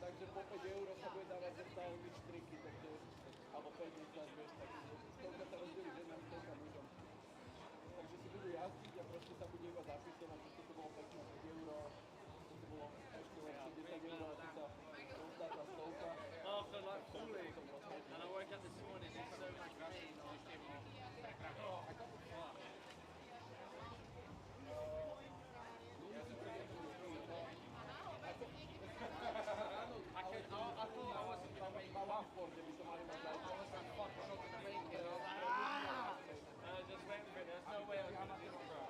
Takže po 5 € sa bude dávať za stále triky, takže, alebo 5 10, vieš, tak stovka sa rozdelí ženám, stovka mužom. Takže si budú jazdiť a proste sa bude iba zapisovať, že to bolo pekné 5 €, to bolo ešte lepšie 10 € a to sa rozdá tá stovka. After like pooling, and I woke up this morning, there's so much rushing, I came off. I thought I wasn't going to make my one for them, so I was like, fuck, I'm not going to make it. I just went for it, there's no way I'm going to do it, bro.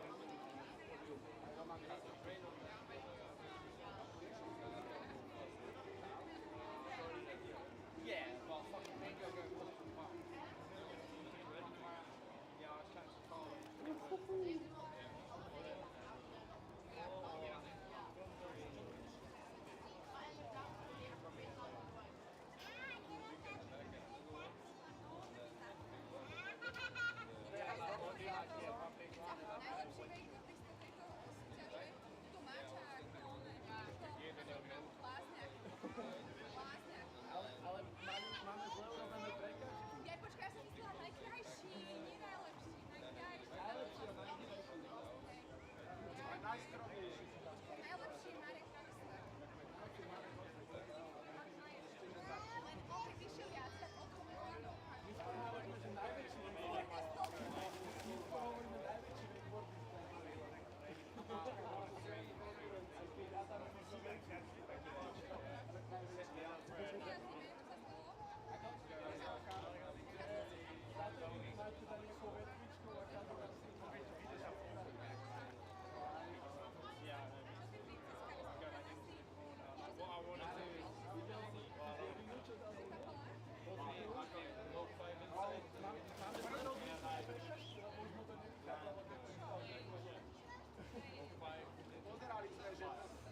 Pozerali sme,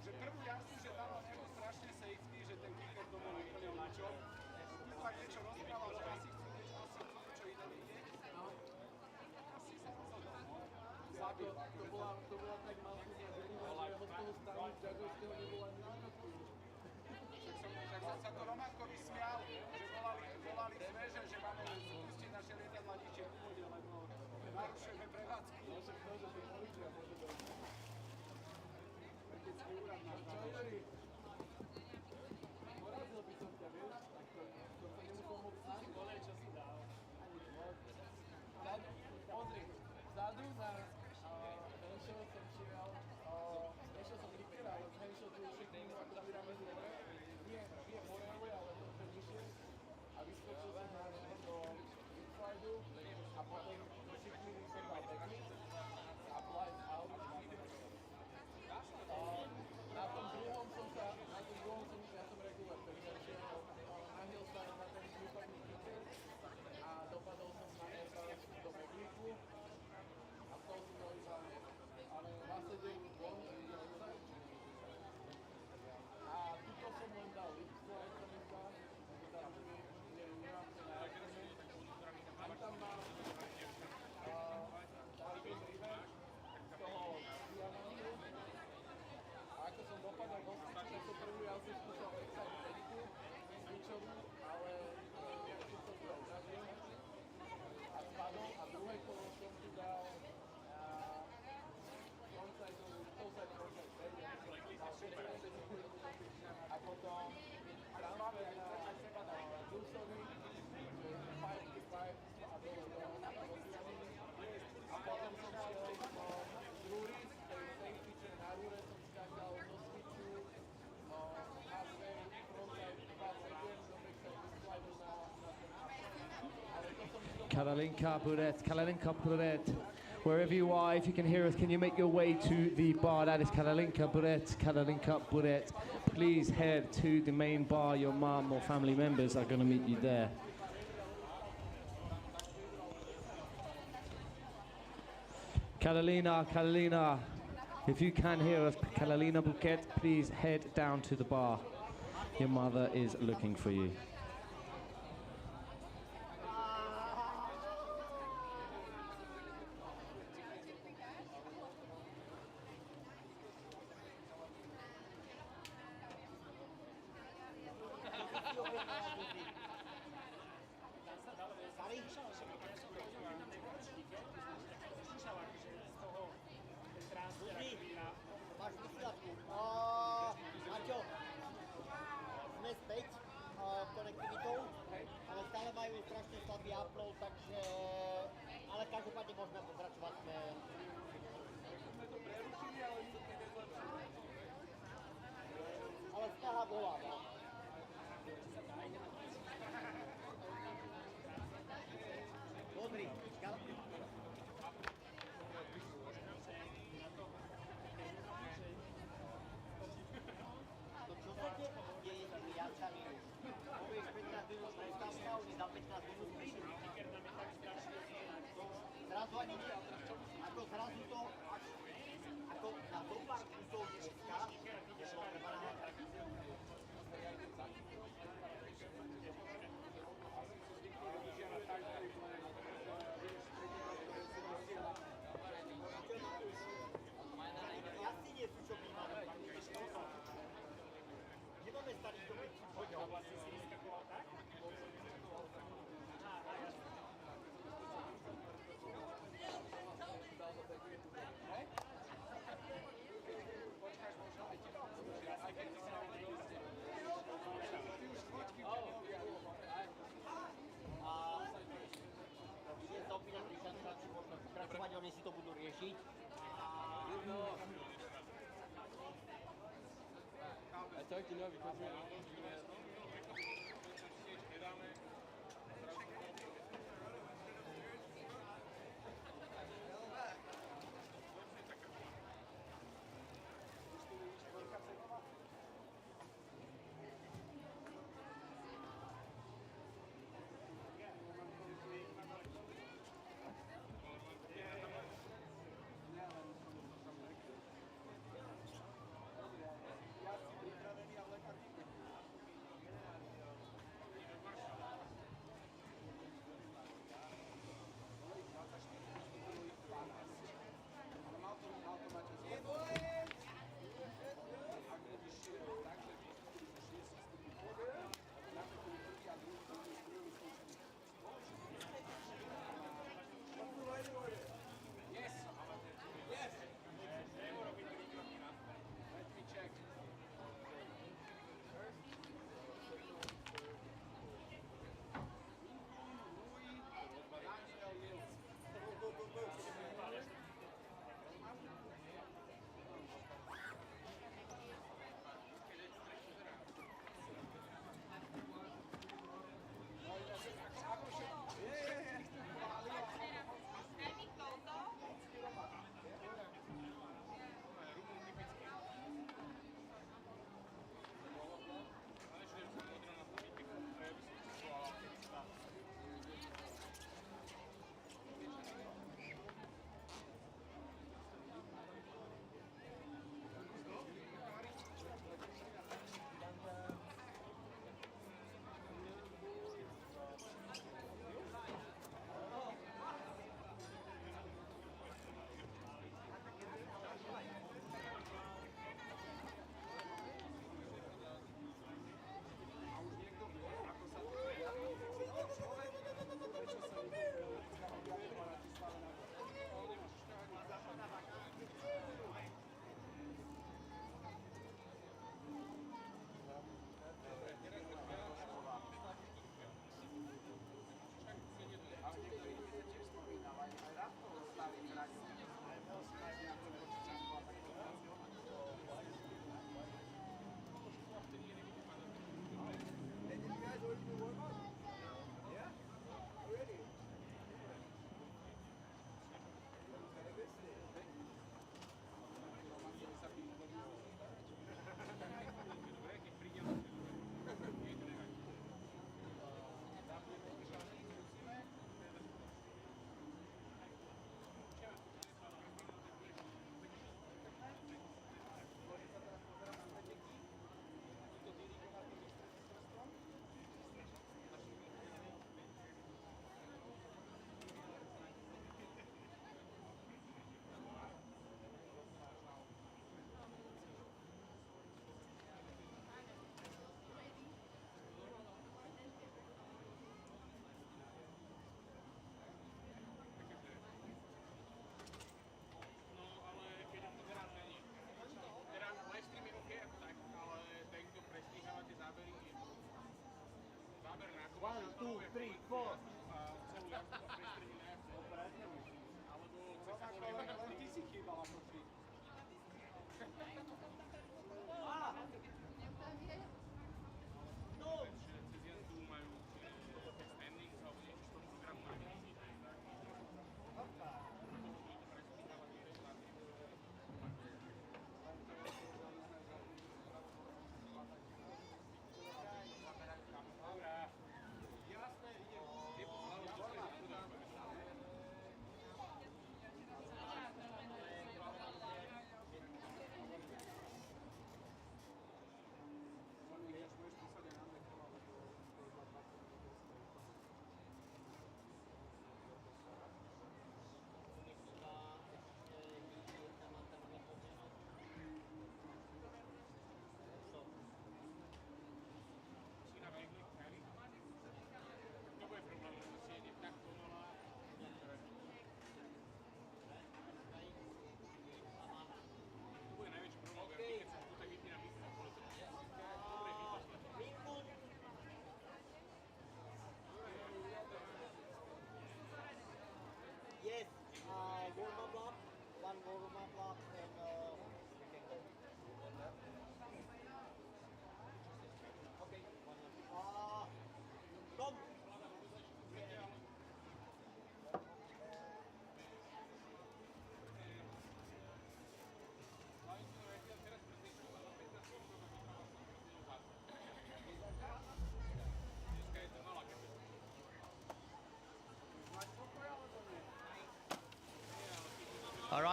že prvú jazdu, že tam mal niečo strašne safety, že ten kicker to bol úplne účok. Tu sa niečo rozprával, že asi chcú niečo iné vidieť. Asi sa rozhodol. Zabil. To bola tak malúzna delíva, že ho z toho stavu Džagovského nebolo ani výnotku. Však som sa to Romankovi smial, že volali sme, že máme spustiť naše lietadla ničie v úvode, lebo narušujeme prevádzky. No však to, že to policia môže byť. Vedecký úrad náš. Čo Jori? Porazil by som ťa, vieš? Tak to sa nemusel moc cítiť. Volej, čo si dal. Pozri, vzadu na Henšov som šiel, nešiel som Rikera, ale Henšov tu všetkým ako pyramídu hore. Nie hore, ale to vyššie. A vyskočil som na neho do inslidu a potom všetkým som dal backflip a fly out. Na tom druhom ja som regular, takže nahiel sa na ten výpadný kicker a dopadol som na airbag do backflipu a z toho som dal iba, ale nasedil von a tuto som len dal lift slide, sa mi zdá, teda nemám to na airbagu. Tam mám Darwin River z toho diamantu. A ako som dopadal do styčky, že som prvú jazdu skúšal exide pediku, svičovú, ale keď som to odrazil a spadol a druhé kolo som tu dal frontside pediku a potom transfer na Dulsovi, 5 a dole do pyramídy. A potom som šiel z rúry, z tej safety, čo je na rúre, som skákal do switchu, halfway, frontside, 2-7, do backside, slide na ten halfway. Kalalinka Buret. Wherever you are, if you can hear us, can you make your way to the bar? That is Kalalinka Buret. Please head to the main bar. Your mum or family members are going to meet you there. Kalalina, if you can hear us, Kalalina Bouquet, please head down to the bar. Your mother is looking for you. Maťo, sme späť konektivitou, ale stále majú strašne slabý upload, takže... Ale každopádne môžeme pokračovať. Sme to prerušili, ale nič to nezlepšilo. Ale snaha bola, no. Pozri, čo sa deje s tými jazdami? Povieš 15 minút prestávka, oni za 15 minút prídu. zrazu ani nie, ako zrazu to až ako na dopár kusov dneska, nešlo treba naháňať. Jasne nie sú čo bývané. Nemáme starých dobrých poďov. Vlastne si vyskakoval tak? Ide sa opínať Ríšanka, či môžeme pokračovať, oni si to budú riešiť. I talked to Noah because we're One, two, three, four. Ty si chýbal ako si.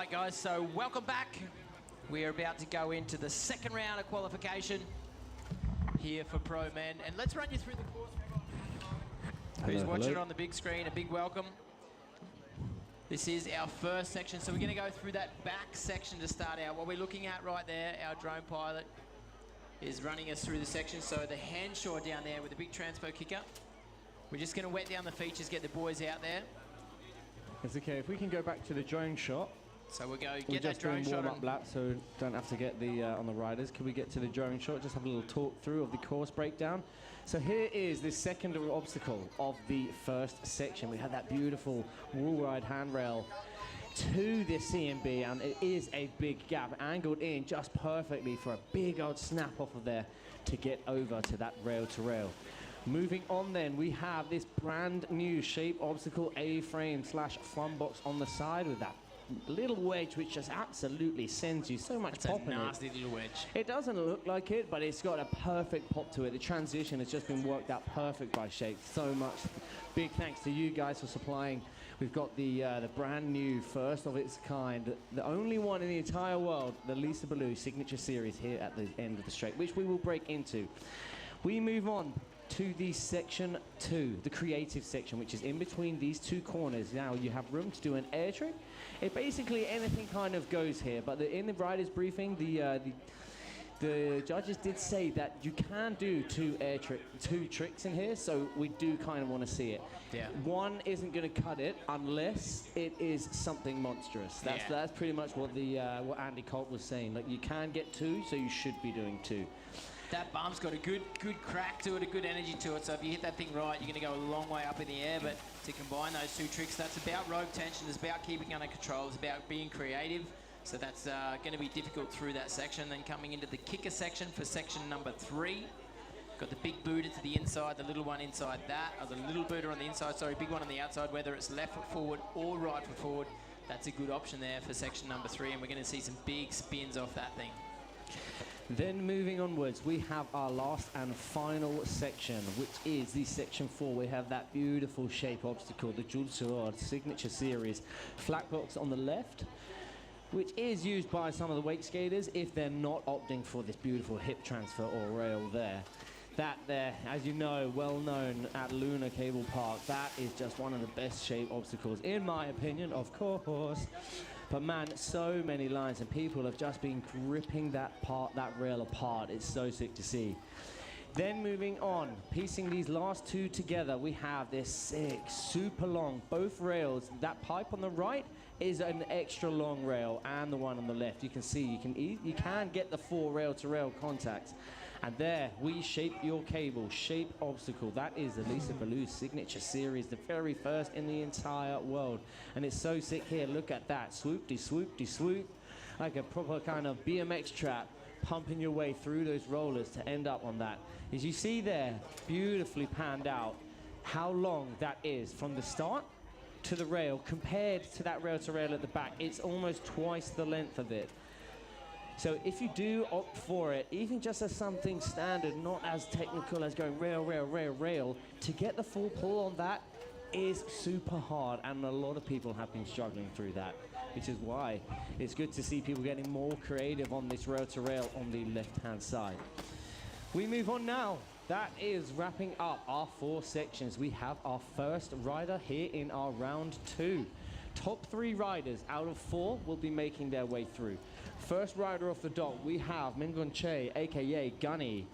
right, guys, so welcome back. We are about to go into the second round of qualification here for pro men. And let's run you through the course. Who's watching on the big screen, a big welcome. This is our first section, so we're going to go through that back section to start out. What we're looking at right there, our drone pilot is running us through the section. So the handshore down there with the big transpo kicker. We're just going to wet down the features, get the boys out there. It's okay, if we can go back to the drone shot. So we'll go get that drone shot warm-up lap, so don't have to get the on the riders. Can we get to the drone shot? Just have a little talk through of the course breakdown. So here is the second obstacle of the first section. We have that beautiful wall ride handrail to the CMB, and it is a big gap, angled in just perfectly for a big old snap off of there to get over to that rail to rail. Moving on then, we have this brand new shape obstacle A-frame / fun box on the side with that little wedge which just absolutely sends you so much pop in it. That's a nasty little wedge. It doesn't look like it, but it's got a perfect pop to it. The transition has just been worked out perfect by Shape. So much. Big thanks to you guys for supplying. We've got the brand new, first of its kind, the only one in the entire world, the Lisa Ballou Signature Series here at the end of the straight, which we will break into. We move on to the section 2, the creative section, which is in between these two corners. Now you have room to do an air trick. It basically anything kind of goes here, but in the riders briefing, the judges did say that you can do two tricks in here, so we do kind of want to see it. Yeah. One isn't going to cut it unless it is something monstrous. That's pretty much what what Andy Colt was saying. Like, you can get two, so you should be doing two. That bump's got a good crack to it, a good energy to it. So if you hit that thing right, you're going to go a long way up in the air. But to combine those two tricks, that's about rope tension. It's about keeping under control. It's about being creative. So that's going to be difficult through that section. Then coming into the kicker section for section number 3. Got the big booter to the inside, the little one inside that, or the little booter on the inside, sorry, big one on the outside, whether it's left foot forward or right foot forward. That's a good option there for section number 3, and we're going to see some big spins off that thing. Then moving onwards, we have our last and final section, which is the section 4. We have that beautiful shape obstacle, the Jules Serrard Signature Series flat box on the left, which is used by some of the wake skaters if they're not opting for this beautiful hip transfer or rail there. That there, as you know, well known at Luna Cable Park, that is just one of the best shape obstacles, in my opinion, of course. But man, so many lines, and people have just been gripping that rail apart. It's so sick to see. Then moving on, piecing these last two together, we have this sick, super long, both rails. That pipe on the right is an extra long rail, and the one on the left. You can see, you can get the 4 rail-to-rail contacts. And there, we shape your cable, shape obstacle. That is the Lisa Ballou Signature Series, the very first in the entire world. And it's so sick here. Look at that. Swoop-de-swoop-de-swoop. Like a proper kind of BMX trap, pumping your way through those rollers to end up on that. As you see there, beautifully panned out, how long that is from the start to the rail compared to that rail-to-rail at the back. It's almost twice the length of it. So if you do opt for it, even just as something standard, not as technical as going rail, rail, rail, rail, to get the full pull on that is super hard, and a lot of people have been struggling through that, which is why it's good to see people getting more creative on this rail-to-rail on the left-hand side. We move on now. That is wrapping up our 4 sections. We have our first rider here in our round 2. Top 3 riders out of 4 will be making their way through. First rider off the dock, we have Mingun Che, aka Gunny.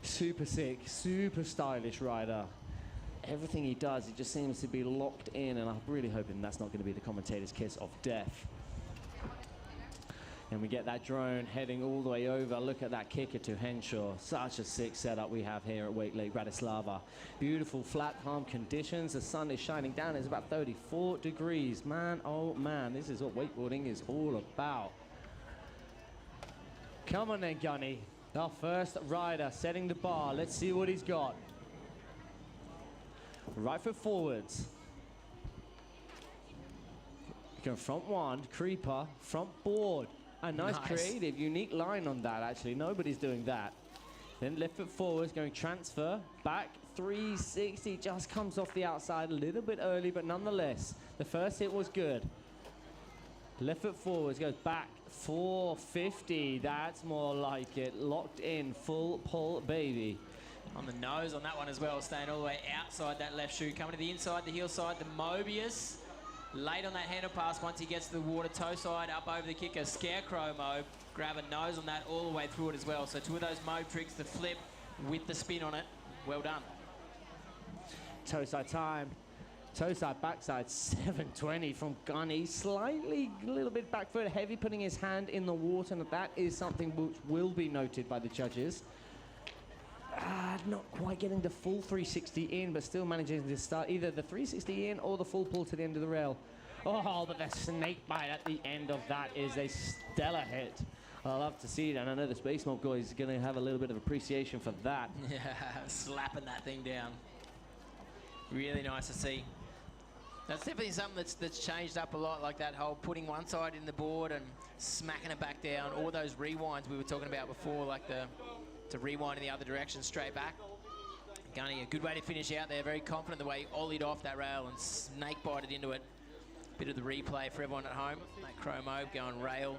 Super sick, super stylish rider. Everything he does, it just seems to be locked in, and I'm really hoping that's not going to be the commentator's kiss of death. And we get that drone heading all the way over. Look at that kicker to Henshaw. Such a sick setup we have here at Wakelake, Bratislava. Beautiful flat, calm conditions. The sun is shining down. It's about 34 degrees. Man, oh man, this is what wakeboarding is all about. Come on then, Gunny. Our first rider setting the bar. Let's see what he's got. Right foot forwards. Go front 1, creeper, front board. A nice creative, unique line on that, actually. Nobody's doing that. Then left foot forwards, going transfer, back 360, just comes off the outside a little bit early, but nonetheless, the first hit was good. Left foot forwards, goes back, 450. That's more like it. Locked in, full pull, baby. On the nose on that one as well, staying all the way outside that left shoe. Coming to the inside, the heel side, the Mobius. Late on that handle pass, once he gets to the water, toe side, up over the kicker, Scarecrow Mobe. Grab a nose on that all the way through it as well. So two of those Mobe tricks, the flip with the spin on it. Well done. Toe side time. Toe side, backside, 720 from Gunny. Slightly, a little bit back foot heavy, putting his hand in the water, and that is something which will be noted by the judges. Not quite getting the full 360 in, but still managing to start either the 360 in or the full pull to the end of the rail. Oh, but the snake bite at the end of that is a stellar hit. I love to see it, and I know the Space Mob guy is going to have a little bit of appreciation for that. Yeah, slapping that thing down. Really nice to see. That's definitely something that's changed up a lot, like that whole putting one side in the board and smacking it back down, or those rewinds we were talking about before, like to rewind in the other direction straight back. Gunny, a good way to finish out there, very confident the way he ollied off that rail and snake bited into it. Bit of the replay for everyone at home. That Chromo going rail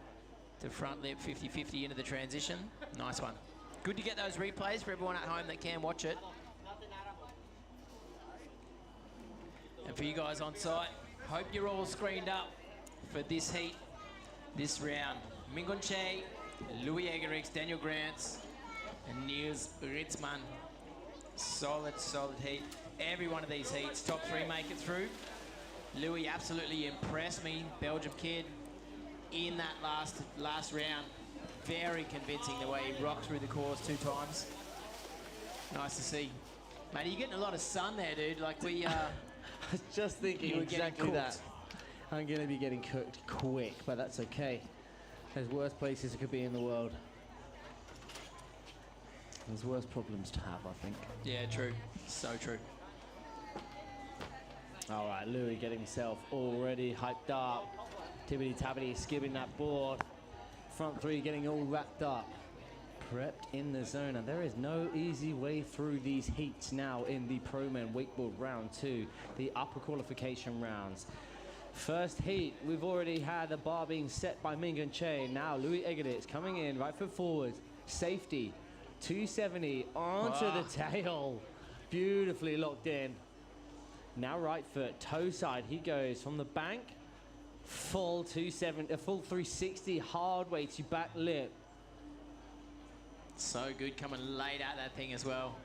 to front lip, 50-50 into the transition. Nice one. Good to get those replays for everyone at home that can watch it. And for you guys on site, hope you're all screened up for this heat, this round. Mingun Che, Louis Egerix, Daniel Grants, and Niels Ritzmann. Solid, solid heat. Every one of these heats, top three make it through. Louis absolutely impressed me, Belgium kid, in that last round. Very convincing the way he rocked through the course 2 times. Nice to see. Mate, you're getting a lot of sun there, dude. Like we... I was just thinking exactly that. I'm going to be getting cooked quick, but that's okay. There's worse places it could be in the world. There's worse problems to have, I think. Yeah, true. So true. All right, Louis getting himself already hyped up. Tibbity-tabbity skipping that board. Front three getting all wrapped up. Prepped in the zone, and there is no easy way through these heats now in the Pro Men Wakeboard Round 2, the upper qualification rounds. First heat, we've already had the bar being set by Mingun Che. Now Louis Egerits coming in, right foot forward, safety, 270 onto the tail. Beautifully locked in. Now right foot, toe side, he goes from the bank, full 270, a full 360, hard way to back lip. So good, coming late at that thing as well.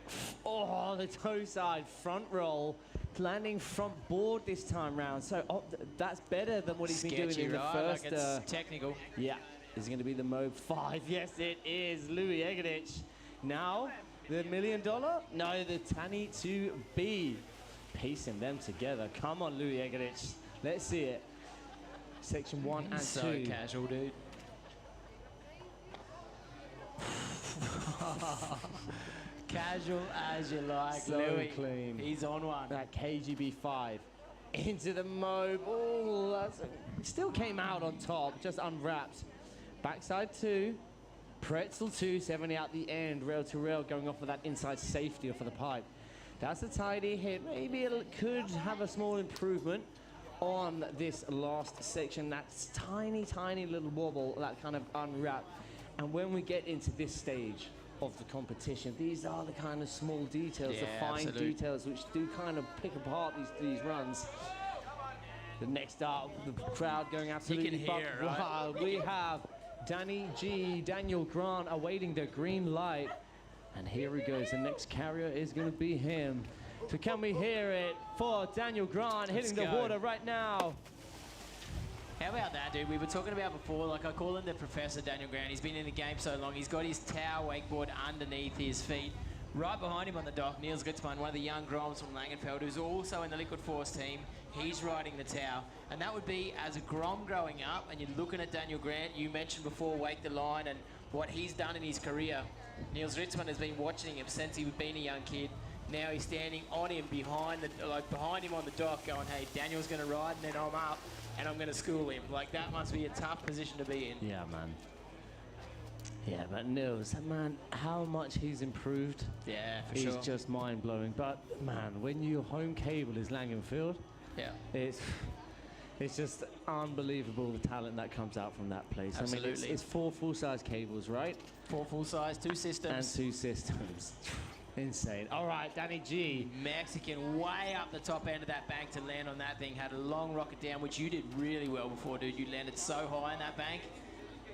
Oh, the toe side front roll, landing front board this time round. So that's better than what he's been doing in the first. Like it's technical. Yeah, is it going to be the Mobe 5? Yes, it is. Louis Egerich. Now, the $1 million? No, the Tanny 2B. Piecing them together. Come on, Louis Egerich. Let's see it. Section 1 and 2. So casual, dude. Casual as you like, so Louis. Clean. He's on one. That KGB 5 into the Mobe. Oh, still came out on top, just unwrapped. Backside 2, pretzel 270 out the end, rail to rail, going off for that inside safety for the pipe. That's a tidy hit. Maybe it could have a small improvement on this last section. That's tiny, tiny little wobble that kind of unwrapped. And when we get into this stage of the competition, these are the kind of small details, the fine details which do kind of pick apart these runs. The next up, the crowd going absolutely buck wild. We have Danny G, Daniel Grant awaiting the green light. And here he goes, the next carrier is going to be him. So can we hear it for Daniel Grant hitting the water right now? How about that, dude? We were talking about before, like I call him the Professor Daniel Grant. He's been in the game so long. He's got his tower wakeboard underneath his feet. Right behind him on the dock, Niels Gutzmann, one of the young Groms from Langenfeld, who's also in the Liquid Force team. He's riding the tower. And that would be, as a Grom growing up, and you're looking at Daniel Grant, you mentioned before Wake the Line and what he's done in his career. Niels Ritzmann has been watching him since he was been a young kid. Now he's standing on him behind him on the dock going, hey, Daniel's going to ride and then I'm up and I'm going to school him. Like, that must be a tough position to be in. Yeah, man. Yeah, but Niels, man, how much he's improved. Yeah, for sure. He's just mind-blowing. But, man, when your home cable is Langenfeld, yeah, It's just unbelievable the talent that comes out from that place. Absolutely. I mean, it's 4 full-size cables, right? 4 full-size, 2 systems. And 2 systems. Insane. All right, Danny G. Mexican way up the top end of that bank to land on that thing. Had a long rocket down, which you did really well before, dude. You landed so high in that bank.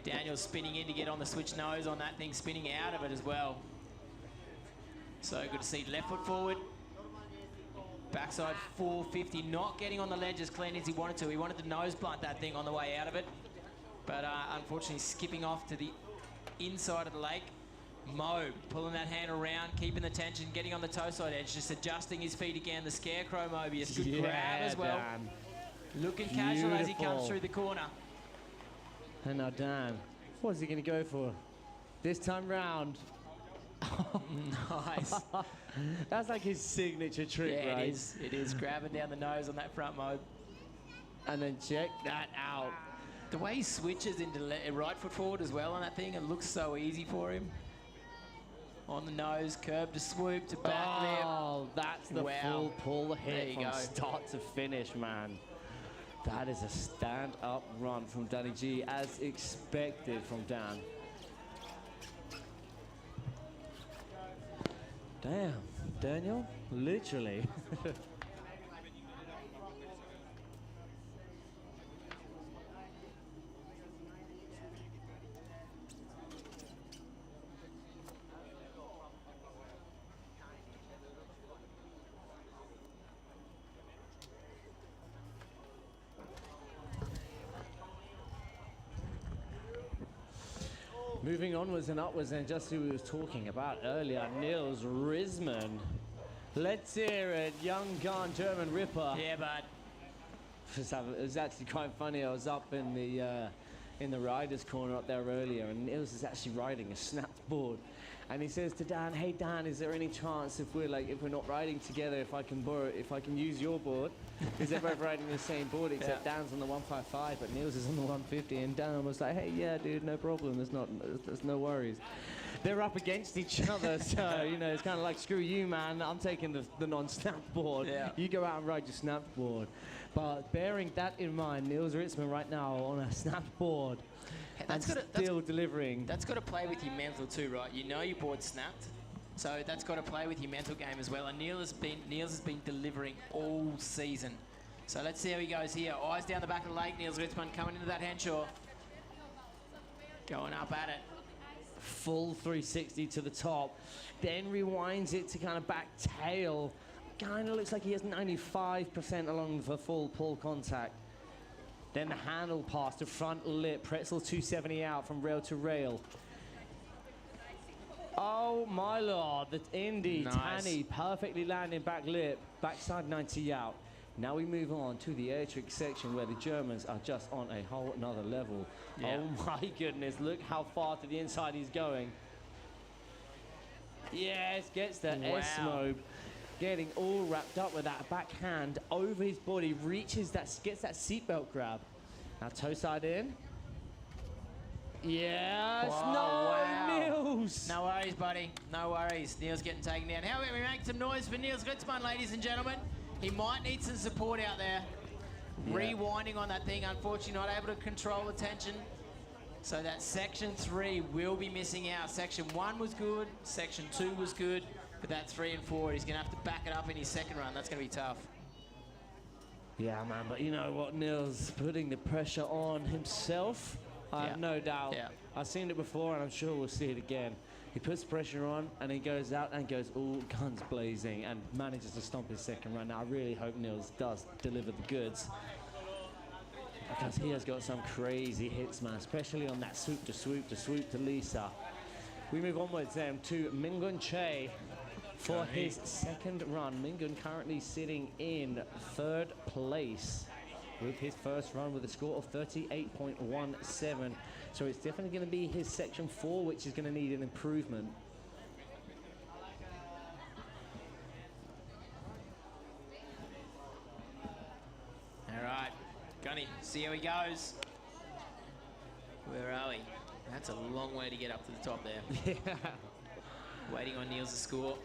Daniel's spinning in to get on the switch nose on that thing, spinning out of it as well. So good to see. Left foot forward. Backside 450, not getting on the ledge as clean as he wanted to. He wanted to nose blunt that thing on the way out of it. But unfortunately skipping off to the inside of the lake. Mo pulling that hand around, keeping the tension, getting on the toe side edge, just adjusting his feet again. The Scarecrow Mobius, good grab as well. Dan. Looking casual as he comes through the corner. And now Dan, what's he going to go for? This time round. Nice. That's like his signature trick, Yeah, right? it is. Grabbing down the nose on that front mob. And then check that out. The way he switches into right foot forward as well on that thing, it looks so easy for him. On the nose, curb to swoop to back lip. Oh, that's the full pull hit from go. start to finish, man. That is a stand-up run from Danny G, as expected from Dan. Damn, Daniel, literally. Moving onwards and upwards, and just who we was talking about earlier, Niels Risman. Let's hear it, young gun German Ripper. Yeah, bud. It was actually quite funny. I was up in the riders' corner up there earlier, and Niels is actually riding a snapped board. And he says to Dan, "Hey Dan, is there any chance if we're not riding together, if I can use your board?" Because they're both riding the same board, except Dan's on the 155, but Niels is on the 150. And Dan was like, "Hey, yeah, dude, no problem. There's no worries." They're up against each other, so you know it's kind of like, screw you, man. I'm taking the non-snapped board. Yeah. You go out and ride your snapped board. But bearing that in mind, Niels Ritzman right now on a snapped board. Still delivering. That's got to play with your mental too, right? You know your board's snapped, so that's got to play with your mental game as well. And Niels has been delivering all season. So let's see how he goes here. Eyes down the back of the lake. Niels Ritzman coming into that henshaw. Going up at it. Full 360 to the top. Then rewinds it to kind of back tail. Kind of looks like he has 95% along the full pull contact. Then the handle pass to front lip, pretzel 270 out from rail to rail. Oh my lord, the Indy, Nice. Tanny, perfectly landing back lip, backside 90 out. Now we move on to the air trick section where the Germans are just on a whole nother level. Yeah. Oh my goodness, look how far to the inside he's going. Yes, gets the S-mobe. Getting all wrapped up with that backhand over his body, gets that seatbelt grab. Now toe side in. Yes, Niels. No worries, buddy. No worries. Niels getting taken down. How about we make some noise for Niels Ritzman, ladies and gentlemen? He might need some support out there. Yeah. Rewinding on that thing, unfortunately not able to control the tension. So that section 3 will be missing out. Section 1 was good, section 2 was good. But that 3 and 4, he's going to have to back it up in his second run. That's going to be tough. Yeah, man, but you know what? Niels putting the pressure on himself. I have no doubt. Yeah. I've seen it before, and I'm sure we'll see it again. He puts pressure on, and he goes out and goes all guns blazing and manages to stomp his second run. Now, I really hope Niels does deliver the goods, because he has got some crazy hits, man, especially on that swoop to swoop to swoop to Lisa. We move onwards then to Mingun Che for his second run. Mingun currently sitting in third place with his first run with a score of 38.17. So it's definitely going to be his section 4, which is going to need an improvement. All right, Gunny, see how he goes. Where are we? That's a long way to get up to the top there. Yeah. Waiting on Niels to score.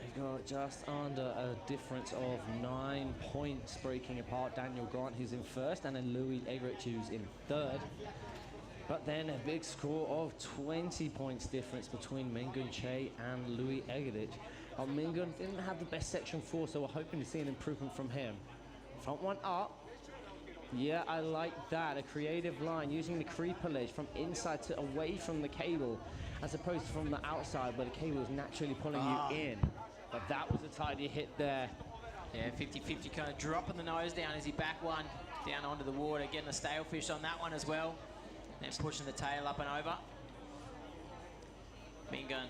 We've got just under a difference of 9 points breaking apart Daniel Grant, who's in first, and then Louis Egerich, who's in third. But then a big score of 20 points difference between Mingun Che and Louis Egerich. Mingun didn't have the best section 4, so we're hoping to see an improvement from him. Front one up. Yeah, I like that. A creative line using the creeper ledge from inside to away from the cable, as opposed to from the outside where the cable is naturally pulling you in. But that was a tidy hit there. Yeah, 50-50, kind of dropping the nose down as he back one down onto the water, getting a stale fish on that one as well. Then pushing the tail up and over. Mingun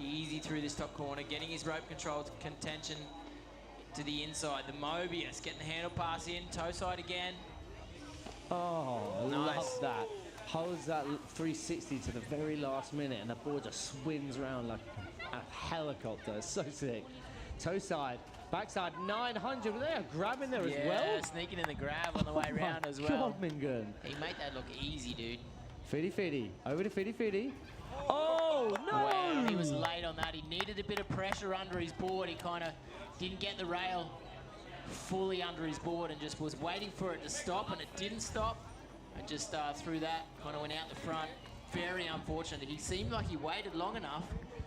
easy through this top corner, getting his rope control contention to the inside. The Mobius getting the handle pass in, toe side again. Oh, nice. Love that. Holds that 360 to the very last minute, and the board just swims around like a helicopter. It's so sick. Toe side, backside 900. Were they a grab in there as well? Yeah, sneaking in the grab on the way around as well. God, Mingun. He made that look easy, dude. Fitty, over to Fitty. Oh, no! Wow, he was late on that. He needed a bit of pressure under his board. He kind of didn't get the rail fully under his board and just was waiting for it to stop, and it didn't stop. And just through that, kind of went out the front. Very unfortunate. He seemed like he waited long enough.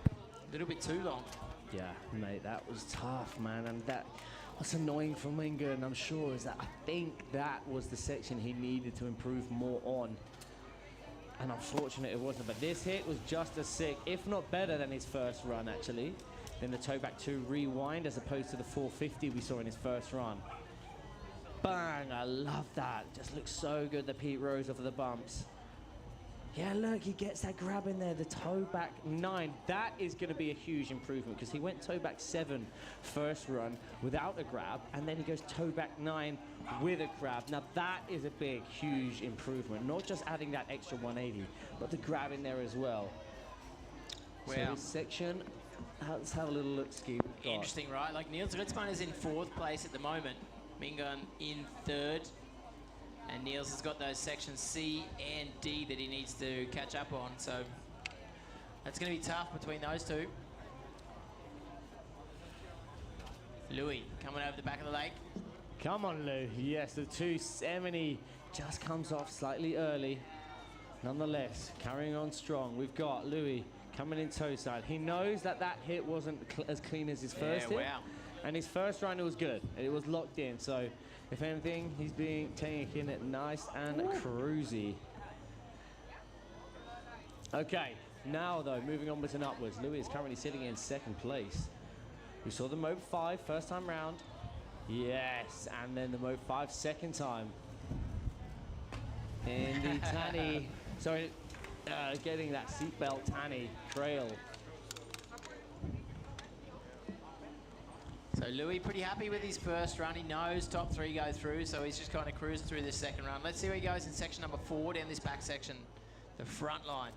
A little bit too long. Yeah, mate, that was tough, man. And that, what's annoying for Mingun, I'm sure, is that I think that was the section he needed to improve more on. And unfortunate it wasn't. But this hit was just as sick, if not better than his first run, actually. Then the toe back 2 rewind as opposed to the 450 we saw in his first run. Bang, I love that. Just looks so good, the Pete Rose off of the bumps. Yeah, look, he gets that grab in there, the toe back 9. That is going to be a huge improvement because he went toe back 7 first run without a grab, and then he goes toe back 9 with a grab. Now that is a big, huge improvement. Not just adding that extra 180, but the grab in there as well. Wow. So this section, let's have a little look, Ski. Interesting, right? Like Niels Ritzmann is in 4th place at the moment. Mingun in 3rd. And Niels has got those sections C and D that he needs to catch up on. So that's going to be tough between those two. Louis coming over the back of the lake. Come on, Lou. Yes, the 270 just comes off slightly early. Nonetheless, carrying on strong. We've got Louis coming in toe side. He knows that that hit wasn't as clean as his first hit. Wow. And his first run, it was good. It was locked in. So, if anything, he's taking it nice and cruisy. Okay, now though, moving onwards and upwards. Louis is currently sitting in 2nd place. We saw the Mobe 5 first time round. Yes, and then the Mobe 5 second time. In the Tanny, sorry, getting that seatbelt Tanny trail. So Louis pretty happy with his first run. He knows top 3 go through, so he's just kind of cruised through this second run. Let's see where he goes in section number 4 down this back section, the front line.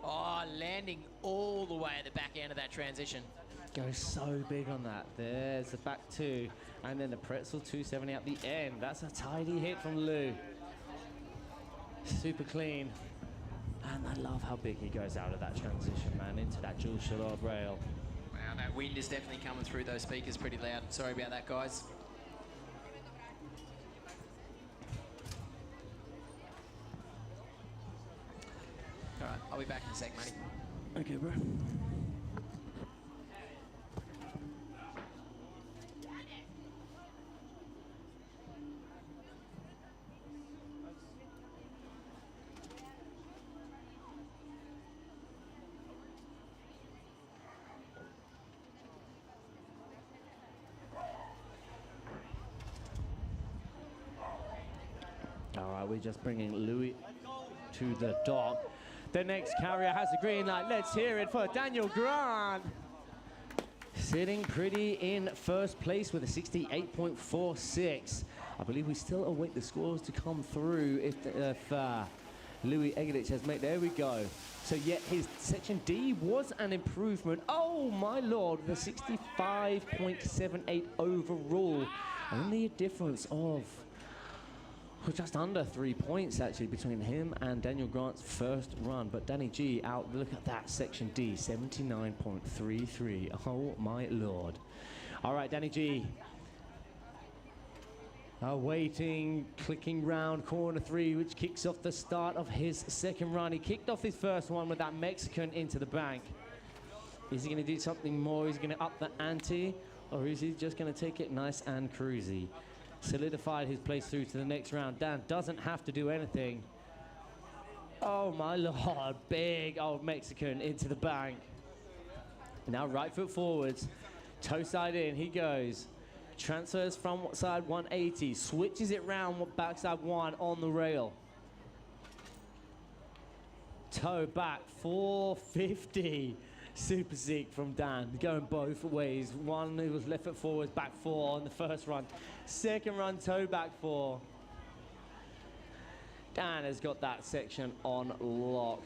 Oh, landing all the way at the back end of that transition. Goes so big on that. There's the back 2, and then the pretzel 270 at the end. That's a tidy hit from Lou. Super clean. And I love how big he goes out of that transition, man, into that Jules Chalard rail. Wow, that wind is definitely coming through those speakers pretty loud. Sorry about that, guys. All right, I'll be back in a sec, mate. Okay, bro. All right, we're just bringing Louis to the dock. The next carrier has the green light. Let's hear it for Daniel Grant. Sitting pretty in 1st place with a 68.46. I believe we still await the scores to come through if Louis Egerich has made. There we go. So yet his section D was an improvement. Oh my lord, the 65.78 overall. Only a difference of Well, just under 3 points actually between him and Daniel Grant's first run. But Danny G out, look at that, section D, 79.33. Oh my Lord. All right, Danny G. Waiting, clicking round corner 3, which kicks off the start of his second run. He kicked off his first one with that Mexican into the bank. Is he going to do something more? Is he going to up the ante? Or is he just going to take it nice and cruisy? Solidified his place through to the next round. Dan doesn't have to do anything. Oh my Lord, big old Mexican into the bank. Now right foot forwards, toe side in, he goes. Transfers from side 180, switches it round backside 1 on the rail. Toe back, 450. Super sick from Dan, going both ways. One who was left foot forwards, back 4 on the first run. Second run, toe back 4. Dan has got that section on lock.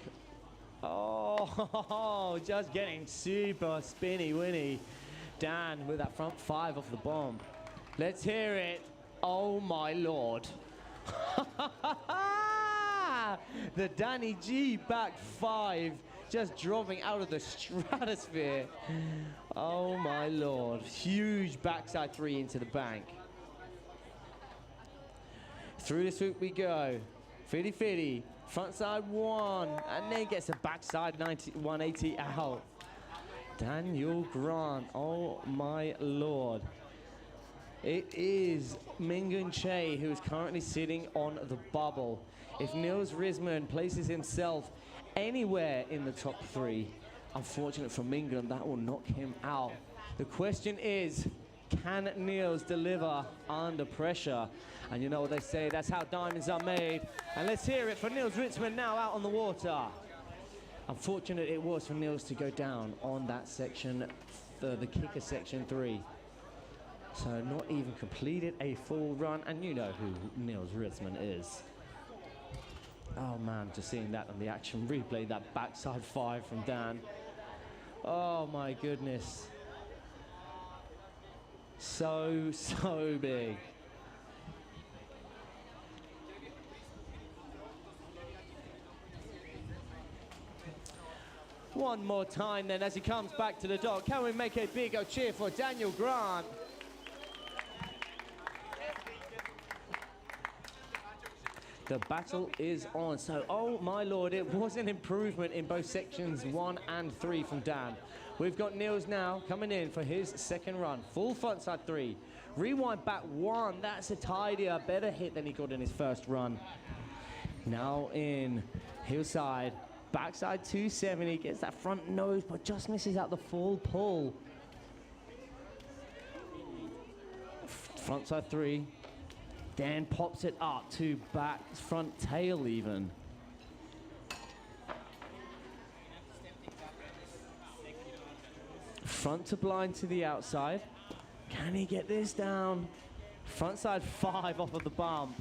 Oh, just getting super spinny winny. Dan with that front 5 off the bomb. Let's hear it. Oh my Lord. The Danny G back 5 just dropping out of the stratosphere. Oh my Lord. Huge backside 3 into the bank. Through the swoop we go. 50-50. Front side 1. And then gets a backside 180 out. Daniel Grant, oh my Lord. It is Mingun Che who is currently sitting on the bubble. If Niels Risman places himself anywhere in the top 3, unfortunate for Mingun, that will knock him out. The question is, can Niels deliver under pressure? And you know what they say, that's how diamonds are made. And let's hear it for Niels Ritzman now out on the water. Unfortunate it was for Niels to go down on that section, the kicker section 3. So not even completed a full run, and you know who Niels Ritzman is. Oh man, just seeing that on the action replay, that backside 5 from Dan. Oh my goodness. So big. One more time then as he comes back to the dock. Can we make a big old cheer for Daniel Grant? The battle is on. So, oh my Lord, it was an improvement in both sections 1 and 3 from Dan. We've got Niels now coming in for his second run. Full frontside 3. Rewind back 1. That's a tidier, better hit than he got in his first run. Now in hillside. Backside 270, gets that front nose, but just misses out the full pull. Frontside 3, then pops it up to back, front tail even. Front to blind to the outside. Can he get this down? Frontside 5 off of the bump.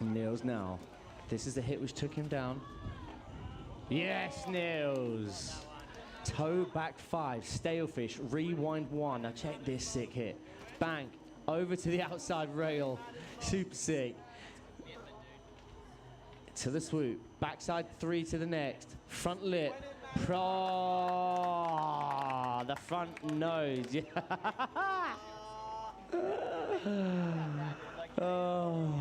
Niels now. This is the hit which took him down. Yes, Niels. Toe back 5, stalefish, rewind 1. Now check this sick hit. Bank, over to the outside rail. Super sick. To the swoop. Backside 3 to the next. Front lip. The front nose. Yeah. Oh.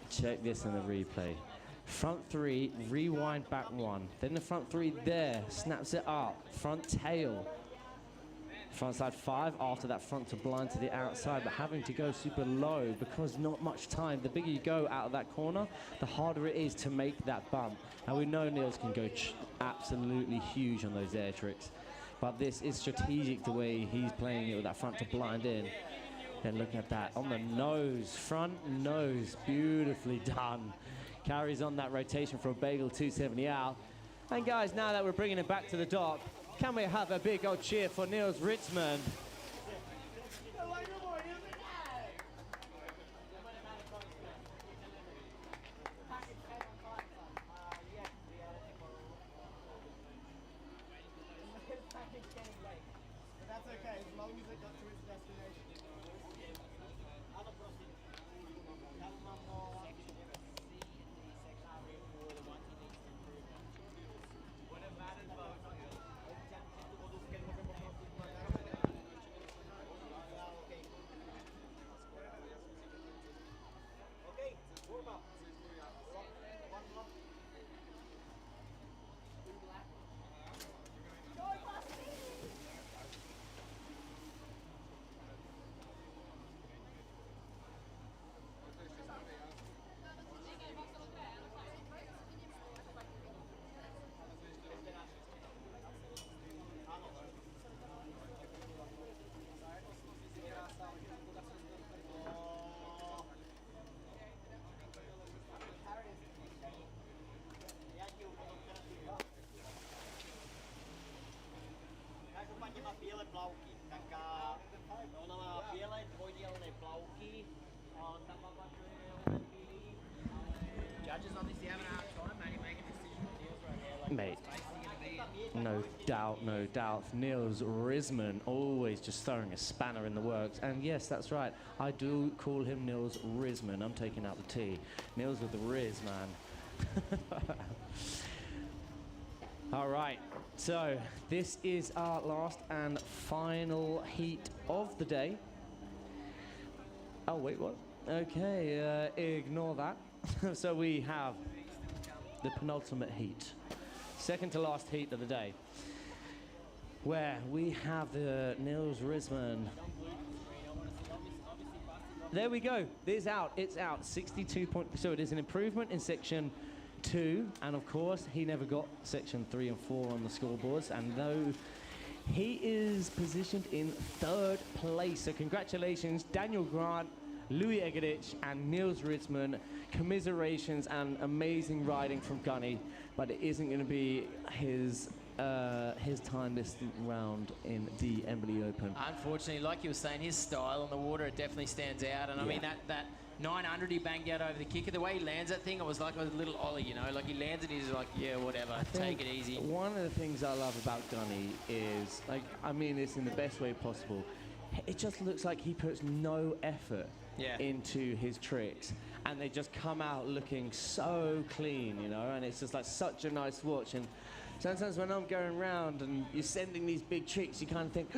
Check this in the replay. Front 3, rewind back 1. Then the front 3 there, snaps it up. Front tail. Frontside 5 after that front to blind to the outside, but having to go super low because not much time. The bigger you go out of that corner, the harder it is to make that bump. And we know Niels can go absolutely huge on those air tricks. But this is strategic the way he's playing it with that front to blind in. Then look at that on the nose, front nose, beautifully done. Carries on that rotation for a bagel 270 out. And guys, now that we're bringing it back to the dock, Can we have a big old cheer for Niels Ritzman? Judges obviously having a hard time, maybe making a decision with Niels right here. Like, Mate. what's basically going to be? No doubt, no doubt. Niels Ritzman always just throwing a spanner in the works. And yes, that's right. I do call him Niels Ritzman. I'm taking out the T. Niels with the Riz, man. All right. So this is our last and final heat of the day. Oh, wait, what? Okay, ignore that. So we have the penultimate heat. Second to last heat of the day, where we have the Niels Ritzman. There we go. It's out. It's out. 62 points. So it is an improvement in section 2, and of course he never got section 3 and 4 on the scoreboards. And though he is positioned in 3rd place, so congratulations, Daniel Grant, Louis Egedich, and Niels Ritzman. Commiserations and amazing riding from Gunny, but it isn't going to be his time this round in the Embily Open. Unfortunately, like you were saying, his style on the water, it definitely stands out. And I mean, that 900 he banged out over the kicker, the way he lands that thing, it was like a little ollie, you know, like he lands it, he's like, yeah, whatever, take it easy. One of the things I love about Gunny is, like, I mean this in the best way possible, it just looks like he puts no effort into his tricks, and they just come out looking so clean, you know, and it's just like such a nice watch. And sometimes when I'm going around and you're sending these big tricks, you kind of think,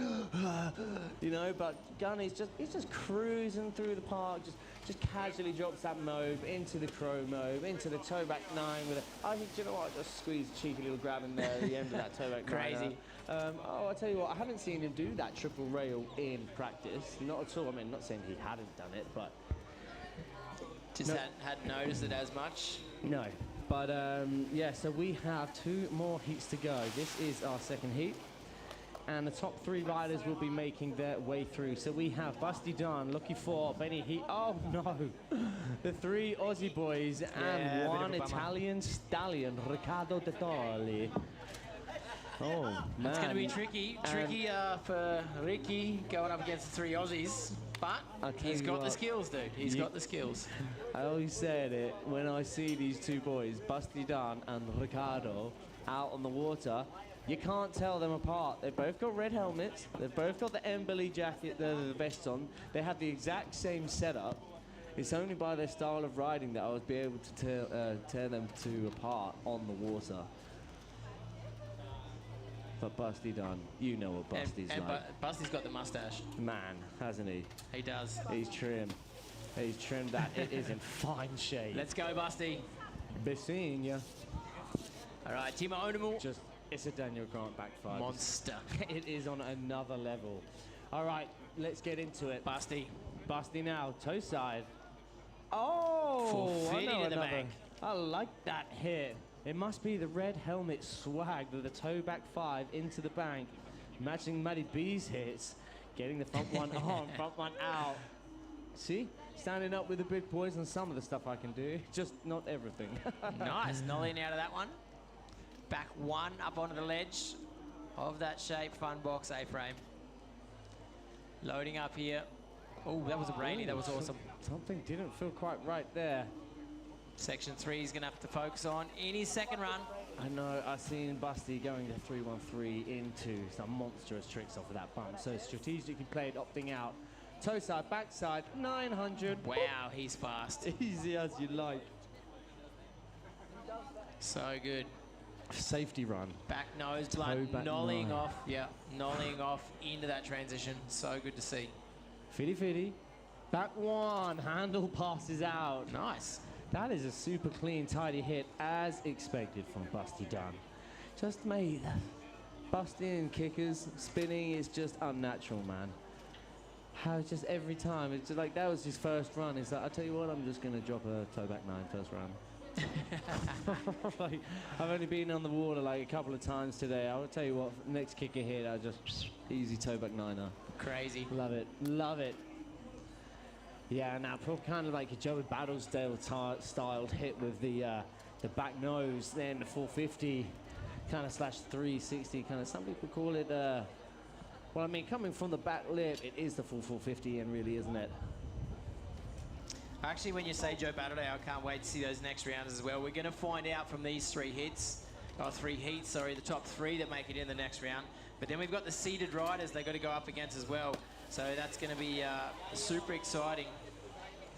you know, but Gunny's he's just cruising through the park, just casually drops that mobe into the crow mobe, into the toe back 9 with a, I think, do you know what, just squeeze a cheeky little grab in there at the end of that toe back 9. Crazy. Oh, I tell you what, I haven't seen him do that triple rail in practice, not at all. I mean, not saying he hadn't done it, but just hadn't noticed it as much. No, but yeah, so we have 2 more heats to go. This is our second heat, and the top 3 riders will be making their way through. So we have Busty Dunn, Lucky 4, Benny Heat. Oh no, the 3 Aussie boys and 1 Italian stallion, Riccardo De Torli. Oh man, it's going to be tricky for Ricky going up against the 3 Aussies. But he's got the skills, dude. He's got the skills. I always said it when I see these 2 boys, Busty Dunn and Riccardo, out on the water. You can't tell them apart. They've both got red helmets. They've both got the Embily jacket, the vest on. They have the exact same setup. It's only by their style of riding that I would be able to tear them 2 apart on the water. But Busty Dunn, you know what Busty's like. Busty's got the mustache. Man, hasn't he? He does. He's trim. He's trimmed that. It is in fine shape. Let's go, Busty. Be seeing ya. All right, Timo Onemel. Just, it's a Daniel Grant back 5. Monster. It is on another level. All right, let's get into it. Busty. Busty now, toe side. Oh, I know to the another. back. I like that hit. It must be the red helmet swag with the toe back 5 into the bank, matching Matty B's hits, getting the front one on, front one out. See, standing up with the big boys on some of the stuff I can do, just not everything. Nice, nollying out of that one. Back 1 up onto the ledge. of that shape fun box A-frame. Loading up here. Oh, that was a brainy. That was awesome. Something didn't feel quite right there. Section 3 he's going to have to focus on in his second run. I know, I've seen Busty going to 313 into some monstrous tricks off of that bump. So strategically played, opting out. Toe side, backside, 900. Wow, he's fast. Easy as you like. So good. Safety run. Back nose blunt, nollying off. Yeah, nollying off into that transition. So good to see. Fitty fitty. Back one, handle passes out. Nice. That is a super clean, tidy hit, as expected from Busty Dunn. Just made. Busting and kickers, spinning is just unnatural, man. How just every time, it's like that was his first run. It's like, I tell you what, I'm just going to drop a toe back 9 first run. Like, I've only been on the water like a couple of times today. I will tell you what, next kicker hit, I just easy toe back 9er. Crazy. Love it, love it. Yeah, now kind of like a Joey Battlesdale styled hit with the back nose, then the 450 kind of slash 360 kind of. Some people call it. Well, I mean, coming from the back lip, it is the full 450, and really, isn't it? Actually, when you say Joe Battlesdale, I can't wait to see those next rounds as well. We're going to find out from these 3 hits, or 3 heats, sorry, the top 3 that make it in the next round. But then we've got the seeded riders they've got to go up against as well. So that's going to be super exciting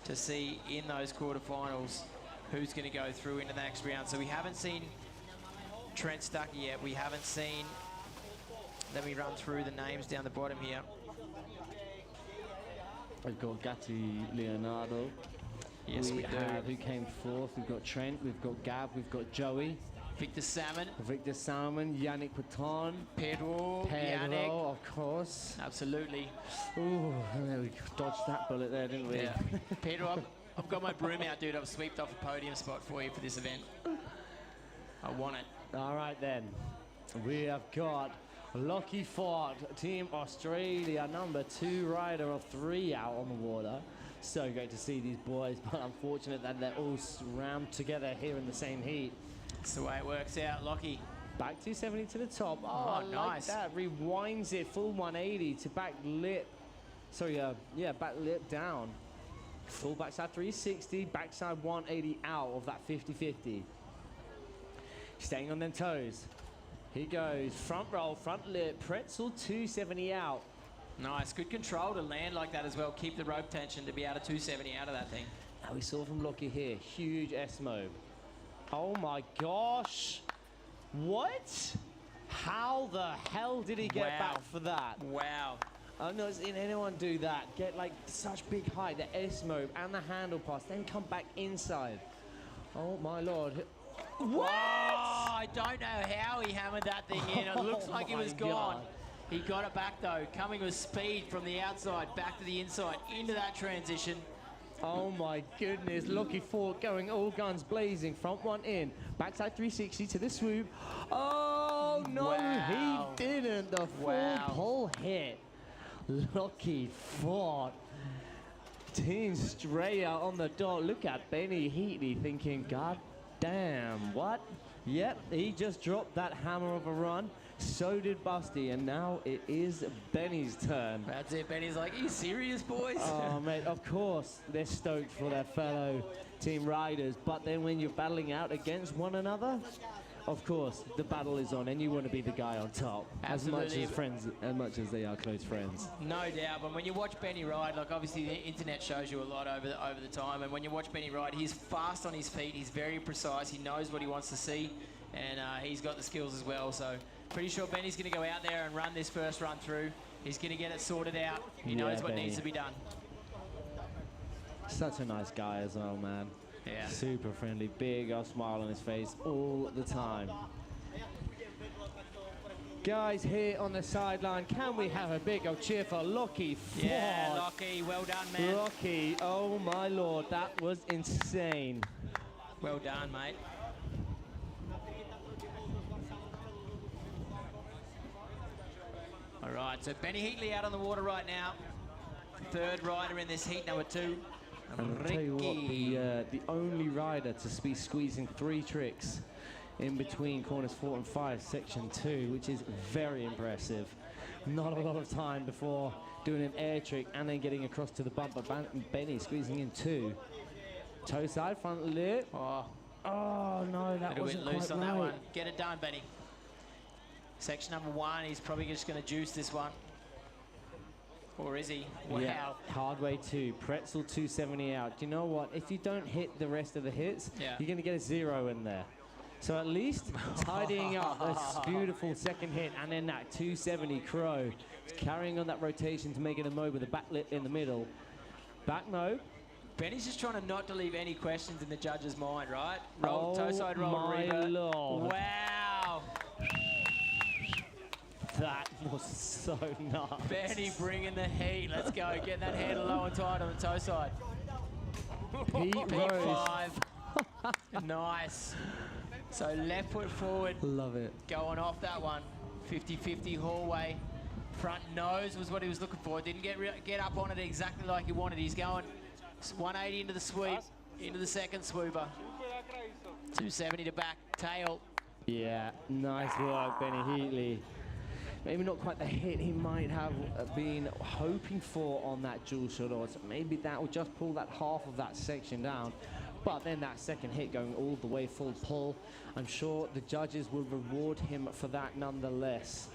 to see in those quarterfinals who's going to go through into the next round. So we haven't seen Trent Stuckey yet. We haven't seen. Let me run through the names down the bottom here. We've got Gatti Leonardo. Yes, we do. Who came fourth? We've got Trent. We've got Gab. We've got Joey. Victor Salmon. Victor Salmon. Yannick Paton. Pedro. Yannick. Of course. Absolutely. Ooh, we dodged that bullet there, didn't we? Yeah. Pedro, I've got my broom out, dude. I've swept off a podium spot for you for this event. I want it. All right, then. We have got Lockie Ford, Team Australia, number 2 rider of 3 out on the water. So great to see these boys, but unfortunate that they're all rammed together here in the same heat. That's the way it works out, Lockie. Back 270 to the top. Oh, nice. Like that. Rewinds it full 180 to back lip. Sorry, yeah, back lip down. Full backside 360, backside 180 out of that 50-50. Staying on them toes. He goes front roll, front lip, pretzel 270 out. Nice, good control to land like that as well. Keep the rope tension to be out of 270 out of that thing. Now we saw from Lockie here, huge S-move. Oh my gosh. What? How the hell did he get back for that? Wow. I've not seen anyone do that. Get like such big height, the S-move and the handle pass, then come back inside. Oh my Lord. What? Oh, I don't know how he hammered that thing in. It looks like it was gone. He got it back though, coming with speed from the outside, back to the inside, into that transition. Oh my goodness, Lockie Ford going all guns blazing, front one in, backside 360 to the swoop. Oh no, he didn't, the full pull hit. Lockie Ford. Team Straya on the dot. Look at Benny Heatley thinking, God damn, what? Yep, he just dropped that hammer of a run. So did Busty, and now it is Benny's turn. That's it, Benny's like, are you serious, boys? Oh, mate, of course they're stoked for their fellow team riders, but then when you're battling out against one another, of course, the battle is on, and you want to be the guy on top. Absolutely. As much as they are close friends. No doubt, but when you watch Benny ride, like obviously the internet shows you a lot over the time, and when you watch Benny ride, he's fast on his feet, he's very precise, he knows what he wants to see, and he's got the skills as well, so pretty sure Benny's going to go out there and run this first run through. He's going to get it sorted out. He knows what needs to be done. Such a nice guy as well, man. Yeah. Super friendly, big old smile on his face all the time. Guys here on the sideline, can we have a big old cheer for Lockie Ford? Yeah, Lockie, well done, man. Lockie, oh my Lord, that was insane. Well done, mate. All right, so Benny Heatley out on the water right now. Third rider in this heat, number 2. And I'll tell you what, the only rider to be squeezing 3 tricks in between corners 4 and 5, section 2, which is very impressive. Not a lot of time before doing an air trick and then getting across to the bumper. Benny squeezing in 2. Toe side, front lip. Oh, no, that wasn't loose quite on right. that one. Get it done, Benny. Section number 1, he's probably just going to juice this one. Or is he? Wow. Yeah, hard way 2, pretzel 270 out. Do you know what? If you don't hit the rest of the hits, you're going to get a 0 in there. So at least tidying up this beautiful second hit and then that 270 crow. Carrying on that rotation to make it a mo with a back lip in the middle. Back mo. Benny's just trying to not to leave any questions in the judge's mind, right? Roll, toe side roll, my revert. Lord. Wow. That was so nuts. Benny bringing the heat. Let's go. Get that handle low and tight on the toe side. P5. Nice. So left foot forward. Love it. Going off that one. 50-50 hallway. Front nose was what he was looking for. Didn't get up on it exactly like he wanted. He's going 180 into the sweep, into the second swooper. 270 to back tail. Yeah, nice work, Benny Heatley. Maybe not quite the hit he might have been hoping for on that dual shot, or maybe that will just pull that half of that section down. But then that second hit going all the way full pull, I'm sure the judges will reward him for that nonetheless.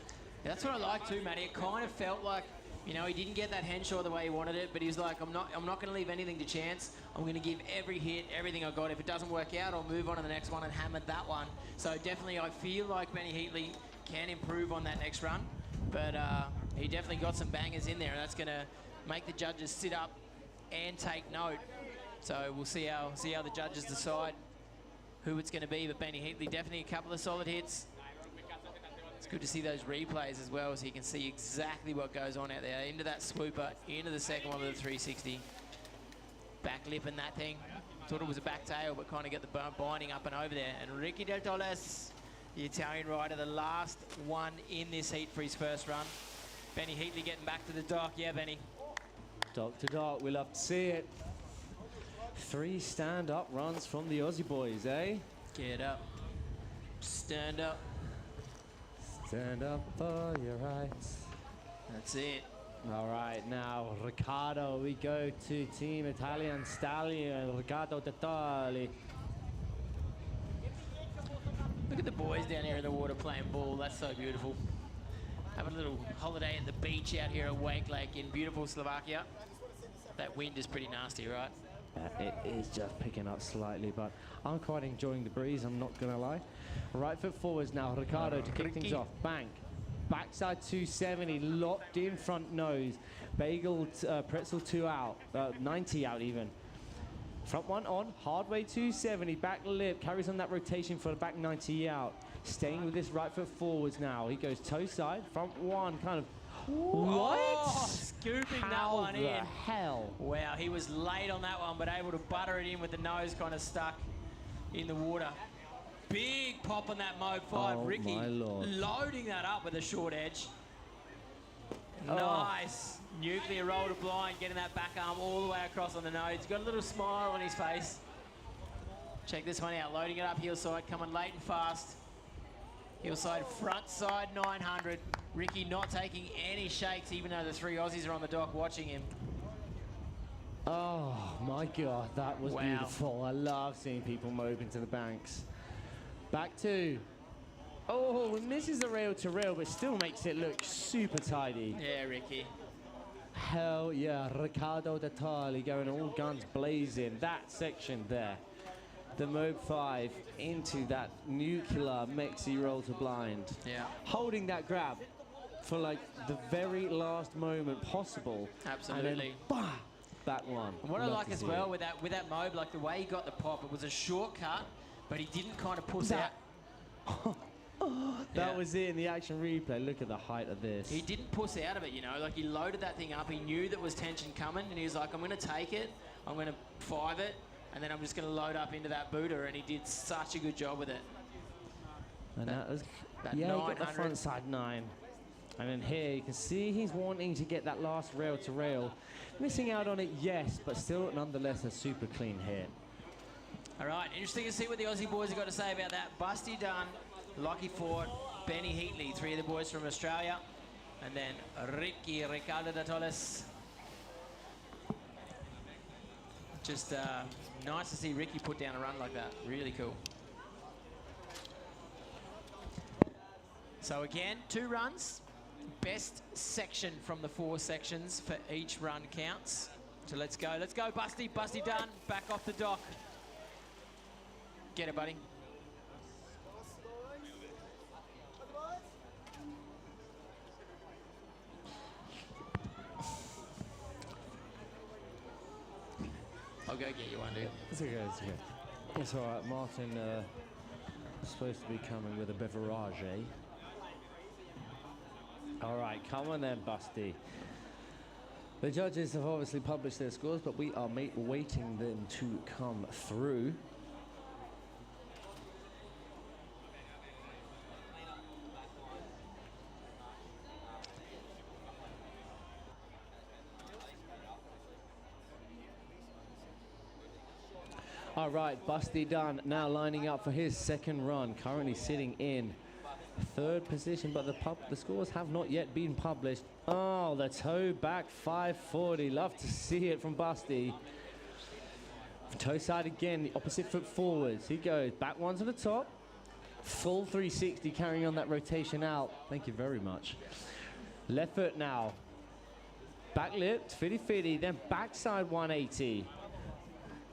Yeah, that's what I like too, Matty. It kind of felt like, you know, he didn't get that henshaw the way he wanted it, but he was like, I'm not going to leave anything to chance. I'm going to give every hit, everything I got. If it doesn't work out, I'll move on to the next one and hammer that one. So definitely, I feel like Benny Heatley can improve on that next run, but he definitely got some bangers in there, and that's going to make the judges sit up and take note. So we'll see how the judges decide who it's going to be. But Benny Heatley, definitely a couple of solid hits. It's good to see those replays as well, so you can see exactly what goes on out there. Into that swooper, into the second one with the 360. Back lipping that thing. Thought it was a back tail, but kind of get the binding up and over there. And Ricky Del Tolles, the Italian rider, the last one in this heat for his first run. Benny Heatley getting back to the dock. Yeah, Benny. Dock to dock, we love to see it. 3 stand-up runs from the Aussie boys, eh? Get up. Stand up. Stand up for your rights. That's it. All right, now Riccardo, we go to Team Italian Stallion, Riccardo Dettali. Look at the boys down here in the water playing ball. That's so beautiful. Having a little holiday at the beach out here at Wakelake in beautiful Slovakia. That wind is pretty nasty, right? It is just picking up slightly, but I'm quite enjoying the breeze, I'm not going to lie. Right foot forwards now, Riccardo to kick things off. Bank. Backside 270, locked in front nose. Bagel, pretzel 2 out, 90 out even. Front one on, hard way 270, back lip, carries on that rotation for the back 90 out. Staying with this right foot forwards now. He goes toe side, front one, kind of. What? Oh, scooping that one in. How the hell? Wow, he was late on that one, but able to butter it in with the nose kind of stuck in the water. Big pop on that Mode 5. Oh, Ricky my Lord. loading that up with a short edge. Nice. Nuclear roll to blind, getting that back arm all the way across on the nose. He's got a little smile on his face. Check this one out. Loading it up heel side, coming late and fast. Heel side, front side 900. Ricky not taking any shakes, even though the 3 Aussies are on the dock watching him. Oh my God, that was Wow. beautiful. I love seeing people move into the banks. Back 2. Oh, he misses the rail to rail, but still makes it look super tidy. Yeah, Ricky. Hell yeah, Riccardo Dettali going all guns blazing. That section there. The Mode 5 into that nuclear Mexi roll to blind. Yeah. Holding that grab for like the very last moment possible. Absolutely. And then, bah, back one. And what I Love like to as see well it. with that Mobe, like the way he got the pop, it was a shortcut, but he didn't kind of push out. That was it in the action replay. Look at the height of this. He didn't push out of it, you know, like he loaded that thing up. He knew that was tension coming, and he was like, I'm going to take it, I'm going to 5 it, and then I'm just going to load up into that booter, and he did such a good job with it. And that was, that yeah, he got the 900. front side 9. And then here you can see he's wanting to get that last rail to rail. Missing out on it, yes, but still nonetheless a super clean hit. All right, interesting to see what the Aussie boys have got to say about that. Busty Dunn, Lockie Ford, Benny Heatley, 3 of the boys from Australia. And then Ricardo de Tolles. Just nice to see Ricky put down a run like that. Really cool. So again, 2 runs. Best section from the 4 sections for each run counts. So let's go, Busty. Busty Dunn, back off the dock. Get it, buddy. I'll go get you one, dude. It's okay, it's okay. It's all right. Martin is supposed to be coming with a beverage, eh? All right, come on then, Busty. The judges have obviously published their scores, but we are waiting them to come through. All right, Busty Dunn now lining up for his second run, currently sitting in 3rd position, but the scores have not yet been published. Oh, the toe back 540. Love to see it from Busty. Toe side again, the opposite foot forwards. He goes back one to the top. Full 360, carrying on that rotation out. Thank you very much. Left foot now. Back lift, fitty, then backside 180.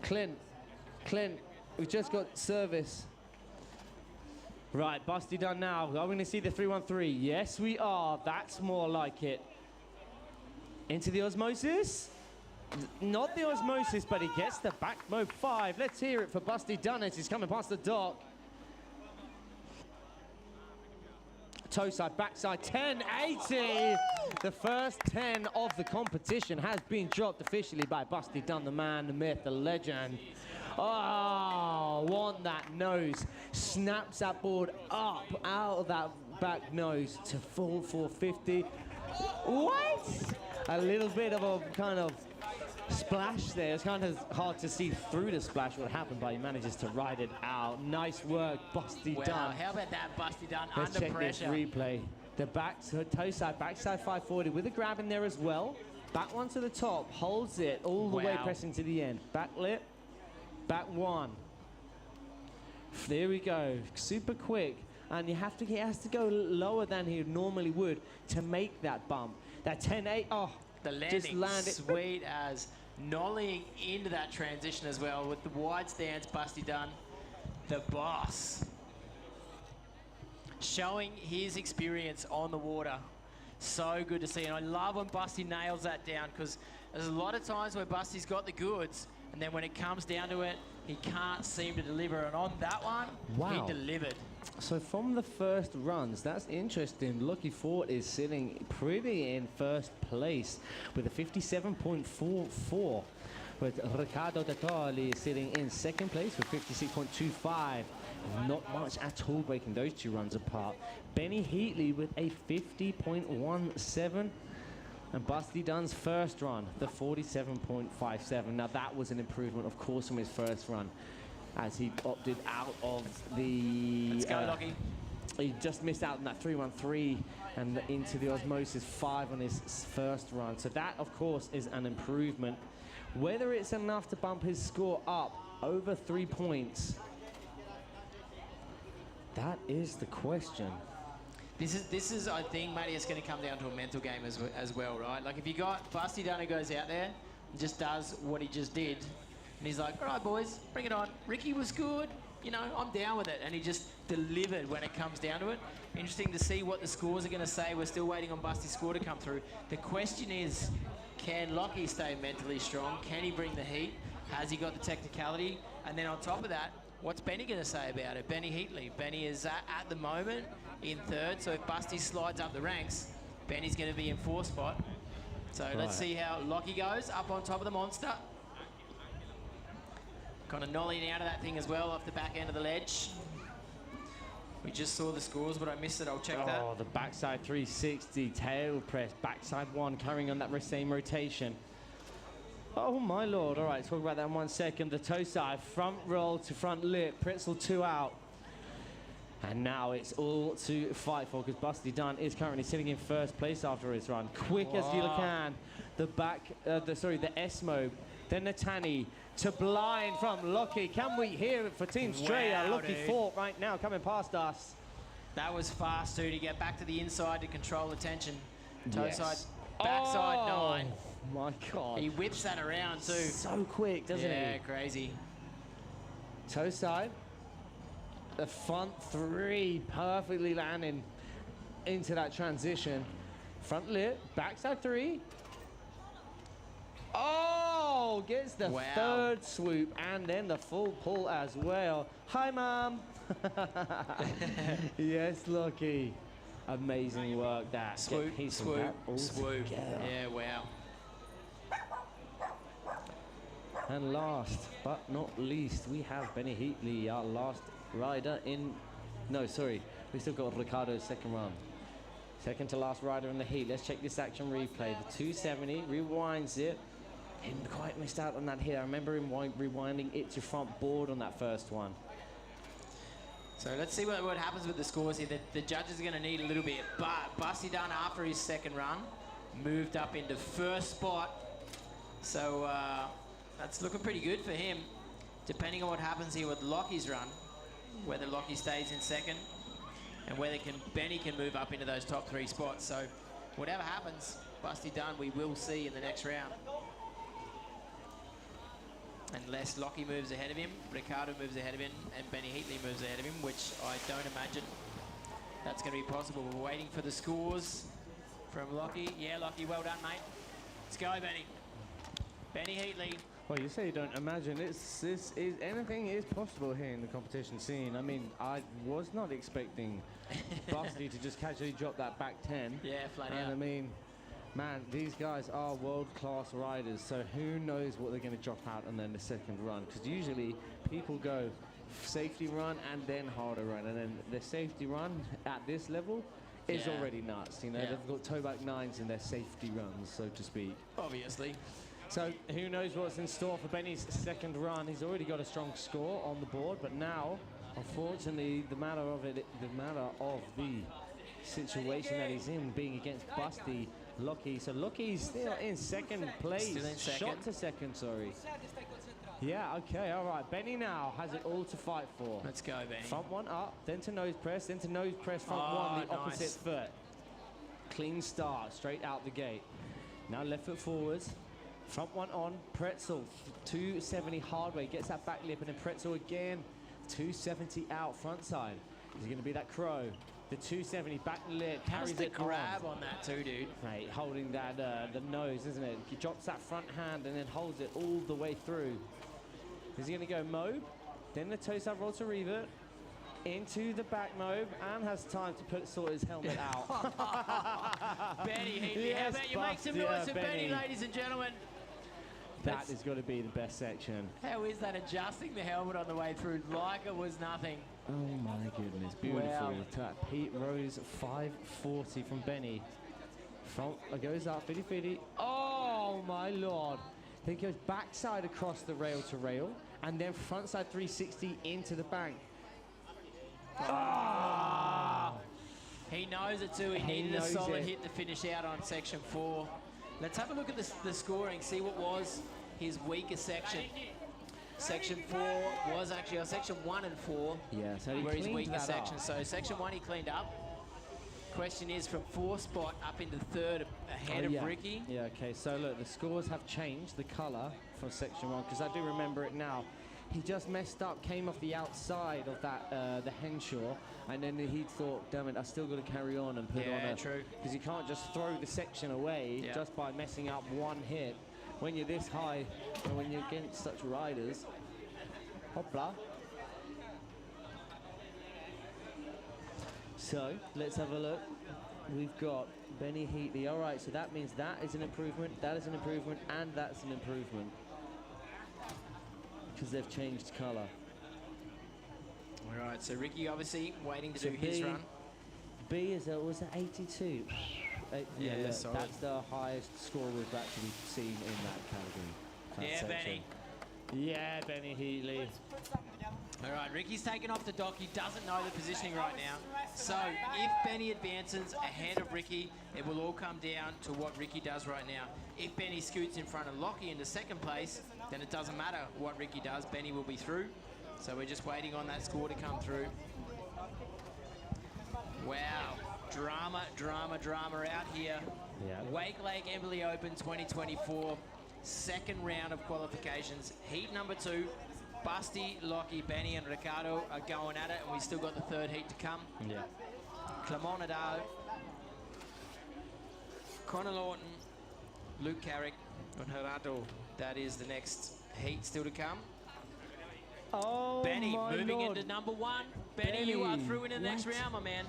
Clint, we've just got service. Right, Busty Dunn now. Are we going to see the 3-1-3? Yes, we are. That's more like it. Into the osmosis. Not the osmosis, but he gets the back mode 5. Let's hear it for Busty Dunn as he's coming past the dock. Toe side, backside, 1080. The first 10 of the competition has been dropped officially by Busty Dunn, the man, the myth, the legend. Oh, want that nose. Snaps that board up out of that back nose to full 450. What? A little bit of a kind of splash there. It's kind of hard to see through the splash what happened, but he manages to ride it out. Nice work, Busty Dunn. How about that, Busty Dunn, Let's under check pressure. this replay. The toe side, backside 540 with a grab in there as well. Back one to the top, holds it all the way, pressing to the end. Back lip, back one. There we go, super quick. And he has to go lower than he normally would to make that bump. That 10-8, oh, the landing, just landed. Sweet as nollying into that transition as well with the wide stance. Busty Dunn, the boss, showing his experience on the water. So good to see, and I love when Busty nails that down, because there's a lot of times where Busty's got the goods, and then when it comes down to it, he can't seem to deliver. And on that one, he delivered. So from the first runs, that's interesting. Lucky Fort is sitting pretty in first place with a 57.44. With Ricardo de Tolles sitting in second place with 56.25. Not much at all breaking those 2 runs apart. Benny Heatley with a 50.17. And Busty Dunn's first run, the 47.57. Now that was an improvement, of course, from his first run, as he opted out of the... Let's go, Lockie. He just missed out on that 3-1-3 and into the osmosis 5 on his first run. So that, of course, is an improvement. Whether it's enough to bump his score up over 3 points, that is the question. This is, I think, Matty, it's going to come down to a mental game as well, right? Like, if you got Busty Dunn who goes out there and just does what he just did, and he's like, all right, boys, bring it on. Ricky was good. You know, I'm down with it. And he just delivered when it comes down to it. Interesting to see what the scores are going to say. We're still waiting on Busty's score to come through. The question is, can Lockie stay mentally strong? Can he bring the heat? Has he got the technicality? And then on top of that, what's Benny going to say about it? Benny Heatley. Benny is at the moment in 3rd, so if Busty slides up the ranks, Benny's going to be in 4th spot. So let's see how Lockie goes up on top of the monster. Kind of nollying out of that thing as well off the back end of the ledge. We just saw the scores, but I missed it. I'll check that. Oh, the backside 360, tail press, backside 1, carrying on that same rotation. Oh my lord. All right, talk about that in 1 second. The toe side, front roll to front lip, Pretzel 2 out. And now it's all to fight for because Busty Dunn is currently sitting in first place after his run. Quick as you can. The back, the S-mode. Then Natani to blind from Lockie. Can we hear it for Team Straya? Lockie fought right now coming past us. That was fast too to get back to the inside to control the tension. Toe side, backside 9. My God. He whips that around too. So quick, doesn't he? Yeah, crazy. Toe side. The front 3 perfectly landing into that transition. Front lip, backside 3. Oh, gets the third swoop and then the full pull as well. Hi, Mom. Yes, Lockie. Amazing work that. Swoop, swoop. Yeah, wow. And last but not least, we have Benny Heatley, our last rider in... No, sorry. We still got Ricardo's second run. Second to last rider in the heat. Let's check this action replay. The 270, rewinds it. Didn't quite missed out on that hit. I remember him rewinding it to front board on that first one. So let's see what happens with the scores here. The judges are going to need a little bit. But Busty Dunn, after his second run, moved up into first spot. So that's looking pretty good for him. Depending on what happens here with Lockie's run, whether Lockie stays in second and whether Benny can move up into those top 3 spots. So whatever happens, Busty Dunn we will see in the next round. Unless Lockie moves ahead of him, Ricardo moves ahead of him, and Benny Heatley moves ahead of him, which I don't imagine that's going to be possible. We're waiting for the scores from Lockie. Yeah, Lockie, well done, mate. Let's go, Benny. Benny Heatley. Well, you say you don't imagine. Anything is possible here in the competition scene. I mean, I was not expecting Busty to just casually drop that back 10. Yeah, flat out. And I mean, man, these guys are world-class riders, so who knows what they're going to drop out and then the second run. Because usually people go safety run and then harder run, and then the safety run at this level is already nuts. You know, they've got toe back 9s in their safety runs, so to speak. Obviously. So who knows what's in store for Benny's second run. He's already got a strong score on the board, but now, unfortunately, the matter of the situation that he's in, being against Busty, Lockie. So Lockie's still in second place. Still in second. Shot to second, sorry. Yeah, okay, all right. Benny now has it all to fight for. Let's go, Benny. Front 1 up, then to nose press, front 1, the opposite foot. Clean start, straight out the gate. Now left foot forwards. Front 1 on, Pretzel, 270 hard way, gets that back lip, and then Pretzel again, 270 out, front side. Is it going to be that crow? The 270 back lip, carries the it grab on that too, dude? Right, holding that, the nose, isn't it? He drops that front hand and then holds it all the way through. Is he going to go mobe? Then the toe side roll to revert, into the back mobe, and has time to sort his helmet out. Benny Heatley, how about you make some noise for Benny, ladies and gentlemen? That is going to be the best section. How is that adjusting the helmet on the way through like it was nothing? Oh my goodness, beautiful. Wow. Pete Rose 540 from Benny. Front goes up, 50-50. Oh my lord. Then goes backside across the rail to rail, and then frontside 360 into the bank. Oh. He knows it too. He needed a solid hit to finish out on section 4. Let's have a look at the scoring, see what was his weaker section. Section 4 was actually section 1 and 4 so were his weaker sections. So section 1 he cleaned up. Question is from 4th spot up into 3rd ahead of Ricky. Yeah, okay, so look, the scores have changed, the colour from section 1, because I do remember it now. He just messed up, came off the outside of that, the Henshaw, and then he thought, damn it, I still got to carry on and put on a... true. Because you can't just throw the section away just by messing up one hit. When you're this high, and when you're against such riders. Hopla. So, let's have a look. We've got Benny Heatley. All right, so that means that is an improvement, that is an improvement, and that's an improvement. Because they've changed colour. All right, so Ricky obviously waiting to do his run. B was at 82. Yeah, that's the highest score we've actually seen in that category. Yeah, section. Benny. Yeah, Benny Heatley. All right, Ricky's taken off the dock. He doesn't know the positioning right now. So if Benny advances ahead of Ricky, it will all come down to what Ricky does right now. If Benny scoots in front of Lockie into second place, then it doesn't matter what Ricky does. Benny will be through. So we're just waiting on that score to come through. Wow. Drama, drama, drama out here. Yeah. Wakelake Embily Open 2024. Second round of qualifications. Heat number 2. Busty, Lockie, Benny and Ricardo are going at it, and we still got the third heat to come. Yeah. Clement Nadal, Connor Lawton, Luke Carrick, and Gerardo. That is the next heat still to come. Oh, Benny my moving Lord. into number 1. Benny, you are through into the next round, my man.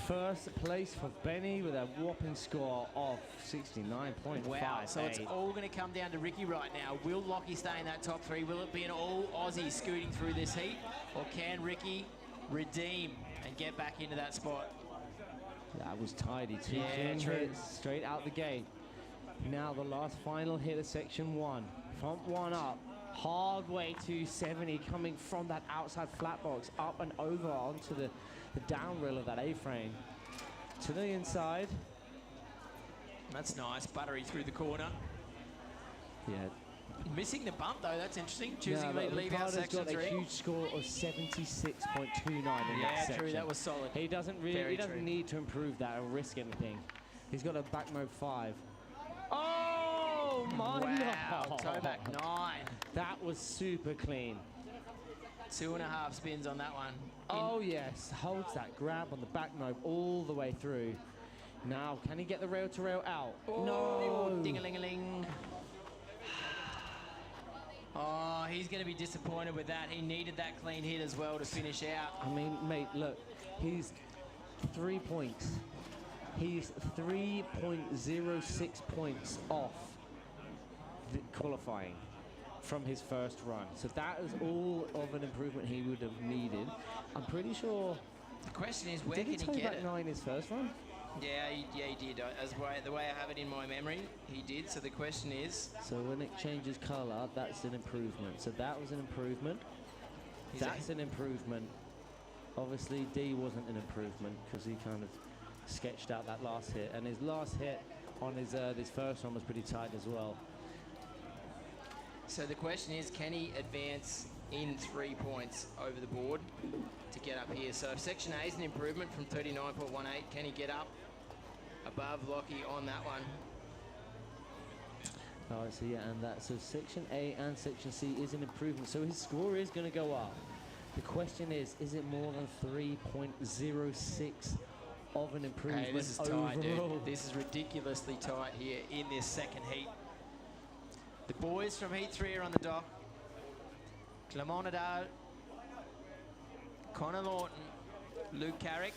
First place for Benny with a whopping score of 69.5. Wow, so it's all going to come down to Ricky right now. Will Lockie stay in that top 3? Will it be an all Aussie scooting through this heat? Or can Ricky redeem and get back into that spot? That was tidy. Two Yeah, clean true. hits straight out the gate. Now the last final hit of section 1. Front one up. Hard way to 70 coming from that outside flat box up and over onto the down rail of that A-frame. To the inside. That's nice. Buttery through the corner. Yeah. Missing the bump, though. That's interesting. Choosing Yeah, to leave out Ricardo's section got 3. a huge score of 76.29 in that Yeah, section. true. That was solid. He doesn't really, Very he doesn't true. need to improve that or risk anything. He's got a back mode 5. Oh my Wow. Lord. Toe back 9. That was super clean. 2.5 spins on that one. Oh yes, holds that grab on the back mode all the way through. Now, can he get the rail to rail out? Oh, No. ding-a-ling-a-ling. Oh, he's going to be disappointed with that. He needed that clean hit as well to finish out. I mean, mate, look, he's 3 points. He's 3.06 points off the qualifying from his first run. So that is all of an improvement he would have needed. I'm pretty sure. The question is, where Did he can toe he get back it? 9 his first run? Yeah, he did. The way I have it in my memory, he did. So the question is... So when it changes colour, that's an improvement. So that was an improvement. That's an improvement. Obviously, D wasn't an improvement because he kind of sketched out that last hit. And his last hit on his first one was pretty tight as well. So the question is, can he advance in 3 points over the board to get up here? So if Section A is an improvement from 39.18, can he get up above Lockie on that one? Oh, I see, yeah, and that, so Section A and Section C is an improvement. So his score is going to go up. The question is it more than 3.06 of an improvement Hey, this is overall? tight, dude. This is ridiculously tight here in this second heat. The boys from Heat 3 are on the dock. Clement Nadal, Connor Lawton, Luke Carrick,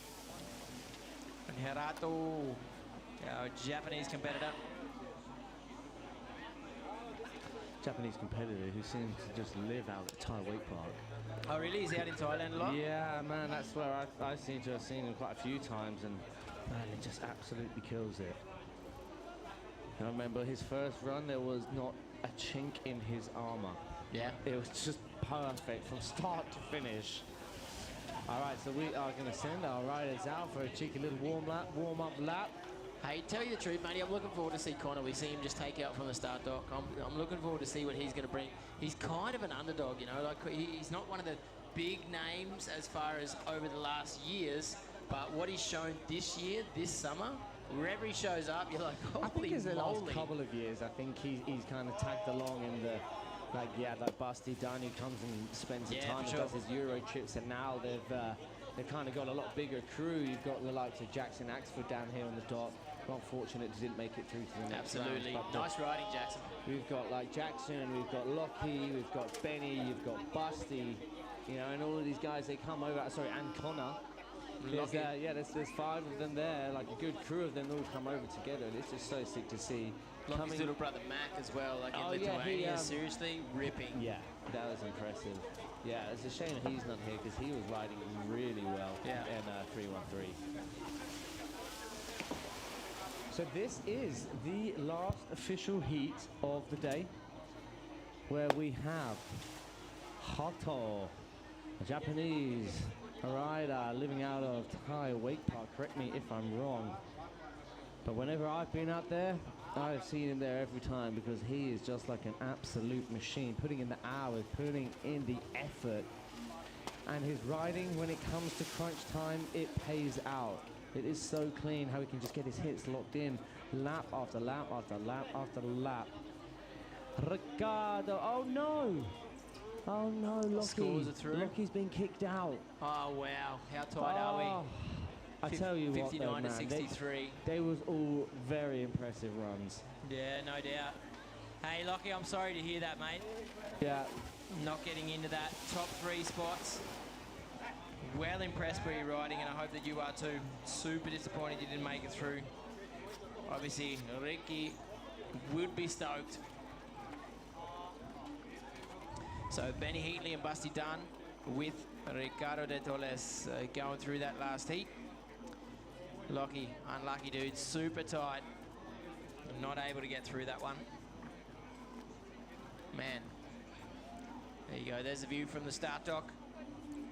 and Gerardo, our Japanese competitor. Japanese competitor who seems to just live out at Thai Wake Park. Oh, really? He's out in Thailand a lot? Yeah, man, that's where I seem to have seen him quite a few times, and man, he just absolutely kills it. I remember his first run, there was not a chink in his armor. Yeah. It was just perfect from start to finish. All right, so we are going to send our riders out for a cheeky little warm-up lap. Hey, tell you the truth, matey, I'm looking forward to see Connor. We see him just take out from the start dock. I'm looking forward to see what he's going to bring. He's kind of an underdog, you know. Like he's not one of the big names as far as over the last years, but what he's shown this year, this summer, wherever he shows up, you're like, holy I think it's the last moly. couple of years. I think he's kind of tagged along in the, like, yeah, that Busty Dunn who comes and spends some time and for does sure. his Euro trips, and now they've kind of got a lot bigger crew. You've got the likes of Jackson Axford down here on the dock. Unfortunate he didn't make it through to the next Absolutely. round. But Nice riding, Jackson. we've got like Jackson, we've got Lockie, we've got Benny, you've got Busty, you know, and all of these guys, they come over, sorry, and Connor. There's, yeah, there's 5 of them there, like a good crew of them all come over together, and it's just so sick to see. Lockie's little brother Mac as well, like in Lithuania, seriously ripping. Yeah, that was impressive. Yeah, it's a shame he's not here because he was riding really well in 313. So this is the last official heat of the day. where we have Hoto, a Japanese rider living out of Thai Wake Park. Correct me if I'm wrong. But whenever I've been out there, I've seen him there every time because he is just like an absolute machine, putting in the hours, putting in the effort. And his riding, when it comes to crunch time, it pays out. It is so clean how he can just get his hits locked in, lap after lap after lap after lap. Ricardo, oh no! Oh no, Lockie. Scores are through. Lockie's been kicked out. Oh, wow. How tight are we? I tell you what, 59 though, man, to 63. they was all very impressive runs. Yeah, no doubt. Hey, Lockie, I'm sorry to hear that, mate. Yeah. Not getting into that top 3 spots. Well impressed by your riding, and I hope that you are too. Super disappointed you didn't make it through. Obviously, Ricky would be stoked. So Benny Heatley and Busty Dunn with Ricardo de Toles going through that last heat. Lockie, unlucky dude, super tight. Not able to get through that one. Man. There you go, there's a view from the start dock.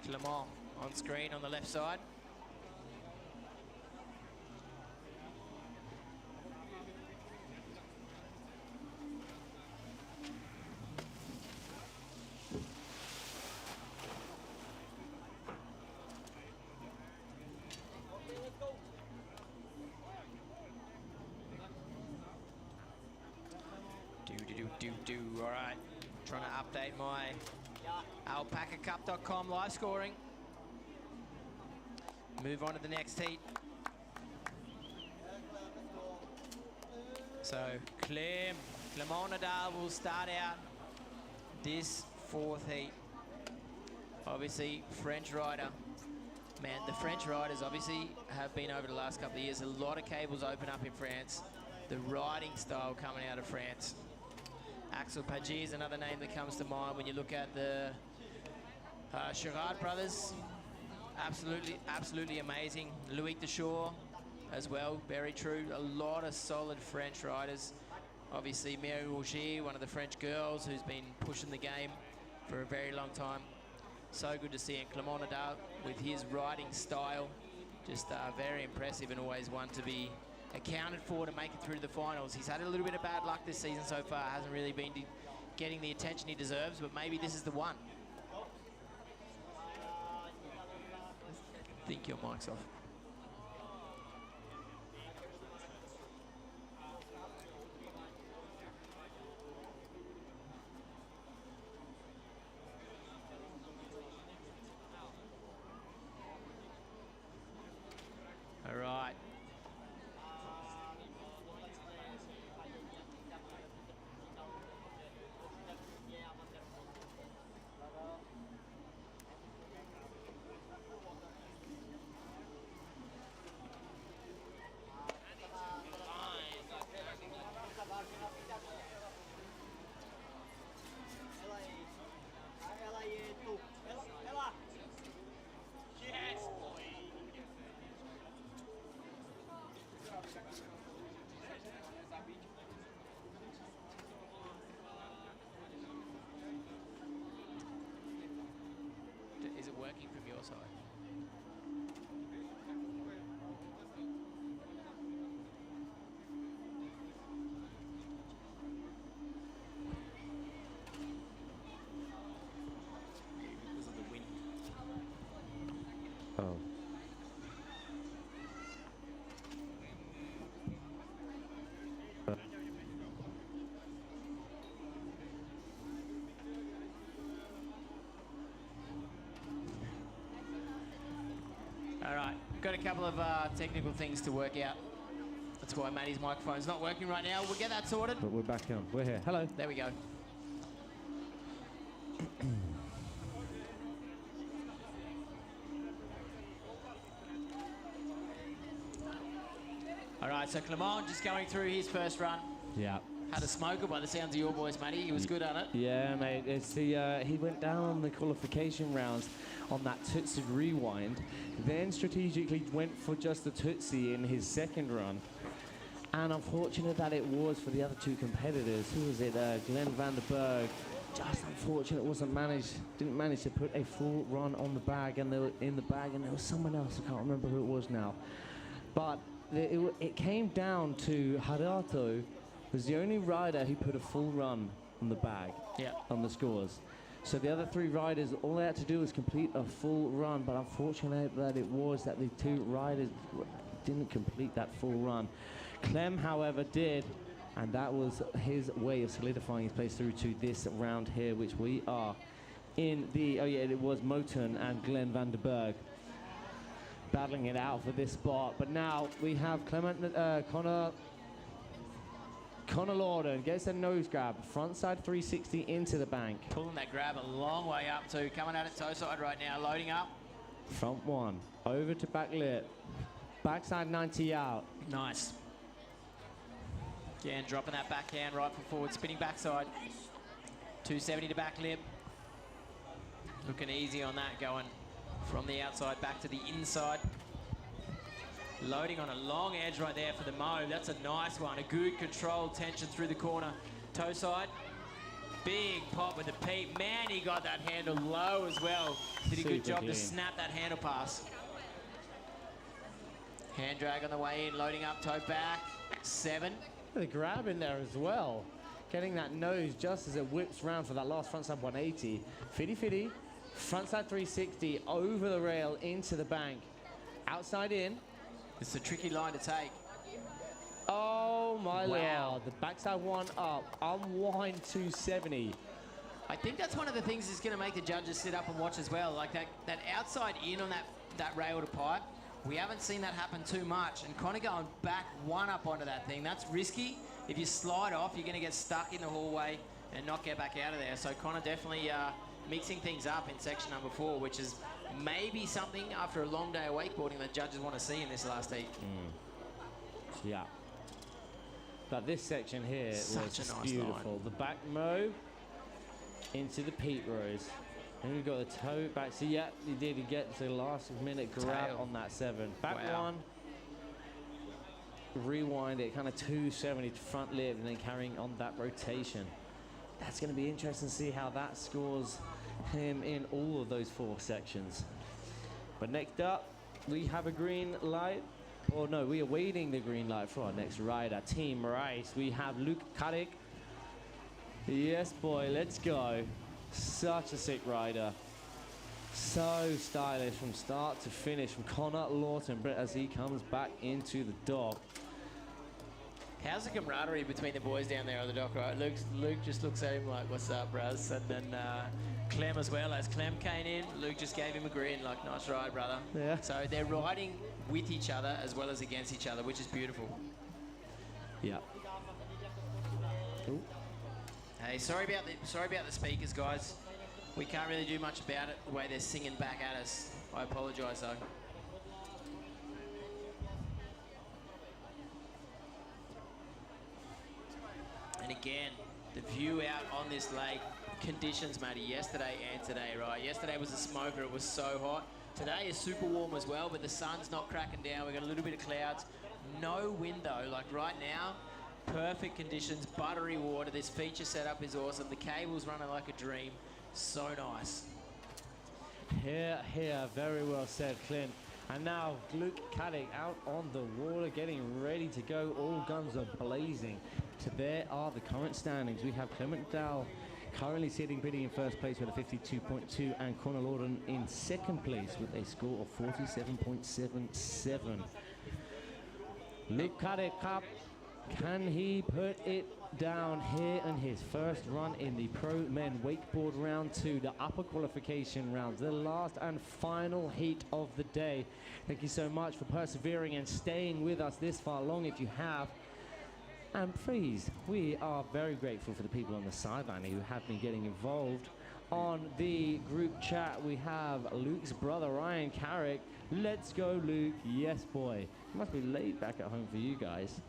Clement on screen on the left side. All right, trying to update my alpacacup.com live scoring. Move on to the next heat. So Clement Nadal will start out this 4th heat. Obviously, French rider. Man, the French riders obviously have been over the last couple of years. A lot of cables open up in France. The riding style coming out of France. Axel Paggi is another name that comes to mind when you look at the Chirard brothers. Absolutely amazing. Loic Deschamps as well, very true. A lot of solid French riders. Obviously, Mary Roger, one of the French girls who's been pushing the game for a very long time. So good to see him. Clement Nadal with his riding style. Just very impressive and always one to be accounted for to make it through to the finals. He's had a little bit of bad luck this season so far. Hasn't really been getting the attention he deserves, but maybe this is the one. I think your mic's off. All right. Is it working from your side? Because of the wind. Oh. All right, got a couple of technical things to work out. That's why Matty's microphone's not working right now. We'll get that sorted. But we're back on. We're here. Hello. There we go. All right, so Clement just going through his first run. Yeah. Had a smoker by the sounds of your voice, Matty. He was good at it. Yeah, mate. It's the he went down on the qualification rounds on that Tootsie rewind, then strategically went for just the Tootsie in his second run. And unfortunate that it was for the other two competitors. Who was it? Glenn van der Berg just unfortunate didn't manage to put a full run on the bag, and they were in the bag, and there was someone else, I can't remember who it was now. But it came down to Harato was the only rider who put a full run on the bag, on the scores. So the other 3 riders, all they had to do was complete a full run, but unfortunately that the 2 riders didn't complete that full run. Clem, however, did, and that was his way of solidifying his place through to this round here, which we are in the, it was Moten and Glenn van der Berg battling it out for this spot. But now we have Connor Lorden gets a nose grab, frontside 360 into the bank. Pulling that grab a long way up too, coming at it toe side right now, loading up. Front 1, over to back lip, backside 90 out. Nice. Again, dropping that backhand right foot forward, spinning backside. 270 to back lip. Looking easy on that, going from the outside back to the inside. Loading on a long edge right there for the move. That's a nice one. A good controlled tension through the corner. Toe side. Big pop with the peep. Man, he got that handle low as well. Did a good job to snap that handle pass. Hand drag on the way in, loading up, toe back. 7. The grab in there as well. Getting that nose just as it whips round for that last frontside 180. Fitty, frontside 360 over the rail into the bank. Outside in. It's a tricky line to take. Oh my lord, the backside 1 up, unwind 270. I think that's one of the things that's going to make the judges sit up and watch as well. Like that outside in on that rail to pipe, we haven't seen that happen too much. And Connor going back 1 up onto that thing, that's risky. If you slide off, you're going to get stuck in the hallway and not get back out of there. So Connor definitely mixing things up in section number 4, which is maybe something after a long day of wakeboarding that judges want to see in this last heat. Yeah. But this section here was nice beautiful. line. The back mow into the peat rose. And we've got the toe back. So yeah, he did. He gets the last minute grab on that 7. Back 1. Rewind it, kind of 270 to front lip, and then carrying on that rotation. That's going to be interesting to see how that scores him in all of those 4 sections. But next up, we have a green light. Or no, we are waiting the green light for our next rider, Team Rice. We have Luke Kadek. Yes, boy, let's go. Such a sick rider. So stylish from start to finish from Connor Lawton as he comes back into the dock. How's the camaraderie between the boys down there on the dock, right? Luke just looks at him like, what's up, bros? And then Clem as well. As Clem came in, Luke just gave him a grin, like, nice ride, brother. Yeah. So they're riding with each other as well as against each other, which is beautiful. Yeah. Ooh. Hey, sorry about the speakers, guys. We can't really do much about it, the way they're singing back at us. I apologise, though. And again, the view out on this lake, conditions, Matty, yesterday and today, right? Yesterday was a smoker, it was so hot. Today is super warm as well, but the sun's not cracking down. We've got a little bit of clouds. No wind though, like right now, perfect conditions, buttery water. This feature setup is awesome. The cable's running like a dream. So nice. Here, very well said, Clint. And now Luke Kadek out on the water, getting ready to go. All guns are blazing. So there are the current standings. We have Clement Dow currently sitting pretty in first place with a 52.2, and Connor Lawton in second place with a score of 47.77. Luke Kadek up. Can he put it down here in his first run in the Pro Men Wakeboard Round 2, the upper qualification round, the last and final heat of the day? Thank you so much for persevering and staying with us this far along if you have. And please, we are very grateful for the people on the sideline who have been getting involved. On the group chat, we have Luke's brother, Ryan Carrick. Let's go, Luke. Yes, boy. It must be laid back at home for you guys.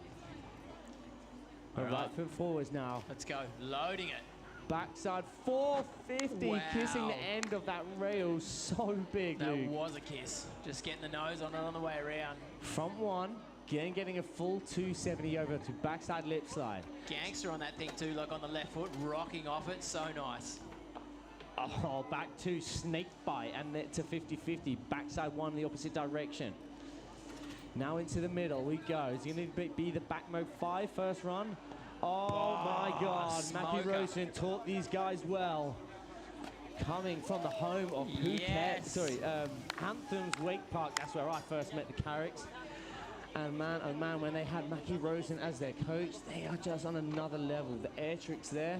All right, foot forwards now. Let's go. Loading it. Backside 450, wow. Kissing the end of that rail. So big, That Luke. was a kiss. Just getting the nose on it on the way around. Front 1, Again, getting a full 270 over to backside lip slide. Gangster on that thing too, like on the left foot, rocking off it, so nice. Oh, back two, snake bite, and then to 50-50. Backside one in the opposite direction. Now into the middle we go. Is he going to be the back mode 5 first run? Oh my God, Mackie Rosen taught these guys well. Coming from the home of Anthem's Wake Park. That's where I first met the Carricks. And man, oh man, when they had Mackie Rosen as their coach, they are just on another level. The air tricks there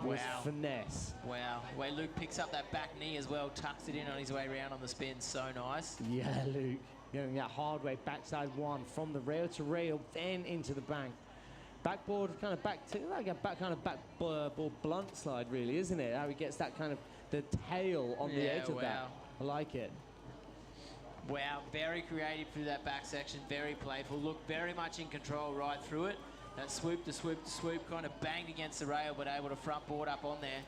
was finesse. Wow, where Luke picks up that back knee as well, tucks it in on his way around on the spin, so nice. Yeah, Luke, getting that hard way, backside one, from the rail to rail, then into the bank. Backboard kind of back to, like a backboard blunt slide really, isn't it? How he gets that kind of, the tail on the edge of that. I like it. Wow, very creative through that back section, very playful. Look, very much in control right through it. That swoop to swoop to swoop, kind of banged against the rail, but able to front board up on there.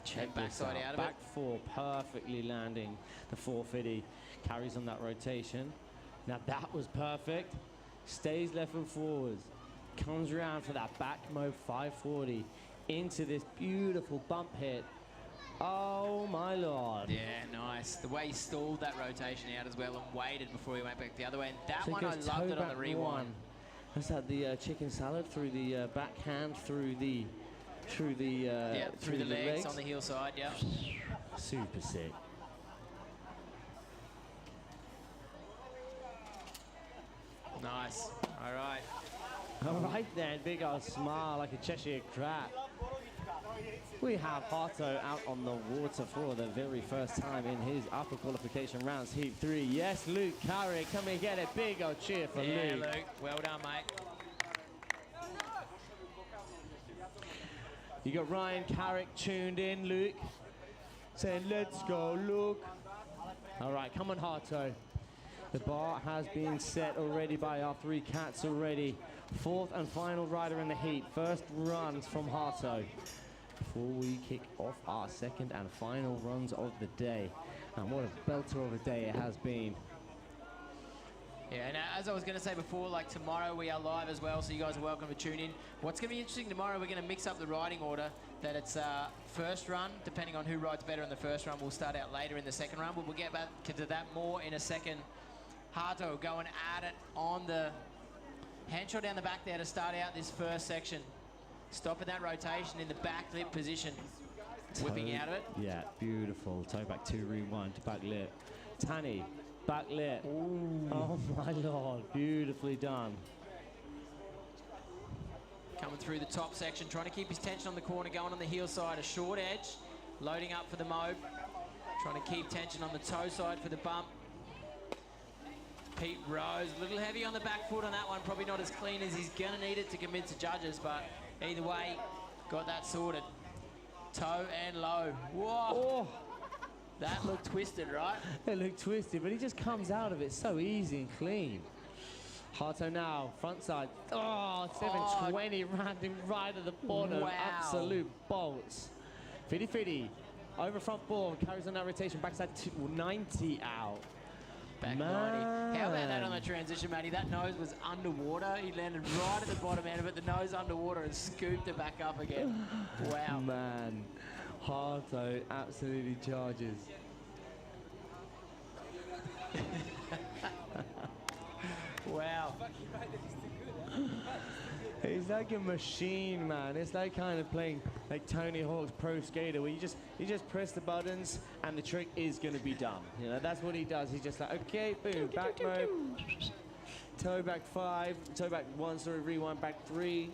Check backside out of it. Back four, perfectly landing the 450. Carries on that rotation. Now that was perfect. Stays left and forwards. Comes around for that back mode 540 into this beautiful bump hit. Oh my Lord. Yeah, nice. The way he stalled that rotation out as well and waited before he went back the other way. And that one, I loved it on the rewind. That's that the chicken salad through the backhand, through the legs on the heel side, yeah. Super sick. Nice. All right. All right then, big old smile like a Cheshire cat. We have Hato out on the water for the very first time in his upper qualification rounds, heat 3. Yes, Luke Carrick, come and get a big old cheer for Luke. Yeah, Luke, well done, mate. You got Ryan Carrick tuned in, Luke, saying, let's go, Luke. All right, come on, Hato. The bar has been set already by our 3 cats already. 4th and final rider in the heat. First runs from Hato before we kick off our second and final runs of the day. And what a belter of a day it has been. Yeah, and as I was going to say before, like tomorrow we are live as well, so you guys are welcome to tune in. What's going to be interesting tomorrow, we're going to mix up the riding order, that it's first run, depending on who rides better in the first run. We'll start out later in the second run, but we'll get back to that more in a second. Hato going at it on the handshot down the back there to start out this first section. Stopping that rotation in the back lip position. Whipping out of it. Yeah, beautiful. Toe back 2, rewind to back lip. Tanny, back lip. Ooh. Oh my Lord, beautifully done. Coming through the top section, trying to keep his tension on the corner, going on the heel side, a short edge. Loading up for the mobe. Trying to keep tension on the toe side for the bump. Pete Rose, a little heavy on the back foot on that one, probably not as clean as he's gonna need it to convince the judges, but either way, got that sorted. Toe and low. Whoa! Oh. That looked twisted, right? It looked twisted, but he just comes out of it so easy and clean. Hato now, front side. Oh, 720, landing right at the bottom. Wow. Absolute bolts. 50-50, over front board, carries on that rotation, backside 90 out. Back 90. How about that on the transition, Matty? That nose was underwater. He landed right at the bottom end of it, the nose underwater, and scooped it back up again. Wow. Man, Hato absolutely charges. Wow. He's like a machine, man. It's like kind of playing like Tony Hawk's Pro Skater, where you just press the buttons and the trick is going to be done. You know, that's what he does. He's just like, okay, boom, back mode, toe back 5, toe back 1, sorry, rewind back 3,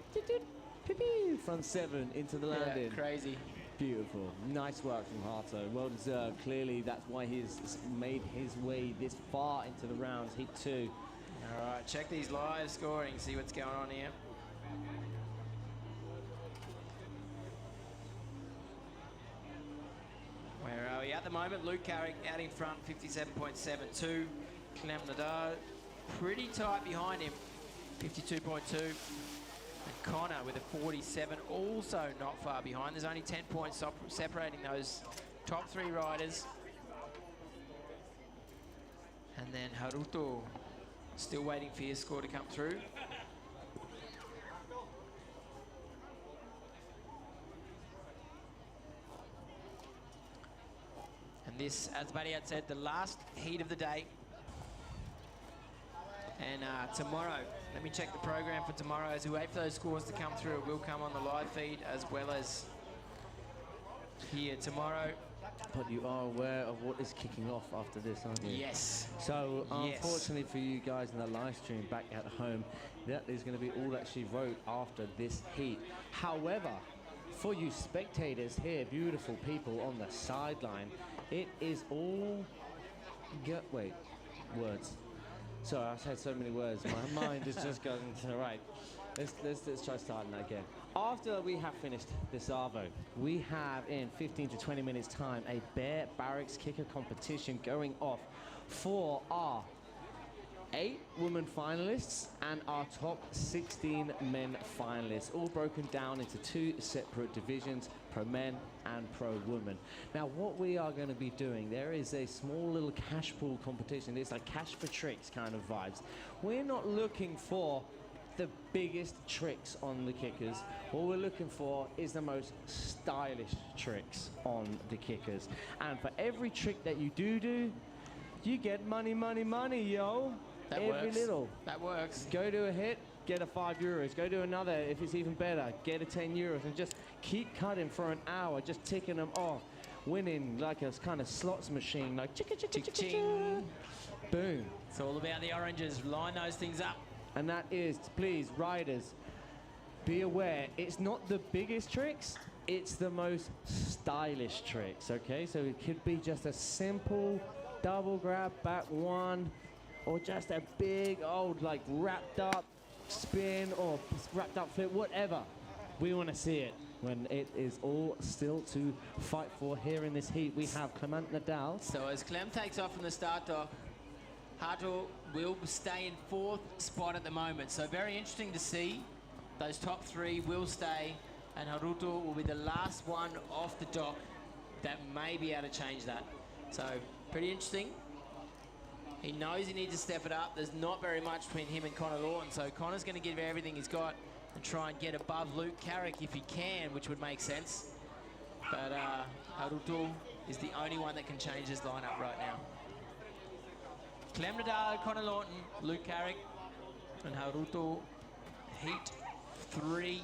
front 7 into the landing. Yeah, crazy. Beautiful. Nice work from Hato. Well deserved. Clearly, that's why he's made his way this far into the rounds. Heat 2. All right, check these live scoring, see what's going on here. Where are we at the moment? Luke Carrick out in front, 57.72. Clem Nadeau pretty tight behind him, 52.2. And Connor with a 47, also not far behind. There's only 10 points separating those top 3 riders. And then Haruto Still waiting for your score to come through. And this, as Buddy had said, the last heat of the day. And tomorrow, let me check the program for tomorrow. As we wait for those scores to come through, it will come on the live feed as well as here tomorrow. But you are aware of what is kicking off after this, aren't you? Yes. So, unfortunately for you guys in the live stream back at home, that is going to be all that she wrote after this heat. However, for you spectators here, beautiful people on the sideline, it is all... Wait, words. Sorry, I've said so many words. My mind is just going to... Right, let's try starting that again. After we have finished this Arvo, we have in 15 to 20 minutes time a bare barracks kicker competition going off for our 8 women finalists and our top 16 men finalists, all broken down into 2 separate divisions, pro men and pro women. Now what we are going to be doing, there is a small little cash pool competition. It's like cash for tricks kind of vibes. We're not looking for the biggest tricks on the kickers. What we're looking for is the most stylish tricks on the kickers. And for every trick that you do, you get money, money, money, yo. That every works. little. That works. Go to a hit, get a €5. Go to another, if it's even better, get a €10. And just keep cutting for an hour, just ticking them off. Winning like a kind of slots machine, like chicka, chicka, chicka, chicka. Boom. It's all about the oranges. Line those things up. And that is, please, riders, be aware, it's not the biggest tricks, it's the most stylish tricks, okay? So it could be just a simple double grab, back one, or just a big old, like, wrapped up spin or wrapped up flip, whatever. We want to see it when it is all still to fight for here in this heat. We have Clement Nadal. So as Clem takes off from the start dock, Hato will stay in 4th spot at the moment. So very interesting to see. Those top 3 will stay, and Haruto will be the last one off the dock that may be able to change that. So pretty interesting. He knows he needs to step it up. There's not very much between him and Connor Lawton, so Connor's going to give everything he's got and try and get above Luke Carrick if he can, which would make sense. But Haruto is the only one that can change his lineup right now. Clem Nadal, Connor Lawton, Luke Carrick, and Haruto, heat 3,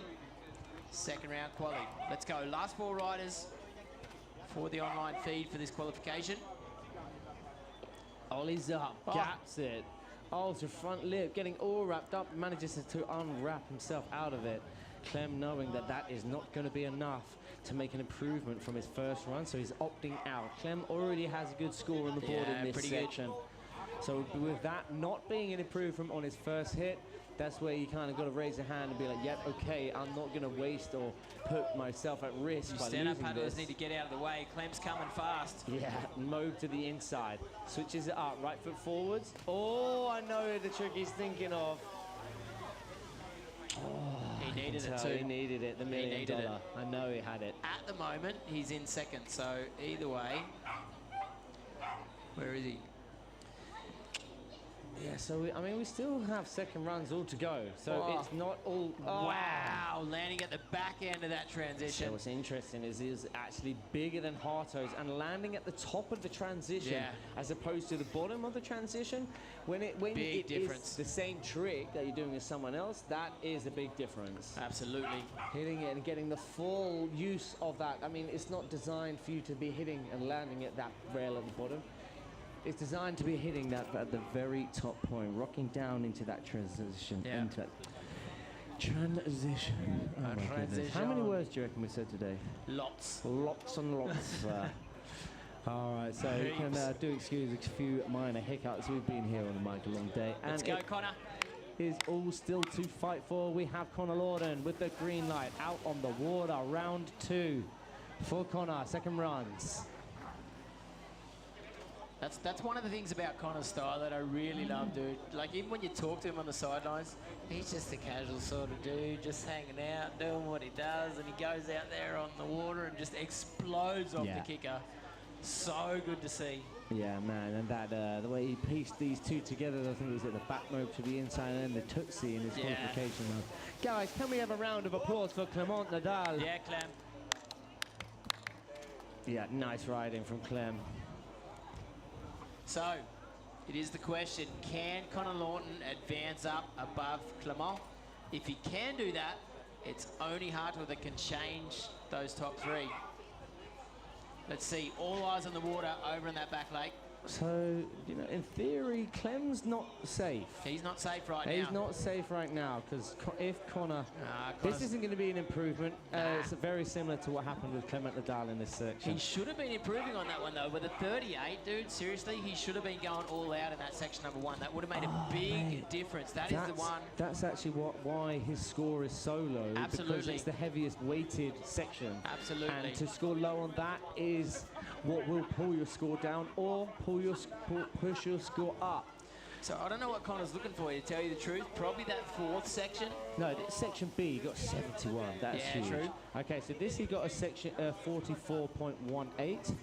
second round quali. Let's go. Last 4 riders for the online feed for this qualification. Ollie's up, gaps it. Oh, to front lip, getting all wrapped up, manages to unwrap himself out of it. Clem knowing that that is not going to be enough to make an improvement from his first run, so he's opting out. Clem already has a good score on the board in this section. Good. So with that not being an improvement on his first hit, that's where you kind of got to raise your hand and be like, yep, okay, I'm not going to waste or put myself at risk by losing this. Stand-up paddlers need to get out of the way. Clem's coming fast. Yeah, move to the inside. Switches it up, right foot forwards. Oh, I know the trick he's thinking of. Oh, he needed it too. He needed it, the $1 million. I know he had it. At the moment, he's in 2nd, so either way, where is he? Yeah, so we still have 2nd runs all to go, so it's not all... Wow, landing at the back end of that transition. So what's interesting is he's actually bigger than Harto's and landing at the top of the transition as opposed to the bottom of the transition. When it is the same trick that you're doing as someone else, that is a big difference. Absolutely. Hitting it and getting the full use of that. I mean, it's not designed for you to be hitting and landing at that rail at the bottom. It's designed to be hitting that at the very top point, rocking down into that transition. Yeah. Into that transition. Oh my goodness. How many words do you reckon we said today? Lots. Lots and lots. All right, so you can do excuse a few minor hiccups. We've been here on the mic a long day. Let's go, Connor. Is all still to fight for. We have Connor Lawton with the green light out on the water. Round 2 for Connor. 2nd runs. That's one of the things about Connor's style that I really love, dude. Like, even when you talk to him on the sidelines, he's just a casual sort of dude, just hanging out, doing what he does, and he goes out there on the water and just explodes off the kicker. So good to see. Yeah, man, and that the way he pieced these two together, I think it was at the back mobe to the inside and then the Tootsie in his qualification mode. Guys, can we have a round of applause for Clement Nadal? Yeah, Clem. Yeah, nice riding from Clem. So, it is the question, can Connor Lawton advance up above Clement? If he can do that, it's only Hartle that can change those top three. Let's see, all eyes on the water over in that back lake. So, you know, in theory, Clem's not safe. He's not safe right now. He's not safe right now, because if Connor... this isn't going to be an improvement. It's very similar to what happened with Clement Nadal in this section. He should have been improving on that one, though. With a 38, dude, seriously, he should have been going all out in that section number 1. That would have made a big difference. That's the one. That's actually why his score is so low. Absolutely. Because it's the heaviest weighted section. Absolutely. And to score low on that is what will pull your score down or push your score up. So I don't know what Connor's looking for, to tell you the truth. Probably that 4th section. No, section B, he got 71. That's huge. True. Okay, so this he got a section 44.18.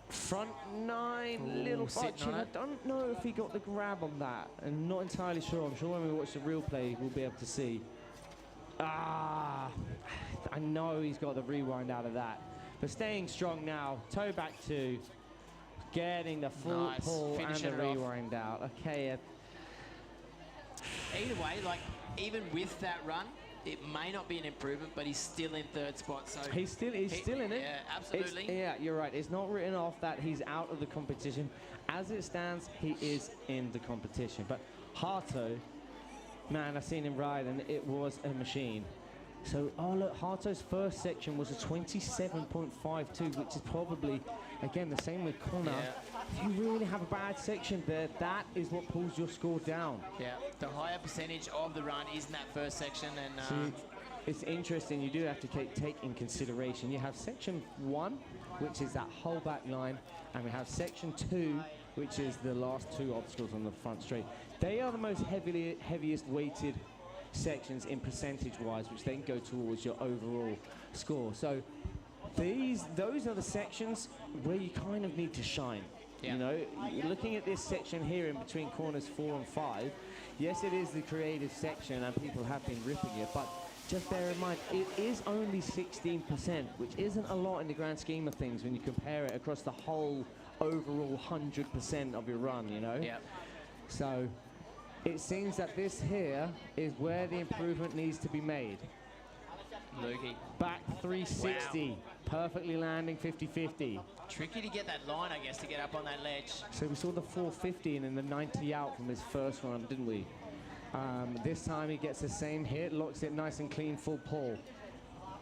Front 9, little botching. I don't know if he got the grab on that. I'm not entirely sure. I'm sure when we watch the real play, we'll be able to see. I know he's got the rewind out of that. But staying strong now, toe back 2, getting the full pull and the rewind out. Okay. Either way, like, even with that run, it may not be an improvement, but he's still in 3rd spot. So he's still in it. Yeah, absolutely. Yeah, you're right. It's not written off that he's out of the competition. As it stands, he is in the competition. But Harto, man, I've seen him ride, and it was a machine. So, look, Harto's first section was a 27.52, which is probably, again, the same with Connor. Yeah. If you really have a bad section there, that is what pulls your score down. Yeah, the higher percentage of the run is in that first section. And See, it's interesting, you do have to take in consideration. You have section 1, which is that whole back line, and we have section 2, which is the last 2 obstacles on the front straight. They are the most heaviest weighted sections in percentage-wise, which then go towards your overall score. So those are the sections where you kind of need to shine. Yeah. You know, looking at this section here in between corners 4 and 5, yes, it is the creative section and people have been ripping it, but just bear in mind, it is only 16%, which isn't a lot in the grand scheme of things when you compare it across the whole overall 100% of your run, you know? Yeah. So it seems that this here is where the improvement needs to be made. Lukey. Back 360, wow. Perfectly landing 50-50. Tricky to get that line, I guess, to get up on that ledge. So we saw the 450 and then the 90 out from his first run, didn't we? This time he gets the same hit, locks it nice and clean, full pull.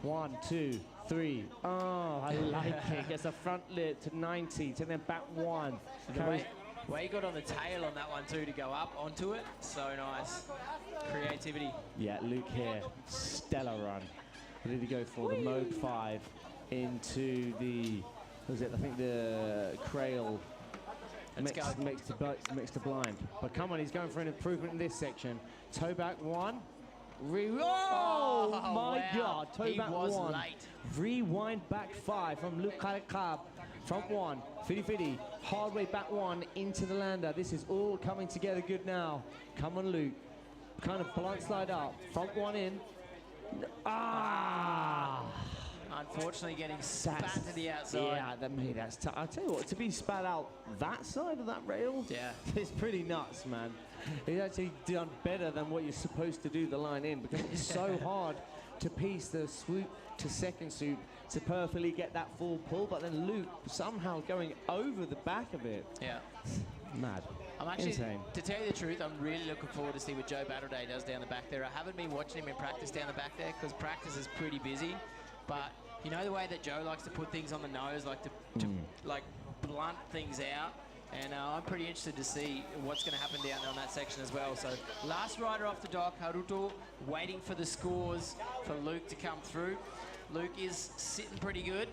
1, 2, 3. Oh, I like it. Gets a front lip to 90, to then back 1. The way he got on the tail on that one too to go up onto it, so nice. Creativity. Yeah, Luke here, stellar run. What did he go for? The Moog 5 into the, what was it? I think the Crail mixed to blind. But come on, he's going for an improvement in this section. Toe back 1. Oh my God! Toe back 1. Late. Rewind back 5 from Luke Kalakab. Front 1, 50-50, hard way back 1 into the lander. This is all coming together good now. Come on, Luke. Kind of blunt slide up. Front 1 in. Unfortunately, getting spat to the outside. Yeah, that's tough. I'll tell you what, to be spat out that side of that rail, it's pretty nuts, man. He's actually done better than what you're supposed to do the line in, because it's so hard to piece the swoop to second swoop to perfectly get that full pull, but then Luke somehow going over the back of it. Yeah. Mad. I'm actually, insane. To tell you the truth, I'm really looking forward to see what Joe Battleday does down the back there. I haven't been watching him in practice down the back there because practice is pretty busy, but you know the way that Joe likes to put things on the nose, like to like blunt things out, and I'm pretty interested to see what's going to happen down there on that section as well. So last rider off the dock, Haruto, waiting for the scores for Luke to come through. Luke is sitting pretty good,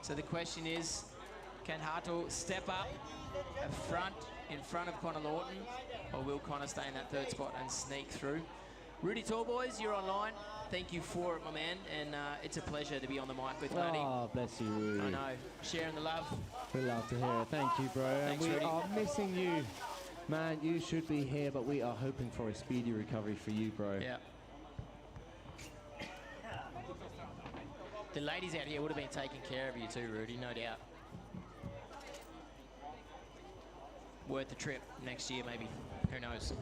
so the question is, can Haruto step up in front of Connor Lawton, or will Connor stay in that 3rd spot and sneak through? Rudy Tallboys, you're online. thank you for it, my man. And it's a pleasure to be on the mic with Matty. Oh, bless you, Rudy. I know. Sharing the love. We love to hear it. Thank you, bro. Thanks, and we Rudy. are missing you. Man, you should be here, but we are hoping for a speedy recovery for you, bro. Yeah. The ladies out here would have been taking care of you too, Rudy, no doubt. Worth the trip next year, maybe. Who knows?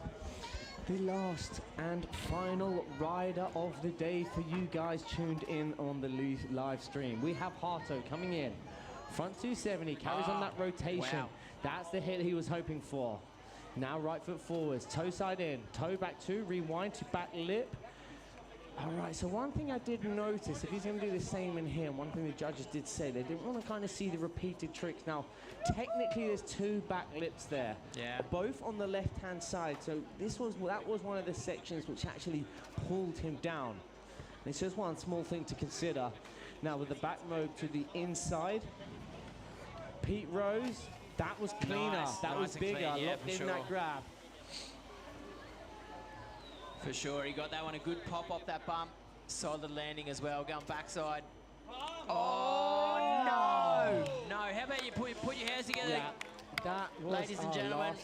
The last and final rider of the day for you guys tuned in on the live stream. We have Harto coming in. Front 270, carries on that rotation. Wow. That's the hit he was hoping for. Now right foot forwards, toe side in, toe back two, rewind to back lip. All right, so one thing I did notice, if he's going to do the same in here, and one thing the judges did say, they didn't want to kind of see the repeated tricks. Now, technically, there's two back lips there, both on the left-hand side. So that was one of the sections which actually pulled him down. And it's just one small thing to consider. Now, with the back mode to the inside, Pete Rose, that was cleaner, that was bigger, clean, locked in that grab. For sure, he got that one, a good pop off that bump. Solid landing as well, going backside. Oh, no! No, how about you put your hands together? Yeah, that was ladies and gentlemen.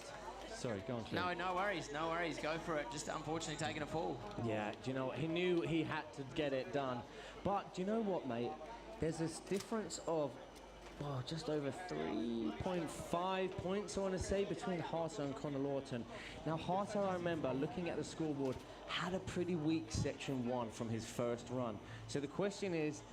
Sorry, go on, Clint. No worries, no worries. Go for it. Just unfortunately taking a fall. Yeah, do you know what? He knew he had to get it done. But do you know what, mate? There's this difference of just over 3.5 points, I want to say, between Harto and Connor Lawton. Now, Harto, I remember, looking at the scoreboard, had a pretty weak section 1 from his first run. So the question is,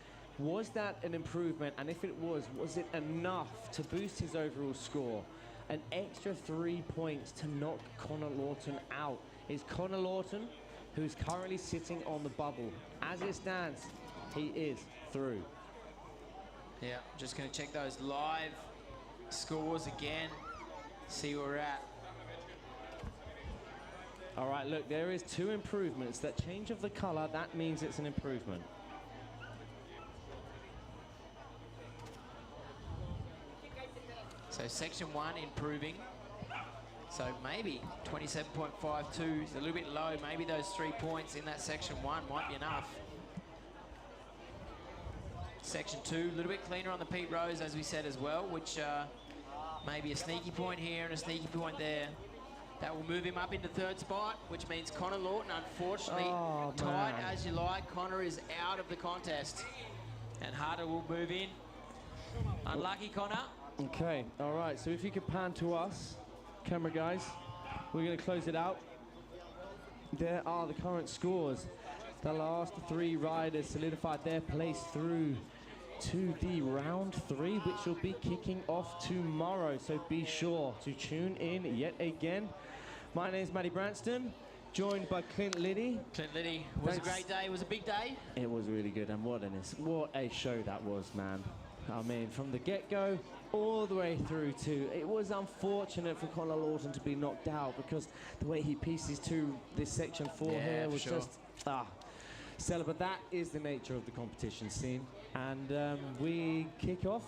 was that an improvement? And if it was it enough to boost his overall score? An extra 3 points to knock Connor Lawton out. Is Connor Lawton, who's currently sitting on the bubble. As it stands, he is through. Yeah, just going to check those live scores again, see where we're at. All right, look, there is 2 improvements. That change of the color, that means it's an improvement. So section 1 improving. So maybe 27.52 is a little bit low. Maybe those 3 points in that section 1 might be enough. Section 2, a little bit cleaner on the Pete Rose, as we said as well, which may be a sneaky point here and a sneaky point there. That will move him up into 3rd spot, which means Connor Lawton, unfortunately, tight as you like. Connor is out of the contest. And Harder will move in. Unlucky, Connor. Okay, all right, so if you could pan to us, camera guys, we're going to close it out. There are the current scores. The last 3 riders solidified their place through to the round 3, which will be kicking off tomorrow. So be sure to tune in yet again. My name is Matty Branston, joined by Clint Liddy. Clint Liddy, was a great day. It was a big day. It was really good, and what a show that was, man. I mean, from the get-go all the way through to, it was unfortunate for Connor Lawton to be knocked out because the way he pieces to this section 4 here was just stellar. But that is the nature of the competition scene, and we kick off.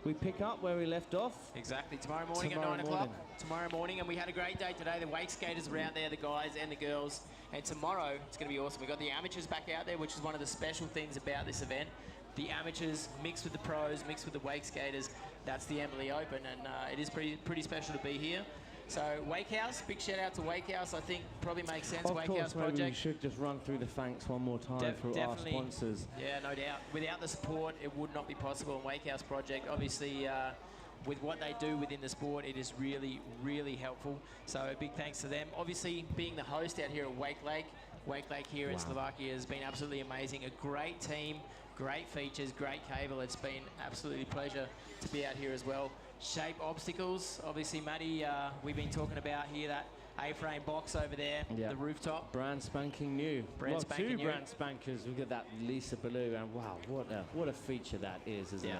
We pick up where we left off. Exactly, tomorrow morning at 9 o'clock. Tomorrow morning, and we had a great day today. The wake skaters were out there, the guys and the girls. And tomorrow, it's going to be awesome. We've got the amateurs back out there, which is one of the special things about this event. The amateurs mixed with the pros, mixed with the wake skaters. That's the Embily Open, and it is pretty special to be here. So Wakehouse, big shout out to Wakehouse. I think probably makes sense. Of Wakehouse course, maybe project. we should just run through the thanks one more time for our sponsors. Yeah, no doubt. Without the support, it would not be possible. And Wakehouse project, obviously, with what they do within the sport, it is really, really helpful. So a big thanks to them. Obviously, being the host out here at Wakelake here in Slovakia has been absolutely amazing. A great team, great features, great cable. It's been absolutely a pleasure to be out here as well. Shape obstacles, obviously, Matty, we've been talking about here, that A-frame box over there, the rooftop. Brand spanking new. Spanking new. Brand spankers. We've got that Lisa Ballou, and wow, what a feature that is, isn't it?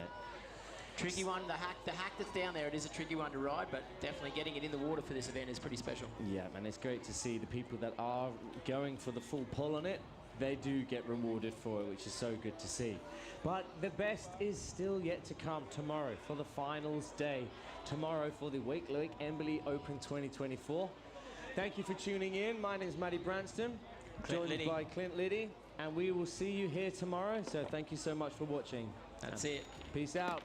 Tricky one, the hack that's down there, it is a tricky one to ride, but definitely getting it in the water for this event is pretty special. Yeah, and it's great to see the people that are going for the full pull on it. They do get rewarded for it, which is so good to see. But the best is still yet to come tomorrow for the finals day. Tomorrow for the Wakelake Embily Open 2024. Thank you for tuning in. My name is Matty Branston, joined by Clint Liddy. And we will see you here tomorrow. So thank you so much for watching. That's it. Peace out.